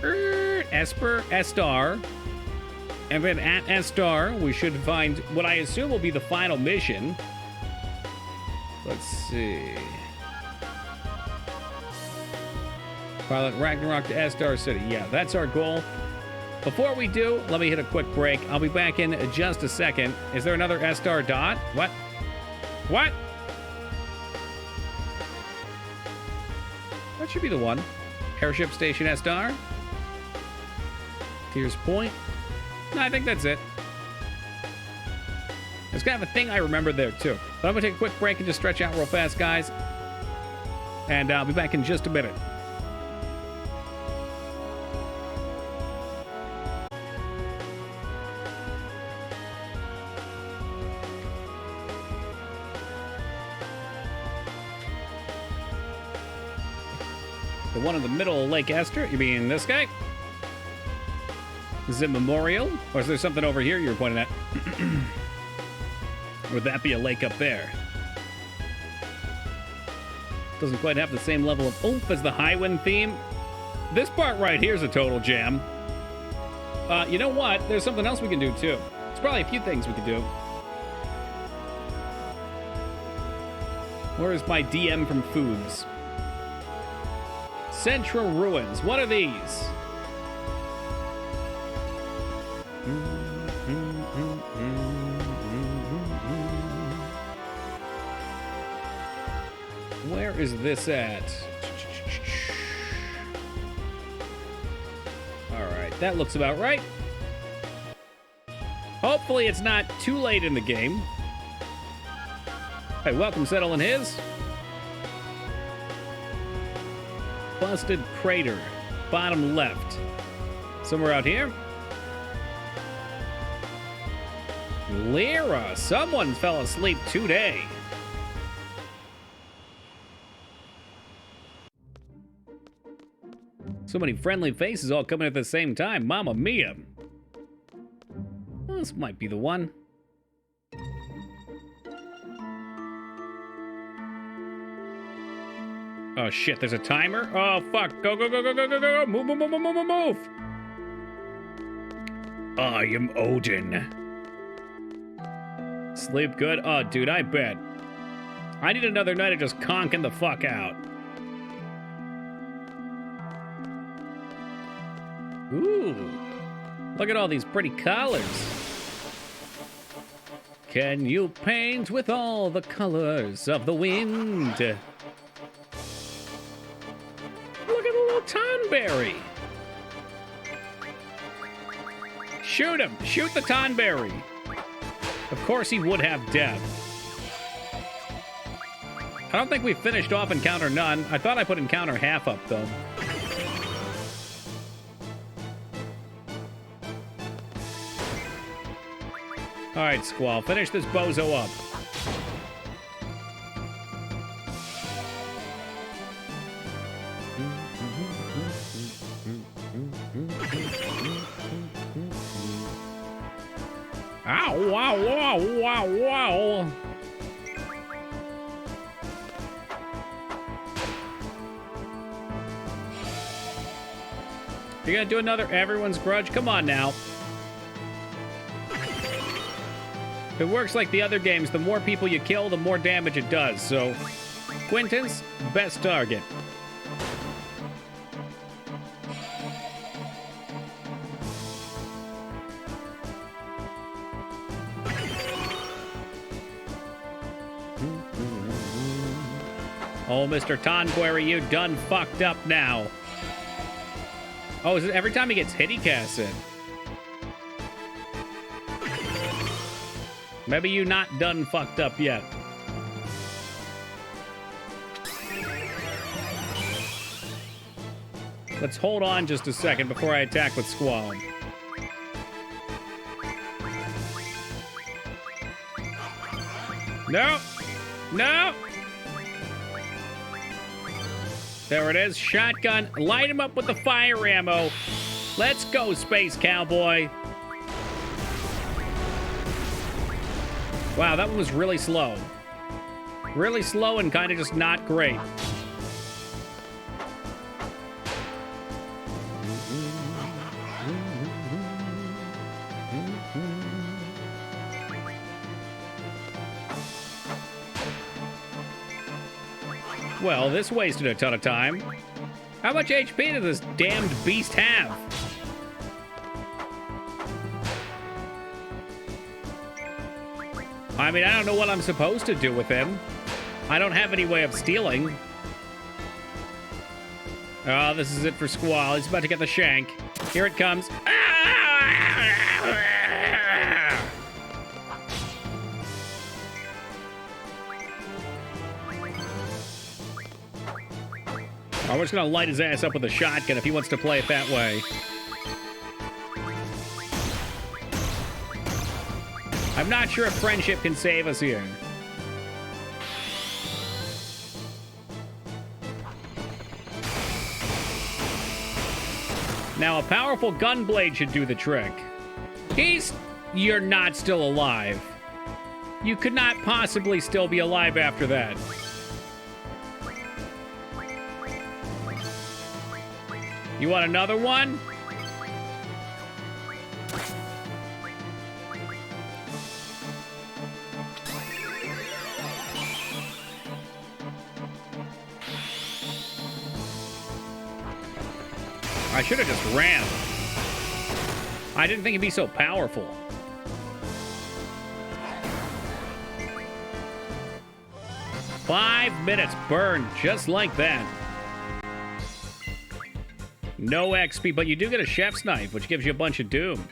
S1: Estar. And then at Estar, we should find what I assume will be the final mission. Let's see. Pilot Ragnarok to Estar City. Yeah, that's our goal. Before we do, let me hit a quick break. I'll be back in just a second. Is there another Estar dot? What? What? That should be the one. Airship Station Estar. Tears Point. No, I think that's it. There's kind of a thing I remember there, too. But I'm going to take a quick break and just stretch out real fast, guys. And I'll be back in just a minute. The one in the middle of Lake Esther? You mean this guy? Is it Memorial? Or is there something over here you were pointing at? Would that be a lake up there? Doesn't quite have the same level of oomph as the Highwind theme. This part right here is a total jam. You know what? There's something else we can do, too. There's probably a few things we could do. Where is my DM from Foods? Central Ruins. What are these? Where is this at? That looks about right. Hopefully it's not too late in the game. Hey, welcome, Settle and His. Busted crater. Bottom left. Somewhere out here. Lyra. Someone fell asleep today. So many friendly faces all coming at the same time. Mamma mia. Well, this might be the one. Oh shit, there's a timer? Oh fuck. Go, go, go, go, go, go, go. Move, move, move, move, move, move. I am Odin. Sleep good? Oh, dude, I bet. I need another night of just conking the fuck out. Ooh. Look at all these pretty colors. Can you paint with all the colors of the wind? Look at the little Tonberry. Shoot him. Shoot the Tonberry. Of course he would have depth. I don't think we finished off Encounter None. I thought I put Encounter half up, though. All right, Squall, finish this bozo up. Ow, wow, wow, wow, wow. You're gonna do another Everyone's Grudge? Come on now. It works like the other games. The more people you kill, the more damage it does. So, Quintus, best target. Oh, Mr. Tonberry, you done fucked up now. Oh, is it every time he gets hit, he casts it? Maybe you not done fucked up yet. Let's hold on just a second before I attack with Squall. No! No! There it is. Shotgun. Light him up with the fire ammo. Let's go, Space Cowboy. Wow, that one was really slow. Really slow and kind of just not great. Well, this wasted a ton of time. How much HP does this damned beast have? I mean, I don't know what I'm supposed to do with him. I don't have any way of stealing. Oh, this is it for Squall. He's about to get the shank. Here it comes. I'm just gonna light his ass up with a shotgun if he wants to play it that way. I'm not sure if friendship can save us here. Now, a powerful gunblade should do the trick. You're not still alive. You could not possibly still be alive after that. You want another one? I should have just ran. I didn't think he'd be so powerful. "5 minutes burned just like that. No XP, but you do get a chef's knife, which gives you a bunch of doom.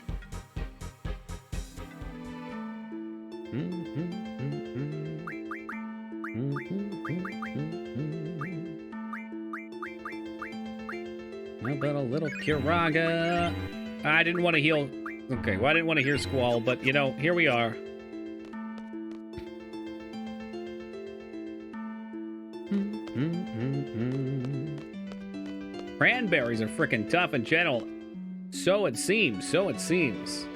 S1: How about a little Kiraga? I didn't want to heal. Okay, well, I didn't want to hear Squall, but, you know, here we are. Cranberries are freaking tough and gentle. So it seems, so it seems.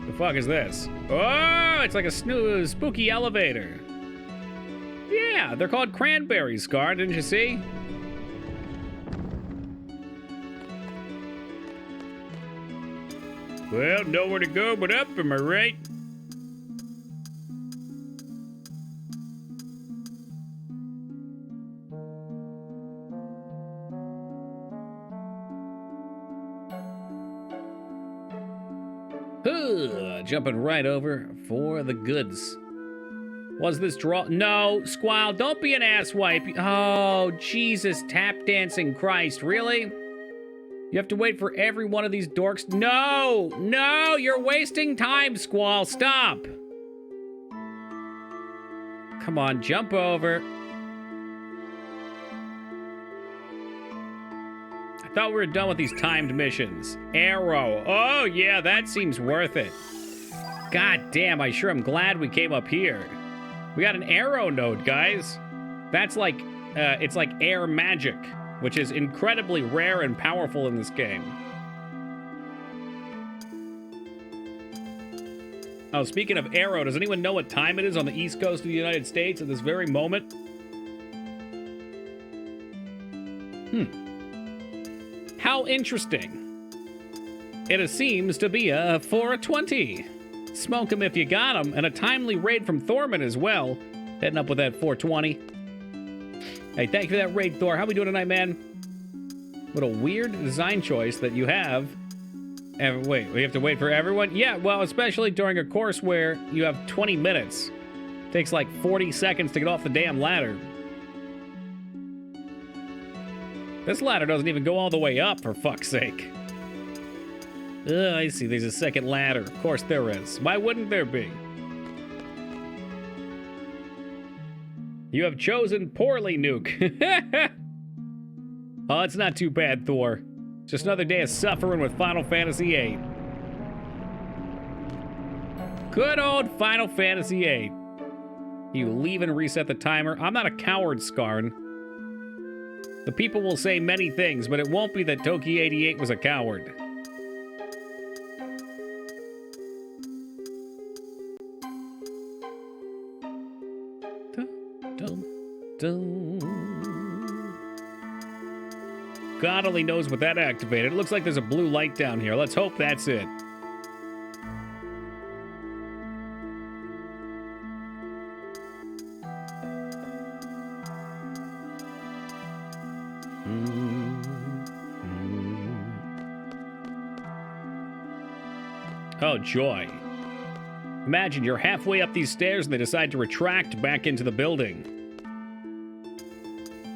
S1: The fuck is this? Oh, it's like a spooky elevator. Yeah, they're called cranberries, Scar, didn't you see? Well, nowhere to go but up, am I right? Jumping right over for the goods. Was this draw? No, Squall, don't be an asswipe. Oh, Jesus, tap dancing Christ, really? You have to wait for every one of these dorks. No, no, you're wasting time, Squall, stop. Come on, jump over. I thought we were done with these timed missions. Arrow. Oh, yeah, that seems worth it. God damn, I sure am glad we came up here. We got an arrow node, guys. That's like, it's like air magic, which is incredibly rare and powerful in this game. Oh, speaking of arrow, does anyone know what time it is on the East Coast of the United States at this very moment? How interesting. It seems to be a 420. Smoke 'em if you got 'em, and a timely raid from Thorman as well. Heading up with that 420. Hey, thank you for that raid, Thor. How we doing tonight, man? What a weird design choice that you have. Wait, we have to wait for everyone? Yeah, well, especially during a course where you have 20 minutes. Takes like 40 seconds to get off the damn ladder. This ladder doesn't even go all the way up, for fuck's sake. I see, there's a second ladder. Of course there is. Why wouldn't there be? You have chosen poorly, Nuke. Oh, it's not too bad, Thor. Just another day of suffering with Final Fantasy VIII. Good old Final Fantasy VIII. You leave and reset the timer. I'm not a coward, Skarn. The people will say many things, but it won't be that Toki88 was a coward. God only knows what that activated. It looks like there's a blue light down here. Let's hope that's it. Oh, joy. Imagine you're halfway up these stairs and they decide to retract back into the building.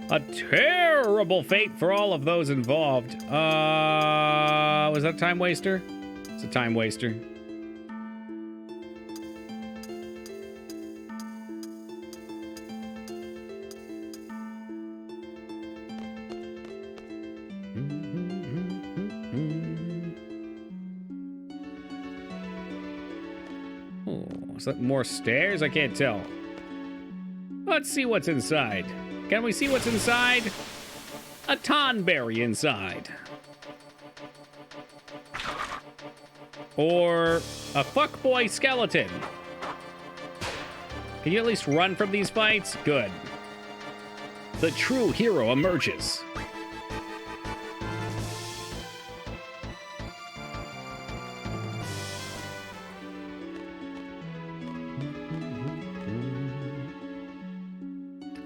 S1: A terrible fate for all of those involved. Was that a time waster? It's a time waster. Oh, is that more stairs? I can't tell. Let's see what's inside. Can we see what's inside? A tonberry inside. Or a fuckboy skeleton. Can you at least run from these fights? Good. The true hero emerges.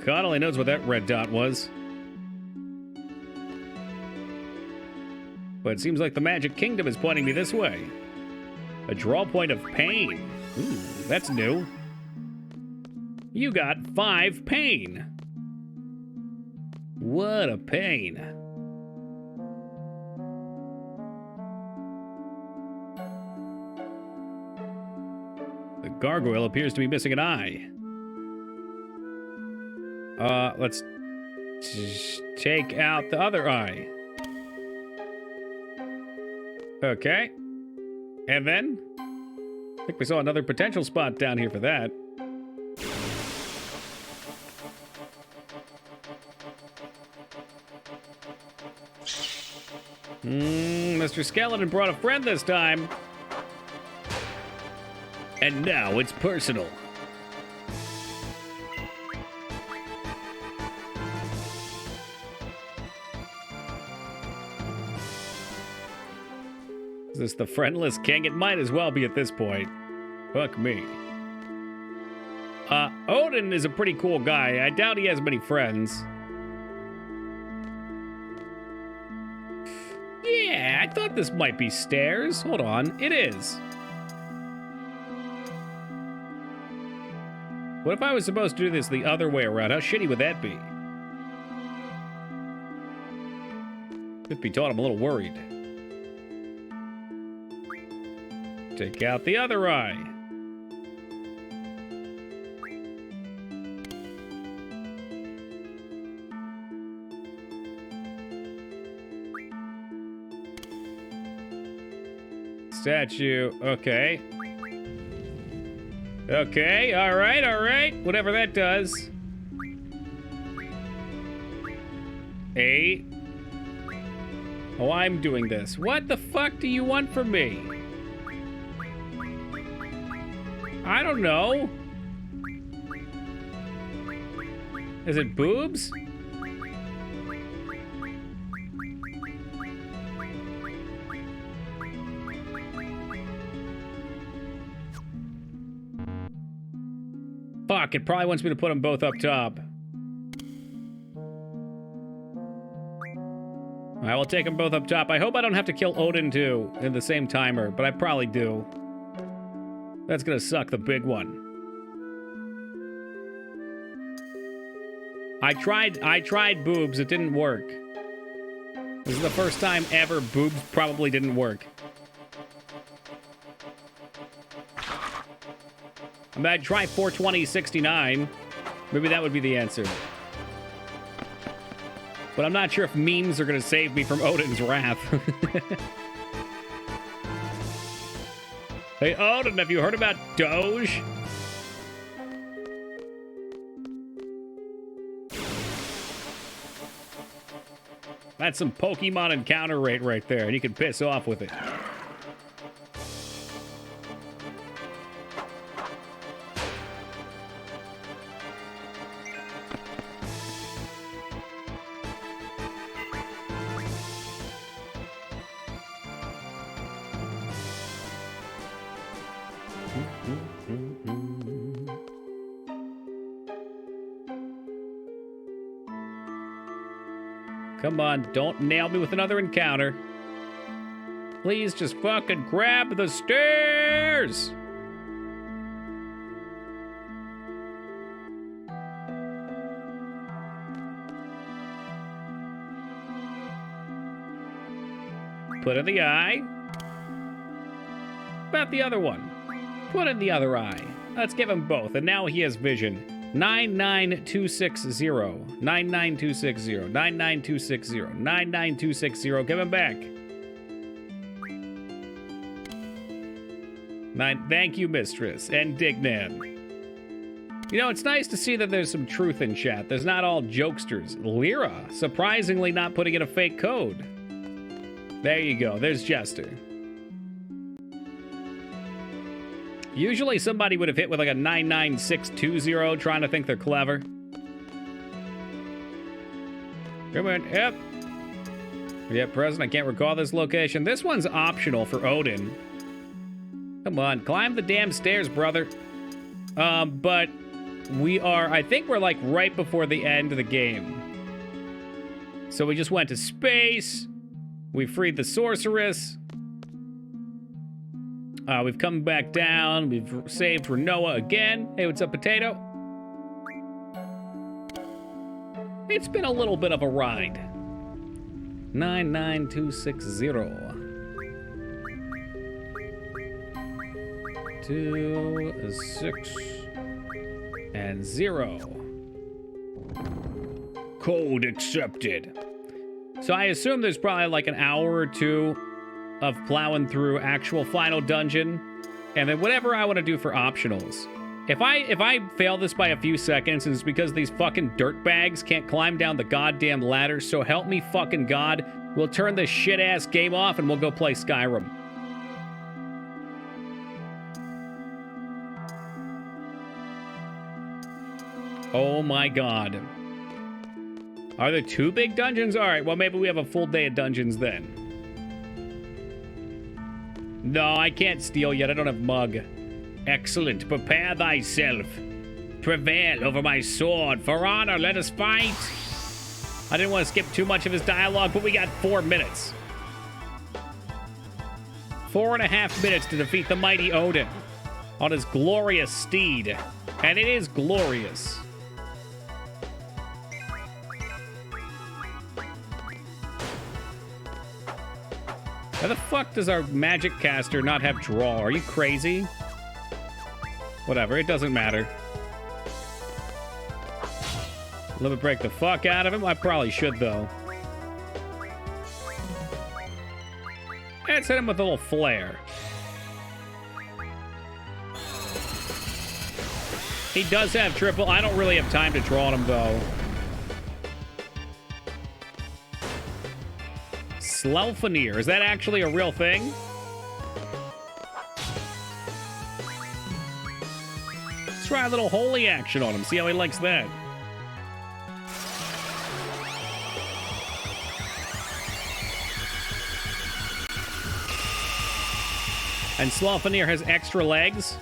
S1: God only knows what that red dot was. But it seems like the Magic Kingdom is pointing me this way. A draw point of pain. Ooh, that's new. You got 5 pain. What a pain. The gargoyle appears to be missing an eye. Let's take out the other eye. Okay. And then? I think we saw another potential spot down here for that. Mr. Skeleton brought a friend this time. And now it's personal. Is this the friendless king? It might as well be at this point. Fuck me. Odin is a pretty cool guy. I doubt he has many friends. Yeah, I thought this might be stairs. Hold on, it is. What if I was supposed to do this the other way around? How shitty would that be? Truth be told, I'm a little worried. Take out the other eye. Statue, okay. Okay, all right. Whatever that does. 8. Oh, I'm doing this. What the fuck do you want from me? I don't know. Is it boobs? Fuck, it probably wants me to put them both up top. I will take them both up top. I hope I don't have to kill Odin too in the same timer, but I probably do. That's gonna suck the big one. I tried boobs, it didn't work. This is the first time ever boobs probably didn't work. I mean, I'd try 420-69. Maybe that would be the answer. But I'm not sure if memes are gonna save me from Odin's wrath. Hey, Odin, have you heard about Doge? That's some Pokemon encounter rate right there, and you can piss off with it. Come on, don't nail me with another encounter. Please just fucking grab the stairs! Put in the eye. About the other one. Put in the other eye. Let's give him both, and now he has vision. 99260. 99260. 99260. 99260. Give him back. Thank you, mistress. And Dignan. You know, it's nice to see that there's some truth in chat. There's not all jokesters. Lyra, surprisingly not putting in a fake code. There you go. There's Jester. Usually somebody would have hit with like a 99620 trying to think they're clever. Come on, yep. Yep, present. I can't recall this location. This one's optional for Odin. Come on, climb the damn stairs, brother. But we are, I think we're like right before the end of the game. So we just went to space. We freed the sorceress. We've come back down. We've saved Renoa again. Hey, what's up, Potato? It's been a little bit of a ride. 99260. 2, 6, and 0. Code accepted. So I assume there's probably like an hour or two of plowing through actual final dungeon, and then whatever I want to do for optionals. If I fail this by a few seconds, it's because these fucking dirtbags can't climb down the goddamn ladder, so help me fucking God, we'll turn this shit-ass game off and we'll go play Skyrim. Oh my God. Are there 2 big dungeons? All right, well, maybe we have a full day of dungeons then. No, I can't steal yet. I don't have mug. Excellent. Prepare thyself. Prevail over my sword. For honor, let us fight. I didn't want to skip too much of his dialogue, but we got 4 minutes. 4.5 minutes to defeat the mighty Odin on his glorious steed. And it is glorious. How the fuck does our magic caster not have draw? Are you crazy? Whatever, it doesn't matter. Limit break the fuck out of him? I probably should, though. Let's hit him with a little flare. He does have triple. I don't really have time to draw on him, though. Slelfenir, is that actually a real thing? Let's try a little holy action on him, see how he likes that. And Slelfenir has extra legs.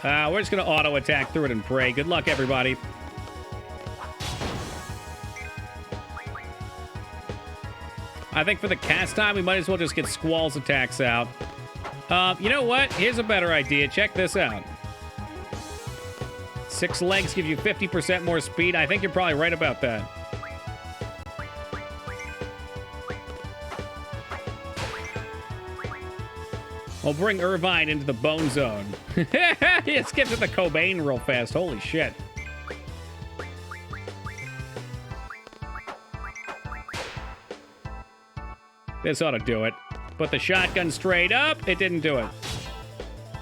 S1: We're just gonna auto attack through it and pray. Good luck, everybody. I think for the cast time, we might as well just get Squall's attacks out. You know what? Here's a better idea. Check this out. 6 legs give you 50% more speed. I think you're probably right about that. We'll bring Irvine into the bone zone. Let's get to the Cobain real fast. Holy shit. This ought to do it. Put the shotgun straight up. It didn't do it.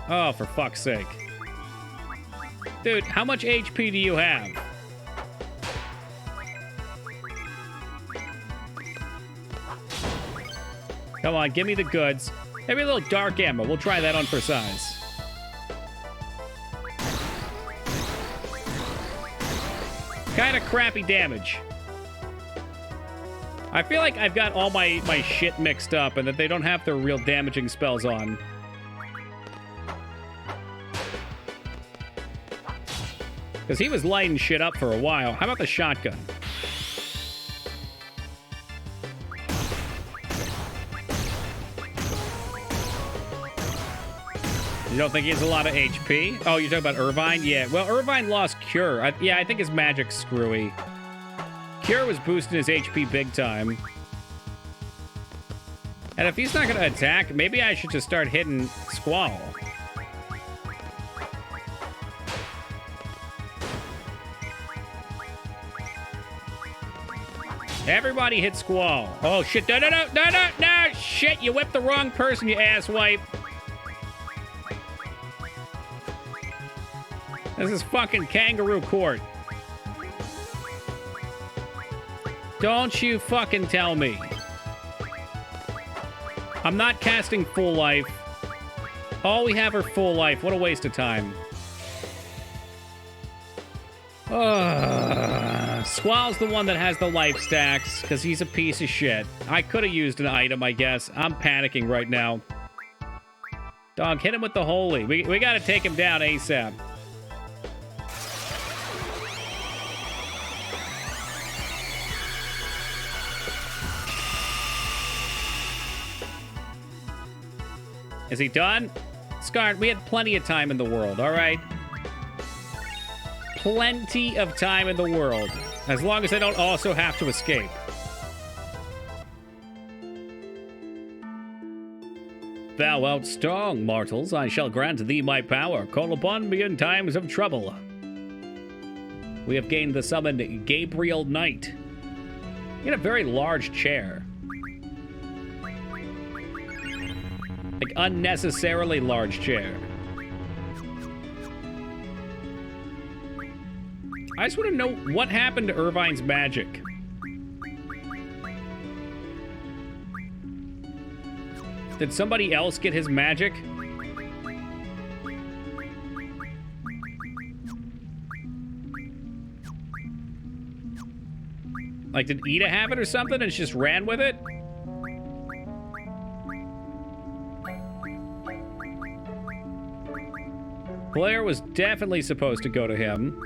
S1: Oh, for fuck's sake. Dude, how much HP do you have? Come on, give me the goods. Maybe a little dark ammo. We'll try that on for size. Kind of crappy damage. I feel like I've got all my shit mixed up and that they don't have their real damaging spells on. Because he was lighting shit up for a while. How about the shotgun? You don't think he has a lot of HP? Oh, you're talking about Irvine? Yeah, well, Irvine lost Cure. I think his magic's screwy. Cure was boosting his HP big time. And if he's not going to attack, maybe I should just start hitting Squall. Everybody hit Squall. Oh, shit. No, shit, you whipped the wrong person, you asswipe. This is fucking kangaroo court. Don't you fucking tell me. I'm not casting full life. All we have are full life. What a waste of time. Squall's the one that has the life stacks, because he's a piece of shit. I could have used an item, I guess. I'm panicking right now. Dog, hit him with the holy. We gotta take him down ASAP. Is he done? Scarred, we had plenty of time in the world, all right? plenty of time in the world, as long as I don't also have to escape. Thou art strong, mortals. I shall grant thee my power. Call upon me in times of trouble. We have gained the summoned Gabriel Knight. In a very large chair. Like, unnecessarily large chair. I just want to know what happened to Irvine's magic. Did somebody else get his magic? Like, did Ida have it or something and she just ran with it? Blair was definitely supposed to go to him.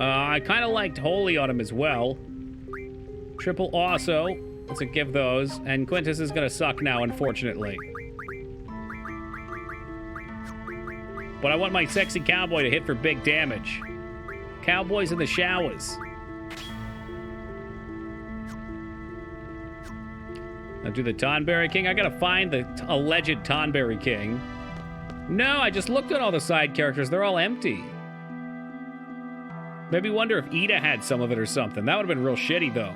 S1: I kind of liked Holy on him as well. Triple also. Let's give those. And Quintus is going to suck now, unfortunately. But I want my sexy cowboy to hit for big damage. Cowboys in the showers. Now do the Tonberry King. I gotta find the alleged Tonberry King. No, I just looked at all the side characters. They're all empty. Maybe wonder if Ida had some of it or something. That would have been real shitty, though.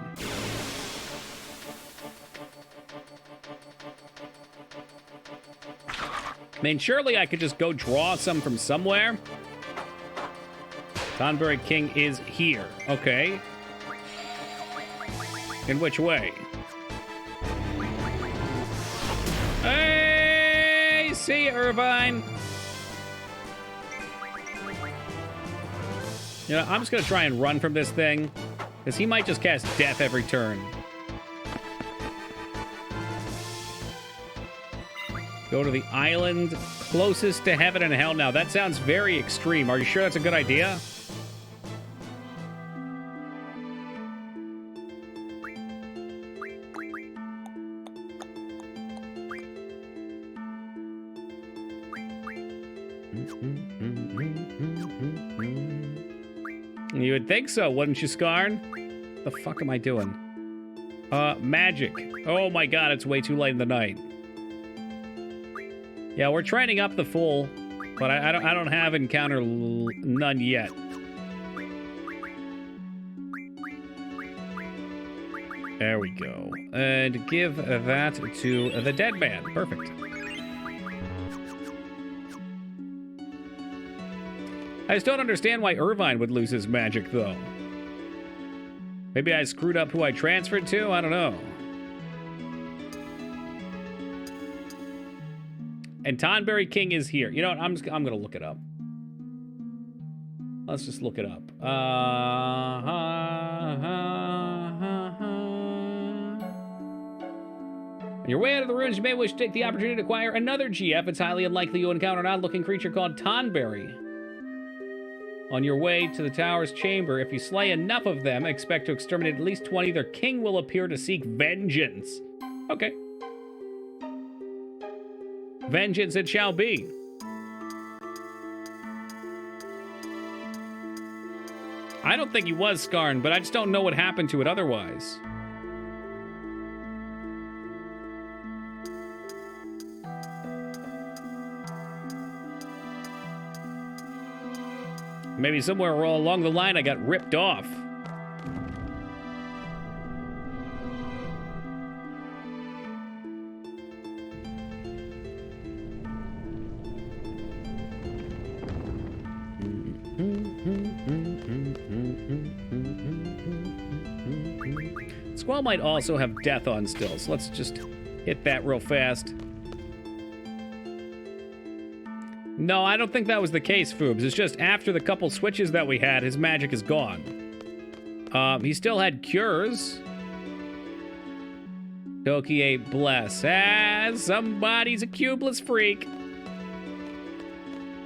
S1: I mean, surely I could just go draw some from somewhere. Tonberry King is here. Okay. In which way? Hey! See ya, Irvine! You know, I'm just gonna try and run from this thing, because he might just cast death every turn. Go to the island closest to heaven and hell. Now, that sounds very extreme. Are you sure that's a good idea? You would think so, wouldn't you, Skarn? The fuck am I doing? Magic. Oh my god, it's way too late in the night. Yeah, we're training up the full, but I don't have encounter none yet. There we go. And give that to the dead man. Perfect. I just don't understand why Irvine would lose his magic, though. Maybe I screwed up who I transferred to? I don't know. And Tonberry King is here. You know what? I'm gonna look it up. Let's just look it up. On your way out of the ruins, you may wish to take the opportunity to acquire another GF. It's highly unlikely you'll encounter an odd-looking creature called Tonberry. On your way to the tower's chamber, if you slay enough of them, expect to exterminate at least 20. Their king will appear to seek vengeance. Okay. Vengeance it shall be. I don't think he was Skarn, but I just don't know what happened to it otherwise. Maybe somewhere along the line I got ripped off. Squall might also have death on still, so let's just hit that real fast. No, I don't think that was the case, Foobs. It's just after the couple switches that we had, his magic is gone. He still had cures. Tokie bless. Somebody's a cubeless freak.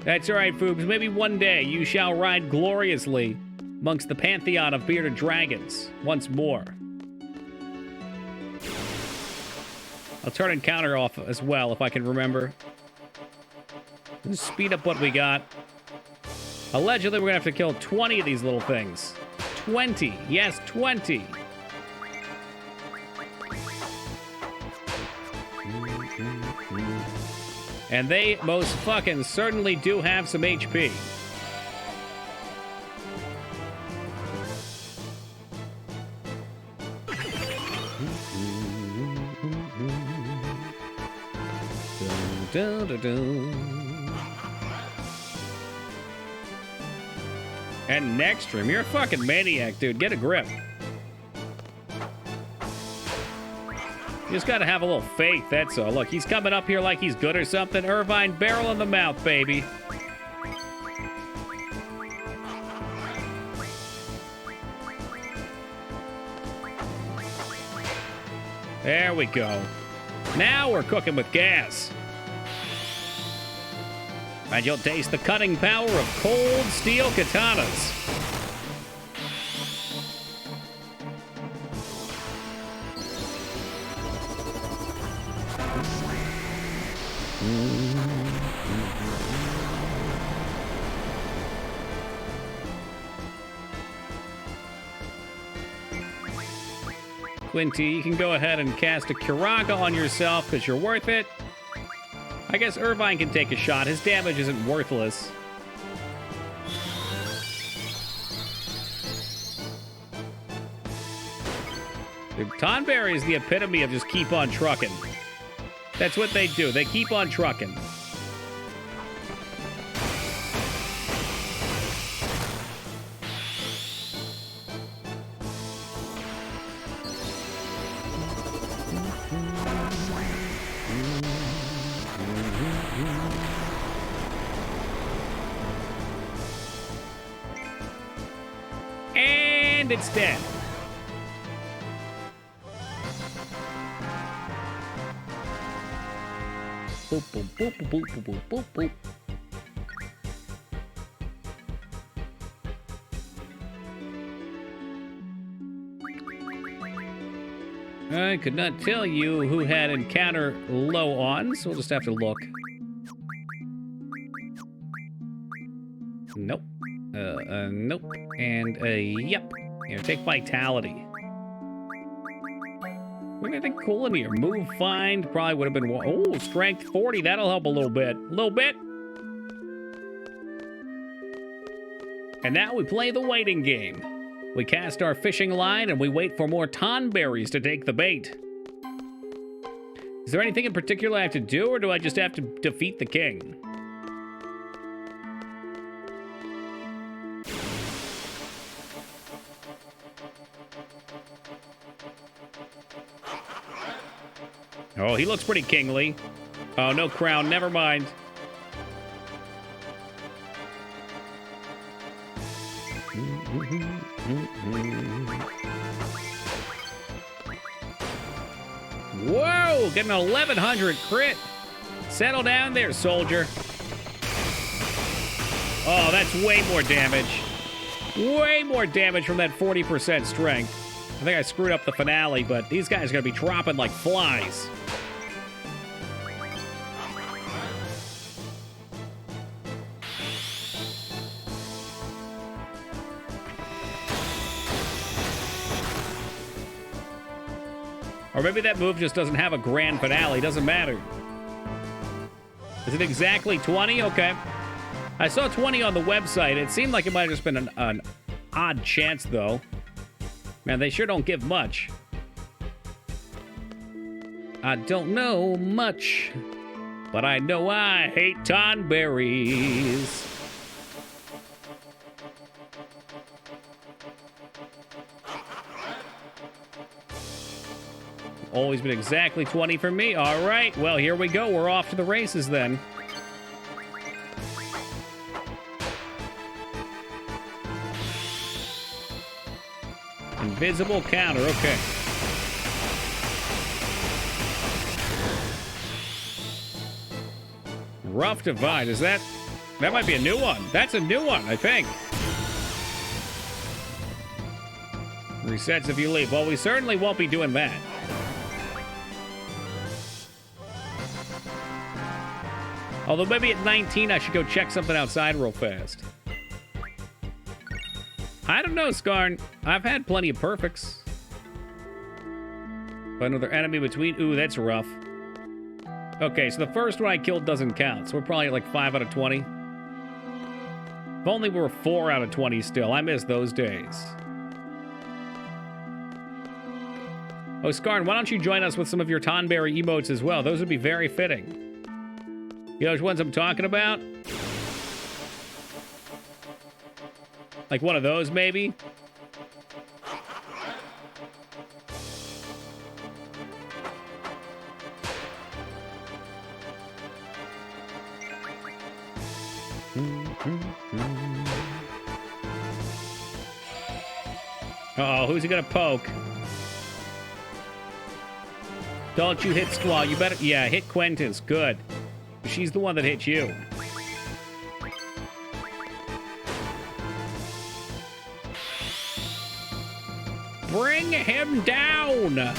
S1: That's alright, Foobs. Maybe one day you shall ride gloriously amongst the pantheon of bearded dragons once more. I'll turn encounter off as well if I can remember. Speed up what we got. Allegedly, we're gonna have to kill 20 of these little things. 20. Yes, 20. And they most fucking certainly do have some HP. Dun, dun, dun. And next stream, you're a fucking maniac, dude. Get a grip. You just gotta have a little faith, that's all. Look, he's coming up here like he's good or something. Irvine, barrel in the mouth, baby. There we go. Now we're cooking with gas. And you'll taste the cutting power of cold steel katanas. Quinty, you can go ahead and cast a Curaga on yourself because you're worth it. I guess Irvine can take a shot. His damage isn't worthless. Dude, Tonberry is the epitome of just keep on trucking. That's what they do. They keep on trucking. And it's dead. Boop, boop, boop, boop, boop, boop, boop, boop. I could not tell you who had encounter low on, so we'll just have to look. Nope. Nope. And, yep. Here, take vitality. Look at anything cool in here. Move, find, probably would have been... Oh, strength 40. That'll help a little bit. A little bit. And now we play the waiting game. We cast our fishing line and we wait for more tonberries to take the bait. Is there anything in particular I have to do, or do I just have to defeat the king? Oh, he looks pretty kingly. Oh, no crown. Never mind. Whoa! Getting an 1100 crit. Settle down there, soldier. Oh, that's way more damage. Way more damage from that 40% strength. I think I screwed up the finale, but these guys are going to be dropping like flies. Or maybe that move just doesn't have a grand finale. Doesn't matter. Is it exactly 20? Okay. I saw 20 on the website. It seemed like it might have just been an odd chance, though. Man, they sure don't give much. I don't know much, but I know I hate tonberries. Always been exactly 20 for me. All right, well, here we go. We're off to the races then. Invisible counter, okay. Rough Divide, is that might be a new one. That's a new one, I think. Resets if you leave. Well, we certainly won't be doing that. Although maybe at 19, I should go check something outside real fast. I don't know, Skarn. I've had plenty of perfects. Another enemy between. Ooh, that's rough. Okay, so the first one I killed doesn't count. So we're probably like 5 out of 20. If only we were 4 out of 20 still. I miss those days. Oh, Skarn, why don't you join us with some of your Tonberry emotes as well? Those would be very fitting. You know which ones I'm talking about? Like one of those, maybe? Uh-oh, who's he gonna poke? Don't you hit Squall. You better... Yeah, hit Quentin's. Good. She's the one that hit you. Bring him down!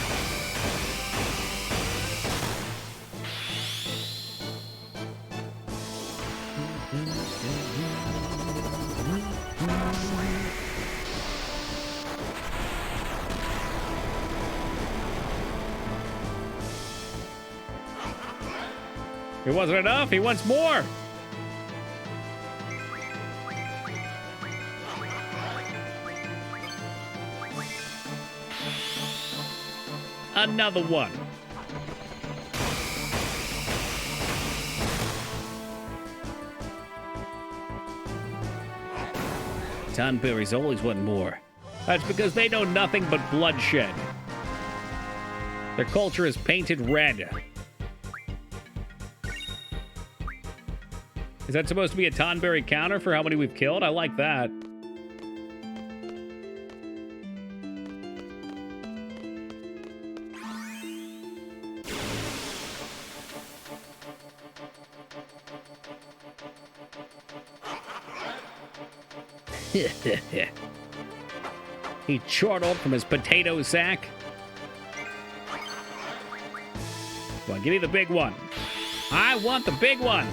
S1: It wasn't enough. He wants more. Another one. Tonberries always want more. That's because they know nothing but bloodshed. Their culture is painted red. Is that supposed to be a Tonberry counter for how many we've killed? I like that. He chortled from his potato sack. Come on, give me the big one. I want the big one.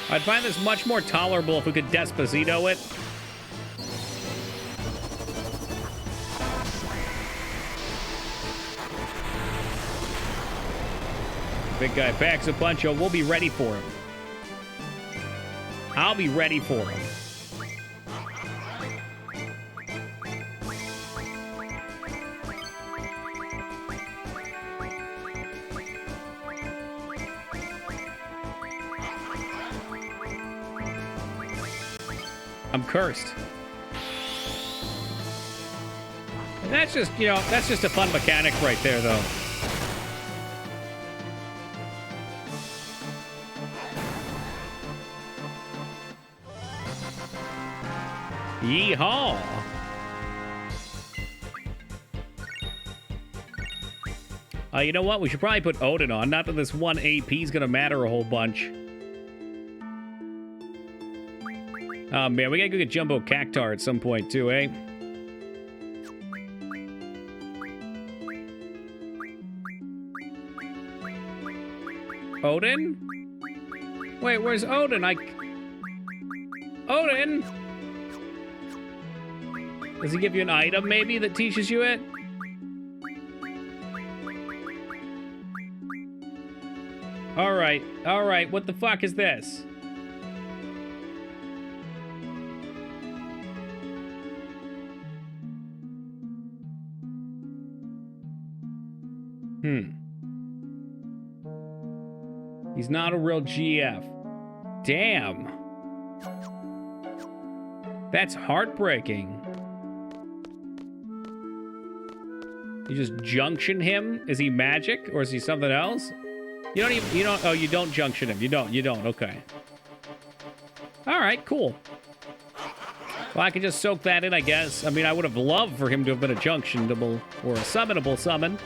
S1: I'd find this much more tolerable if we could Despacito it. Big guy packs a punch, we'll be ready for him. I'll be ready for him. I'm cursed. And that's just, you know, that's just a fun mechanic right there, though. Yeehaw! You know what? We should probably put Odin on. Not that this 1 AP is going to matter a whole bunch. Oh, man, we gotta go get Jumbo Cactar at some point, too, eh? Odin? Wait, where's Odin? Odin? Does he give you an item, maybe, that teaches you it? Alright, what the fuck is this? He's not a real GF. Damn. That's heartbreaking. You just junction him? Is he magic or is he something else? Oh, you don't junction him. You don't. Okay. All right, cool. Well, I can just soak that in, I guess. I mean, I would have loved for him to have been a junctionable or a summonable summon.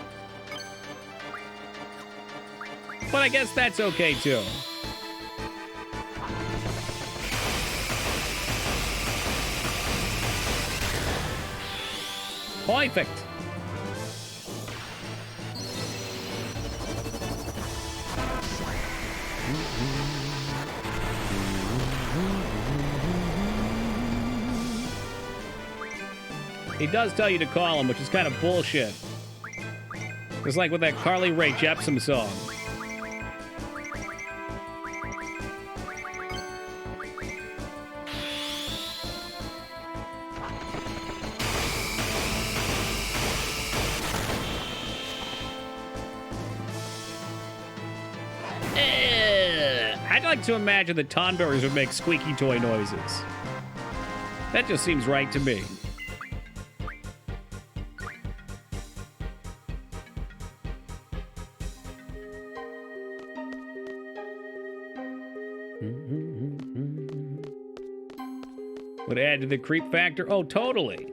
S1: But I guess that's okay, too. Perfect. He does tell you to call him, which is kind of bullshit. It's like with that Carly Rae Jepsen song. I'd like to imagine that Tonberries would make squeaky toy noises. That just seems right to me. Would add to the creep factor? Oh, totally.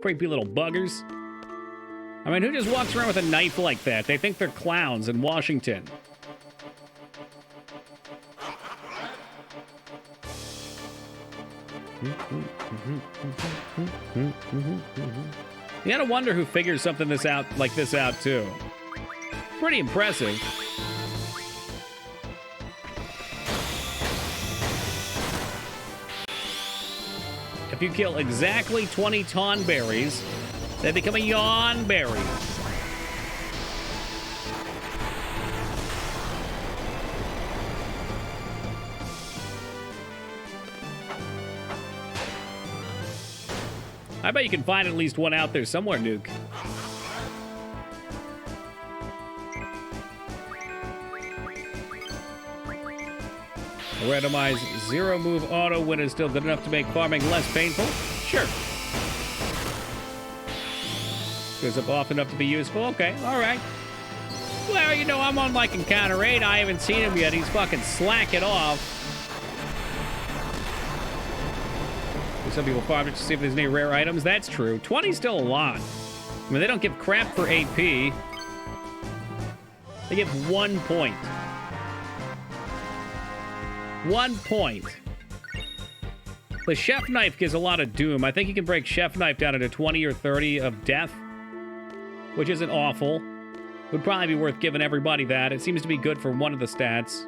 S1: Creepy little buggers. I mean, who just walks around with a knife like that? They think they're clowns in Washington. You gotta wonder who figures something like this out, too. Pretty impressive. If you kill exactly 20 Tonberries, they become a yawn berry. I bet you can find at least one out there somewhere, Nuke. A randomized zero-move auto win is still good enough to make farming less painful? Sure. Goes up often enough to be useful? Okay, alright. Well, you know, I'm on like Encounter 8. I haven't seen him yet. He's fucking slacking off. Some people farm it to see if there's any rare items. That's true. 20's still a lot. I mean, they don't give crap for AP. They give 1 point. 1 point. The Chef Knife gives a lot of doom. I think you can break Chef Knife down into 20 or 30 of death, which isn't awful. Would probably be worth giving everybody that. It seems to be good for one of the stats.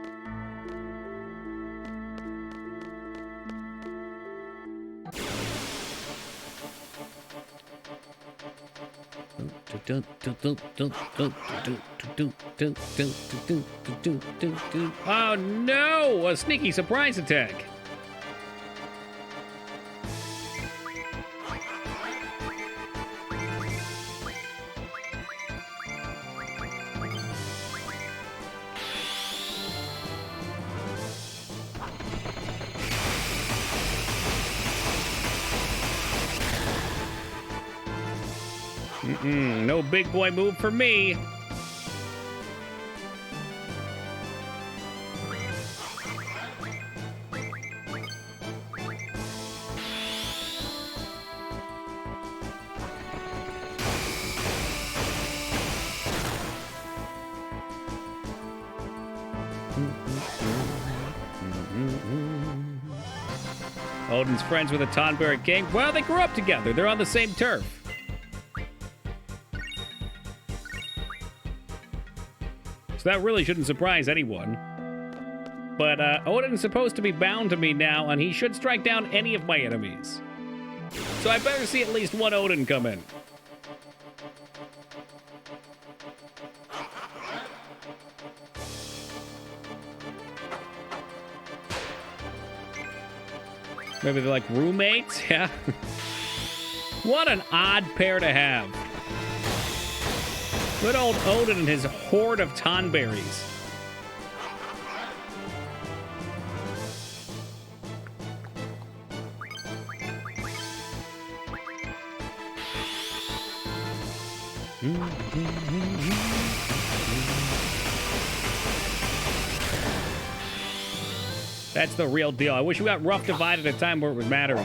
S1: Oh no! A sneaky surprise attack. No big boy move for me. Odin's friends with a Tonberry king. Well, they grew up together. They're on the same turf. So that really shouldn't surprise anyone. But Odin's supposed to be bound to me now, and he should strike down any of my enemies. So I better see at least one Odin come in. Maybe they're like roommates? Yeah. What an odd pair to have. Good old Odin and his horde of Tonberries. That's the real deal. I wish we got Rough Divide at a time where it would matter.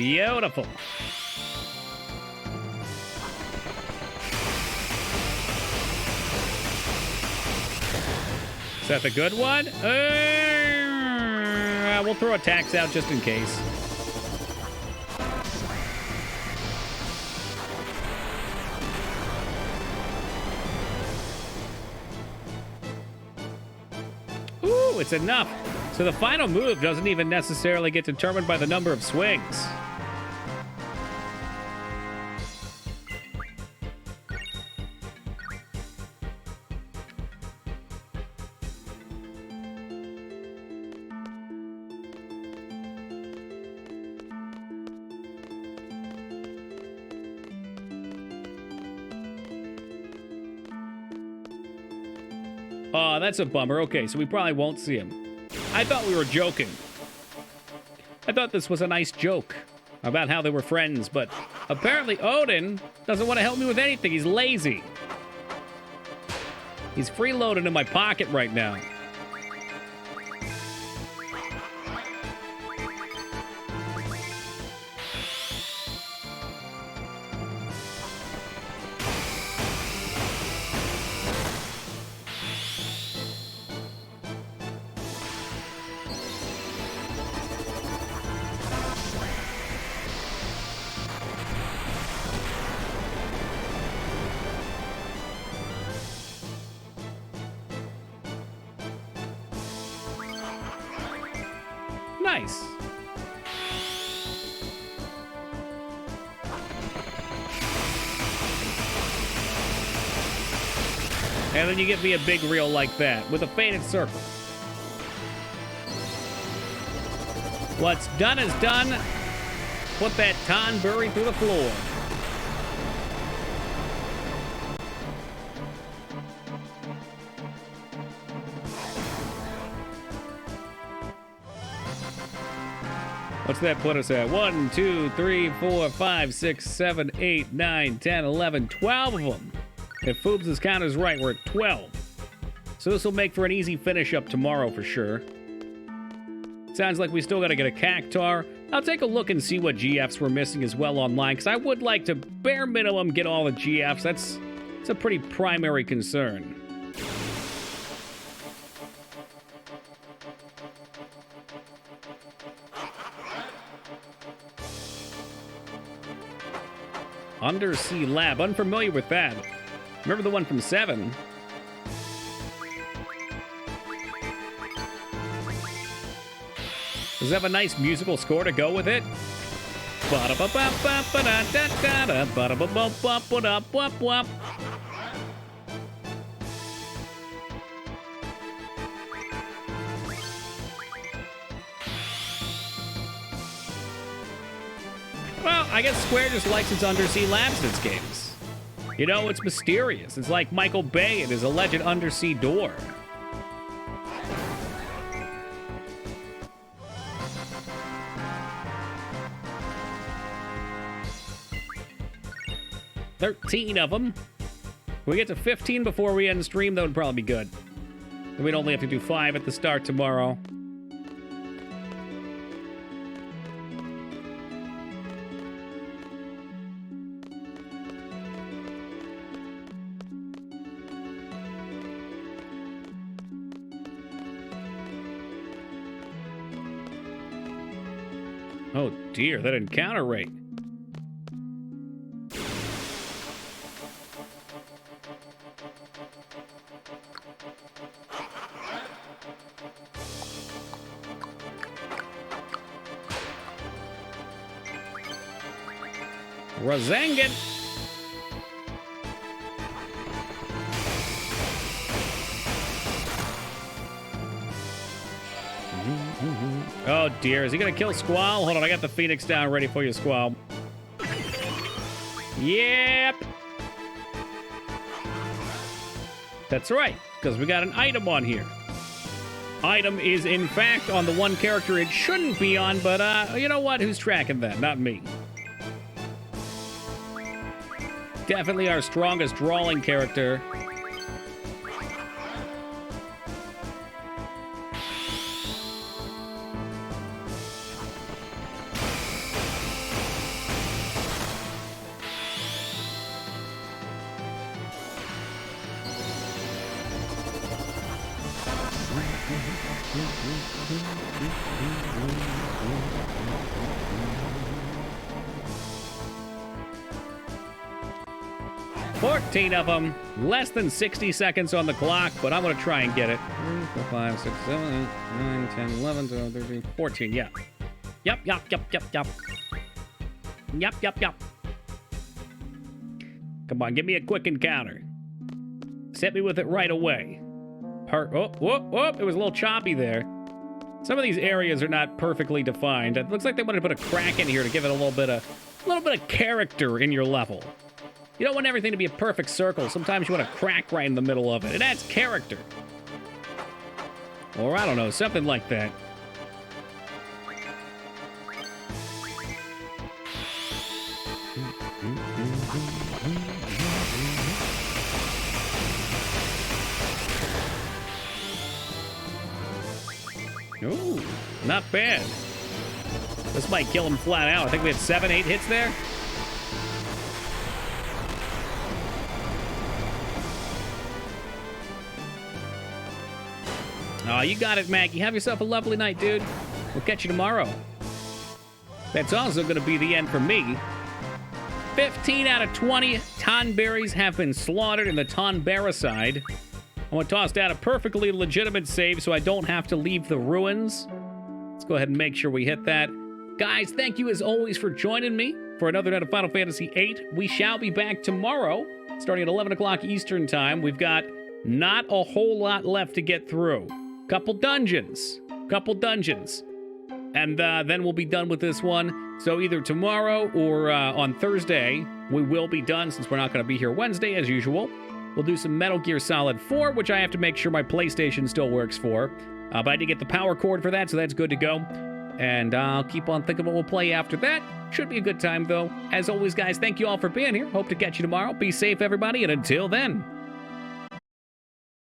S1: Beautiful. Is that the good one? We'll throw attacks out just in case. Ooh, it's enough. So the final move doesn't even necessarily get determined by the number of swings. Oh, that's a bummer. Okay, so we probably won't see him. I thought we were joking. I thought this was a nice joke about how they were friends, but apparently Odin doesn't want to help me with anything. He's lazy. He's freeloading in my pocket right now. Nice. And then you give me a big reel like that with a faded circle. What's done is done. Put that Tonberry through the floor. What's that put us at? 1, 2, 3, 4, 5, 6, 7, 8, 9, 10, 11, 12 of them. If Foobs' count is right, we're at 12. So this will make for an easy finish up tomorrow for sure. Sounds like we still gotta get a Cactar. I'll take a look and see what GFs we're missing as well online, because I would like to bare minimum get all the GFs. That's a pretty primary concern. Undersea Lab. Unfamiliar with that. Remember the one from 7. Does it have a nice musical score to go with it? Well, I guess Square just likes its undersea labs in its games. You know, it's mysterious. It's like Michael Bay and his alleged undersea door. $13 of them. If we get to 15 before we end stream, that would probably be good. Then we'd only have to do 5 at the start tomorrow. Oh dear, that encounter rate. Razangan. Oh dear, is he gonna kill Squall? Hold on, I got the Phoenix down ready for you, Squall. Yep. That's right, because we got an item on here. Item is in fact on the one character it shouldn't be on, but you know what? Who's tracking that? Not me. Definitely our strongest drawing character. $14 of them. Less than 60 seconds on the clock, but I'm going to try and get it. 3, 4, 5, 6, 7, 8, 9, 10, 11, 12, 13, 14. Yeah. Yup. Come on, give me a quick encounter. Set me with it right away. It was a little choppy there. Some of these areas are not perfectly defined. It looks like they wanted to put a crack in here to give it a little bit of character in your level. You don't want everything to be a perfect circle. Sometimes you want a crack right in the middle of it. It adds character. Or I don't know, something like that. Ooh, not bad. This might kill him flat out. I think we had 7, 8 hits there. Oh, you got it, Maggie. Have yourself a lovely night, dude. We'll catch you tomorrow. That's also going to be the end for me. 15 out of 20 Tonberries have been slaughtered in the Tonberricide. I want to toss down a perfectly legitimate save so I don't have to leave the ruins. Let's go ahead and make sure we hit that. Guys, thank you as always for joining me for another night of Final Fantasy VIII. We shall be back tomorrow, starting at 11 o'clock Eastern Time. We've got not a whole lot left to get through. Couple dungeons. And then we'll be done with this one. So either tomorrow or on Thursday, we will be done since we're not going to be here Wednesday as usual. We'll do some Metal Gear Solid 4, which I have to make sure my PlayStation still works for. But I did get the power cord for that, so that's good to go. And I'll keep on thinking what we'll play after that. Should be a good time, though. As always, guys, thank you all for being here. Hope to catch you tomorrow. Be safe, everybody, and until then...